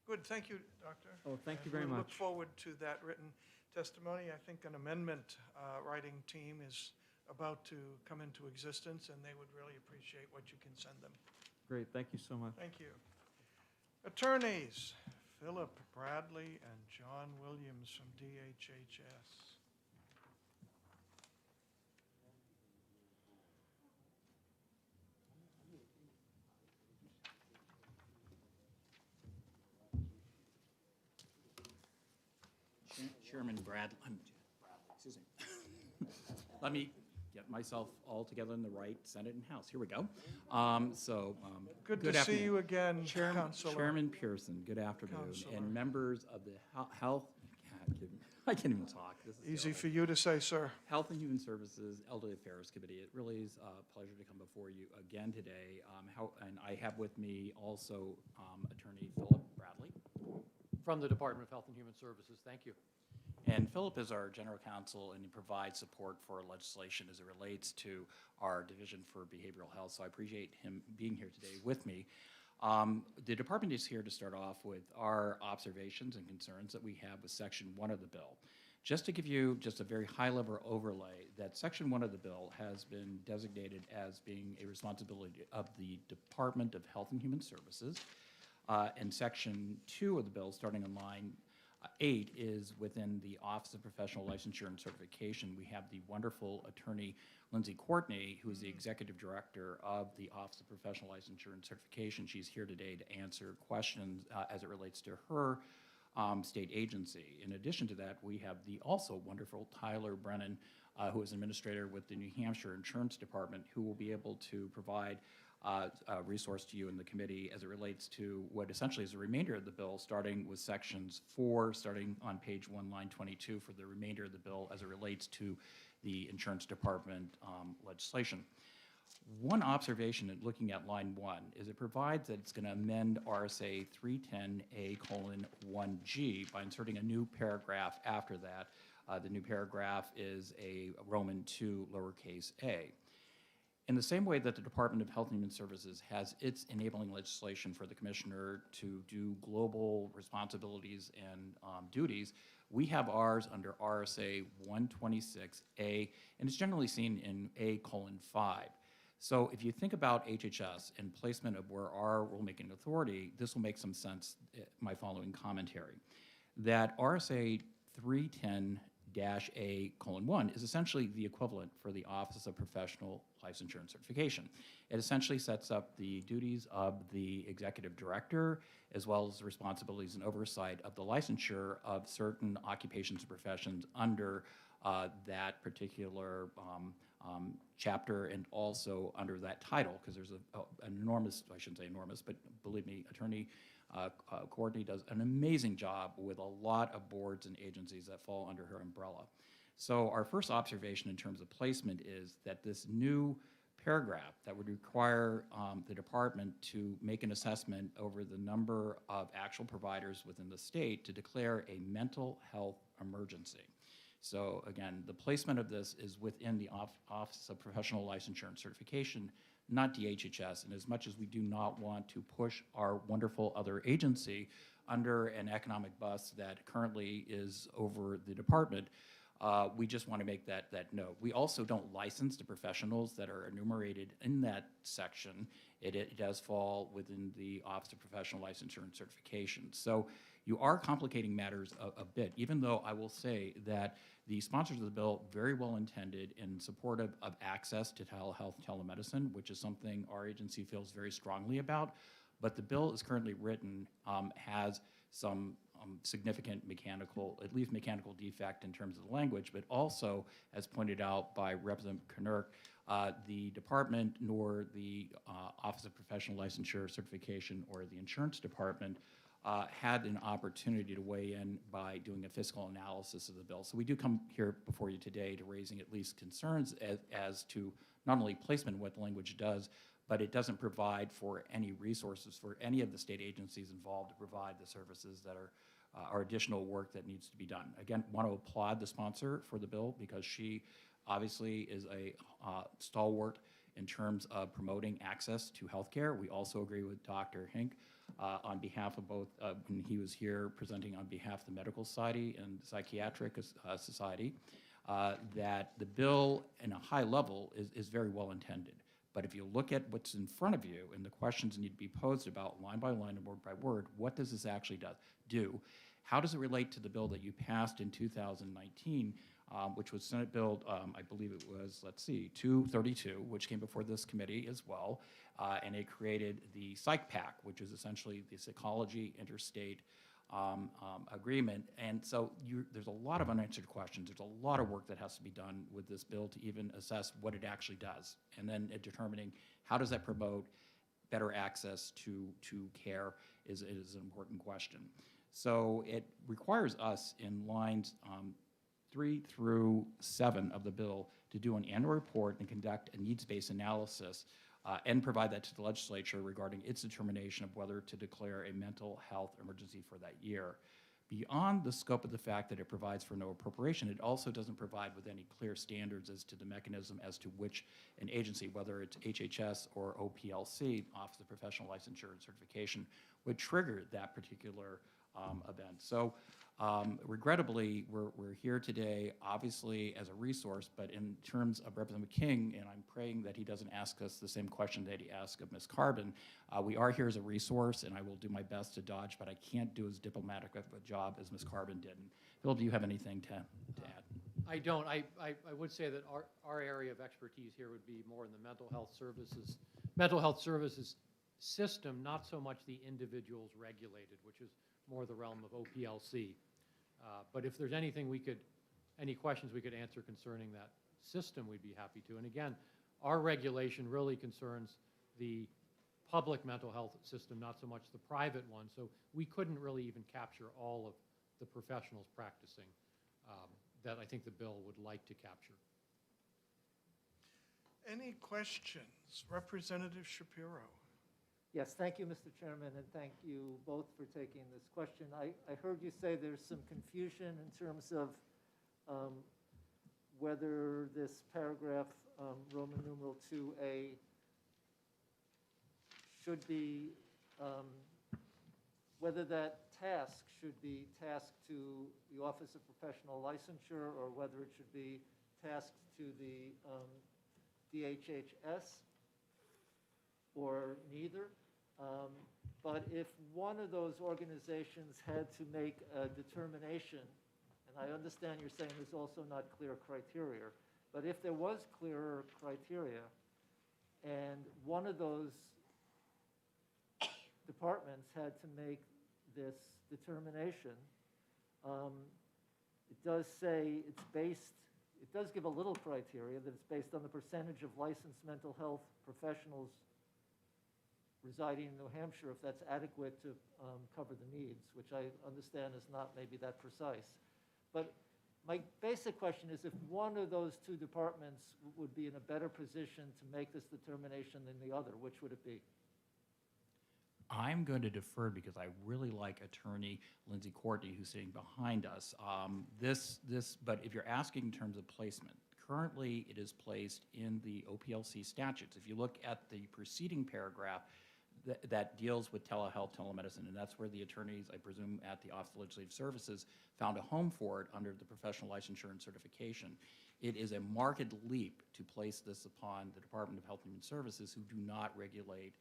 Good, thank you, Doctor. Oh, thank you And very we much. look forward to that written testimony. I think an amendment writing team is about to come into existence, and they would really appreciate what you can send them. Great, thank you so much. Thank you. Attorneys, Philip Bradley and John Williams from DHHS. Chairman Bradley, excuse me. Let me get myself all together in the right Senate and House. Here we go. Good to see afternoon. you again, Chairman, Counselor. Chairman Pearson, good afternoon. Counselor. And members of the Health, I can't even talk. This is Easy terrible. for you to say, sir. Health and Human Services Elderly Affairs Committee. It really is a pleasure to come before you again today. And I have with me also Attorney Philip Bradley. From the Department of Health and Human Services, thank you. And Philip is our general counsel, and he provides support for legislation as it relates to our Division for Behavioral Health. So I appreciate him being here today with me. The department is here to start off with our observations and concerns that we have with Section 1 of the bill. Just to give you just a very high-level overlay, that Section 1 of the bill has been designated as being a responsibility of the Department of Health and Human Services. And Section 2 of the bill, starting on line 8, is within the Office of Professional Licensure and Certification. We have the wonderful attorney Lindsay Courtney, who is the executive director of the Office of Professional Licensure and Certification. She's here today to answer questions as it relates to her state agency. In addition to that, we have the also wonderful Tyler Brennan, who is administrator with the New Hampshire Insurance Department, who will be able to provide a resource to you in the committee as it relates to what essentially is the remainder of the bill, starting with sections 4, starting on page 1, line 22, for the remainder of the bill as it relates to the insurance department legislation. One observation in looking at line 1 is it provides that it's going to amend RSA 310A:1G by inserting a new paragraph after that. The new paragraph is a Roman 2 lowercase a. In the same way that the Department of Health and Human Services has its enabling legislation for the commissioner to do global responsibilities and duties, we have ours under RSA 126A, and it's generally seen in A:5. So if you think about HHS and placement of where our rulemaking authority, this will make some sense, my following commentary. That RSA 310-A:1 is essentially the equivalent for the Office of Professional Licensure and Certification. It essentially sets up the duties of the executive director, as well as the responsibilities and oversight of the licensure of certain occupations and professions under that particular chapter, and also under that title, because there's an enormous, I shouldn't say enormous, but believe me, Attorney Courtney does an amazing job with a lot of boards and agencies that fall under her umbrella. So our first observation in terms of placement is that this new paragraph that would require the department to make an assessment over the number of actual providers within the state to declare a mental health emergency. So again, the placement of this is within the Office of Professional Licensure and Certification, not DHHS. And as much as we do not want to push our wonderful other agency under an economic bus that currently is over the department, we just want to make that note. We also don't license the professionals that are enumerated in that section. It does fall within the Office of Professional Licensure and Certification. So you are complicating matters a bit, even though I will say that the sponsors of the bill very well intended and supportive of access to telehealth, telemedicine, which is something our agency feels very strongly about. But the bill as currently written has some significant mechanical, at least mechanical defect in terms of the language, but also, as pointed out by Representative Knirk, the department nor the Office of Professional Licensure Certification or the insurance department had an opportunity to weigh in by doing a fiscal analysis of the bill. So we do come here before you today to raising at least concerns as to not only placement, what the language does, but it doesn't provide for any resources for any of the state agencies involved to provide the services that are additional work that needs to be done. Again, want to applaud the sponsor for the bill because she obviously is a stalwart in terms of promoting access to healthcare. We also agree with Dr. Hink on behalf of both, when he was here presenting on behalf of the Medical Society and Psychiatric Society, that the bill in a high level is very well intended. But if you look at what's in front of you and the questions need to be posed about line by line and word by word, what does this actually do? How does it relate to the bill that you passed in 2019, which was Senate Bill, I believe it was, 232, which came before this committee as well, and it created the Psych Pact, which is essentially the Psychology Interstate Agreement. And so there's a lot of unanswered questions. There's a lot of work that has to be done with this bill to even assess what it actually does, and then determining how does that promote better access to care is an important question. So it requires us in lines 3 through 7 of the bill to do an annual report and conduct a needs-based analysis and provide that to the legislature regarding its determination of whether to declare a mental health emergency for that year. Beyond the scope of the fact that it provides for no appropriation, it also doesn't provide with any clear standards as to the mechanism as to which an agency, whether it's HHS or OPLC, Office of Professional Licensure and Certification, would trigger that particular event. So regrettably, we're here today, obviously, as a resource, but in terms of Representative King, and I'm praying that he doesn't ask us the same question that he asked of Ms. Carbon, we are here as a resource, and I will do my best to dodge, but I can't do as diplomatic of a job as Ms. Carbon did. And Bill, do you have anything to add? I don't. I would say that our area of expertise here would be more in the mental health services system, not so much the individuals regulated, which is more the realm of OPLC. But if there's any questions we could answer concerning that system, we'd be happy to. And again, our regulation really concerns the public mental health system, not so much the private one. So we couldn't really even capture all of the professionals practicing that I think the bill would like to capture. Any questions? Representative Shapiro. Yes, thank you, Mr. Chairman, and thank you both for taking this question. I heard you say there's some confusion in terms of whether this paragraph, Roman numeral 2A, should be, whether that task should be tasked to the Office of Professional Licensure or whether it should be tasked to the DHHS or neither. But if one of those organizations had to make a determination, and I understand you're saying there's also not clear criteria, but if there was clearer criteria and one of those departments had to make this determination, it does say it's based, it does give a little criteria that it's based on the percentage of licensed mental health professionals residing in New Hampshire, if that's adequate to cover the needs, which I understand is not maybe that precise. But my basic question is if one of those two departments would be in a better position to make this determination than the other, which would it be? I'm going to defer because I really like Attorney Lindsay Courtney, who's sitting behind us. But if you're asking in terms of placement, currently it is placed in the OPLC statutes. If you look at the preceding paragraph, that deals with telehealth, telemedicine, and that's where the attorneys, I presume, at the Office of Legislative Services found a home for it under the Professional Licensure and Certification. It is a marked leap to place this upon the Department of Health and Human Services, who do not regulate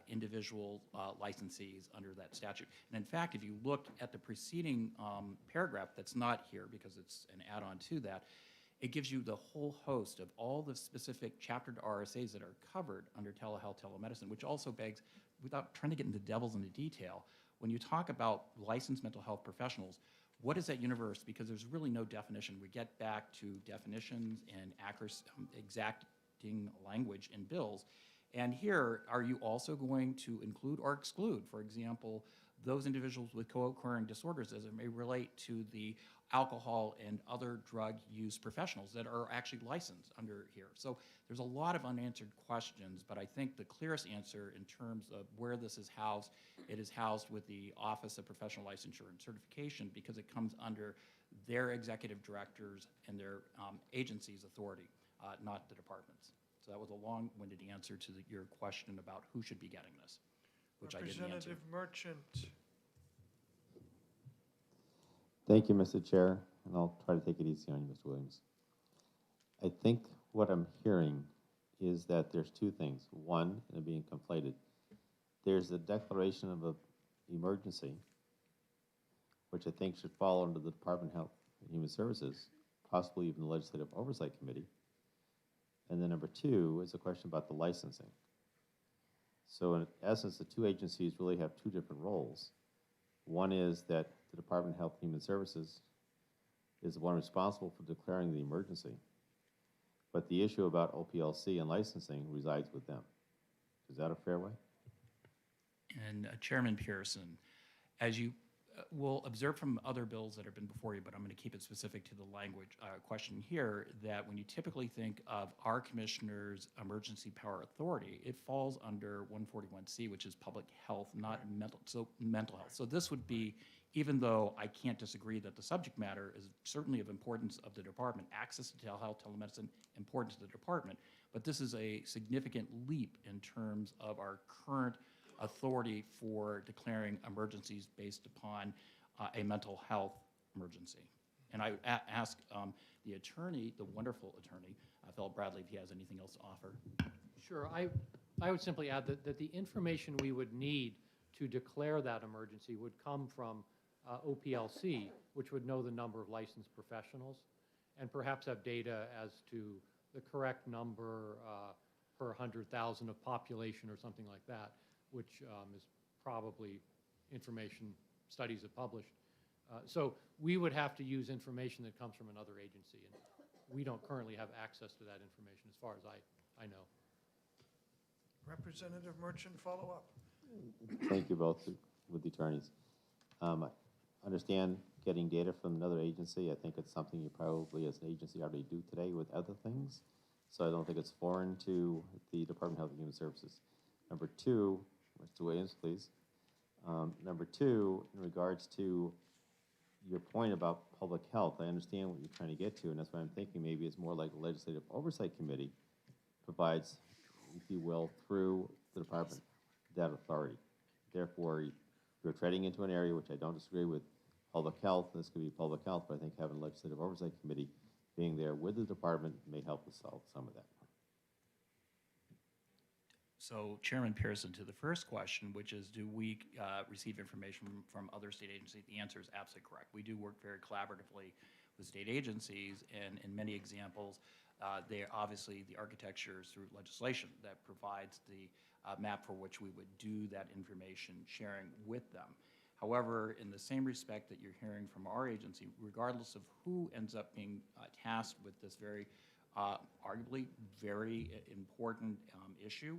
individual licensees under that statute. And in fact, if you look at the preceding paragraph that's not here because it's an add-on to that, it gives you the whole host of all the specific chaptered RSAs that are covered under telehealth, telemedicine, which also begs, without trying to get into devils into detail, when you talk about licensed mental health professionals, what is that universe? Because there's really no definition. We get back to definitions and accuracy, exacting language in bills. And here, are you also going to include or exclude, for example, those individuals with co-occurring disorders as it may relate to the alcohol and other drug use professionals that are actually licensed under here? So there's a lot of unanswered questions, but I think the clearest answer in terms of where this is housed, it is housed with the Office of Professional Licensure and Certification because it comes under their executive directors and their agency's authority, not the departments. So that was a long-winded answer to your question about who should be getting this, which I didn't answer. Representative Merchant. Thank you, Mr. Chair, and I'll try to take it easy on you, Mr. Williams. I think what I'm hearing is that there's two things. One, and they're being conflated. There's a declaration of an emergency, which I think should fall under the Department of Health and Human Services, possibly even the Legislative Oversight Committee. And then number two is a question about the licensing. So in essence, the two agencies really have two different roles. One is that the Department of Health and Human Services is the one responsible for declaring the emergency. But the issue about OPLC and licensing resides with them. Is that a fair way? And Chairman Pearson, as you will observe from other bills that have been before you, but I'm going to keep it specific to the language question here, that when you typically think of our commissioner's emergency power authority, it falls under 141C, which is public health, not mental health. So this would be, even though I can't disagree that the subject matter is certainly of importance of the department, access to telehealth, telemedicine, important to the department, but this is a significant leap in terms of our current authority for declaring emergencies based upon a mental health emergency. And I ask the attorney, the wonderful attorney, Philip Bradley, if he has anything else to offer. Sure. I would simply add that the information we would need to declare that emergency would come from OPLC, which would know the number of licensed professionals and perhaps have data as to the correct number per 100,000 of population or something like that, which is probably information studies have published. So we would have to use information that comes from another agency, and we don't currently have access to that information as far as I know. Representative Merchant, follow up. Thank you both with the attorneys. I understand getting data from another agency. I think it's something you probably as an agency already do today with other things. So I don't think it's foreign to the Department of Health and Human Services. Number two, Mr. Williams, please. Number two, in regards to your point about public health, I understand what you're trying to get to, and that's why I'm thinking maybe it's more like the Legislative Oversight Committee provides, if you will, through the department, that authority. Therefore, you're treading into an area which I don't disagree with, public health. This could be public health, but I think having a Legislative Oversight Committee being there with the department may help us solve some of that. So Chairman Pearson, to the first question, which is do we receive information from other state agencies, the answer is absolutely correct. We do work very collaboratively with state agencies, and in many examples, they obviously the architecture is through legislation that provides the map for which we would do that information sharing with them. However, in the same respect that you're hearing from our agency, regardless of who ends up being tasked with this very arguably very important issue,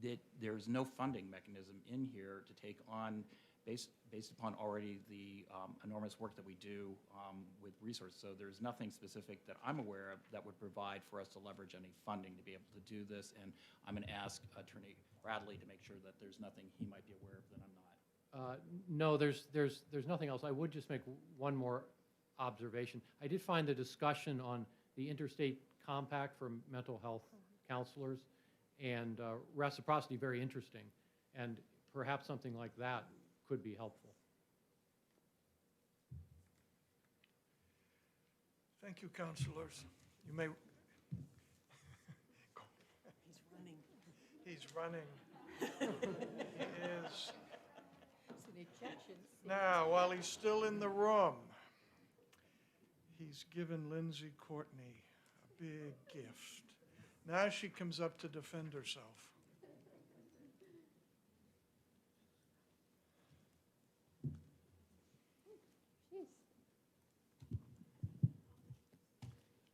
that there's no funding mechanism in here to take on based upon already the enormous work that we do with resources. So there's nothing specific that I'm aware of that would provide for us to leverage any funding to be able to do this. And I'm going to ask Attorney Bradley to make sure that there's nothing he might be aware of that I'm not. No, there's nothing else. I would just make one more observation. I did find the discussion on the interstate compact for mental health counselors and reciprocity very interesting, and perhaps something like that could be helpful. Thank you, councilors. You may. He's running. He's running. is. It's an ejection seat. Now, while he's still in the room, he's given Lindsay Courtney a big gift. Now she comes up to defend herself.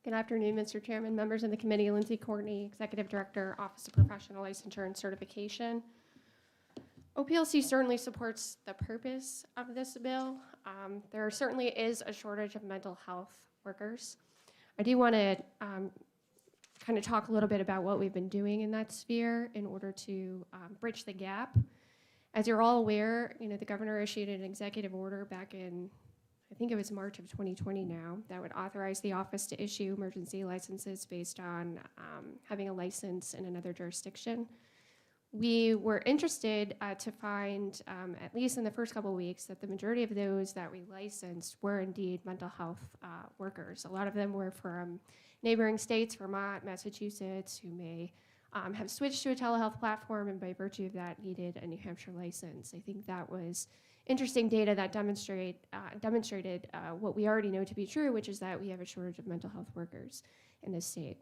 Good afternoon, Mr. Chairman, members of the committee. Lindsay Courtney, Executive Director, Office of Professional Licensure and Certification. OPLC certainly supports the purpose of this bill. There certainly is a shortage of mental health workers. I do want to kind of talk a little bit about what we've been doing in that sphere in order to bridge the gap. As you're all aware, the governor issued an executive order back in, I think it was March of 2020 now, that would authorize the office to issue emergency licenses based on having a license in another jurisdiction. We were interested to find, at least in the first couple of weeks, that the majority of those that we licensed were indeed mental health workers. A lot of them were from neighboring states, Vermont, Massachusetts, who may have switched to a telehealth platform and by virtue of that needed a New Hampshire license. I think that was interesting data that demonstrated what we already know to be true, which is that we have a shortage of mental health workers in this state.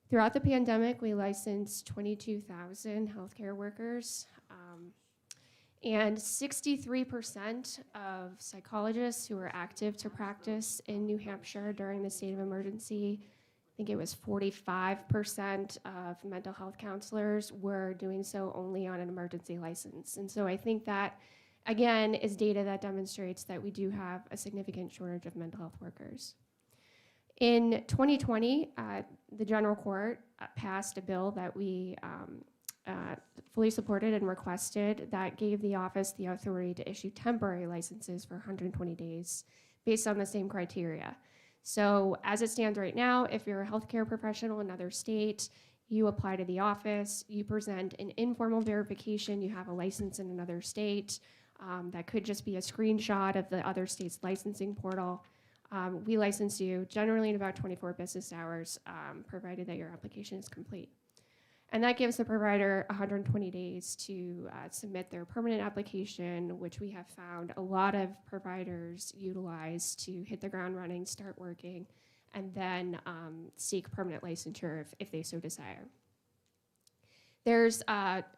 Throughout the pandemic, we licensed 22,000 healthcare workers, and 63% of psychologists who were active to practice in New Hampshire during the state of emergency, I think it was 45% of mental health counselors were doing so only on an emergency license. And so I think that, again, is data that demonstrates that we do have a significant shortage of mental health workers. In 2020, the General Court passed a bill that we fully supported and requested that gave the office the authority to issue temporary licenses for 120 days based on the same criteria. So as it stands right now, if you're a healthcare professional in another state, you apply to the office, you present an informal verification, you have a license in another state. That could just be a screenshot of the other state's licensing portal. We license you generally in about 24 business hours, provided that your application is complete. And that gives the provider 120 days to submit their permanent application, which we have found a lot of providers utilize to hit the ground running, start working, and then seek permanent licensure if they so desire. There's,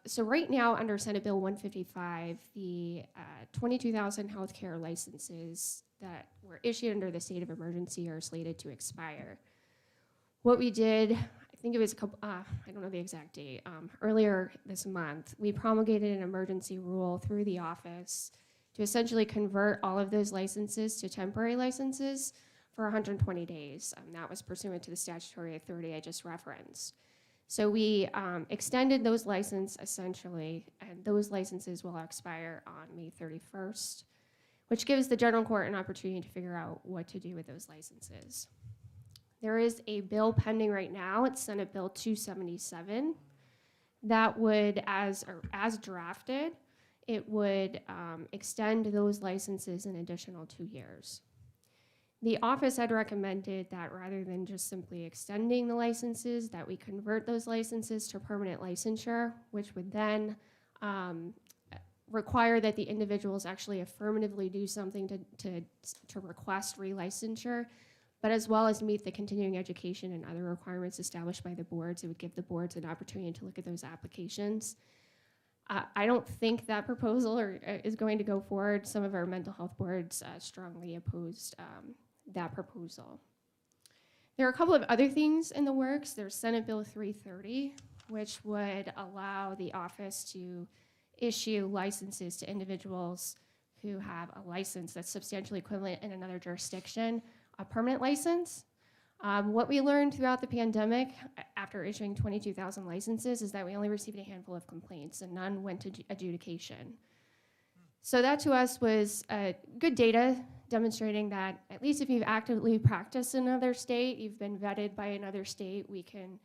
so right now under Senate Bill 155, the 22,000 healthcare licenses that were issued under the state of emergency are slated to expire. What we did, I think it was a couple, I don't know the exact date, earlier this month, we promulgated an emergency rule through the office to essentially convert all of those licenses to temporary licenses for 120 days. That was pursuant to the statutory authority I just referenced. So we extended those licenses essentially, and those licenses will expire on May 31st, which gives the General Court an opportunity to figure out what to do with those licenses. There is a bill pending right now, it's Senate Bill 277, that would, as drafted, it would extend those licenses an additional 2 years. The office had recommended that rather than just simply extending the licenses, that we convert those licenses to permanent licensure, which would then require that the individuals actually affirmatively do something to request relicensure, but as well as meet the continuing education and other requirements established by the boards. It would give the boards an opportunity to look at those applications. I don't think that proposal is going to go forward. Some of our mental health boards strongly opposed that proposal. There are a couple of other things in the works. There's Senate Bill 330, which would allow the office to issue licenses to individuals who have a license that's substantially equivalent in another jurisdiction, a permanent license. What we learned throughout the pandemic after issuing 22,000 licenses is that we only received a handful of complaints and none went to adjudication. So that to us was good data demonstrating that at least if you've actively practiced in another state, you've been vetted by another state, we can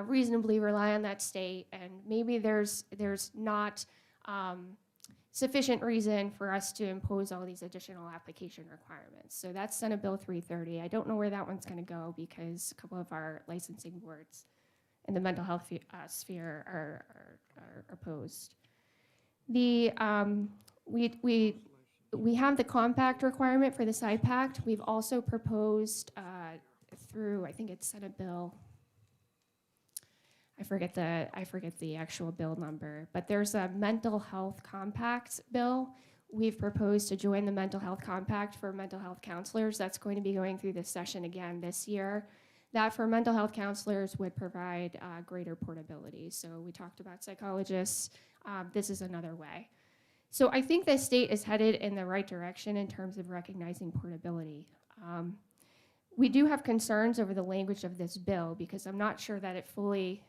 reasonably rely on that state, and maybe there's not sufficient reason for us to impose all these additional application requirements. So that's Senate Bill 330. I don't know where that one's going to go because a couple of our licensing boards in the mental health sphere are are opposed. The, we have the compact requirement for the side pact. We've also proposed through, I think it's Senate Bill, I forget the actual bill number, but there's a mental health compact bill. We've proposed to join the mental health compact for mental health counselors. That's going to be going through this session again this year. That for mental health counselors would provide greater portability. So we talked about psychologists. This is another way. So I think the state is headed in the right direction in terms of recognizing portability. We do have concerns over the language of this bill because I'm not sure that it fully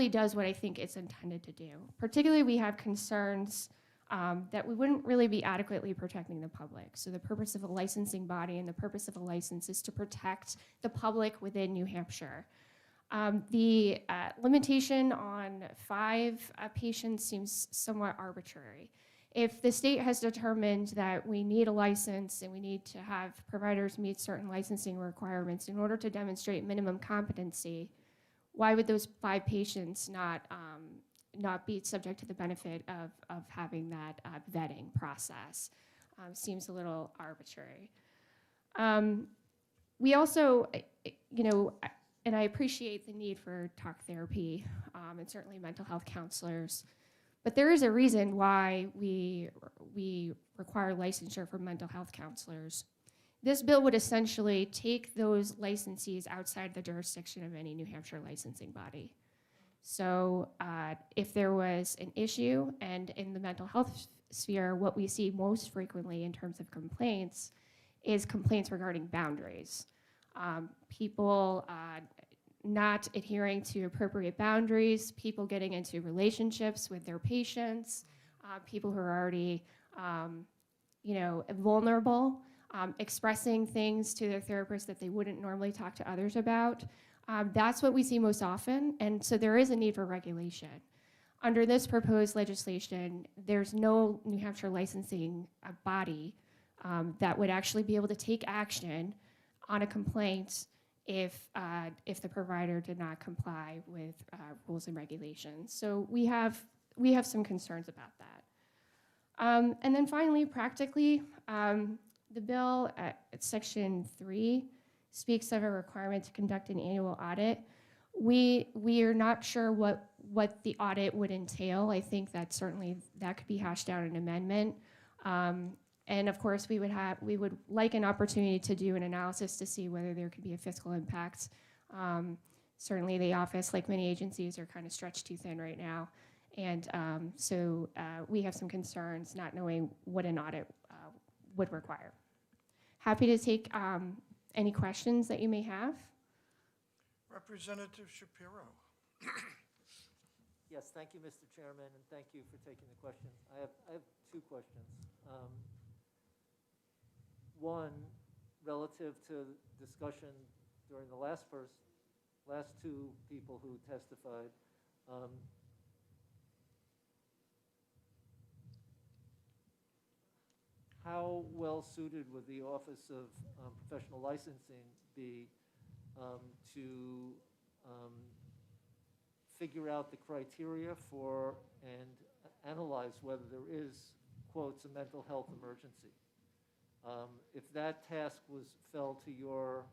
does what I think it's intended to do. Particularly, we have concerns that we wouldn't really be adequately protecting the public. So the purpose of a licensing body and the purpose of a license is to protect the public within New Hampshire. The limitation on 5 patients seems somewhat arbitrary. If the state has determined that we need a license and we need to have providers meet certain licensing requirements in order to demonstrate minimum competency, why would those 5 patients not be subject to the benefit of having that vetting process? Seems a little arbitrary. We also, and I appreciate the need for talk therapy and certainly mental health counselors, but there is a reason why we require licensure for mental health counselors. This bill would essentially take those licensees outside the jurisdiction of any New Hampshire licensing body. So if there was an issue, and in the mental health sphere, what we see most frequently in terms of complaints is complaints regarding boundaries. People not adhering to appropriate boundaries, people getting into relationships with their patients, people who are already, vulnerable, expressing things to their therapist that they wouldn't normally talk to others about. That's what we see most often, and so there is a need for regulation. Under this proposed legislation, there's no New Hampshire licensing body that would actually be able to take action on a complaint if the provider did not comply with rules and regulations. So we have some concerns about that. And then finally, practically, the bill at Section 3 speaks of a requirement to conduct an annual audit. We are not sure what the audit would entail. I think that certainly that could be hashed out in an amendment. And of course, we would like an opportunity to do an analysis to see whether there could be a fiscal impact. Certainly the office, like many agencies, are kind of stretched too thin right now. And so we have some concerns not knowing what an audit would require. Happy to take any questions that you may have. Representative Shapiro. Yes, thank you, Mr. Chairman, and thank you for taking the question. I have 2 questions. One, relative to discussion during the last 2 people who testified. How well suited would the Office of Professional Licensing be to figure out the criteria for and analyze whether there is, quotes, a mental health emergency? If that task fell to your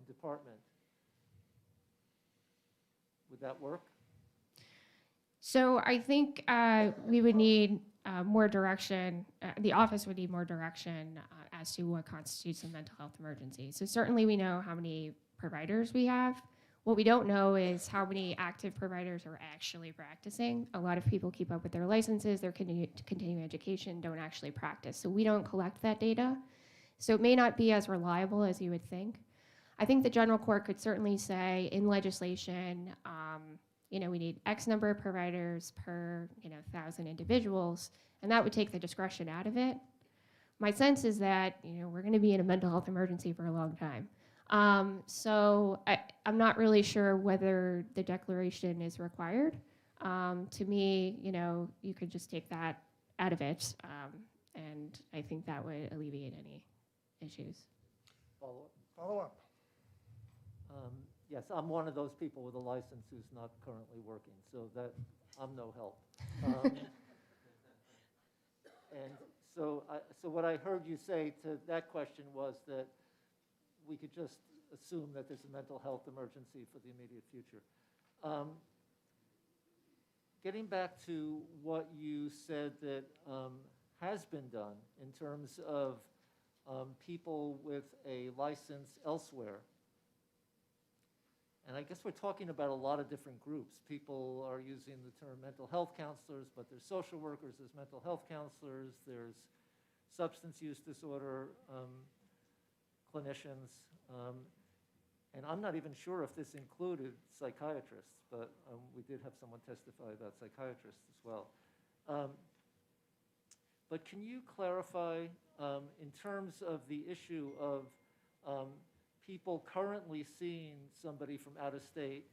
department, would that work? So I think we would need more direction. The office would need more direction as to what constitutes a mental health emergency. So certainly we know how many providers we have. What we don't know is how many active providers are actually practicing. A lot of people keep up with their licenses, their continuing education, don't actually practice. So we don't collect that data. So it may not be as reliable as you would think. I think the general court could certainly say in legislation, we need X number of providers per 1,000 individuals, and that would take the discretion out of it. My sense is that we're going to be in a mental health emergency for a long time. So I'm not really sure whether the declaration is required. To me, you could just take that out of it, and I think that would alleviate any issues. Follow-up? Follow-up. Yes, I'm one of those people with a license who's not currently working, so that, I'm no help. And so what I heard you say to that question was that we could just assume that there's a mental health emergency for the immediate future. Getting back to what you said that has been done in terms of people with a license elsewhere, and I guess we're talking about a lot of different groups. People are using the term mental health counselors, but there's social workers, there's mental health counselors, there's substance use disorder clinicians, and I'm not even sure if this included psychiatrists, but we did have someone testify about psychiatrists as well. But can you clarify in terms of the issue of people currently seeing somebody from out of state,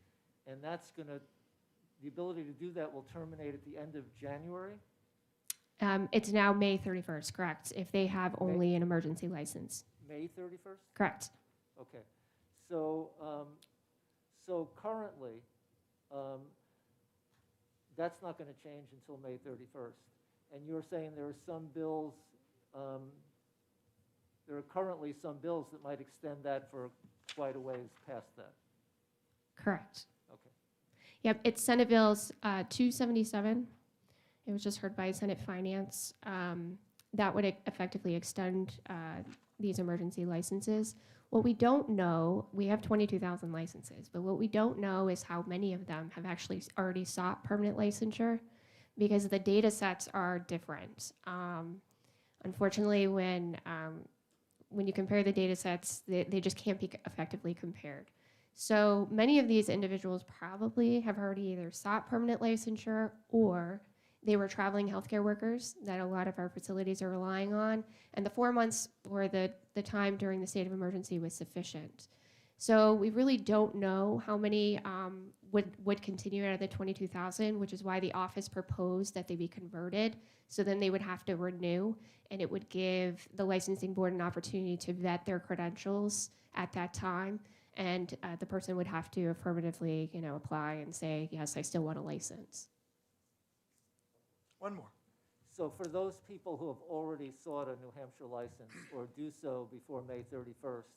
and that's going to, the ability to do that will terminate at the end of January? It's now May 31st, correct, if they have only an emergency license. May 31st? Correct. Okay. So, so currently, that's not going to change until May 31st. And you're saying there are some bills, there are currently some bills that might extend that for quite a ways past that. Correct. Okay. Yep, it's Senate Bills 277. It was just heard by Senate Finance. That would effectively extend these emergency licenses. What we don't know, we have 22,000 licenses, but what we don't know is how many of them have actually already sought permanent licensure, because the data sets are different. Unfortunately, when you compare the data sets, they just can't be effectively compared. So many of these individuals probably have already either sought permanent licensure or they were traveling healthcare workers that a lot of our facilities are relying on, and the 4 months or the time during the state of emergency was sufficient. So we really don't know how many would continue out of the 22,000, which is why the office proposed that they be converted. So then they would have to renew, and it would give the licensing board an opportunity to vet their credentials at that time, and the person would have to affirmatively, apply and say, yes, I still want a license. One more. So for those people who have already sought a New Hampshire license or do so before May 31st,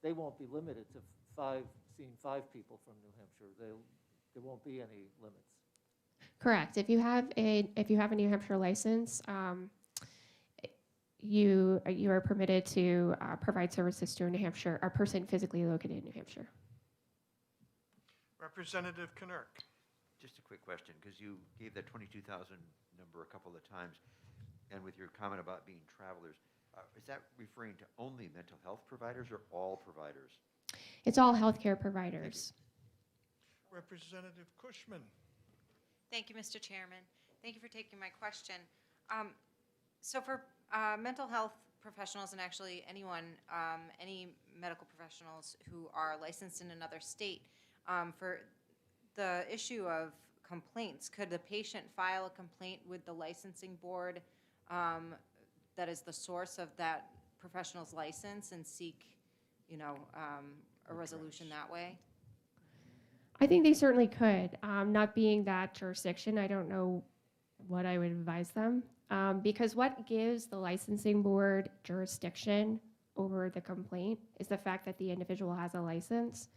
they won't be limited to seeing five people from New Hampshire. There won't be any limits. Correct. If you have a New Hampshire license, you are permitted to provide services to a person physically located in New Hampshire. Representative Knirk. Just a quick question, because you gave that 22,000 number a couple of times, and with your comment about being travelers, is that referring to only mental health providers or all providers? It's all healthcare providers. Representative Cushman. Thank you, Mr. Chairman. Thank you for taking my question. So for mental health professionals, and actually anyone, any medical professionals who are licensed in another state, for the issue of complaints, could the patient file a complaint with the licensing board that is the source of that professional's license and seek, a resolution that way? I think they certainly could. Not being that jurisdiction, I don't know what I would advise them. Because what gives the licensing board jurisdiction over the complaint is the fact that the individual has a license.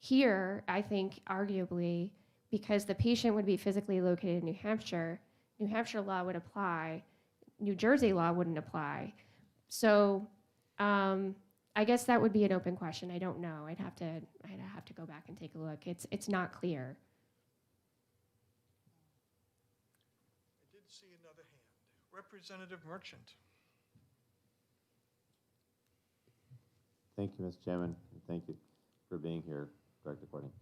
Here, I think arguably, because the patient would be physically located in New Hampshire law would apply, New Jersey law wouldn't apply. So I guess that would be an open question. I don't know. I'd have to go back and take a look. It's not clear. I did see another hand. Representative Merchant. Thank you, Mr. Chairman, and thank you for being here, Director Courtney.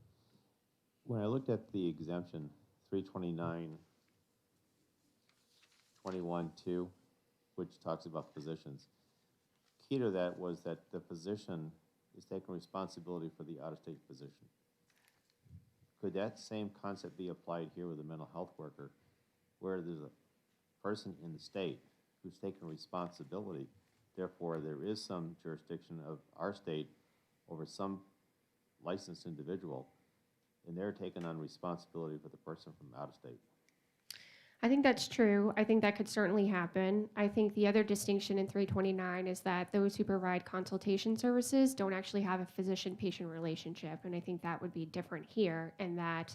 When I looked at the exemption 329.21.2, which talks about physicians, key to that was that the physician is taking responsibility for the out-of-state physician. Could that same concept be applied here with a mental health worker, where there's a person in the state who's taking responsibility, therefore there is some jurisdiction of our state over some licensed individual, and they're taking on responsibility for the person from out of state. I think that's true. I think that could certainly happen. I think the other distinction in 329 is that those who provide consultation services don't actually have a physician-patient relationship, and I think that would be different here, and that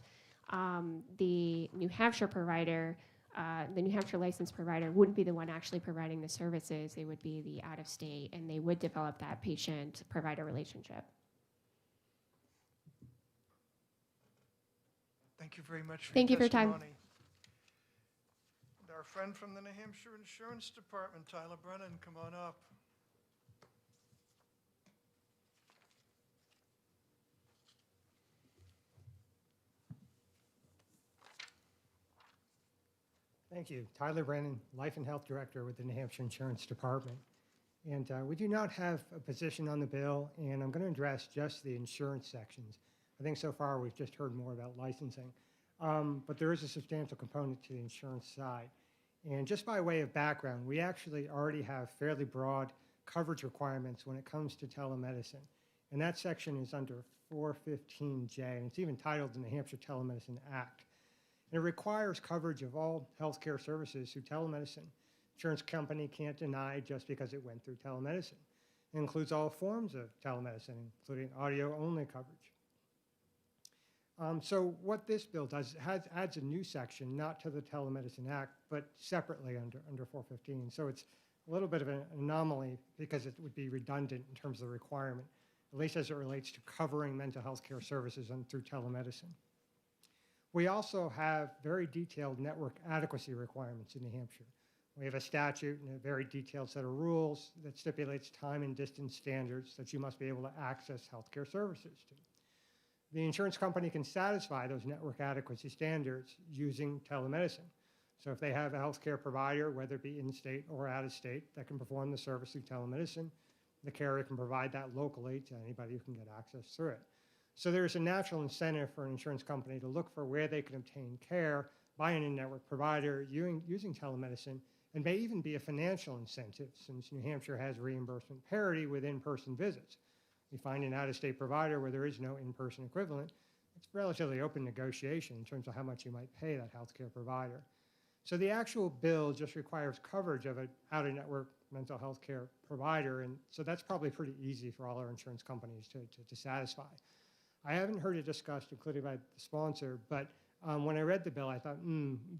the New Hampshire provider, the New Hampshire licensed provider wouldn't be the one actually providing the services. They would be the out-of-state, and they would develop that patient-provider relationship. Thank you very much for Thank you your for your time. testimony. And our friend from the New Hampshire Insurance Department, Tyler Brennan, come on up. Thank you. Tyler Brennan, Life and Health Director with the New Hampshire Insurance Department. And we do not have a position on the bill, and I'm going to address just the insurance sections. I think so far we've just heard more about licensing, but there is a substantial component to the insurance side. And just by way of background, we actually already have fairly broad coverage requirements when it comes to telemedicine. And that section is under 415J, and it's even titled the New Hampshire Telemedicine Act. And it requires coverage of all healthcare services through telemedicine. Insurance company can't deny just because it went through telemedicine. It includes all forms of telemedicine, including audio-only coverage. So what this bill does, adds a new section, not to the Telemedicine Act, but separately under 415. So it's a little bit of an anomaly because it would be redundant in terms of the requirement, at least as it relates to covering mental health care services through telemedicine. We also have very detailed network adequacy requirements in New Hampshire. We have a statute and a very detailed set of rules that stipulates time and distance standards that you must be able to access healthcare services to. The insurance company can satisfy those network adequacy standards using telemedicine. So if they have a healthcare provider, whether it be in-state or out-of-state, that can perform the service through telemedicine, the carrier can provide that locally to anybody who can get access through it. So there's a natural incentive for an insurance company to look for where they can obtain care by an in-network provider using telemedicine, and may even be a financial incentive since New Hampshire has reimbursement parity with in-person visits. You find an out-of-state provider where there is no in-person equivalent, it's relatively open negotiation in terms of how much you might pay that healthcare provider. So the actual bill just requires coverage of an out-of-network mental health care provider, and so that's probably pretty easy for all our insurance companies to satisfy. I haven't heard it discussed, including by the sponsor, but when I read the bill, I thought,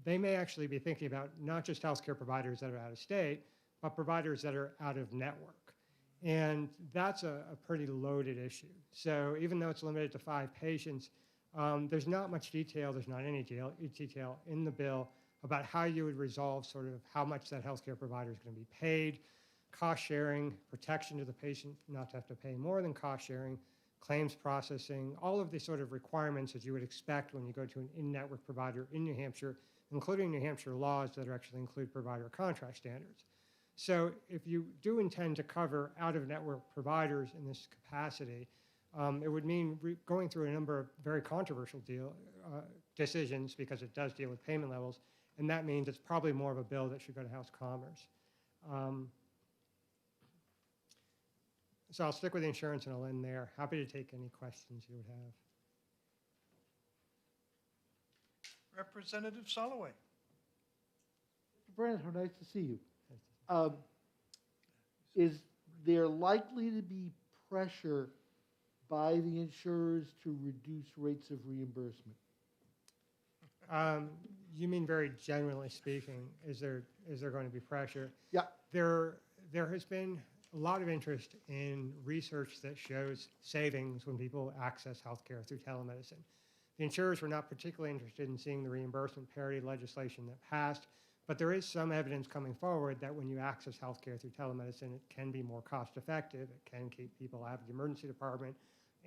they may actually be thinking about not just healthcare providers that are out of state, but providers that are out of network. And that's a pretty loaded issue. So even though it's limited to 5 patients, there's not much detail, there's not any detail in the bill about how you would resolve sort of how much that healthcare provider is going to be paid, cost sharing, protection to the patient not to have to pay more than cost sharing, claims processing, all of the sort of requirements that you would expect when you go to an in-network provider in New Hampshire, including New Hampshire laws that actually include provider contract standards. So if you do intend to cover out-of-network providers in this capacity, it would mean going through a number of very controversial decisions because it does deal with payment levels, and that means it's probably more of a bill that should go to House Commerce. So I'll stick with insurance and I'll end there. Happy to take any questions you would have. Representative Soloway. Brandon, how nice to see you. Is there likely to be pressure by the insurers to reduce rates of reimbursement? You mean very generally speaking, is there going to be pressure? Yeah. There has been a lot of interest in research that shows savings when people access healthcare through telemedicine. The insurers were not particularly interested in seeing the reimbursement parity legislation that passed, but there is some evidence coming forward that when you access healthcare through telemedicine, it can be more cost effective, it can keep people out of the emergency department.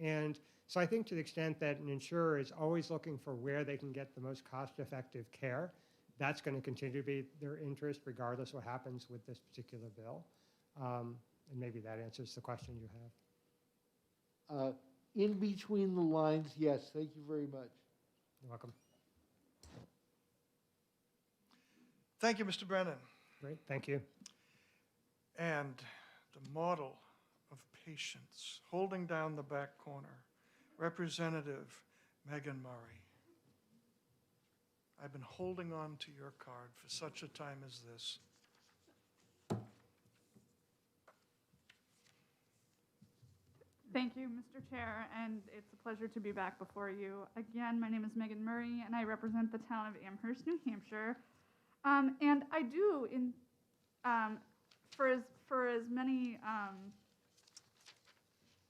And so I think to the extent that an insurer is always looking for where they can get the most cost-effective care, that's going to continue to be their interest regardless of what happens with this particular bill. And maybe that answers the question you have. In between the lines, yes. Thank you very much. You're welcome. Thank you, Mr. Brennan. Great, thank you. And the model of patience, holding down the back corner, Representative Megan Murray. I've been holding on to your card for such a time as this. Thank you, Mr. Chair, and it's a pleasure to be back before you. Again, my name is Megan Murray, and I represent the town of Amherst, New Hampshire. And I do, for as many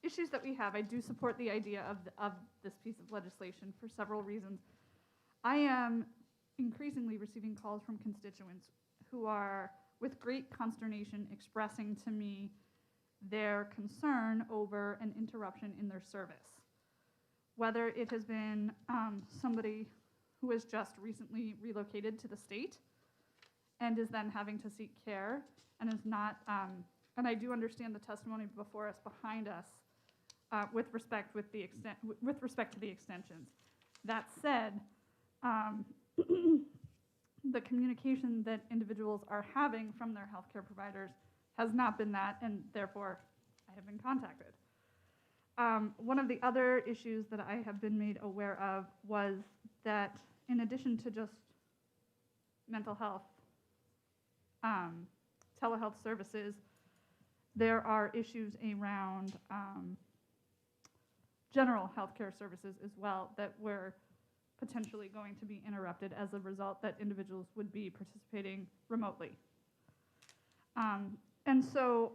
issues that we have, I do support the idea of this piece of legislation for several reasons. I am increasingly receiving calls from constituents who are, with great consternation, expressing to me their concern over an interruption in their service. Whether it has been somebody who has just recently relocated to the state and is then having to seek care and is not, and I do understand the testimony before us, behind us, with respect to the extensions. That said, the communication that individuals are having from their healthcare providers has not been that, and therefore I have been contacted. One of the other issues that I have been made aware of was that in addition to just mental health, telehealth services, there are issues around general healthcare services as well that were potentially going to be interrupted as a result that individuals would be participating remotely. And so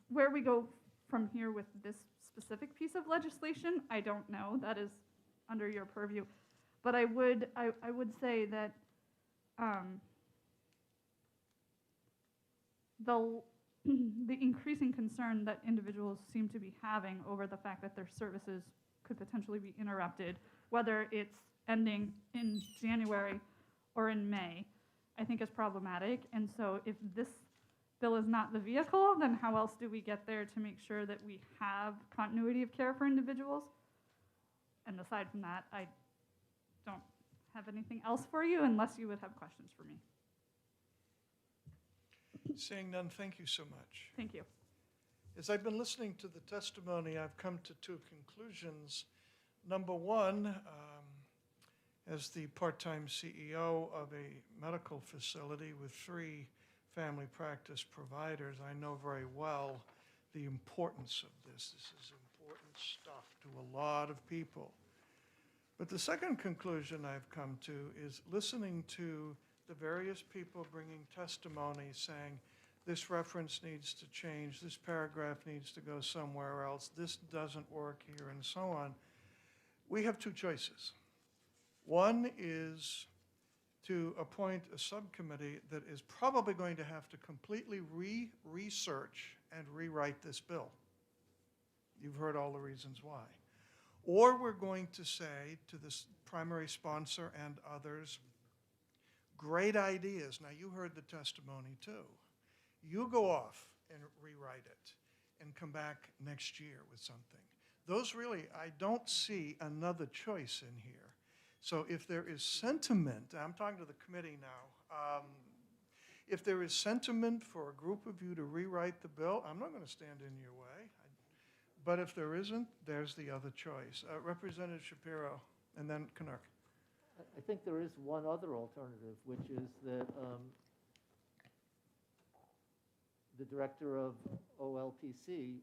where we go from here with this specific piece of legislation, I don't know. That is under your purview. But I would say that the increasing concern that individuals seem to be having over the fact that their services could potentially be interrupted, whether it's ending in January or in May, I think is problematic. And so if this bill is not the vehicle, then how else do we get there to make sure that we have continuity of care for individuals? And aside from that, I don't have anything else for you unless you would have questions for me. Seeing none, thank you so much. Thank you. As I've been listening to the testimony, I've come to two conclusions. Number one, as the part-time CEO of a medical facility with 3 family practice providers, I know very well the importance of this. This is important stuff to a lot of people. But the second conclusion I've come to is listening to the various people bringing testimony saying, this reference needs to change, this paragraph needs to go somewhere else, this doesn't work here, and so on. We have 2 choices. One is to appoint a subcommittee that is probably going to have to completely research and rewrite this bill. You've heard all the reasons why. Or we're going to say to this primary sponsor and others, great ideas. Now, you heard the testimony too. You go off and rewrite it and come back next year with something. Those really, I don't see another choice in here. So if there is sentiment, I'm talking to the committee now, if there is sentiment for a group of you to rewrite the bill, I'm not going to stand in your way. But if there isn't, there's the other choice. Representative Shapiro, and then Canuck. I think there is one other alternative, which is that the director of OLPC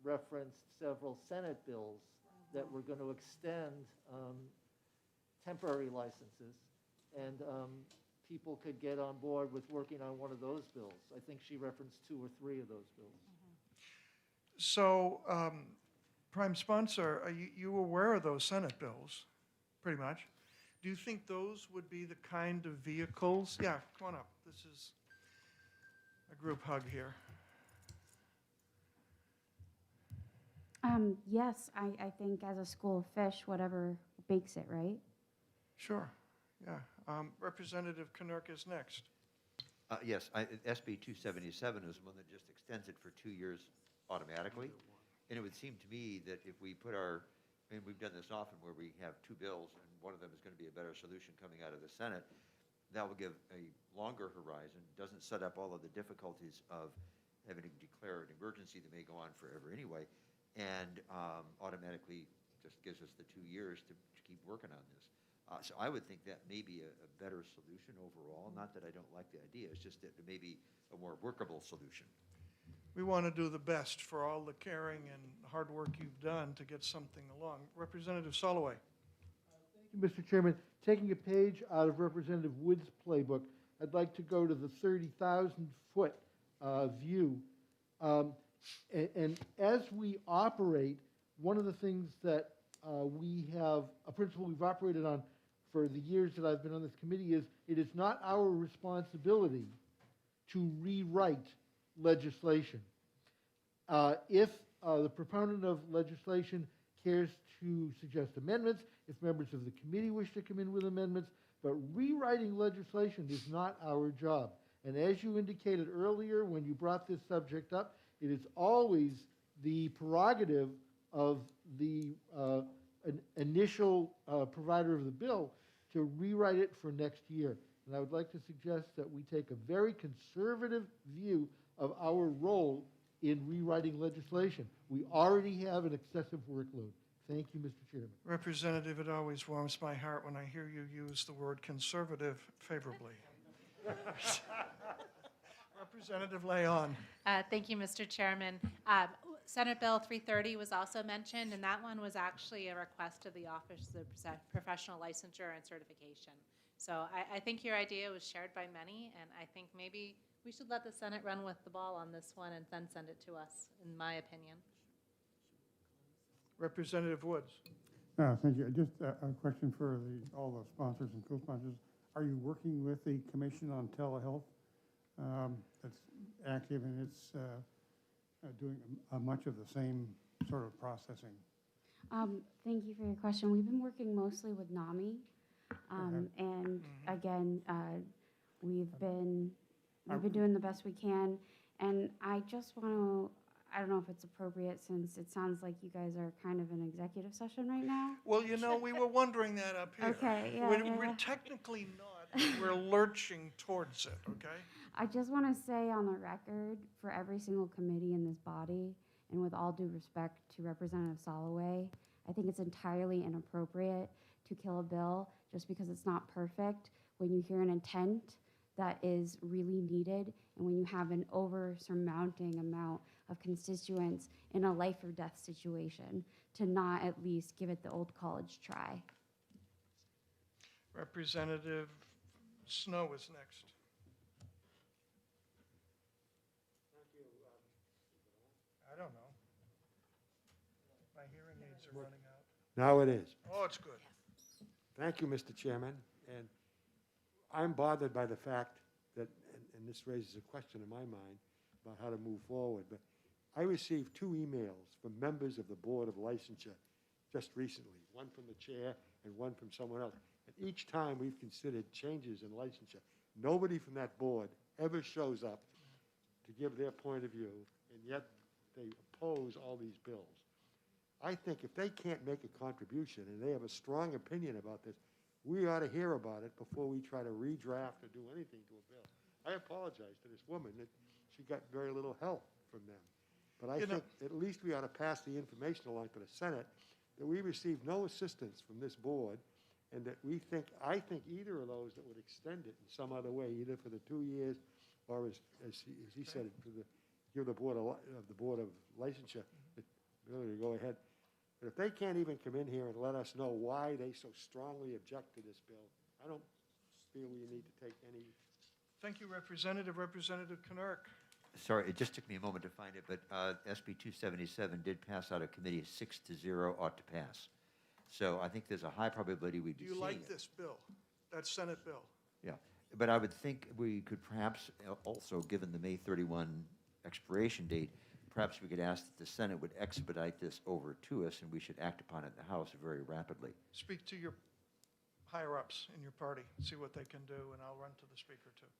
referenced several Senate bills that were going to extend temporary licenses, and people could get on board with working on one of those bills. I think she referenced 2 or 3 of those bills. So, Prime Sponsor, are you aware of those Senate bills, pretty much? Do you think those would be the kind of vehicles? Yeah, come on up. This is a group hug here. Yes, I think as a school of fish, whatever bakes it, right? Sure, yeah. Representative Canuck is next. Yes, SB 277 is one that just extends it for 2 years automatically. And it would seem to me that if we put and we've done this often where we have 2 bills and one of them is going to be a better solution coming out of the Senate, that will give a longer horizon, doesn't set up all of the difficulties of having to declare an emergency that may go on forever anyway, and automatically just gives us the 2 years to keep working on this. So I would think that may be a better solution overall. Not that I don't like the idea, it's just that it may be a more workable solution. We want to do the best for all the caring and hard work you've done to get something along. Representative Soloway. Thank you, Mr. Chairman. Taking a page out of Representative Wood's playbook, I'd like to go to the 30,000-foot view. And as we operate, one of the things that we have, a principle we've operated on for the years that I've been on this committee is it is not our responsibility to rewrite legislation. If the proponent of legislation cares to suggest amendments, if members of the committee wish to come in with amendments, but rewriting legislation is not our job. And as you indicated earlier when you brought this subject up, it is always the prerogative of the initial provider of the bill to rewrite it for next year. And I would like to suggest that we take a very conservative view of our role in rewriting legislation. We already have an excessive workload. Thank you, Mr. Chairman. Representative, it always warms my heart when I hear you use the word conservative favorably. Representative Leon. Thank you, Mr. Chairman. Senate Bill 330 was also mentioned, and that one was actually a request of the Office of Professional Licensure and Certification. So I think your idea was shared by many, and I think maybe we should let the Senate run with the ball on this one and then send it to us, in my opinion. Representative Woods. Thank you. Just a question for all the sponsors and co-sponsors. Are you working with the Commission on Telehealth that's active and it's doing much of the same sort of processing? Thank you for your question. We've been working mostly with NAMI. And again, we've been doing the best we can. And I just want to, I don't know if it's appropriate since it sounds like you guys are kind of in executive session right now. Well, you know, we were wondering that up here. Okay, yeah, We're technically not. We're lurching towards it, okay? I just want to say on the record for every single committee in this body, and with all due respect to Representative Soloway, I think it's entirely inappropriate to kill a bill just because it's not perfect when you hear an intent that is really needed and when you have an over-surmounting amount of constituents in a life or death situation, to not at least give it the old college try. Representative Snow is next. I don't know. My hearing aids are running out. Now it is. Oh, it's good. Thank you, Mr. Chairman. And I'm bothered by the fact that, and this raises a question in my mind about how to move forward, but I received 2 emails from members of the Board of Licensure just recently, one from the chair and one from someone else. And each time we've considered changes in licensure, nobody from that board ever shows up to give their point of view, and yet they oppose all these bills. I think if they can't make a contribution and they have a strong opinion about this, we ought to hear about it before we try to redraft or do anything to a bill. I apologize to this woman that she got very little help from them. But I think at least we ought to pass the information along to the Senate that we received no assistance from this board, and that we think, I think either of those that would extend it in some other way, either for the 2 years or as he said, for the, give the Board of Licensure the ability to go ahead. But if they can't even come in here and let us know why they so strongly object to this bill, I don't feel we need to take any. Thank you, Representative. Representative Knurk. Sorry, it just took me a moment to find it, but SB 277 did pass out of committee 6-0 ought to pass. So I think there's a high probability we'd be Do you seeing like it. this bill? That Senate bill? Yeah, but I would think we could perhaps also, given the May 31 expiration date, perhaps we could ask that the Senate would expedite this over to us, and we should act upon it in the House very rapidly. Speak to your higher-ups in your party, see what they can do, and I'll run to the speaker, too.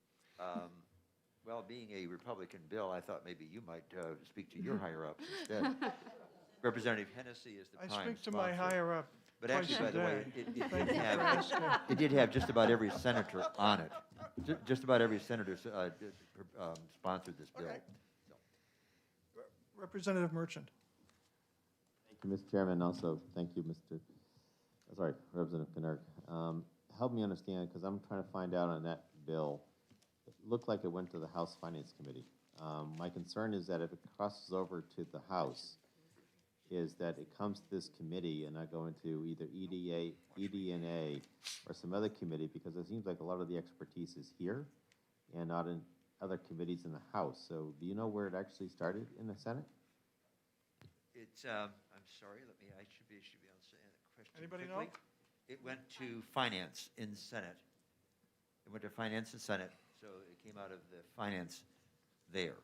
Well, being a Republican bill, I thought maybe you might speak to your higher-ups instead. Representative Hennessy is the prime I speak to sponsor. my higher-up But actually, by the way, it it did have just about every senator on it. Just about every senator sponsored this bill. Okay. So, Representative Merchant. Thank you, Mr. Chairman. Also, thank you, Representative Pinard. Help me understand, because I'm trying to find out on that bill. It looked like it went to the House Finance Committee. My concern is that if it crosses over to the House, is that it comes to this committee and not go into either EDNA, or some other committee, because it seems like a lot of the expertise is here and not in other committees in the House. So do you know where it actually started in the Senate? It's, I'm sorry, I should be able to answer that question Anybody quickly. know? It went to Finance in Senate. It went to Finance and Senate, so it came out of the Finance there.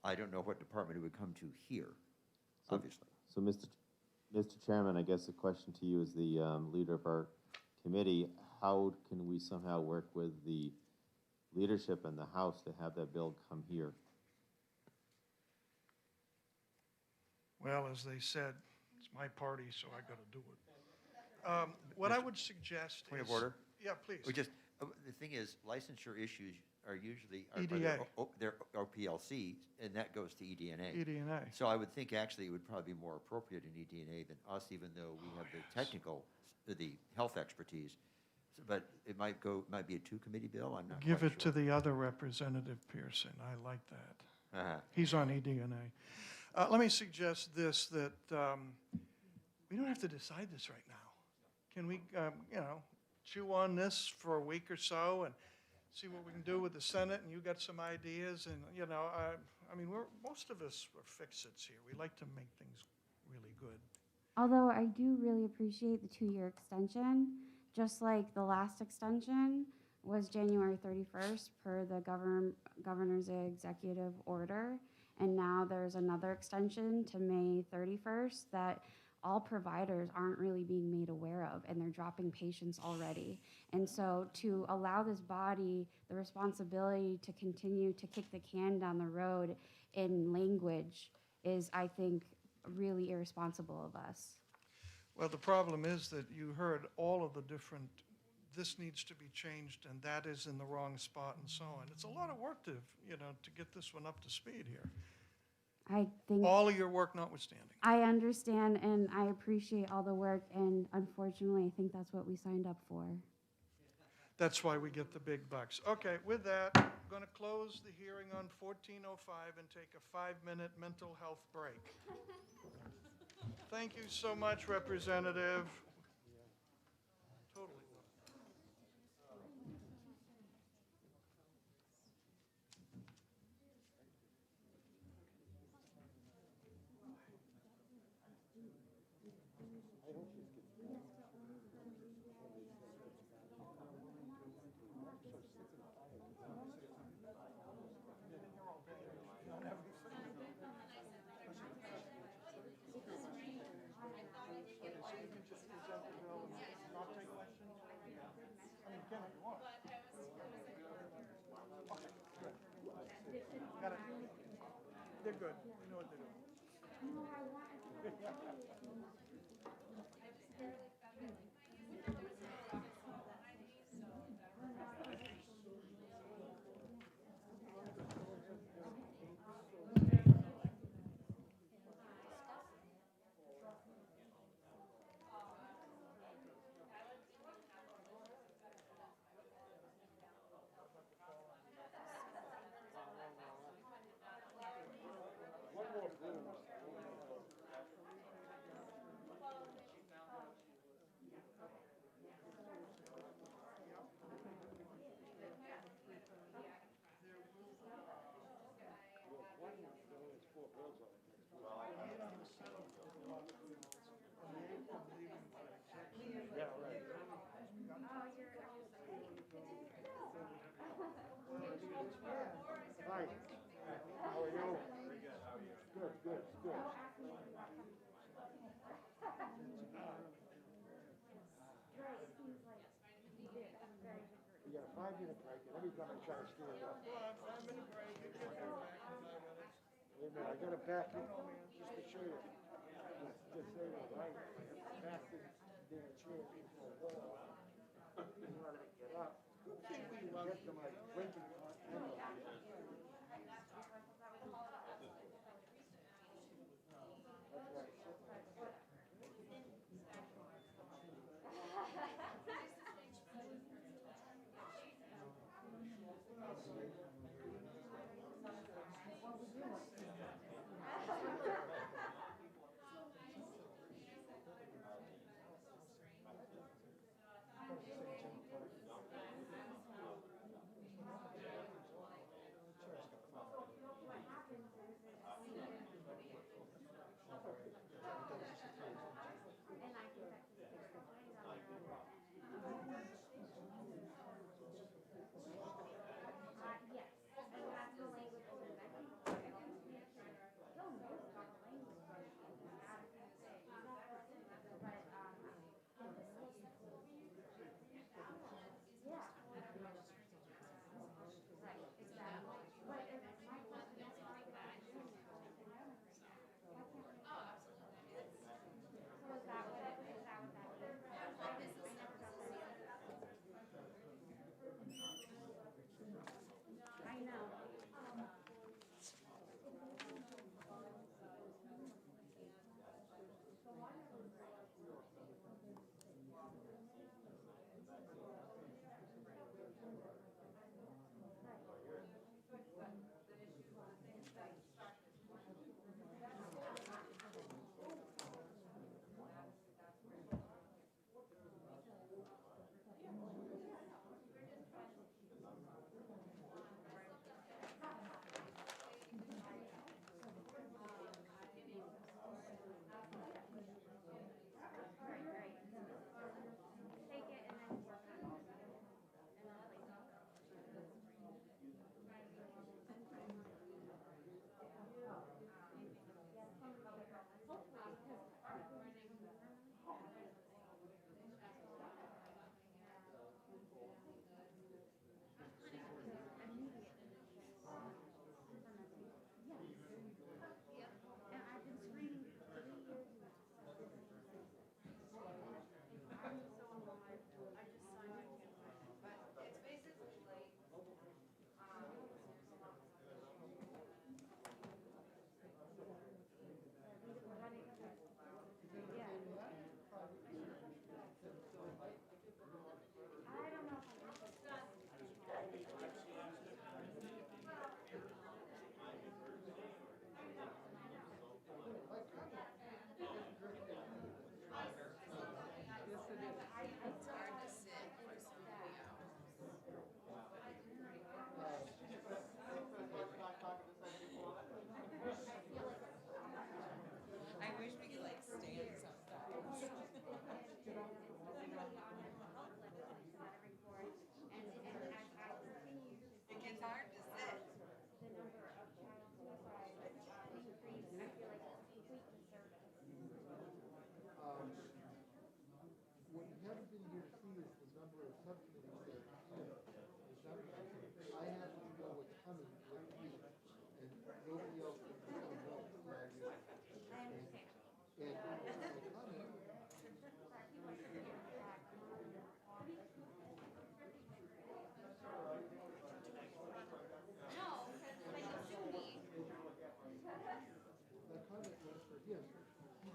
I don't know what department it would come to here, obviously. So, Mr. Chairman, I guess the question to you as the leader of our committee, how can we somehow work with the leadership in the House to have that bill come here? Well, as they said, it's my party, so I got to do it. What I would suggest Point is... of order? Yeah, please. The thing is, licensure issues are usually... EDA. They're OPLC, and that goes to EDNA. EDNA. So I would think actually it would probably be more appropriate in EDNA than us, even though we have the technical, the health expertise. But it might be a two-committee bill, I'm not quite Give sure. it to the other Representative Pearson. I like that. Uh-huh. He's on EDNA. Let me suggest this, that we don't have to decide this right now. Can we, chew on this for a week or so and see what we can do with the Senate, and you got some ideas, and, I mean, most of us are fix-its here. We like to make things really good. Although I do really appreciate the 2-year extension, just like the last extension was January 31st per the governor's executive order. And now there's another extension to May 31st that all providers aren't really being made aware of, and they're dropping patients already. And so to allow this body the responsibility to continue to kick the can down the road in language is, I think, really irresponsible of us. Well, the problem is that you heard all of the different, this needs to be changed, and that is in the wrong spot, and so on. It's a lot of work to get this one up to speed here. I think All of your work notwithstanding. I understand and I appreciate all the work, and unfortunately, I think that's what we signed up for. That's why we get the big bucks. Okay, with that, I'm going to close the hearing on 1405 and take a 5-minute mental health break. Thank you so much, Representative. Totally. They're good. We know what they're doing. Hi. How are you? Good, good, good. We got a 5-minute break, and every time I try to stand up. Come on, 5-minute break. You get there back in 5 minutes. Wait a minute, I gotta back in, just to show you. Just say that, right? I have to back in their chair into a wall. In order to get up. Get to my drinking continental.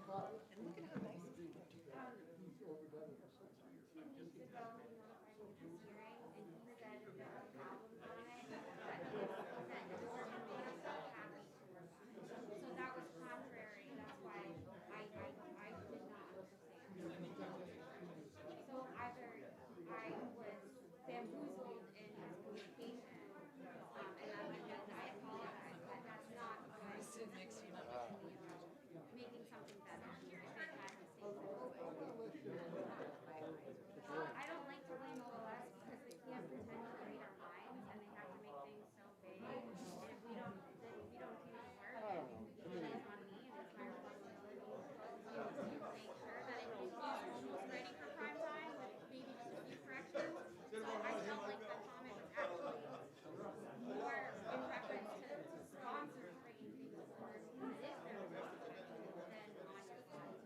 So that was contrary, that's why I did not understand. So either I was bamboozled in his communication, and I apologize, but that's not what I was mixing up making something better. If it had mistakes, I don't like to blame OLS because they can't pretend to read our minds and they have to make things so vague. And if we don't do the work, then it's on me and it's my responsibility to make sure that it is almost ready for prime time with maybe just a few corrections. So I felt like the comment was actually more in reference to sponsors bringing things forward as if there was a than on your side.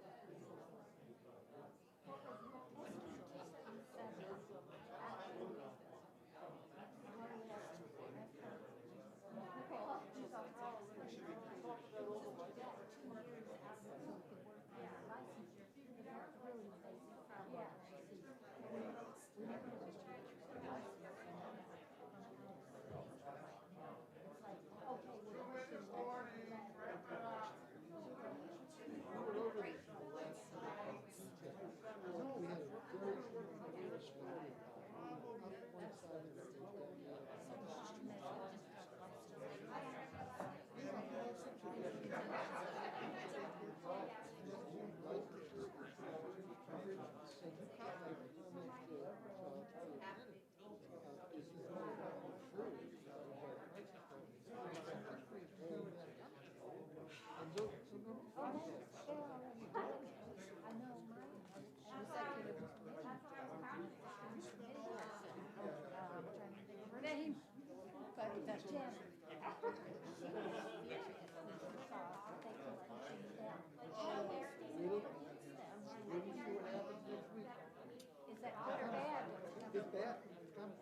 Is that good or bad? It's bad, it's coming.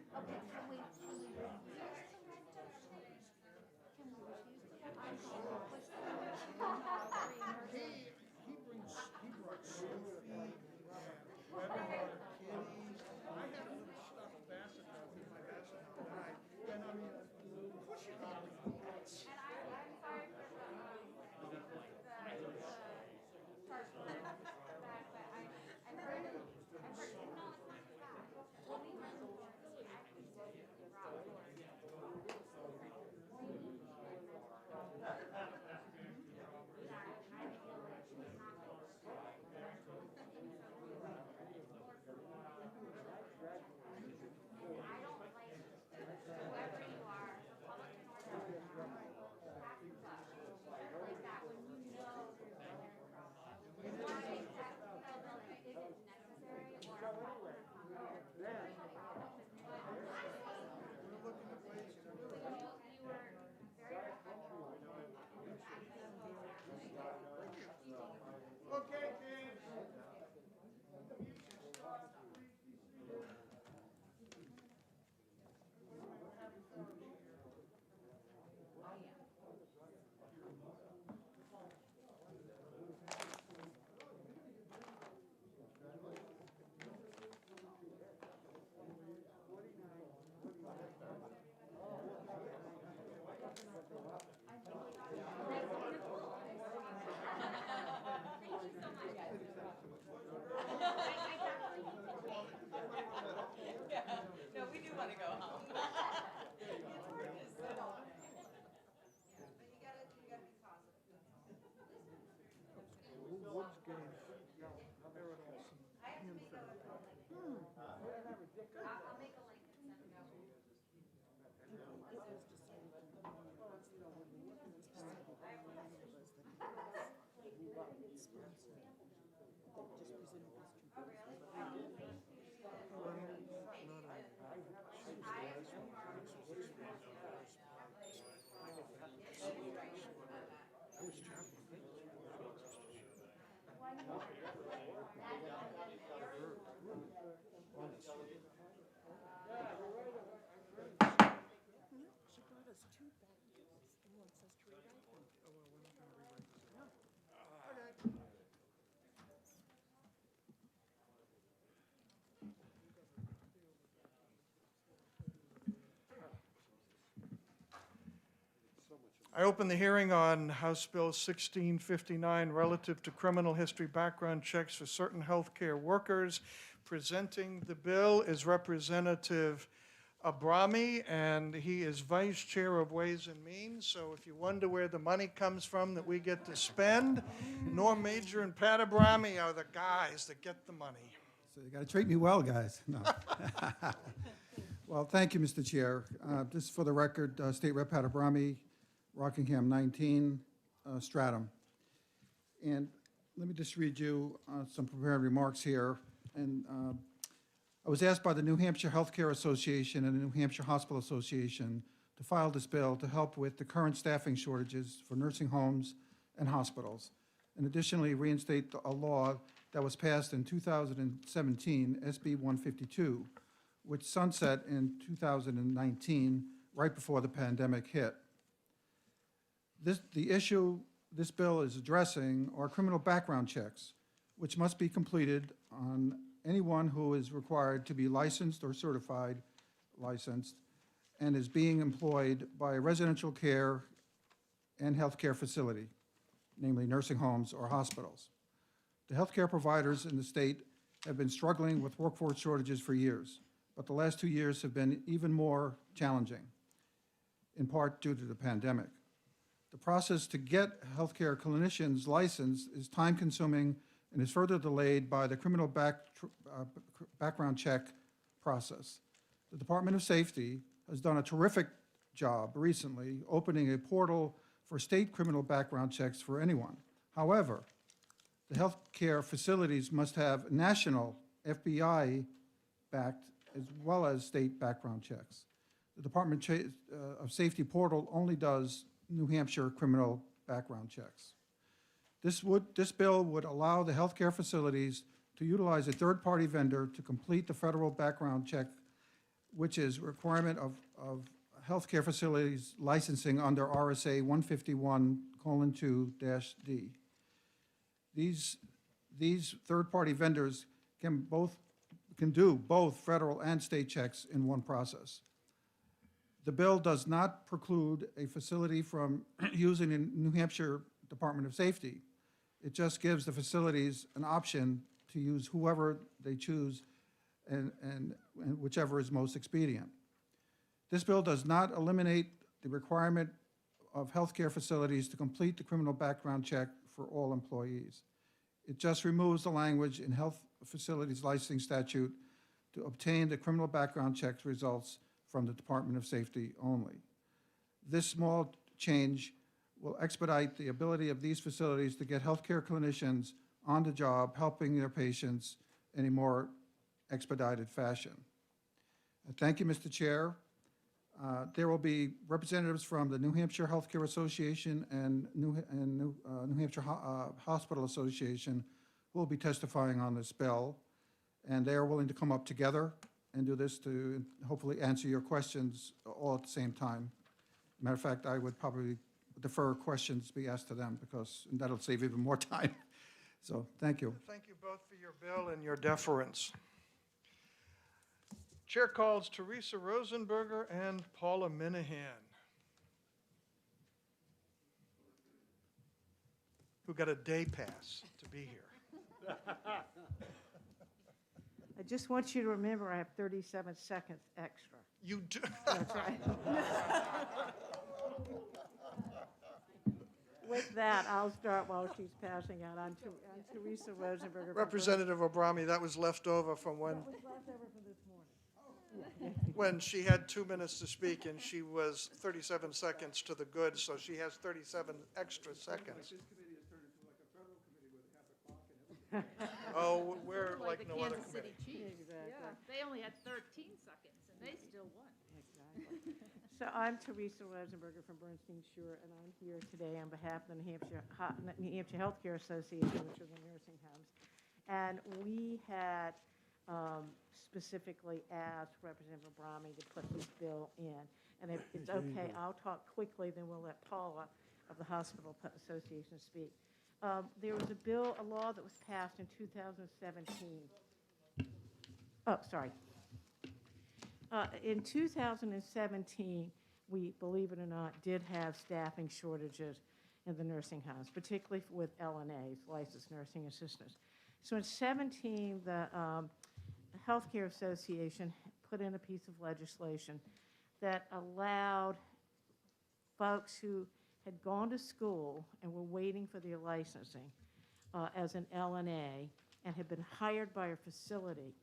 Okay, can we refuse to let can we refuse to let He brought Sophie and webinar kitties. I had a little stuffed basset hound in my basset hound bag. And I mean, of course you can't bring pets. And I'm sorry for the charge for that, but I've heard, no, it's not just that. Only when the authority actually brought forward. Okay, kids. No, we do want to go home. But you gotta be positive. Woods game. Barrett Olson. I have to make a link. I'll make a link and send it out. She brought us two back. And one says to rewrite them. Oh, well, we're not going to rewrite this. Okay. I open the hearing on House Bill 1659 relative to criminal history background checks for certain healthcare workers. Presenting the bill is Representative Abrami, and he is Vice Chair of Ways and Means. So if you wonder where the money comes from that we get to spend, Norm Major and Pat Abrami are the guys that get the money. So you got to treat me well, guys. No. Well, thank you, Mr. Chair. Just for the record, State Rep. Pat Abrami, Rockingham 19, Stratham. And let me just read you some prepared remarks here. And I was asked by the New Hampshire Healthcare Association and the New Hampshire Hospital Association to file this bill to help with the current staffing shortages for nursing homes and hospitals, and additionally reinstate a law that was passed in 2017, SB 152, which sunset in 2019, right before the pandemic hit. The issue this bill is addressing are criminal background checks, which must be completed on anyone who is required to be licensed or certified licensed and is being employed by a residential care and healthcare facility, namely nursing homes or hospitals. The healthcare providers in the state have been struggling with workforce shortages for years, but the last 2 years have been even more challenging, in part due to the pandemic. The process to get healthcare clinicians licensed is time-consuming and is further delayed by the criminal background check process. The Department of Safety has done a terrific job recently opening a portal for state criminal background checks for anyone. However, the healthcare facilities must have national FBI-backed as well as state background checks. The Department of Safety portal only does New Hampshire criminal background checks. This bill would allow the healthcare facilities to utilize a third-party vendor to complete the federal background check, which is a requirement of healthcare facilities licensing under RSA 151:2-D. These third-party vendors can do both federal and state checks in one process. The bill does not preclude a facility from using the New Hampshire Department of Safety. It just gives the facilities an option to use whoever they choose and whichever is most expedient. This bill does not eliminate the requirement of healthcare facilities to complete the criminal background check for all employees. It just removes the language in health facilities licensing statute to obtain the criminal background check results from the Department of Safety only. This small change will expedite the ability of these facilities to get healthcare clinicians on the job, helping their patients in a more expedited fashion. Thank you, Mr. Chair. There will be representatives from the New Hampshire Healthcare Association and New Hampshire Hospital Association who will be testifying on this bill, and they are willing to come up together and do this to hopefully answer your questions all at the same time. Matter of fact, I would probably defer questions be asked to them because that'll save even more time. So thank you. Thank you both for your bill and your deference. Chair calls Teresa Rosenberger and Paula Minahan, who got a day pass to be here. I just want you to remember I have 37 seconds extra. You do? That's right. With that, I'll start while she's passing out. I'm Teresa Rosenberger. Representative Abrami, that was left over from when, That was left over from this morning. when she had 2 minutes to speak and she was 37 seconds to the good, so she has 37 extra seconds. Oh, we're like no other committee. Exactly. Yeah, they only had 13 seconds, and they still won. Exactly. So I'm Teresa Rosenberger from Bernstein Shore, and I'm here today on behalf of the New Hampshire Healthcare Association, which are the nursing homes. And we had specifically asked Representative Abrami to put this bill in. And if it's okay, I'll talk quickly, then we'll let Paula of the Hospital Association speak. There was a law that was passed in 2017. Oh, sorry. In 2017, we, believe it or not, did have staffing shortages in the nursing homes, particularly with LNAs, licensed nursing assistants. So in 17, the Healthcare Association put in a piece of legislation that allowed folks who had gone to school and were waiting for their licensing as an LNA and had been hired by a facility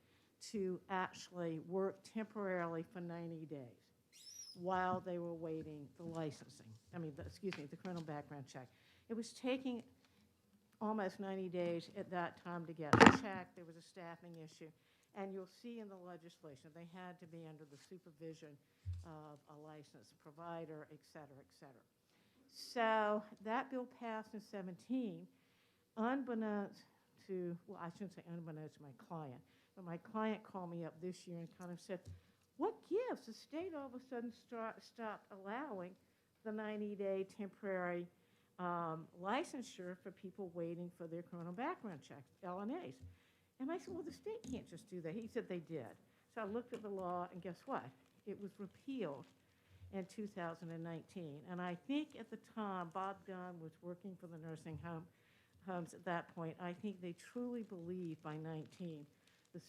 to actually work temporarily for 90 days while they were waiting the licensing. The criminal background check. It was taking almost 90 days at that time to get a check. There was a staffing issue. And you'll see in the legislation, they had to be under the supervision of a licensed provider, et cetera, et cetera. So that bill passed in 17, unbeknownst to, well, I shouldn't say unbeknownst to my client, but my client called me up this year and kind of said, what gives? The state all of a sudden stopped allowing the 90-day temporary licensure for people waiting for their criminal background checks, LNAs. And I said, well, the state can't just do that. He said they did. So I looked at the law, and guess what? It was repealed in 2019. And I think at the time, Bob Dunn was working for the nursing homes at that point. I think they truly believed by 19,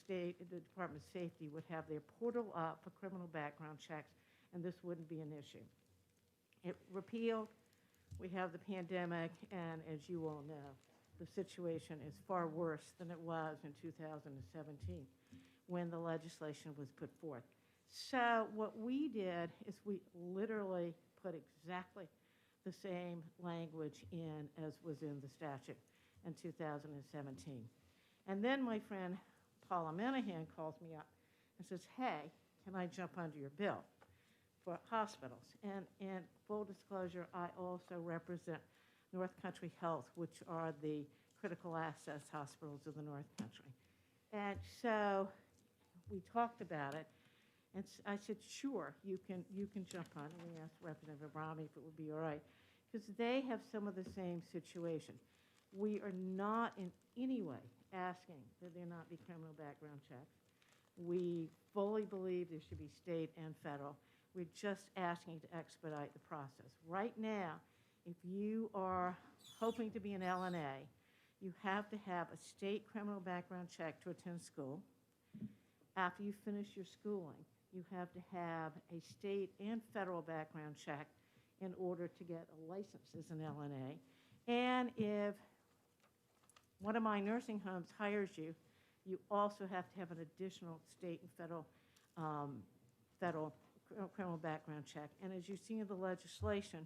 the Department of Safety would have their portal up for criminal background checks, and this wouldn't be an issue. It repealed. We have the pandemic, and as you all know, the situation is far worse than it was in 2017 when the legislation was put forth. So what we did is we literally put exactly the same language in as was in the statute in 2017. And then my friend Paula Minahan calls me up and says, hey, can I jump under your bill for hospitals? And in full disclosure, I also represent North Country Health, which are the critical access hospitals of the North Country. And so we talked about it, and I said, sure, you can jump on. And we asked Representative Abrami if it would be all right, because they have some of the same situation. We are not in any way asking that there not be criminal background checks. We fully believe there should be state and federal. We're just asking to expedite the process. Right now, if you are hoping to be an LNA, you have to have a state criminal background check to attend school. After you finish your schooling, you have to have a state and federal background check in order to get a license as an LNA. And if one of my nursing homes hires you, you also have to have an additional state and federal criminal background check. And as you see in the legislation,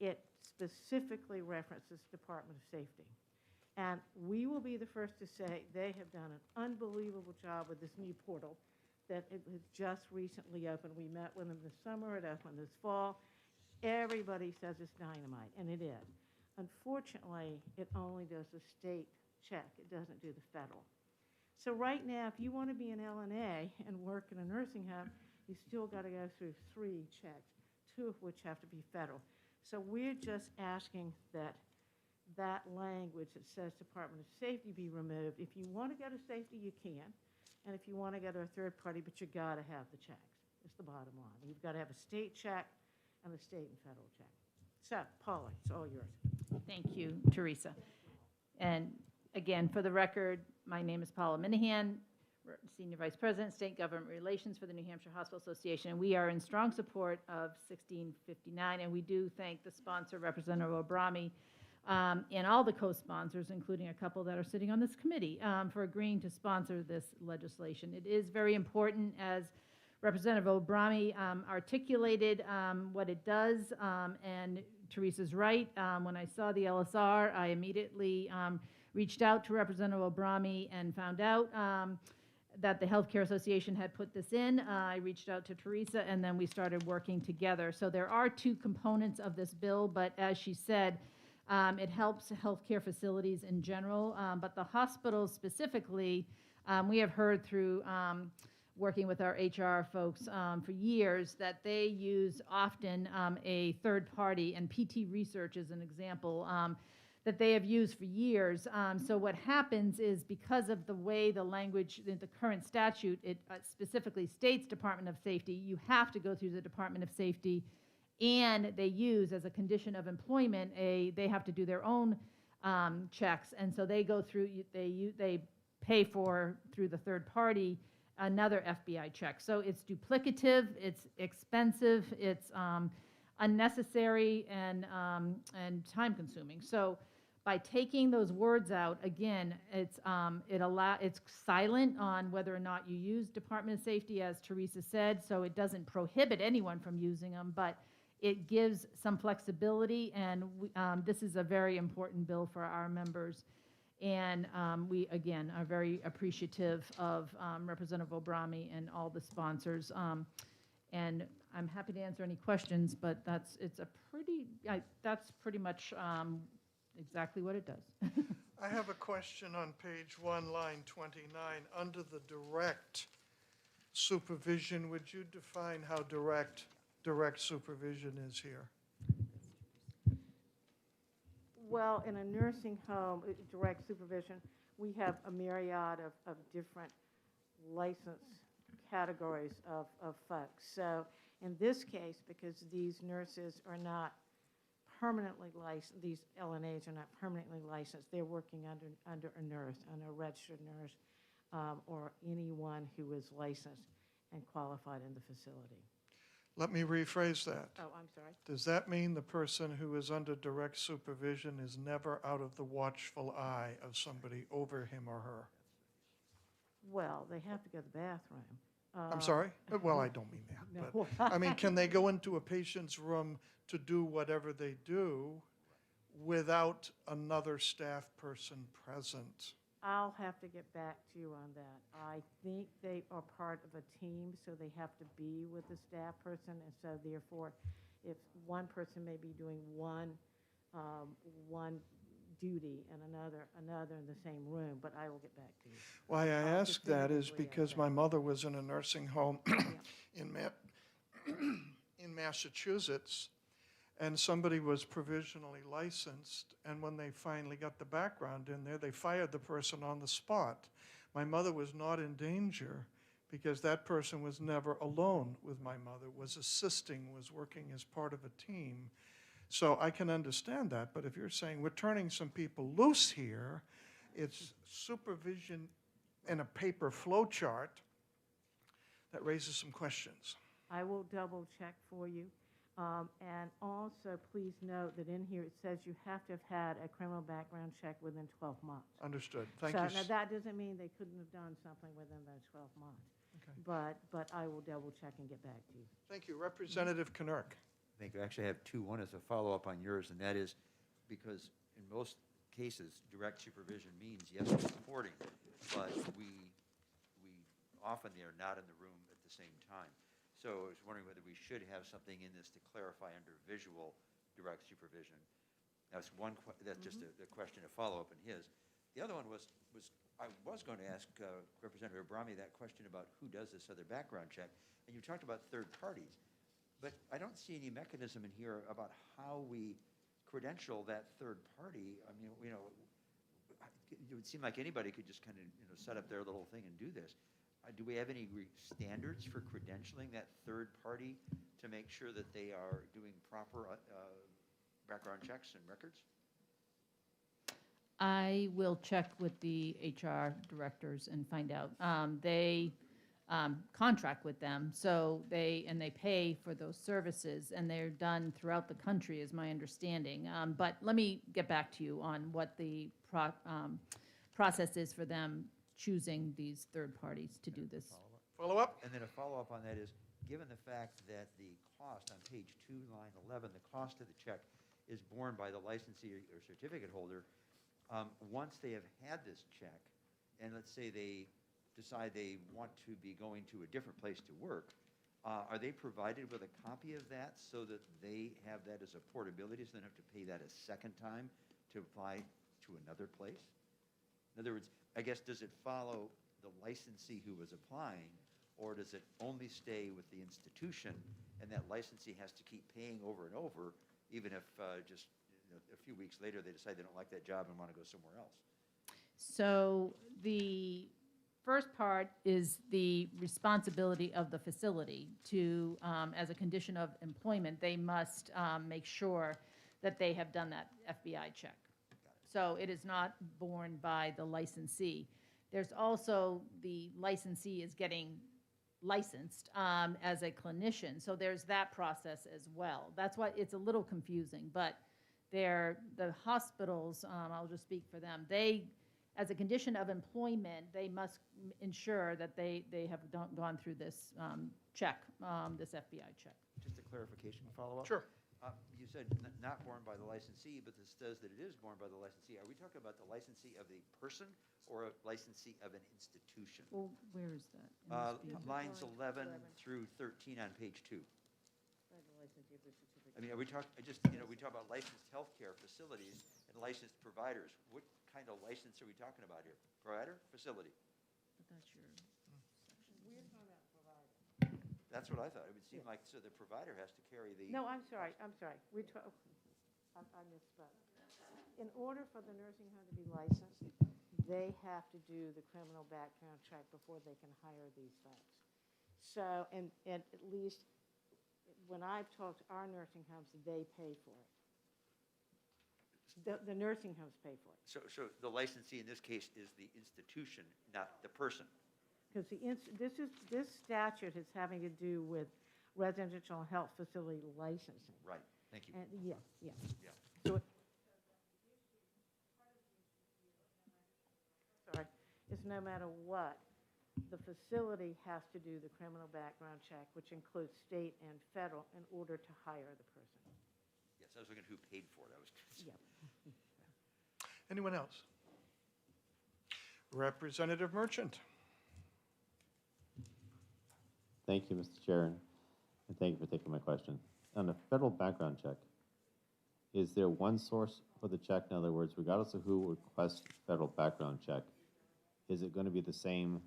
it specifically references Department of Safety. And we will be the first to say they have done an unbelievable job with this new portal that it has just recently opened. We met with them this summer, it opened this fall. Everybody says it's dynamite, and it is. Unfortunately, it only does the state check. It doesn't do the federal. So right now, if you want to be an LNA and work in a nursing home, you still got to go through 3 checks, 2 of which have to be federal. So we're just asking that that language that says Department of Safety be removed. If you want to go to safety, you can. And if you want to go to a third party, but you got to have the checks. It's the bottom line. You've got to have a state check and a state and federal check. So, Paula, it's all yours. Thank you, Teresa. And again, for the record, my name is Paula Minahan, Senior Vice President, State Government Relations for the New Hampshire Hospital Association. And we are in strong support of 1659, and we do thank the sponsor, Representative Abrami, and all the co-sponsors, including a couple that are sitting on this committee, for agreeing to sponsor this legislation. It is very important, as Representative Abrami articulated what it does, and Teresa's right. When I saw the LSR, I immediately reached out to Representative Abrami and found out that the Healthcare Association had put this in. I reached out to Teresa, and then we started working together. So there are 2 components of this bill, but as she said, it helps healthcare facilities in general, but the hospitals specifically, we have heard through working with our HR folks for years that they use often a third party, and PT Research is an example that they have used for years. So what happens is, because of the way the language, the current statute, it specifically states Department of Safety, you have to go through the Department of Safety and they use as a condition of employment, they have to do their own checks, and so they go through, they pay for, through the third party, another FBI check. So it's duplicative, it's expensive, it's unnecessary, and time-consuming. So by taking those words out, again, it's silent on whether or not you use Department of Safety, as Teresa said, so it doesn't prohibit anyone from using them, but it gives some flexibility, and this is a very important bill for our members. And we, again, are very appreciative of Representative Obrami and all the sponsors. And I'm happy to answer any questions, but that's pretty much exactly what it does. I have a question on page 1, line 29. Under the direct supervision, would you define how direct supervision is here? Well, in a nursing home, direct supervision, we have a myriad of different license categories of folks. So in this case, because these nurses are not permanently licensed, these LNAs are not permanently licensed, they're working under a nurse, under a registered nurse, or anyone who is licensed and qualified in the facility. Let me rephrase that. Oh, I'm sorry. Does that mean the person who is under direct supervision is never out of the watchful eye of somebody over him or her? Well, they have to go to the bathroom. I'm sorry? Well, I don't mean that. No. But, I mean, can they go into a patient's room to do whatever they do without another staff person present? I'll have to get back to you on that. I think they are part of a team, so they have to be with the staff person, and so therefore, if one person may be doing one duty and another in the same room, but I will get back to you. Why I ask that is definitively because answer. my mother was in a nursing home in Massachusetts, and somebody was provisionally licensed, and when they finally got the background in there, they fired the person on the spot. My mother was not in danger because that person was never alone with my mother, was assisting, was working as part of a team. So I can understand that, but if you're saying we're turning some people loose here, it's supervision in a paper flow chart that raises some questions. I will double check for you. And also, please note that in here it says you have to have had a criminal background check within 12 months. Understood. Thank so, you. Now, that doesn't mean they couldn't have done something within those 12 months. Okay. But I will double check and get back to you. Thank you. Representative Knurk. Thank you. I actually have two. One is a follow-up on yours, and that is because in most cases, direct supervision means, yes, we're supporting, but we often they are not in the room at the same time. So I was wondering whether we should have something in this to clarify under visual direct supervision. That's one. That's just a question, a follow-up in his. The other one was I was going to ask Representative Obrami that question about who does this other background check, and you talked about third parties, but I don't see any mechanism in here about how we credential that third party. I mean, it would seem like anybody could just kind of set up their little thing and do this. Do we have any standards for credentialing that third party to make sure that they are doing proper background checks and records? I will check with the HR directors and find out. They contract with them, so they pay for those services, and they're done throughout the country, is my understanding. But let me get back to you on what the process is for them choosing these third parties to do this. Follow up? And then a follow-up on that is, given the fact that the cost on page 2, line 11, the cost of the check is borne by the licensee or certificate holder, once they have had this check, and let's say they decide they want to be going to a different place to work, are they provided with a copy of that so that they have that as a portability, so they don't have to pay that a second time to apply to another place? In other words, I guess, does it follow the licensee who was applying, or does it only stay with the institution, and that licensee has to keep paying over and over, even if just a few weeks later they decide they don't like that job and want to go somewhere else? So the first part is the responsibility of the facility to, as a condition of employment, they must make sure that they have done that FBI check. So it is not borne by the licensee. There's also, the licensee is getting licensed as a clinician, so there's that process as well. That's why it's a little confusing, but the hospitals, I'll just speak for them, they, as a condition of employment, they must ensure that they have gone through this check, this FBI check. Just a clarification follow-up? Sure. You said not borne by the licensee, but this says that it is borne by the licensee. Are we talking about the licensee of the person or a licensee of an institution? Well, where is that? Lines 11 through 13 on page 2. I mean, are we talking, we talk about licensed healthcare facilities and licensed providers. What kind of license are we talking about here? Provider, facility? But that's your section. That's what I thought. It would seem like, so the provider has to carry the. No, I'm sorry. I misspoke. In order for the nursing home to be licensed, they have to do the criminal background check before they can hire these folks. So, and at least when I've talked to our nursing homes, they pay for it. The nursing homes pay for it. So the licensee in this case is the institution, not the person. Because this statute is having to do with residential health facility licensing. Right, thank you. And, yes. Yeah. So sorry, it's no matter what, the facility has to do the criminal background check, which includes state and federal, in order to hire the person. Yes, I was looking at who paid for it. Yep. Anyone else? Representative Merchant. Thank you, Mr. Chair, and thank you for taking my question. On a federal background check, is there one source for the check? In other words, regardless of who requests federal background check, is it going to be the same?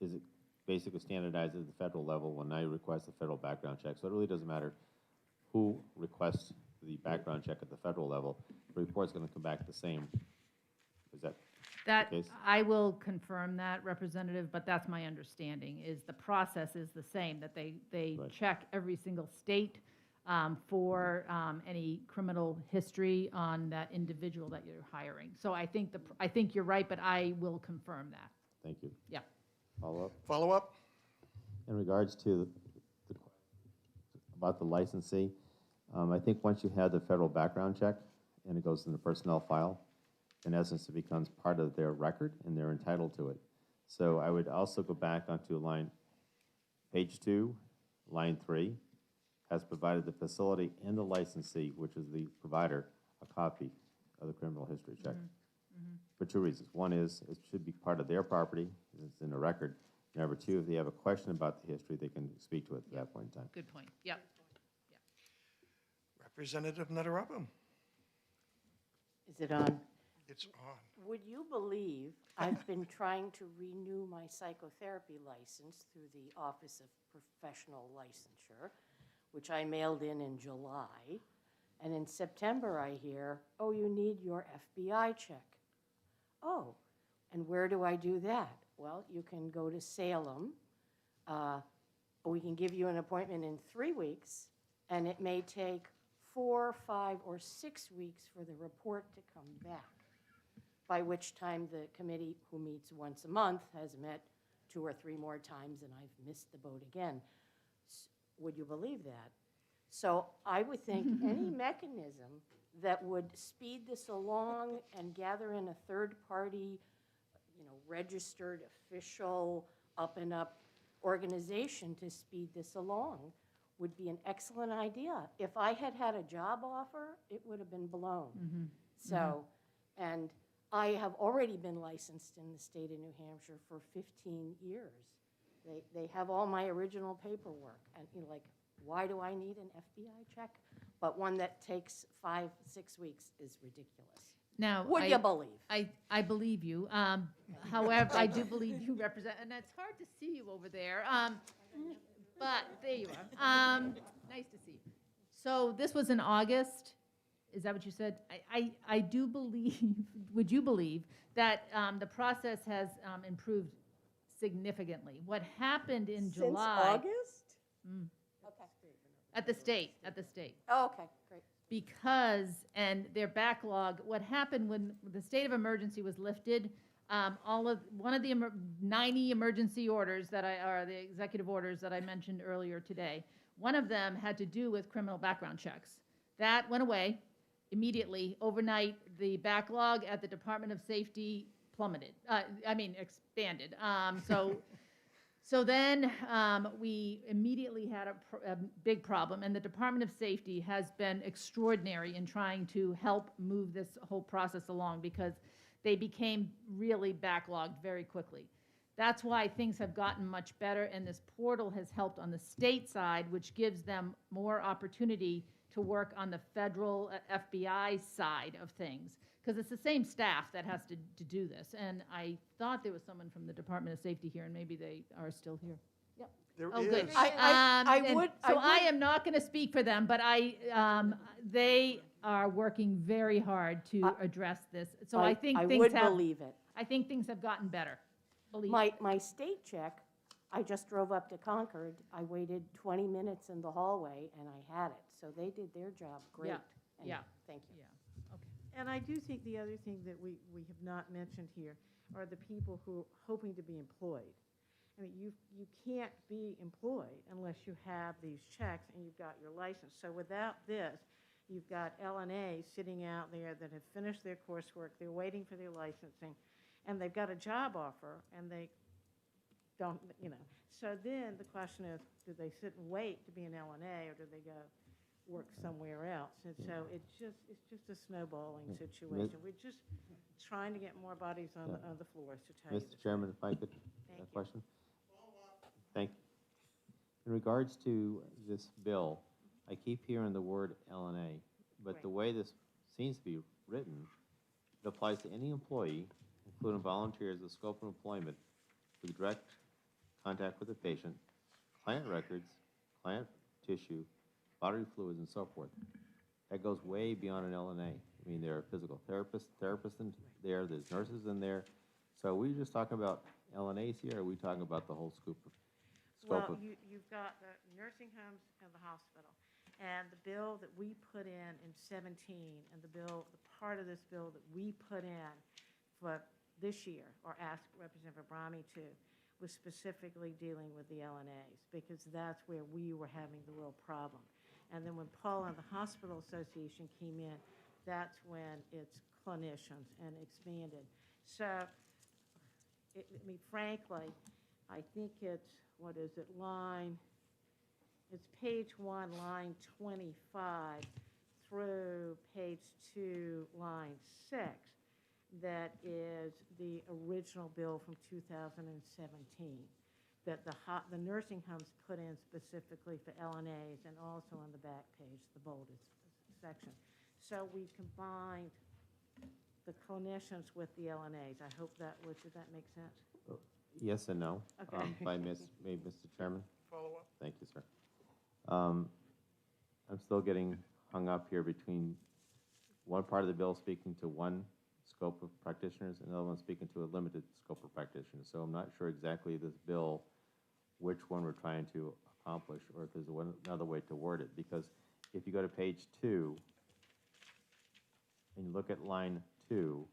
Is it basically standardized at the federal level when I request a federal background check? So it really doesn't matter who requests the background check at the federal level. The report's going to come back the same. Is that That, the case? I will confirm that, Representative, but that's my understanding, is the process is the same, that they Right. check every single state for any criminal history on that individual that you're hiring. So I think you're right, but I will confirm that. Thank you. Yeah. Follow up? Follow up? In regards to about the licensee, I think once you have the federal background check and it goes in the personnel file, in essence, it becomes part of their record and they're entitled to it. So I would also go back onto page 2, line 3, has provided the facility and the licensee, which is the provider, a copy of the criminal history check. For two reasons. One is it should be part of their property, because it's in the record. Number two, if they have a question about the history, they can speak to it at that point in time. Good point. Yep. Representative Nettarapum. Is it on? It's on. Would you believe I've been trying to renew my psychotherapy license through the Office of Professional Licensure, which I mailed in July. And in September, I hear, oh, you need your FBI check. Oh, and where do I do that? Well, you can go to Salem. We can give you an appointment in 3 weeks, and it may take 4, 5, or 6 weeks for the report to come back, by which time the committee, who meets once a month, has met 2 or 3 more times, and I've missed the boat again. Would you believe that? So I would think any mechanism that would speed this along and gather in a third-party, registered, official, up-and-up organization to speed this along would be an excellent idea. If I had had a job offer, it would have been blown. So, and I have already been licensed in the state of New Hampshire for 15 years. They have all my original paperwork, and why do I need an FBI check? But one that takes 5, 6 weeks is ridiculous. Now, Would you believe? I believe you. However, I do believe you represent, and it's hard to see you over there. But there you are. Nice to see you. So this was in August. Is that what you said? I do believe, would you believe, that the process has improved significantly. What happened in Since July. August? Mm. Okay. At the state. Oh, okay, great. Because, and their backlog, what happened when the state of emergency was lifted, one of the 90 emergency orders or the executive orders that I mentioned earlier today, one of them had to do with criminal background checks. That went away immediately. Overnight, the backlog at the Department of Safety expanded. So then we immediately had a big problem, and the Department of Safety has been extraordinary in trying to help move this whole process along because they became really backlogged very quickly. That's why things have gotten much better, and this portal has helped on the state side, which gives them more opportunity to work on the federal FBI side of things. Because it's the same staff that has to do this. And I thought there was someone from the Department of Safety here, and maybe they are still here. Yep. There Oh, good. is. I am not going to speak for them, but they are working very hard to address this. So I think I things would have. believe it. I think things have gotten better. Believe My state check, I just drove up to Concord. I waited 20 minutes in the hallway, and I had it. So they did their job great. Yeah, And yeah. Thank you. And I do think the other thing that we have not mentioned here are the people who are hoping to be employed. I mean, you can't be employed unless you have these checks and you've got your license. So without this, you've got LNAs sitting out there that have finished their coursework, they're waiting for their licensing, and they've got a job offer, and they don't, So then the question is, do they sit and wait to be an LNA, or do they go work somewhere else? And so it's just a snowballing situation. We're just trying to get more bodies on the floors, to tell you the Mr. Chairman, if I could, Thank you. question? Thank you. In regards to this bill, I keep hearing the word LNA, but the way this seems to be written, it applies to any employee, including volunteers, the scope of employment with direct contact with the patient, client records, client tissue, bodily fluids, and so forth. That goes way beyond an LNA. I mean, there are physical therapists in there, there's nurses in there. So are we just talking about LNAs here, or are we talking about the whole scope of? Well, you've got the nursing homes and the hospital. And the bill that we put in 17, and the part of this bill that we put in for this year, or asked Representative Brahmi to, was specifically dealing with the LNAs, because that's where we were having the real problem. And then when Paul and the Hospital Association came in, that's when it's clinicians and expanded. So, frankly, I think it's, it's page 1, line 25, through page 2, line 6, that is the original bill from 2017, that the nursing homes put in specifically for LNAs, and also on the back page, the bolded section. So we combined the clinicians with the LNAs. I hope did that make sense? Yes and no. Okay. By Mr. Chairman. Follow up. Thank you, sir. I'm still getting hung up here between one part of the bill speaking to one scope of practitioners and the other one speaking to a limited scope of practitioners. So I'm not sure exactly this bill, which one we're trying to accomplish, or if there's another way to word it. Because if you go to page 2 and you look at line 2,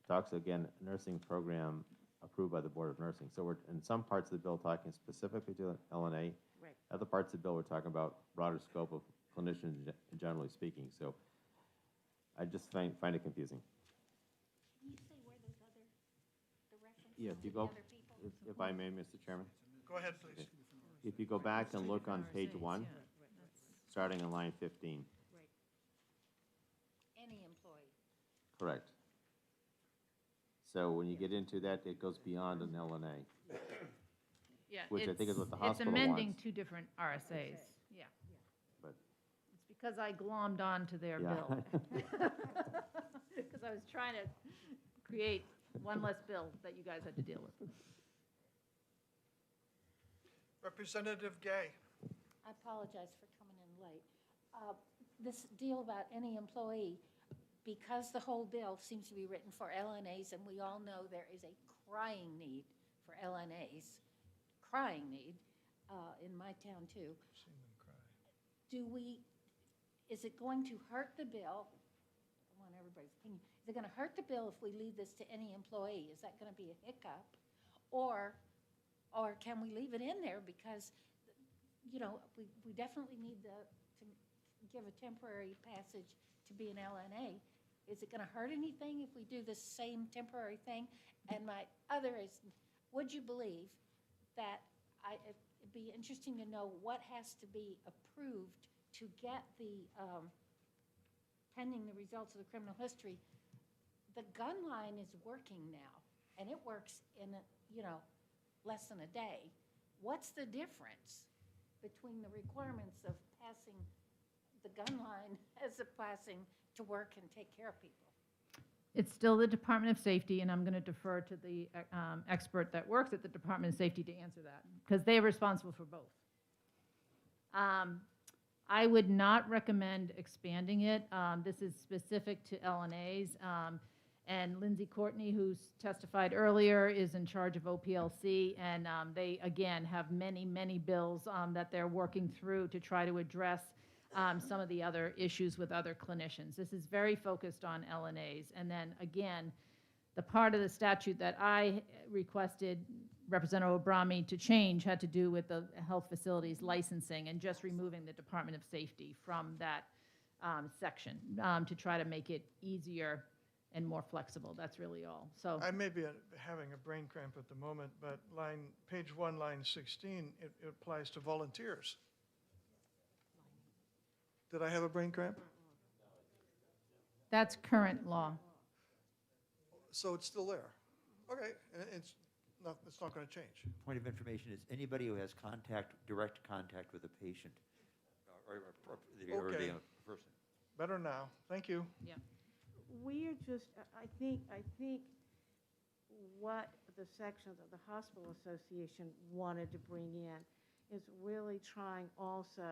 it talks again, nursing program approved by the Board of Nursing. So we're in some parts of the bill talking specifically to LNA. Right. Other parts of the bill we're talking about broader scope of clinicians generally speaking. So I just find it confusing. Can you say where those the references Yeah, if you to go, the other people? if I may, Mr. Chairman. Go ahead, please. Okay. If you go back and look on page 1, starting on line 15. Any employee. Correct. So when you get into that, it goes beyond an LNA. Yeah, Which I think is what the It's hospital amending wants. 2 different RSAs, yeah. But It's because I glommed on to their Yeah. bill. Because I was trying to create one less bill that you guys had to deal with. Representative Gay. I apologize for coming in late. This deal about any employee, because the whole bill seems to be written for LNAs, and we all know there is a crying need for LNAs, crying need, in my town too. Is it going to hurt the bill? I want everybody's opinion. Is it going to hurt the bill if we leave this to any employee? Is that going to be a hiccup? Or can we leave it in there because, you know, we definitely need to give a temporary passage to be an LNA. Is it going to hurt anything if we do the same temporary thing? And my other is, would you believe that it'd be interesting to know what has to be approved to get the, pending the results of the criminal history. The gun line is working now, and it works in, less than a day. What's the difference between the requirements of passing the gun line as a passing to work and take care of people? It's still the Department of Safety, and I'm going to defer to the expert that works at the Department of Safety to answer that, because they're responsible for both. I would not recommend expanding it. This is specific to LNAs. And Lindsay Courtney, who's testified earlier, is in charge of OPLC, and they, again, have many, many bills that they're working through to try to address some of the other issues with other clinicians. This is very focused on LNAs. And then, again, the part of the statute that I requested Representative Obrami to change had to do with the health facilities licensing and just removing the Department of Safety from that section to try to make it easier and more flexible. That's really all. So I may be having a brain cramp at the moment, but page 1, line 16, it applies to volunteers. Did I have a brain cramp? that's current law. So it's still there. Okay, it's not going to change. Point of information is anybody who has direct contact with a patient or Okay. a person. Better now. Thank you. Yeah. We're just, I think what the sections of the Hospital Association wanted to bring in is really trying also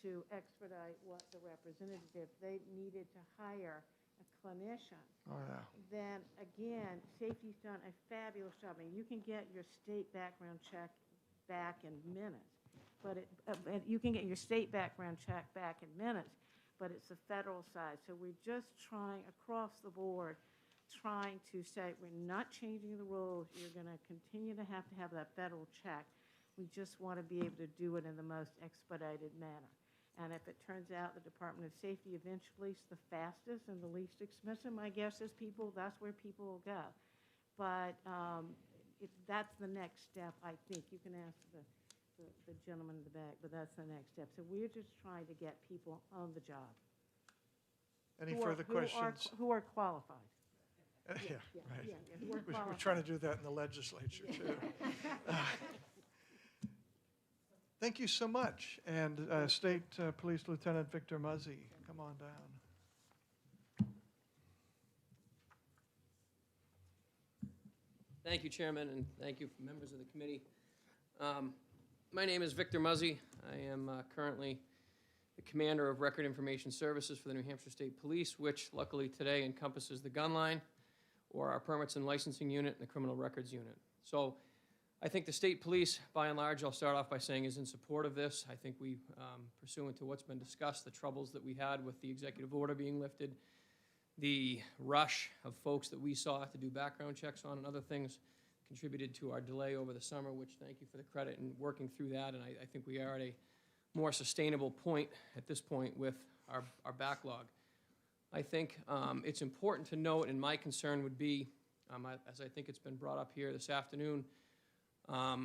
to expedite what the representative did. They needed to hire a clinician. Oh, yeah. Then again, safety's done a fabulous job. I mean, you can get your state background check back in minutes, but you can get your state background check back in minutes, but it's the federal side. So we're just trying across the board, trying to say we're not changing the rules. You're going to continue to have that federal check. We just want to be able to do it in the most expedited manner. And if it turns out the Department of Safety eventually is the fastest and the least expensive, my guess is that's where people will go. But that's the next step, I think. You can ask the gentleman in the back, but that's the next step. So we're just trying to get people on the job. Any further questions? Who are qualified. Yeah, right. Who are We're qualified. trying to do that in the legislature, too. Thank you so much. And State Police Lieutenant Victor Muzzy, come on down. Thank you, Chairman, and thank you, members of the committee. My name is Victor Muzzy. I am currently the Commander of Record Information Services for the New Hampshire State Police, which luckily today encompasses the gun line, or our Permits and Licensing Unit, and the Criminal Records Unit. So I think the state police, by and large, I'll start off by saying, is in support of this. I think we, pursuant to what's been discussed, the troubles that we had with the executive order being lifted, the rush of folks that we saw to do background checks on and other things contributed to our delay over the summer, which thank you for the credit in working through that. And I think we are at a more sustainable point at this point with our backlog. I think it's important to note, and my concern would be, as I think it's been brought up here this afternoon, I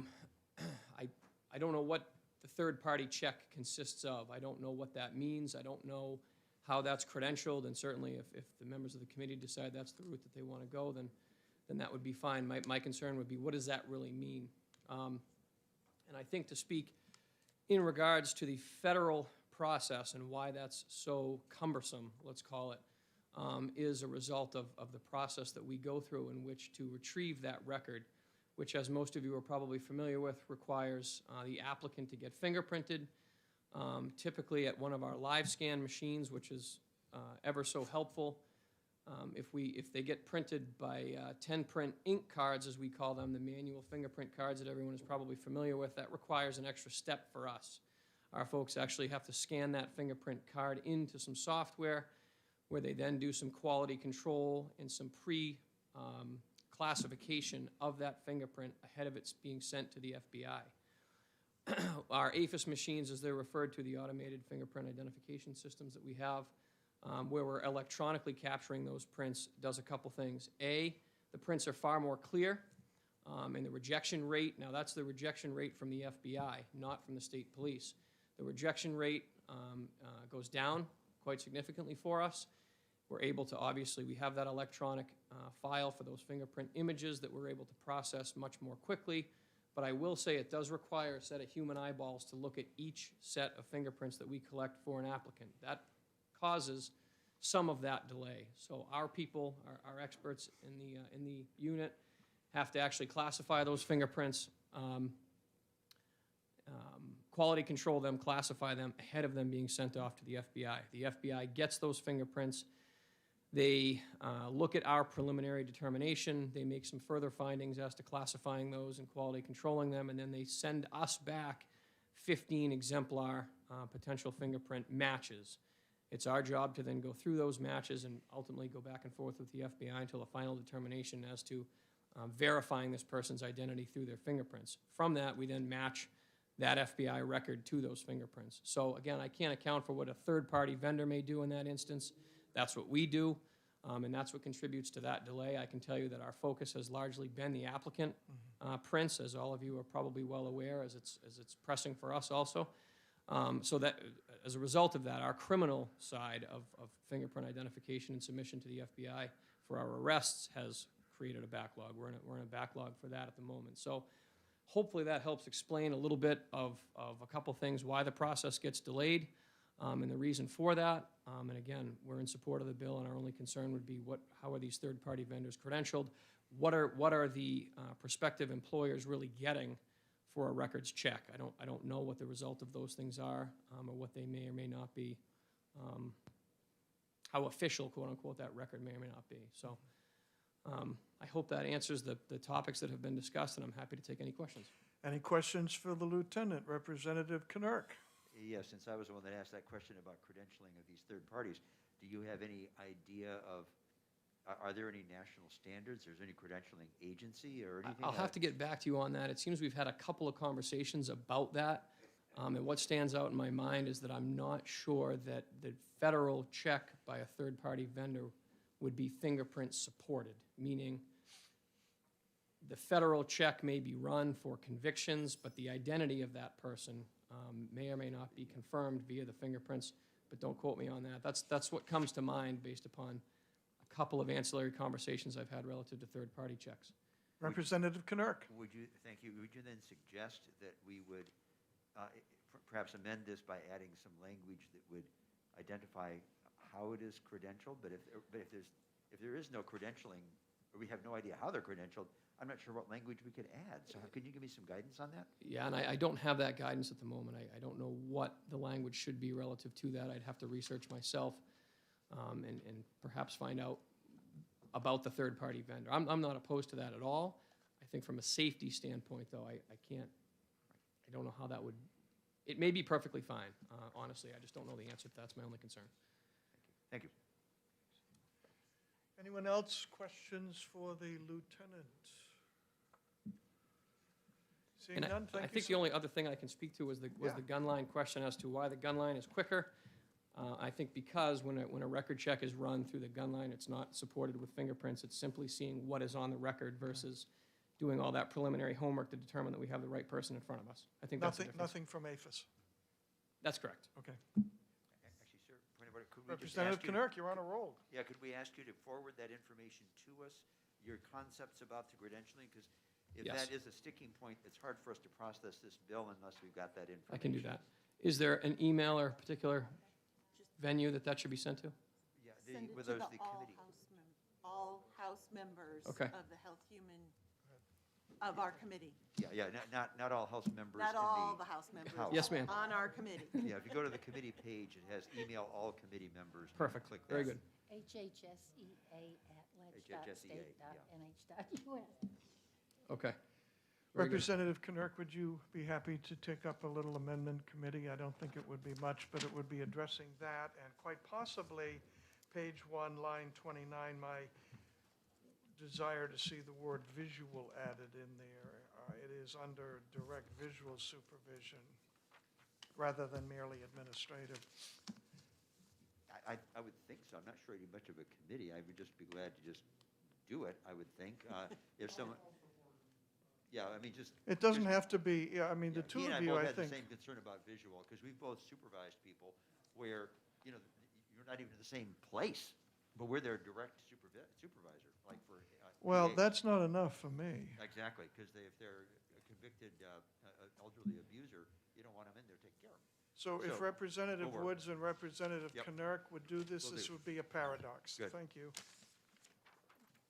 don't know what the third-party check consists of. I don't know what that means. I don't know how that's credentialed, and certainly if the members of the committee decide that's the route that they want to go, then that would be fine. My concern would be, what does that really mean? And I think to speak in regards to the federal process and why that's so cumbersome, let's call it, is a result of the process that we go through in which to retrieve that record, which, as most of you are probably familiar with, requires the applicant to get fingerprinted, typically at one of our live scan machines, which is ever so helpful. If they get printed by 10-print ink cards, as we call them, the manual fingerprint cards that everyone is probably familiar with, that requires an extra step for us. Our folks actually have to scan that fingerprint card into some software where they then do some quality control and some classification of that fingerprint ahead of its being sent to the FBI. Our AFIS machines, as they're referred to, the automated fingerprint identification systems that we have, where we're electronically capturing those prints, does a couple things. A, the prints are far more clear, and the rejection rate, now that's the rejection rate from the FBI, not from the state police. The rejection rate goes down quite significantly for us. We're able to, obviously, we have that electronic file for those fingerprint images that we're able to process much more quickly. But I will say it does require a set of human eyeballs to look at each set of fingerprints that we collect for an applicant. That causes some of that delay. So our people, our experts in the unit, have to actually classify those fingerprints, quality control them, classify them ahead of them being sent off to the FBI. The FBI gets those fingerprints. They look at our preliminary determination. They make some further findings as to classifying those and quality controlling them, and then they send us back 15 exemplar potential fingerprint matches. It's our job to then go through those matches and ultimately go back and forth with the FBI until a final determination as to verifying this person's identity through their fingerprints. From that, we then match that FBI record to those fingerprints. So again, I can't account for what a third-party vendor may do in that instance. That's what we do, and that's what contributes to that delay. I can tell you that our focus has largely been the applicant prints, as all of you are probably well aware, as it's pressing for us also. So that, as a result of that, our criminal side of fingerprint identification and submission to the FBI for our arrests has created a backlog. We're in a backlog for that at the moment. So hopefully that helps explain a little bit of a couple things, why the process gets delayed, and the reason for that. And again, we're in support of the bill, and our only concern would be how are these third-party vendors credentialed? What are the prospective employers really getting for a records check? I don't know what the result of those things are, or what they may or may not be, how official, quote unquote, that record may or may not be. So I hope that answers the topics that have been discussed, and I'm happy to take any questions. Any questions for the lieutenant, Representative Knirk? Yes, since I was the one that asked that question about credentialing of these third parties, do you have any idea of, are there any national standards? Is there any credentialing agency or anything? I'll have to get back to you on that. It seems we've had a couple of conversations about that. And what stands out in my mind is that I'm not sure that the federal check by a third-party vendor would be fingerprint supported, meaning the federal check may be run for convictions, but the identity of that person may or may not be confirmed via the fingerprints, but don't quote me on that. That's what comes to mind based upon a couple of ancillary conversations I've had relative to third-party checks. Representative Knirk. Thank you. Would you then suggest that we would perhaps amend this by adding some language that would identify how it is credentialed? But if there is no credentialing, or we have no idea how they're credentialed, I'm not sure what language we could add. So could you give me some guidance on that? Yeah, and I don't have that guidance at the moment. I don't know what the language should be relative to that. I'd have to research myself and perhaps find out about the third-party vendor. I'm not opposed to that at all. I think from a safety standpoint, though, I don't know how that would, it may be perfectly fine, honestly. I just don't know the answer to that. That's my only concern. Thank you. Anyone else? Questions for the lieutenant? Seeing none, thank you. I think the only other thing I can speak to was the gun line question as to why the gun line is quicker. I think because when a record check is run through the gun line, it's not supported with fingerprints. It's simply seeing what is on the record versus doing all that preliminary homework to determine that we have the right person in front of us. I think that's the difference. Nothing from AFIS. That's correct. Okay. Actually, sir, could we Representative Knirk, you're on a roll. Yeah, could we ask you to forward that information to us, your concepts about the credentialing? Because if Yes. that is a sticking point, it's hard for us to process this bill unless we've got that information. I can do that. Is there an email or a particular venue that should be sent to? Yeah, Send it with to those, the the committee. all House members Okay. of the Health Human, of our committee. Yeah, not all House members. Not in all the House members. House. Yes, ma'am. On our committee. Yeah, if you go to the committee page, it has email all committee members. Perfect. Click Very that. good. hhsea@ledge.state.nh.us. Okay. Very good. Representative Knirk, would you be happy to take up a little amendment committee? I don't think it would be much, but it would be addressing that, and quite possibly, page 1, line 29, my desire to see the word visual added in there. It is under direct visual supervision, rather than merely administrative. I would think so. I'm not sure I need much of a committee. I would just be glad to just do it, I would think. If someone, yeah, I mean, just. It doesn't have to be, yeah, I mean, the Yeah, two he and of you, both I had the think. same concern about visual, because we've both supervised people where, you know, you're not even in the same place, but we're their direct supervisor, like for. Well, EA. that's not enough for me. Exactly, because if they're a convicted elderly abuser, you don't want them in there taking care of them. So if So, Representative we'll work. Woods and Representative Yep. Knirk would do this, Will this do. would be a paradox. Good. Thank you.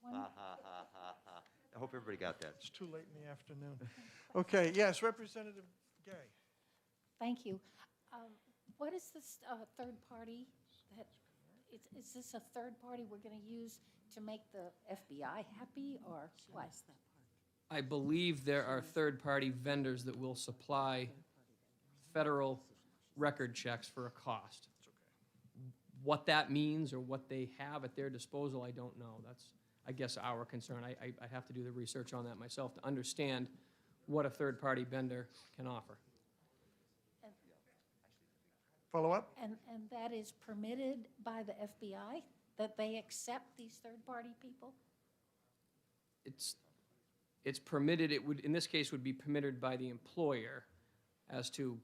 Ha, ha, ha, ha, ha. I hope everybody got that. It's too late in the afternoon. Okay, yes, Representative Gay. Thank you. What is this third party? Is this a third party we're going to use to make the FBI happy, or what? I believe there are third-party vendors that will supply federal record checks for a cost. What that means or what they have at their disposal, I don't know. That's, I guess, our concern. I have to do the research on that myself to understand what a third-party vendor can offer. Follow up? And that is permitted by the FBI, that they accept these third-party people? It's permitted, it would, in this case, would be permitted by the employer as to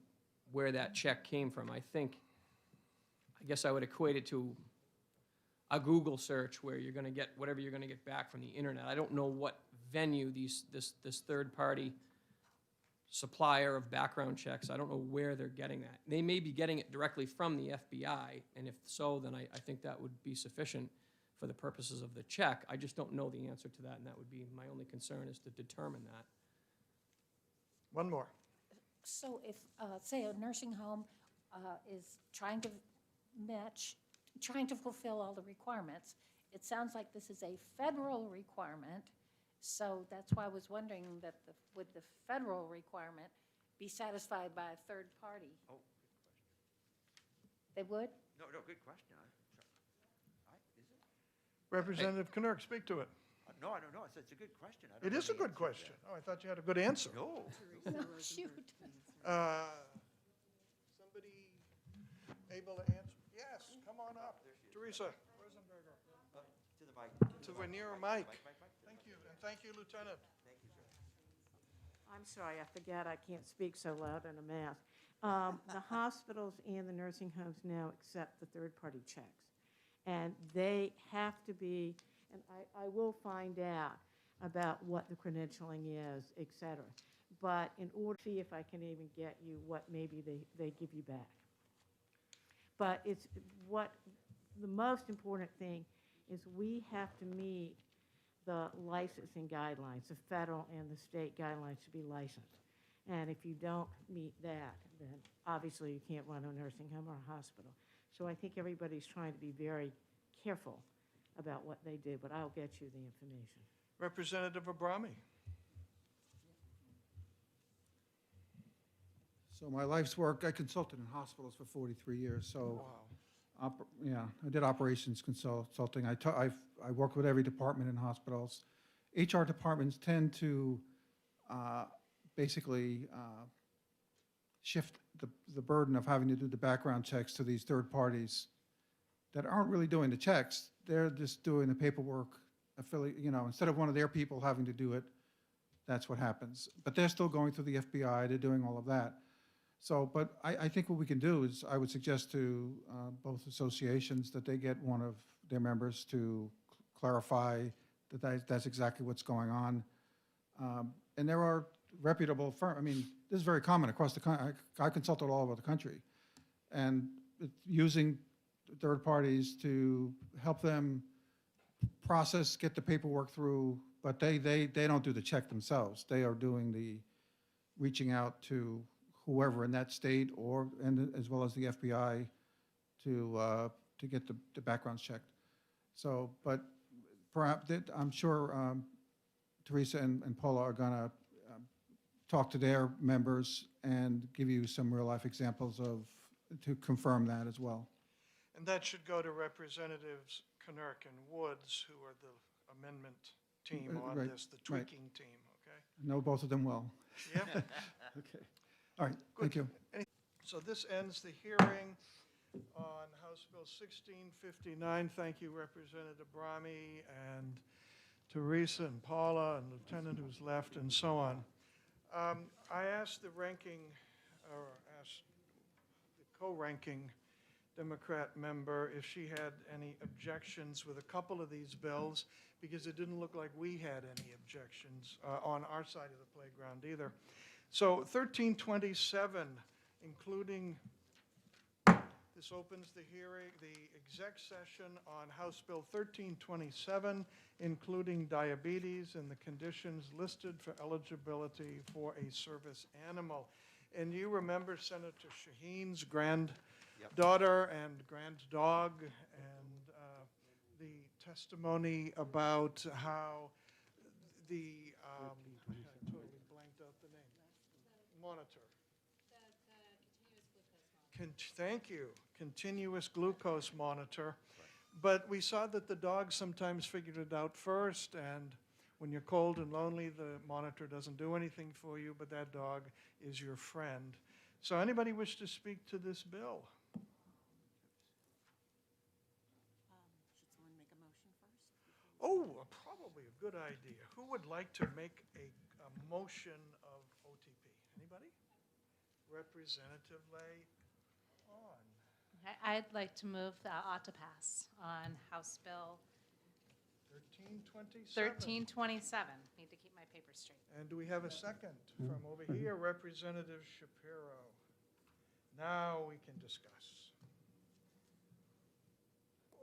where that check came from. I guess I would equate it to a Google search where you're gonna get whatever you're gonna get back from the internet. I don't know what venue this third-party supplier of background checks, I don't know where they're getting that. They may be getting it directly from the FBI, and if so, then I think that would be sufficient for the purposes of the check. I just don't know the answer to that, and that would be my only concern, is to determine that. One more. So if, say, a nursing home is trying to fulfill all the requirements, it sounds like this is a federal requirement, so that's why I was wondering that would the federal requirement be satisfied by a third party? Oh, good question. They would? No, good question. Is it? Representative Knirk, speak to it. No, I don't know. It's a good question. I don't It know is a the good answer to question. that. Oh, I thought you had a good answer. No. No, shoot. Somebody able to answer? Yes, come on up. Teresa Rosenberger. To the mic. To the near mic. Thank you, and thank you, Lieutenant. Thank you, sir. I'm sorry, I forget, I can't speak so loud in a mask. The hospitals and the nursing homes now accept the third-party checks. And they have to be, and I will find out about what the credentialing is, et cetera. But in order to see if I can even get you what maybe they give you back. But it's what, the most important thing is we have to meet the licensing guidelines, the federal and the state guidelines to be licensed. And if you don't meet that, then obviously you can't run a nursing home or a hospital. So I think everybody's trying to be very careful about what they do, but I'll get you the information. Representative Abrami. So my life's work, I consulted in hospitals for 43 years, so. Wow. Yeah, I did operations consulting. I worked with every department in hospitals. HR departments tend to basically shift the burden of having to do the background checks to these third parties that aren't really doing the checks. They're just doing the paperwork, instead of one of their people having to do it, that's what happens. But they're still going through the FBI, they're doing all of that. So, but I think what we can do is, I would suggest to both associations that they get one of their members to clarify that that's exactly what's going on. And there are reputable firms. I mean, this is very common across the country. I consulted all over the country. And using third parties to help them process, get the paperwork through, but they don't do the check themselves. They are doing the reaching out to whoever in that state and as well as the FBI to get the backgrounds checked. So, but perhaps, I'm sure Teresa and Paula are going to talk to their members and give you some real-life examples to confirm that as well. And that should go to Representatives Knirk and Woods, who are the amendment team on Right, this, the right. tweaking team, okay? I know both of them well. Yep. Okay. All right, thank you. So this ends the hearing on House Bill 1659. Thank you, Representative Brahmi and Teresa and Paula and Lieutenant who's left and so on. I asked the co-ranking Democrat member if she had any objections with a couple of these bills, because it didn't look like we had any objections on our side of the playground either. So 1327, including, this opens the hearing, the exec session on House Bill 1327, including diabetes and the conditions listed for eligibility for a service animal. And you remember Senator Shaheen's granddaughter and grand dog, and the testimony about how the, I totally blanked out the name, monitor. Thank you, continuous glucose monitor. But we saw that the dog sometimes figured it out first, and when you're cold and lonely, the monitor doesn't do anything for you, but that dog is your friend. So anybody wish to speak to this bill? Should someone make a motion first? Oh, probably a good idea. Who would like to make a motion of OTP? Anybody? Representative Lay on. I'd like to move the ought to pass on House Bill 1327. 1327. Need to keep my papers straight. And do we have a second from over here? Representative Shapiro. Now we can discuss.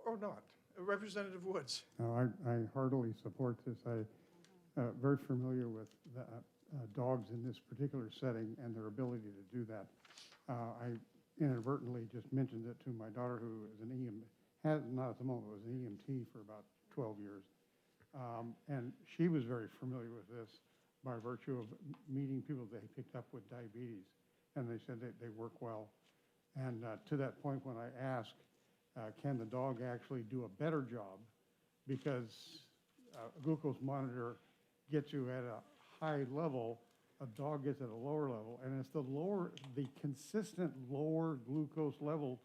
Or not. Representative Woods. No, I heartily support this. I'm very familiar with the dogs in this particular setting and their ability to do that. I inadvertently just mentioned it to my daughter, who is not at the moment, was an EMT for about 12 years. And she was very familiar with this by virtue of meeting people they picked up with diabetes. And they said they work well. And to that point, when I asked, can the dog actually do a better job? Because a glucose monitor gets you at a high level, a dog gets at a lower level, and it's the consistent lower glucose level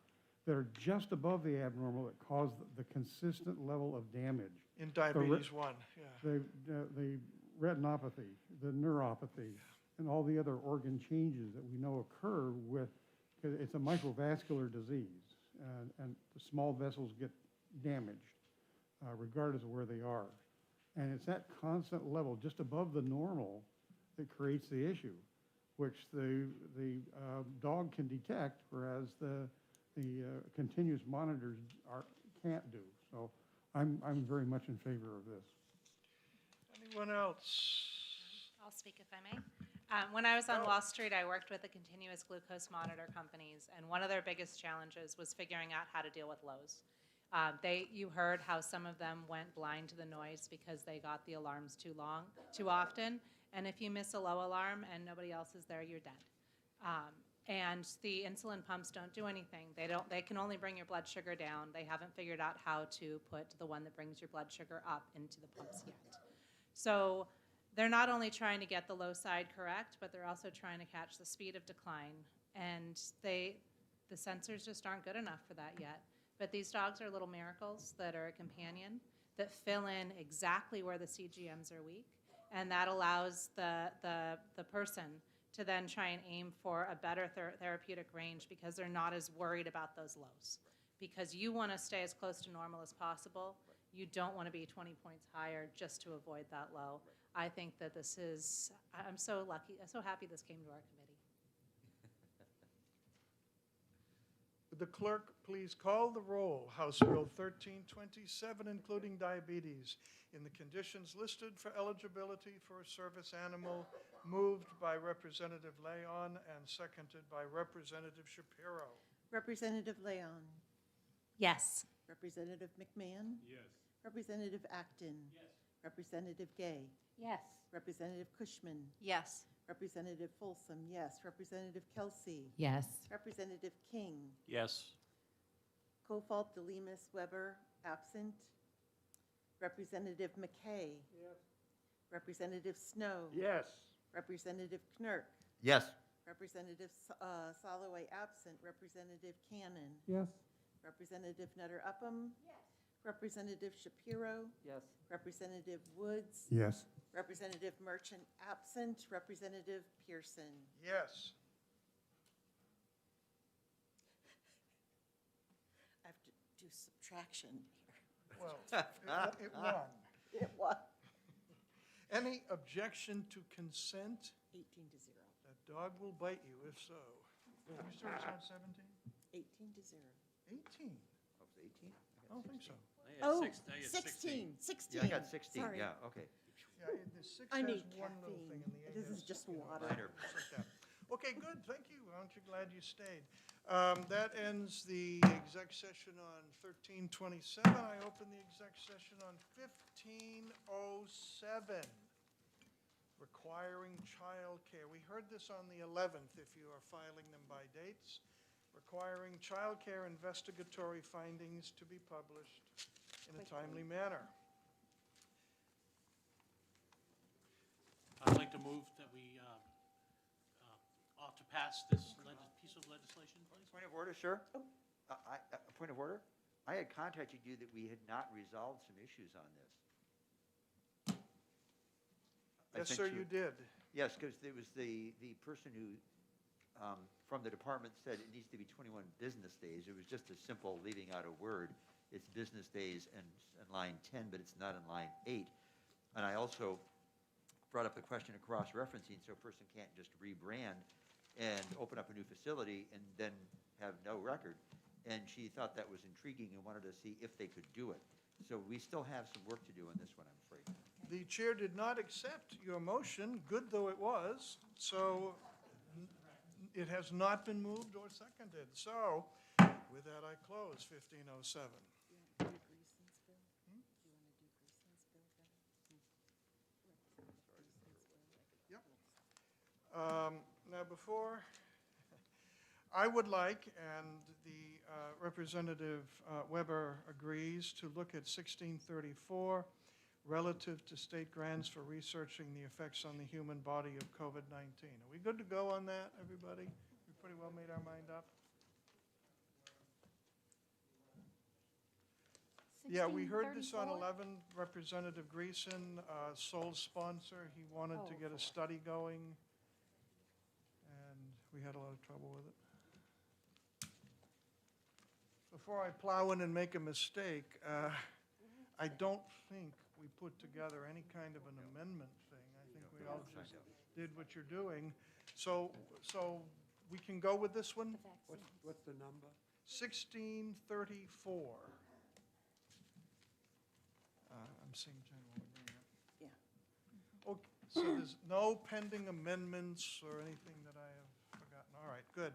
that are just above the abnormal that cause the consistent level of damage. In diabetes 1, yeah. The retinopathy, the neuropathy, and all the other organ changes that we know occur with, because it's a microvascular disease, and the small vessels get damaged regardless of where they are. And it's that constant level just above the normal that creates the issue, which the dog can detect, whereas the continuous monitors can't do. So I'm very much in favor of this. Anyone else? I'll speak if I may. When I was on Wall Street, I worked with the continuous glucose monitor companies, and one of their biggest challenges was figuring out how to deal with lows. You heard how some of them went blind to the noise because they got the alarms too often. And if you miss a low alarm and nobody else is there, you're dead. And the insulin pumps don't do anything. They can only bring your blood sugar down. They haven't figured out how to put the one that brings your blood sugar up into the pumps yet. So they're not only trying to get the low side correct, but they're also trying to catch the speed of decline. And the sensors just aren't good enough for that yet. But these dogs are little miracles that are a companion that fill in exactly where the CGMs are weak. And that allows the person to then try and aim for a better therapeutic range because they're not as worried about those lows. Because you want to stay as close to normal as possible. You don't want to be 20 points higher just to avoid that low. I think that I'm so lucky, I'm so happy this came to our committee. Would the clerk please call the roll? House Bill 1327, including diabetes, in the conditions listed for eligibility for a service animal, moved by Representative Leon and seconded by Representative Shapiro. Representative Leon. Yes. Representative McMahon? Yes. Representative Acton? Yes. Representative Gay? Yes. Representative Cushman? Yes. Representative Folsom, yes. Representative Kelsey? Yes. Representative King? Yes. Kofalt, DeLemus, Weber, absent. Representative McKay? Yes. Representative Snow? Yes. Representative Knirk? Yes. Representative Soloway, absent. Representative Cannon? Yes. Representative Nutter Upham? Yes. Representative Shapiro? Yes. Representative Woods? Yes. Representative Merchant, absent. Representative Pearson? Yes. I have to do subtraction here. Well, it won. It was Any objection to consent? 18 to 0. That dog will bite you if so. You sure it's not 17? 18 to 0. 18? Oh, it was 18? I don't think so. Oh, 16. 16. Yeah, I got 16, Sorry. yeah, okay. Yeah, the 6 I has need one little thing and the 8 This has, is just you know, water. Minor. just like that. Okay, good, thank you. Aren't you glad you stayed? That ends the exec session on 1327. I open the exec session on 1507, requiring childcare. We heard this on the 11th, if you are filing them by dates. Requiring childcare investigatory findings to be published in a timely manner. I'd like to move that we ought to pass this piece of legislation, please. Point of order, sir? Point of order? I had contacted you that we had not resolved some issues on this. I Yes, sent sir, you did. Yes, because there was the person who, from the department said it needs to be 21 business days. It was just a simple leaving out a word. It's business days and line 10, but it's not in line 8. And I also brought up the question of cross-referencing, so a person can't just rebrand and open up a new facility and then have no record. And she thought that was intriguing and wanted to see if they could do it. So we still have some work to do on this one, I'm afraid. The chair did not accept your motion, good though it was, so it has not been moved or seconded. So with that, I close 1507. Now, before, I would like, and the Representative Weber agrees, to look at 1634 relative to state grants for researching the effects on the human body of COVID-19. Are we good to go on that, everybody? We pretty well made our mind up? Yeah, we heard this on 11, Representative Greason, sole sponsor, he wanted to get a study going, and we had a lot of trouble with it. Before I plow in and make a mistake, I don't think we put together any kind of an amendment thing. I think we all just did what you're doing. So we can go with this one? What's the number? 1634. I'm seeing Jen while we bring it. Yeah. Okay, so there's no pending amendments or anything that I have forgotten. All right, good.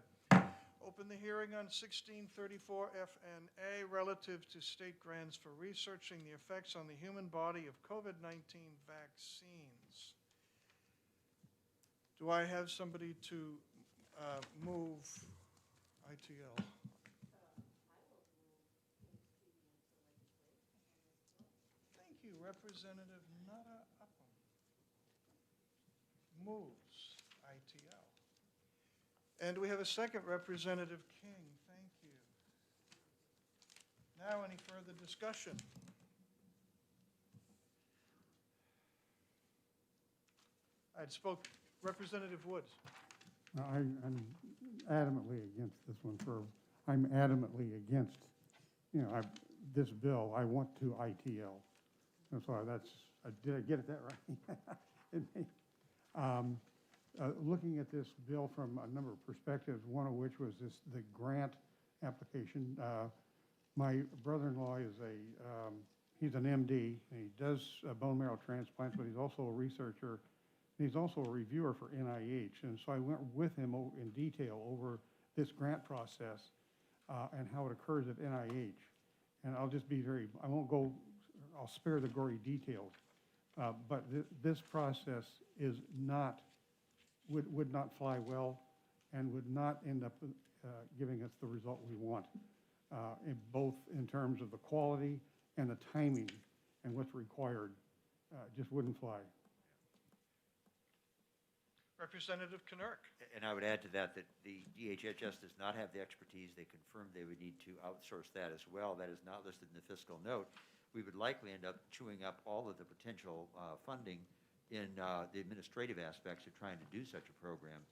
Open the hearing on 1634 FNA relative to state grants for researching the effects on the human body of COVID-19 vaccines. Do I have somebody to move ITL? Thank you, Representative Nutter Upham. Moves ITL. And we have a second, Representative King. Thank you. Now, any further discussion? I'd spoke, Representative Woods. I'm adamantly against this one I'm adamantly against, this bill. I want to ITL. That's why did I get it that right? Looking at this bill from a number of perspectives, one of which was the grant application. My brother-in-law is he's an MD, and he does bone marrow transplants, but he's also a researcher. And he's also a reviewer for NIH. And so I went with him in detail over this grant process and how it occurs at NIH. and I'll just be very, I won't go, I'll spare the gory details, but this process is not, would not fly well and would not end up giving us the result we want, both in terms of the quality and the timing and what's required. Just wouldn't fly. Representative Knurk. And I would add to that, that the DHHS does not have the expertise. They confirmed they would need to outsource that as well. That is not listed in the fiscal note. We would likely end up chewing up all of the potential funding in the administrative aspects of trying to do such a program.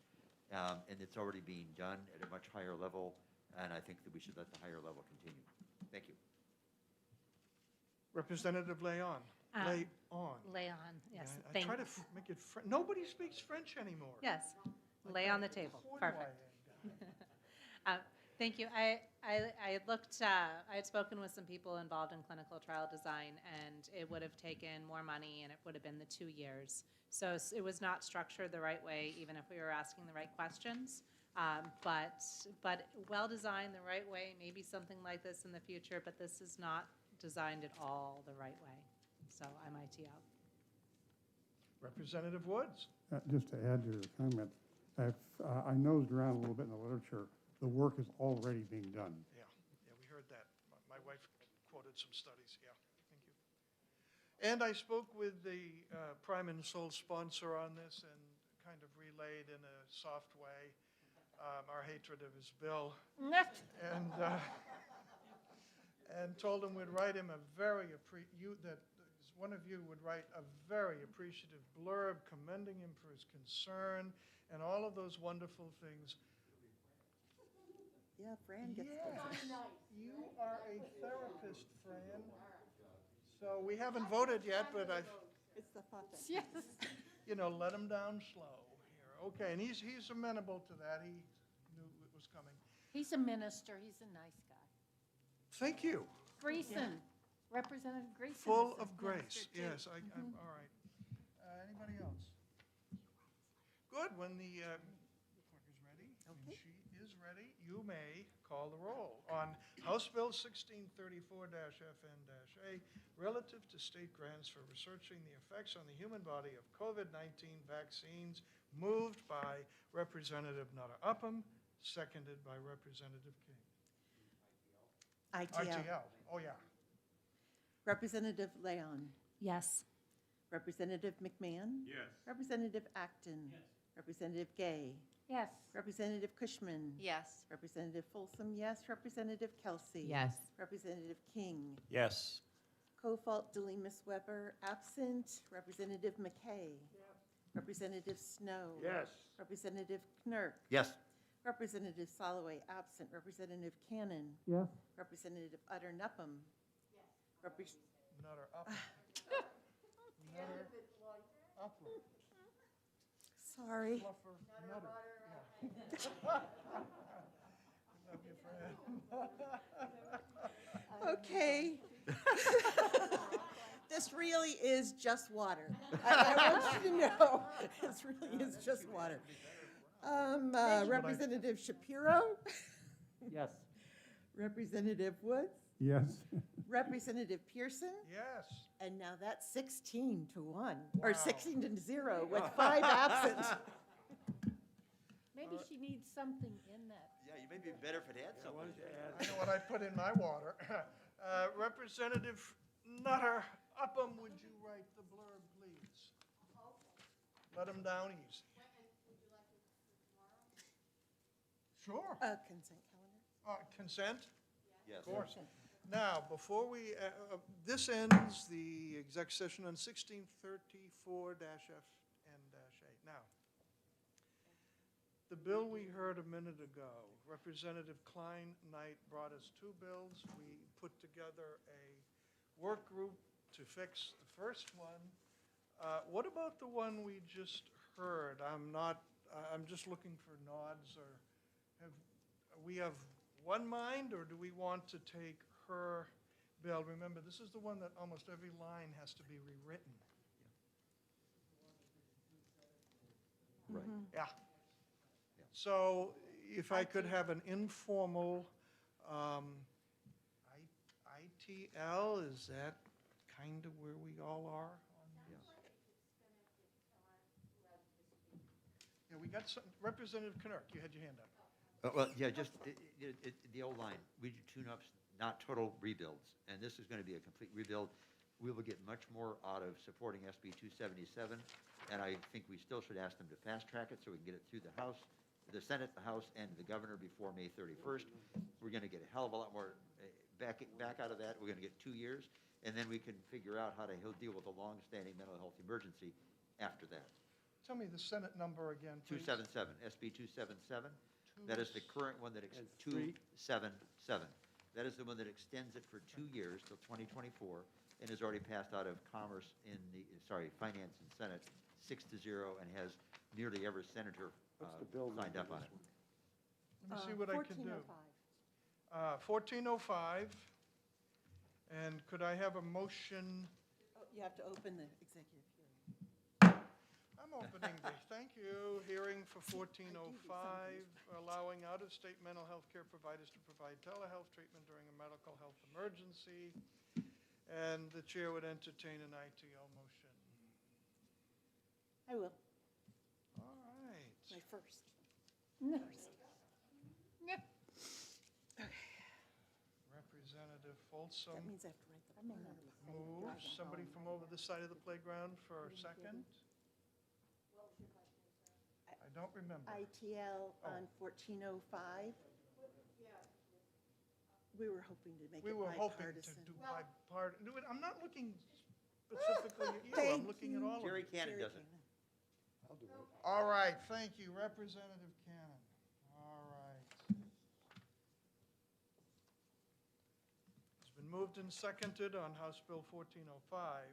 And it's already being done at a much higher level, and I think that we should let the higher level continue. Thank you. Representative Leon. Leon. Leon, yes. Yeah, I Thank- try to make it, nobody speaks French anymore. Yes, lay on the table. Perfect. Thank you. I had looked, I had spoken with some people involved in clinical trial design, and it would have taken more money, and it would have been the 2 years. So it was not structured the right way, even if we were asking the right questions. But well-designed the right way, maybe something like this in the future, but this is not designed at all the right way. So I'm IT out. Representative Woods. Just to add to your comment, I nosed around a little bit in the literature. The work is already being done. Yeah, we heard that. My wife quoted some studies, yeah, thank you. And I spoke with the prime and sole sponsor on this and kind of relayed in a soft way our hatred of his bill. And told him we'd write him a very, that one of you would write a very appreciative blurb commending him for his concern and all of those wonderful things. Yeah, Fran gets You are a therapist, Fran. So we haven't voted yet, but It's the thought that. Yes. Let him down slow here. Okay, and he's amenable to that. He knew it was coming. He's a minister, he's a nice guy. Thank you. Greason, Representative Greason. Full is a of grace, minister, too. yes, I'm, all right. Anybody else? Good, when the clerk is ready, when she is ready, you may call the roll on House Bill 1634-FN-A, relative to state grants for researching the effects on the human body of COVID-19 vaccines, moved by Representative Nutter Upham, seconded by Representative King. RTL, oh yeah. Representative Leon. Yes. Representative McMahon. Yes. Representative Acton. Yes. Representative Gay. Yes. Representative Cushman. Yes. Representative Folsom, yes. Representative Kelsey. Yes. Representative King. Yes. Co-fault Delimus Weber, absent. Representative McKay. Representative Snow. Yes. Representative Knurk. Yes. Representative Soloway, absent. Representative Cannon. Yes. Representative Utter Nupham. Yes. Nutter Upham. Nutter Upham. Sorry. Fluffer Nutter, yeah. Love you, Fran. Okay. This really is just water. I want you to know, this really is just water. Representative Shapiro, Yes. Representative Woods, Yes. Representative Pearson, Yes. and now that's 16-1, or Wow. 16-0 with 5 absent. Maybe she needs something in that. Yeah, you may be better if it had something. I know what I put in my water. Representative Nutter Upham, would you write the blurb, please? Let him down easy. Sure. Consent calendar? Consent? Yes. Of course. Now, before we, this ends the exec session on 1634-FN-A. Now, the bill we heard a minute ago, Representative Klein Knight brought us 2 bills. We put together a work group to fix the first one. What about the one we just heard? I'm just looking for nods, or we have one mind, or do we want to take her bill? Remember, this is the one that almost every line has to be rewritten. Right. Yeah. So if I could have an informal IT ITL, is that kind of where we all are? Yeah, we got some, Representative Knirk, you had your hand up. Well, yeah, just the old line, we do tune-ups, not total rebuilds, and this is going to be a complete rebuild. We will get much more out of supporting SB 277, and I think we still should ask them to fast-track it so we can get it through the House, the Senate, the House, and the governor before May 31st. We're going to get a hell of a lot more back out of that. We're going to get 2 years, and then we can figure out how to deal with a long-standing mental health emergency after that. Tell me the Senate number again, please. 277, SB 277. That is the current one that, And three. 277. That is the one that extends it for 2 years till 2024 and has already passed out of Finance and Senate 6-0 and has nearly every senator What's the bill signed up number on this it. one? Let me see what I can do. 1405. And could I have a motion? Oh, you have to open the executive hearing. I'm opening the, thank you, hearing for 1405, allowing out-of-state mental health care providers to provide telehealth treatment during a medical health emergency. And the chair would entertain an ITL motion. I will, All right. my first. Representative Folsom That means I have to write the plan. moves. Somebody from over the side of the playground for a second? I don't remember. ITL on 1405. We were hoping to make We it were hoping to bipartisan. do bipartisan. I'm not looking specifically at you, I'm Thank looking at all of you. Jerry Cannon Jerry does it. Cannon. I'll do it. All right, thank you, Representative Cannon. All right. It's been moved and seconded on House Bill 1405.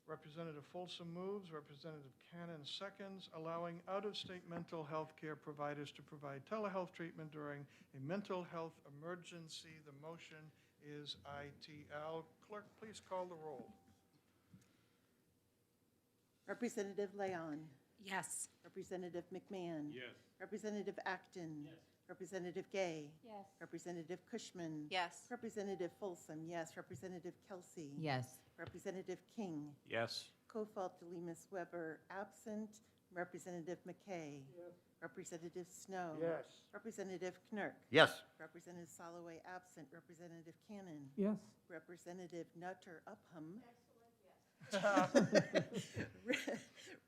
Representative Folsom moves, Representative Cannon seconds, allowing out-of-state mental health care providers to provide telehealth treatment during a mental health emergency. The motion is ITL. Clerk, please call the roll. Representative Leon. Yes. Representative McMahon. Yes. Representative Acton. Representative Gay. Yes. Representative Cushman. Yes. Representative Folsom, yes. Representative Kelsey. Yes. Representative King. Yes. Kofalt Delimus Weber absent. Representative McKay. Representative Snow. Yes. Representative Knirk. Yes. Representative Soloway absent. Representative Cannon. Yes. Representative Nutter Upham.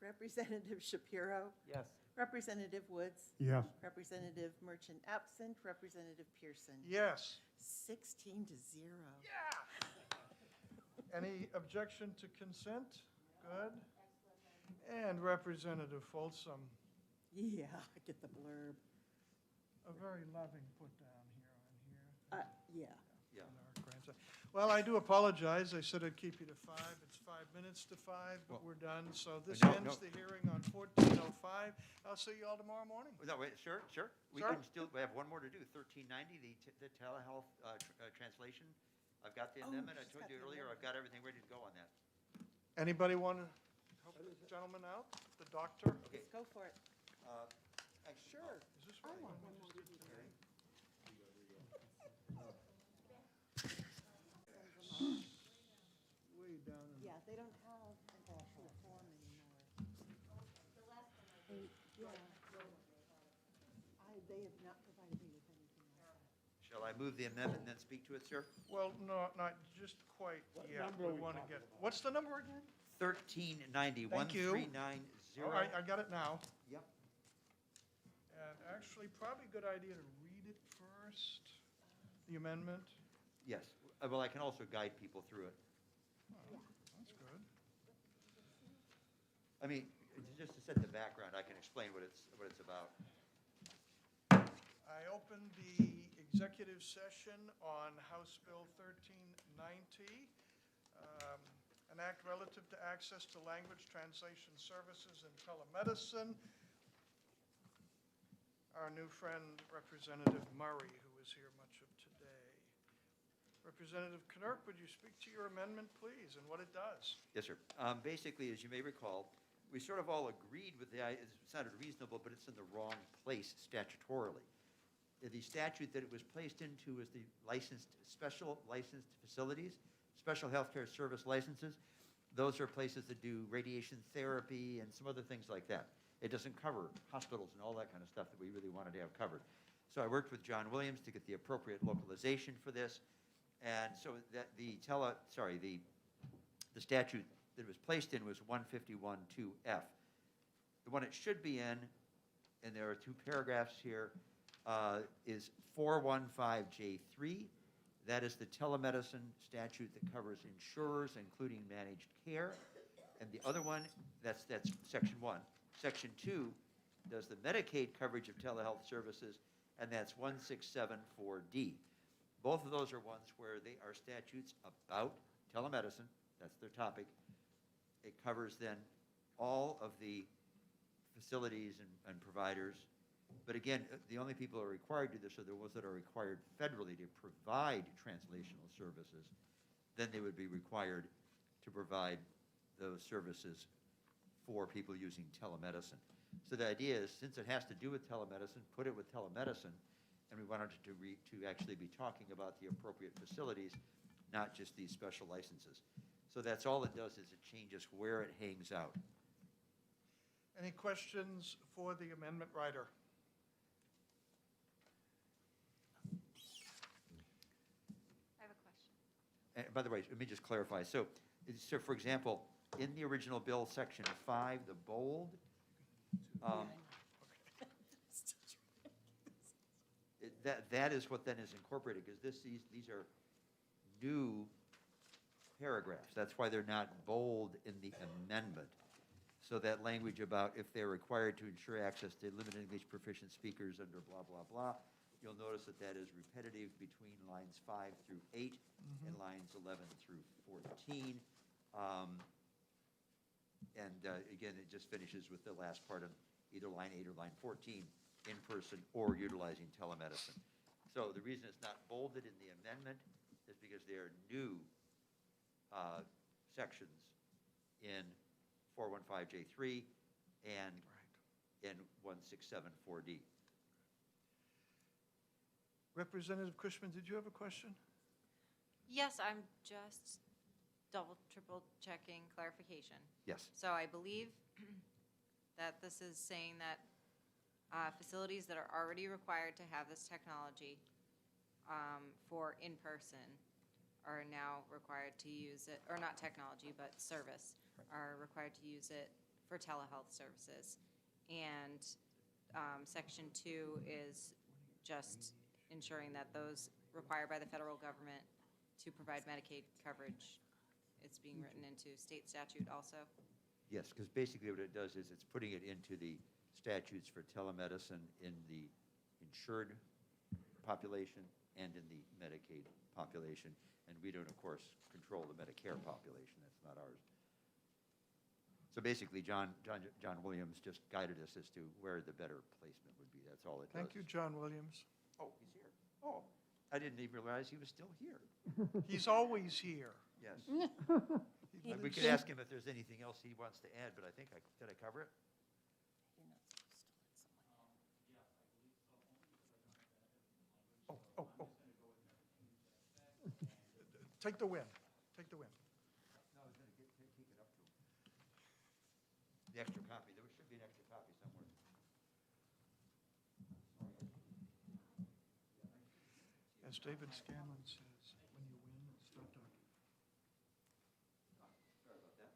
Representative Shapiro. Yes. Representative Woods. Yes. Representative Merchant absent. Representative Pearson. Yes. 16-0. Any objection to consent? Good. And Representative Folsom, Yeah, I get the blurb. a very loving put down here on here. Yeah. Yeah. on our grandson. Well, I do apologize. I said I'd keep you to 5. It's 5 minutes to 5, but we're done. So this No, ends no. the hearing on 1405. I'll see you all tomorrow morning. No, wait, sure. We Sure. can still, we have one more to do, 1390, the telehealth translation. I've got the amendment, I she's told got you the earlier, I've got everything ready to go on that. Anybody want to help the gentleman out? The doctor? Okay. Let's go for it. Sure. Is this I right? want one more to do. Way down in Yeah, they don't have an actual form anymore. They have not provided me with anything like that. Shall I move the amendment and then speak to it, sir? Well, no, not just quite yet. number We are we want to talking get, what's the number again? 1390, Thank you. 1390. All right, I got it now. Yep. And actually, probably a good idea to read it first, the amendment. Yes, well, I can also guide people through it. Oh, that's good. I mean, just to set the background, I can explain what it's about. I open the executive session on House Bill 1390, an act relative to access to language translation services in telemedicine. Our new friend, Representative Murray, who is here much of today. Representative Knirk, would you speak to your amendment, please, and what it does? Yes, sir. Basically, as you may recall, we sort of all agreed with it sounded reasonable, but it's in the wrong place statutorily. The statute that it was placed into is the special licensed facilities, special healthcare service licenses. Those are places that do radiation therapy and some other things like that. It doesn't cover hospitals and all that kind of stuff that we really wanted to have covered. So I worked with John Williams to get the appropriate localization for this. And so that the statute that it was placed in was 151.2F. The one it should be in, and there are 2 paragraphs here, is 415J3. That is the telemedicine statute that covers insurers, including managed care. And the other one, that's Section 1. Section 2 does the Medicaid coverage of telehealth services, and that's 1674D. Both of those are ones where they are statutes about telemedicine. That's their topic. It covers then all of the facilities and providers. But again, the only people who are required to do this are the ones that are required federally to provide translational services. Then they would be required to provide those services for people using telemedicine. So the idea is, since it has to do with telemedicine, put it with telemedicine, and we wanted to actually be talking about the appropriate facilities, not just these special licenses. So that's all it does, is it changes where it hangs out. Any questions for the amendment writer? I have a question. And by the way, let me just clarify. So for example, in the original bill, Section 5, the bold, that is what then is incorporated, because these are new paragraphs. That's why they're not bold in the amendment. So that language about if they're required to ensure access to limited English proficient speakers under blah, blah, blah, you'll notice that that is repetitive between lines 5 through 8 and lines 11 through 14. Again, it just finishes with the last part of either line 8 or line 14, in person or utilizing telemedicine. So the reason it's not bolded in the amendment is because there are new sections in 415J3 and in 1674D. Representative Cushman, did you have a question? Yes, I'm just triple checking clarification. Yes. So I believe that this is saying that facilities that are already required to have this technology for in-person are now required to use it, or not technology, but service, are required to use it for telehealth services. And Section 2 is just ensuring that those required by the federal government to provide Medicaid coverage, it's being written into state statute also? Yes, because basically what it does is it's putting it into the statutes for telemedicine in the insured population and in the Medicaid population. And we don't, of course, control the Medicare population. That's not ours. So basically, John Williams just guided us as to where the better placement would be. That's all it does. Thank you, John Williams. Oh, he's here. Oh, I didn't even realize he was still here. He's always here. Yes. We could ask him if there's anything else he wants to add, but I think did I cover it? Oh. Take the win. Take the win. No, I was going to take it up to him. The extra copy. There should be an extra copy somewhere. As David Scanlon says, when you win, stop talking. Sorry about that.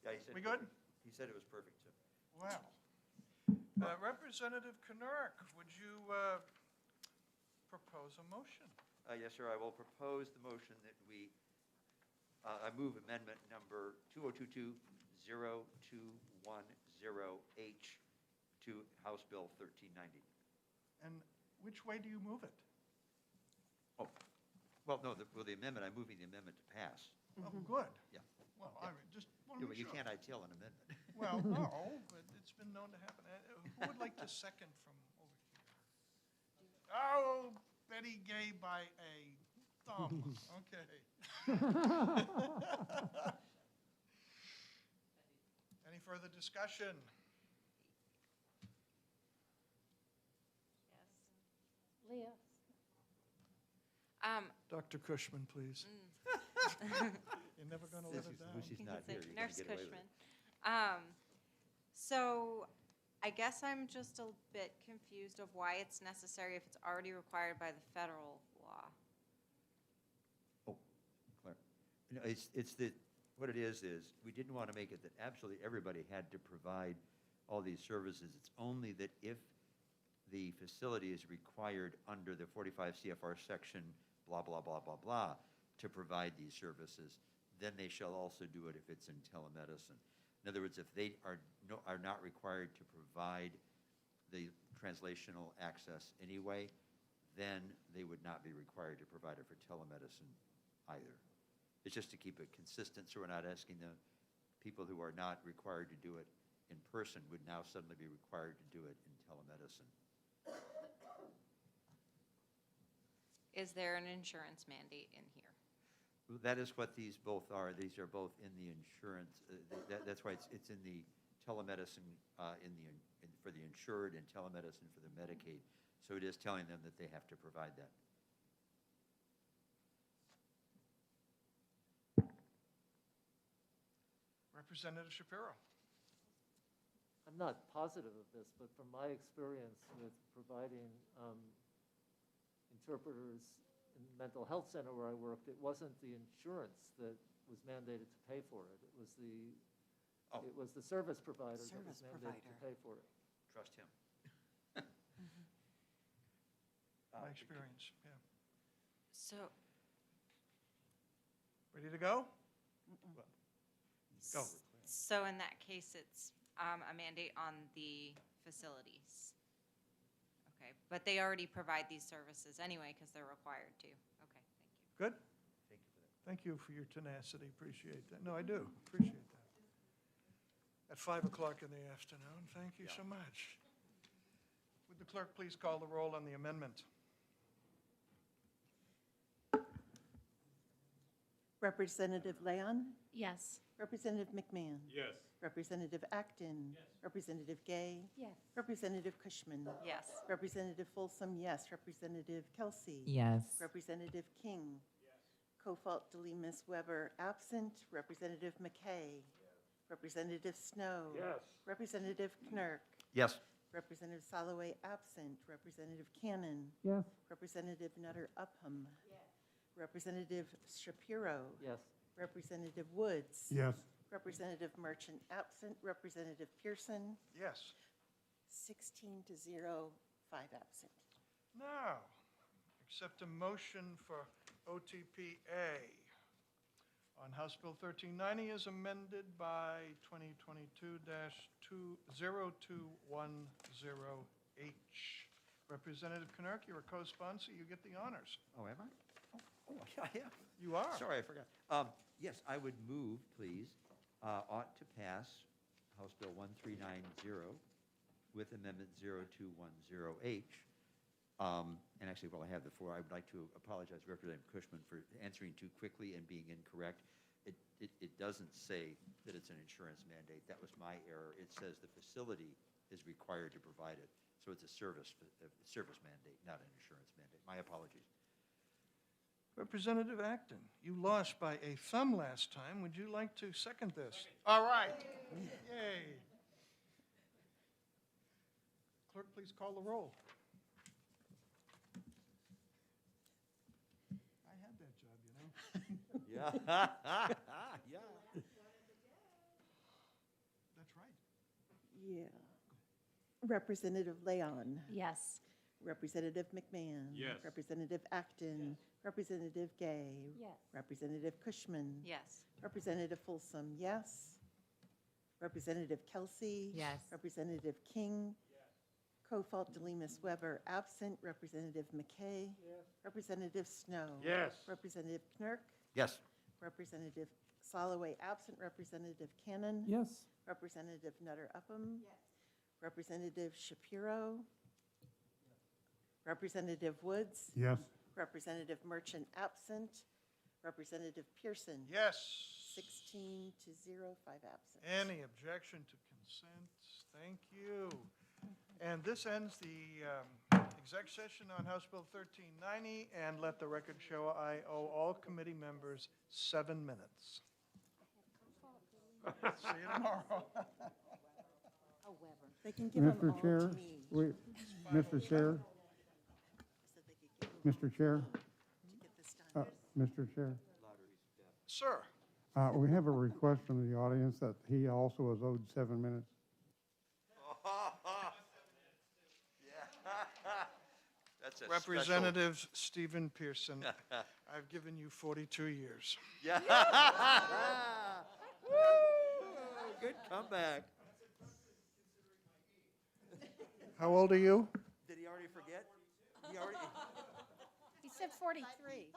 Yeah, he said. We good? He said it was perfect, too. Wow. Representative Knurk, would you propose a motion? Yes, sir. I will propose the motion that I move amendment number 2022-0210H to House Bill 1390. And which way do you move it? Oh, well, no, the amendment, I'm moving the amendment to pass. Oh, good. Yeah. Well, I mean, just want Yeah, to but be you sure. can't ITL an amendment. Well, no, but it's been known to happen. Who would like to second from over here? Oh, Betty Gay by a thumb. Okay. Any further discussion? Leah? Dr. Cushman, please. You're never going to live it down. She's You not can here, say you're gonna Nurse get away with Cushman. it. So I guess I'm just a bit confused of why it's necessary if it's already required by the federal law. Claire. No, it's that, what it is we didn't want to make it that absolutely everybody had to provide all these services. It's only that if the facility is required under the 45 CFR section, blah, blah, blah, blah, blah, to provide these services, then they shall also do it if it's in telemedicine. In other words, if they are not required to provide the translational access anyway, then they would not be required to provide it for telemedicine either. It's just to keep it consistent, so we're not asking the people who are not required to do it in person would now suddenly be required to do it in telemedicine. Is there an insurance mandate in here? Well, that is what these both are. These are both in the insurance. That's why it's in the telemedicine for the insured and telemedicine for the Medicaid. So it is telling them that they have to provide that. Representative Shapiro. I'm not positive of this, but from my experience with providing interpreters in the mental health center where I worked, it wasn't the insurance that was mandated to pay for it. It was the service provider that was mandated to pay for it. Trust him. My experience, yeah. So, Ready to go? Go. so in that case, it's a mandate on the facilities. Okay, but they already provide these services anyway because they're required to. Okay, thank you. Good? Thank you for that. Thank you for your tenacity, appreciate that. No, I do, appreciate that. At 5 o'clock in the afternoon, thank you so much. Would the clerk please call the roll on the amendment? Representative Leon? Yes. Representative McMahon? Yes. Representative Acton? Representative Gay? Yes. Representative Cushman? Yes. Representative Folsom, yes. Representative Kelsey? Yes. Representative King? Kofalt, Delimus, Weber, absent. Representative McKay? Representative Snow? Yes. Representative Knirk? Yes. Representative Soloway, absent. Representative Cannon? Yes. Representative Nutter Upham? Representative Shapiro? Yes. Representative Woods? Yes. Representative Merchant, absent. Representative Pearson? Yes. 16 to 0, 5 absent. Now, accept a motion for OTPA on House Bill 1390 as amended by 2022-0210H. Representative Knirk, you're a co-sponsor, you get the honors. Oh, am I? Oh, yeah, I am. You are. Sorry, I forgot. Yes, I would move, please, ought to pass House Bill 1390 with Amendment 0210H. And actually, while I have the floor, I would like to apologize to Representative Cushman for answering too quickly and being incorrect. It doesn't say that it's an insurance mandate. That was my error. It says the facility is required to provide it. So it's a service mandate, not an insurance mandate. My apologies. Representative Acton, you lost by a thumb last time. Would you like to second this? All right. Yay. Clerk, please call the roll. I had that job, you know. Yeah. Yeah. That's right. Yeah. Representative Leon? Yes. Representative McMahon? Yes. Representative Acton? Representative Gay? Yes. Representative Cushman? Yes. Representative Folsom, yes. Representative Kelsey? Yes. Representative King? Kofalt, Delimus, Weber, absent. Representative McKay? Representative Snow? Yes. Representative Knirk? Yes. Representative Soloway absent. Representative Cannon. Yes. Representative Nutter Upham. Representative Shapiro. Representative Woods. Yes. Representative Merchant absent. Representative Pearson. Yes. 16 to 0, 5 absent. Any objection to consent? Thank you. And this ends the exec session on House Bill 1390, and let the record show I owe all committee members 7 minutes. See you tomorrow. They can give them all Mr. Chair, to me. Mr. Chair, So they could give them Mr. Chair, to get this done. Mr. Chair. Sir. We have a request from the audience that he also is owed 7 minutes. That's a Representative Stephen Pearson, I've given you 42 years. Yeah. Woo! Good comeback. How old are you? Did he already forget? He already. He said 43.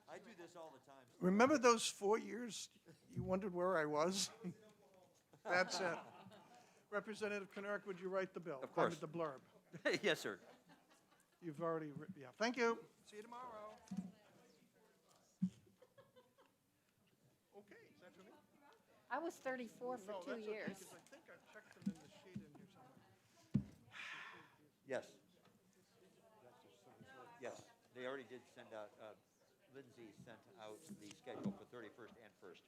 I do this all the time. Remember those 4 years you wondered where I was? That's it. Representative Kinerick, would you write the bill? Of course. The blurb. Yes, sir. You've already, yeah, thank you. See you tomorrow. Okay, is that for me? I was 34 for No, 2 that's okay, years. 'cause I think I checked them in the sheet in here somewhere. Yes. Yes, they already did send out, Lindsay sent out the schedule for 31st and 1st.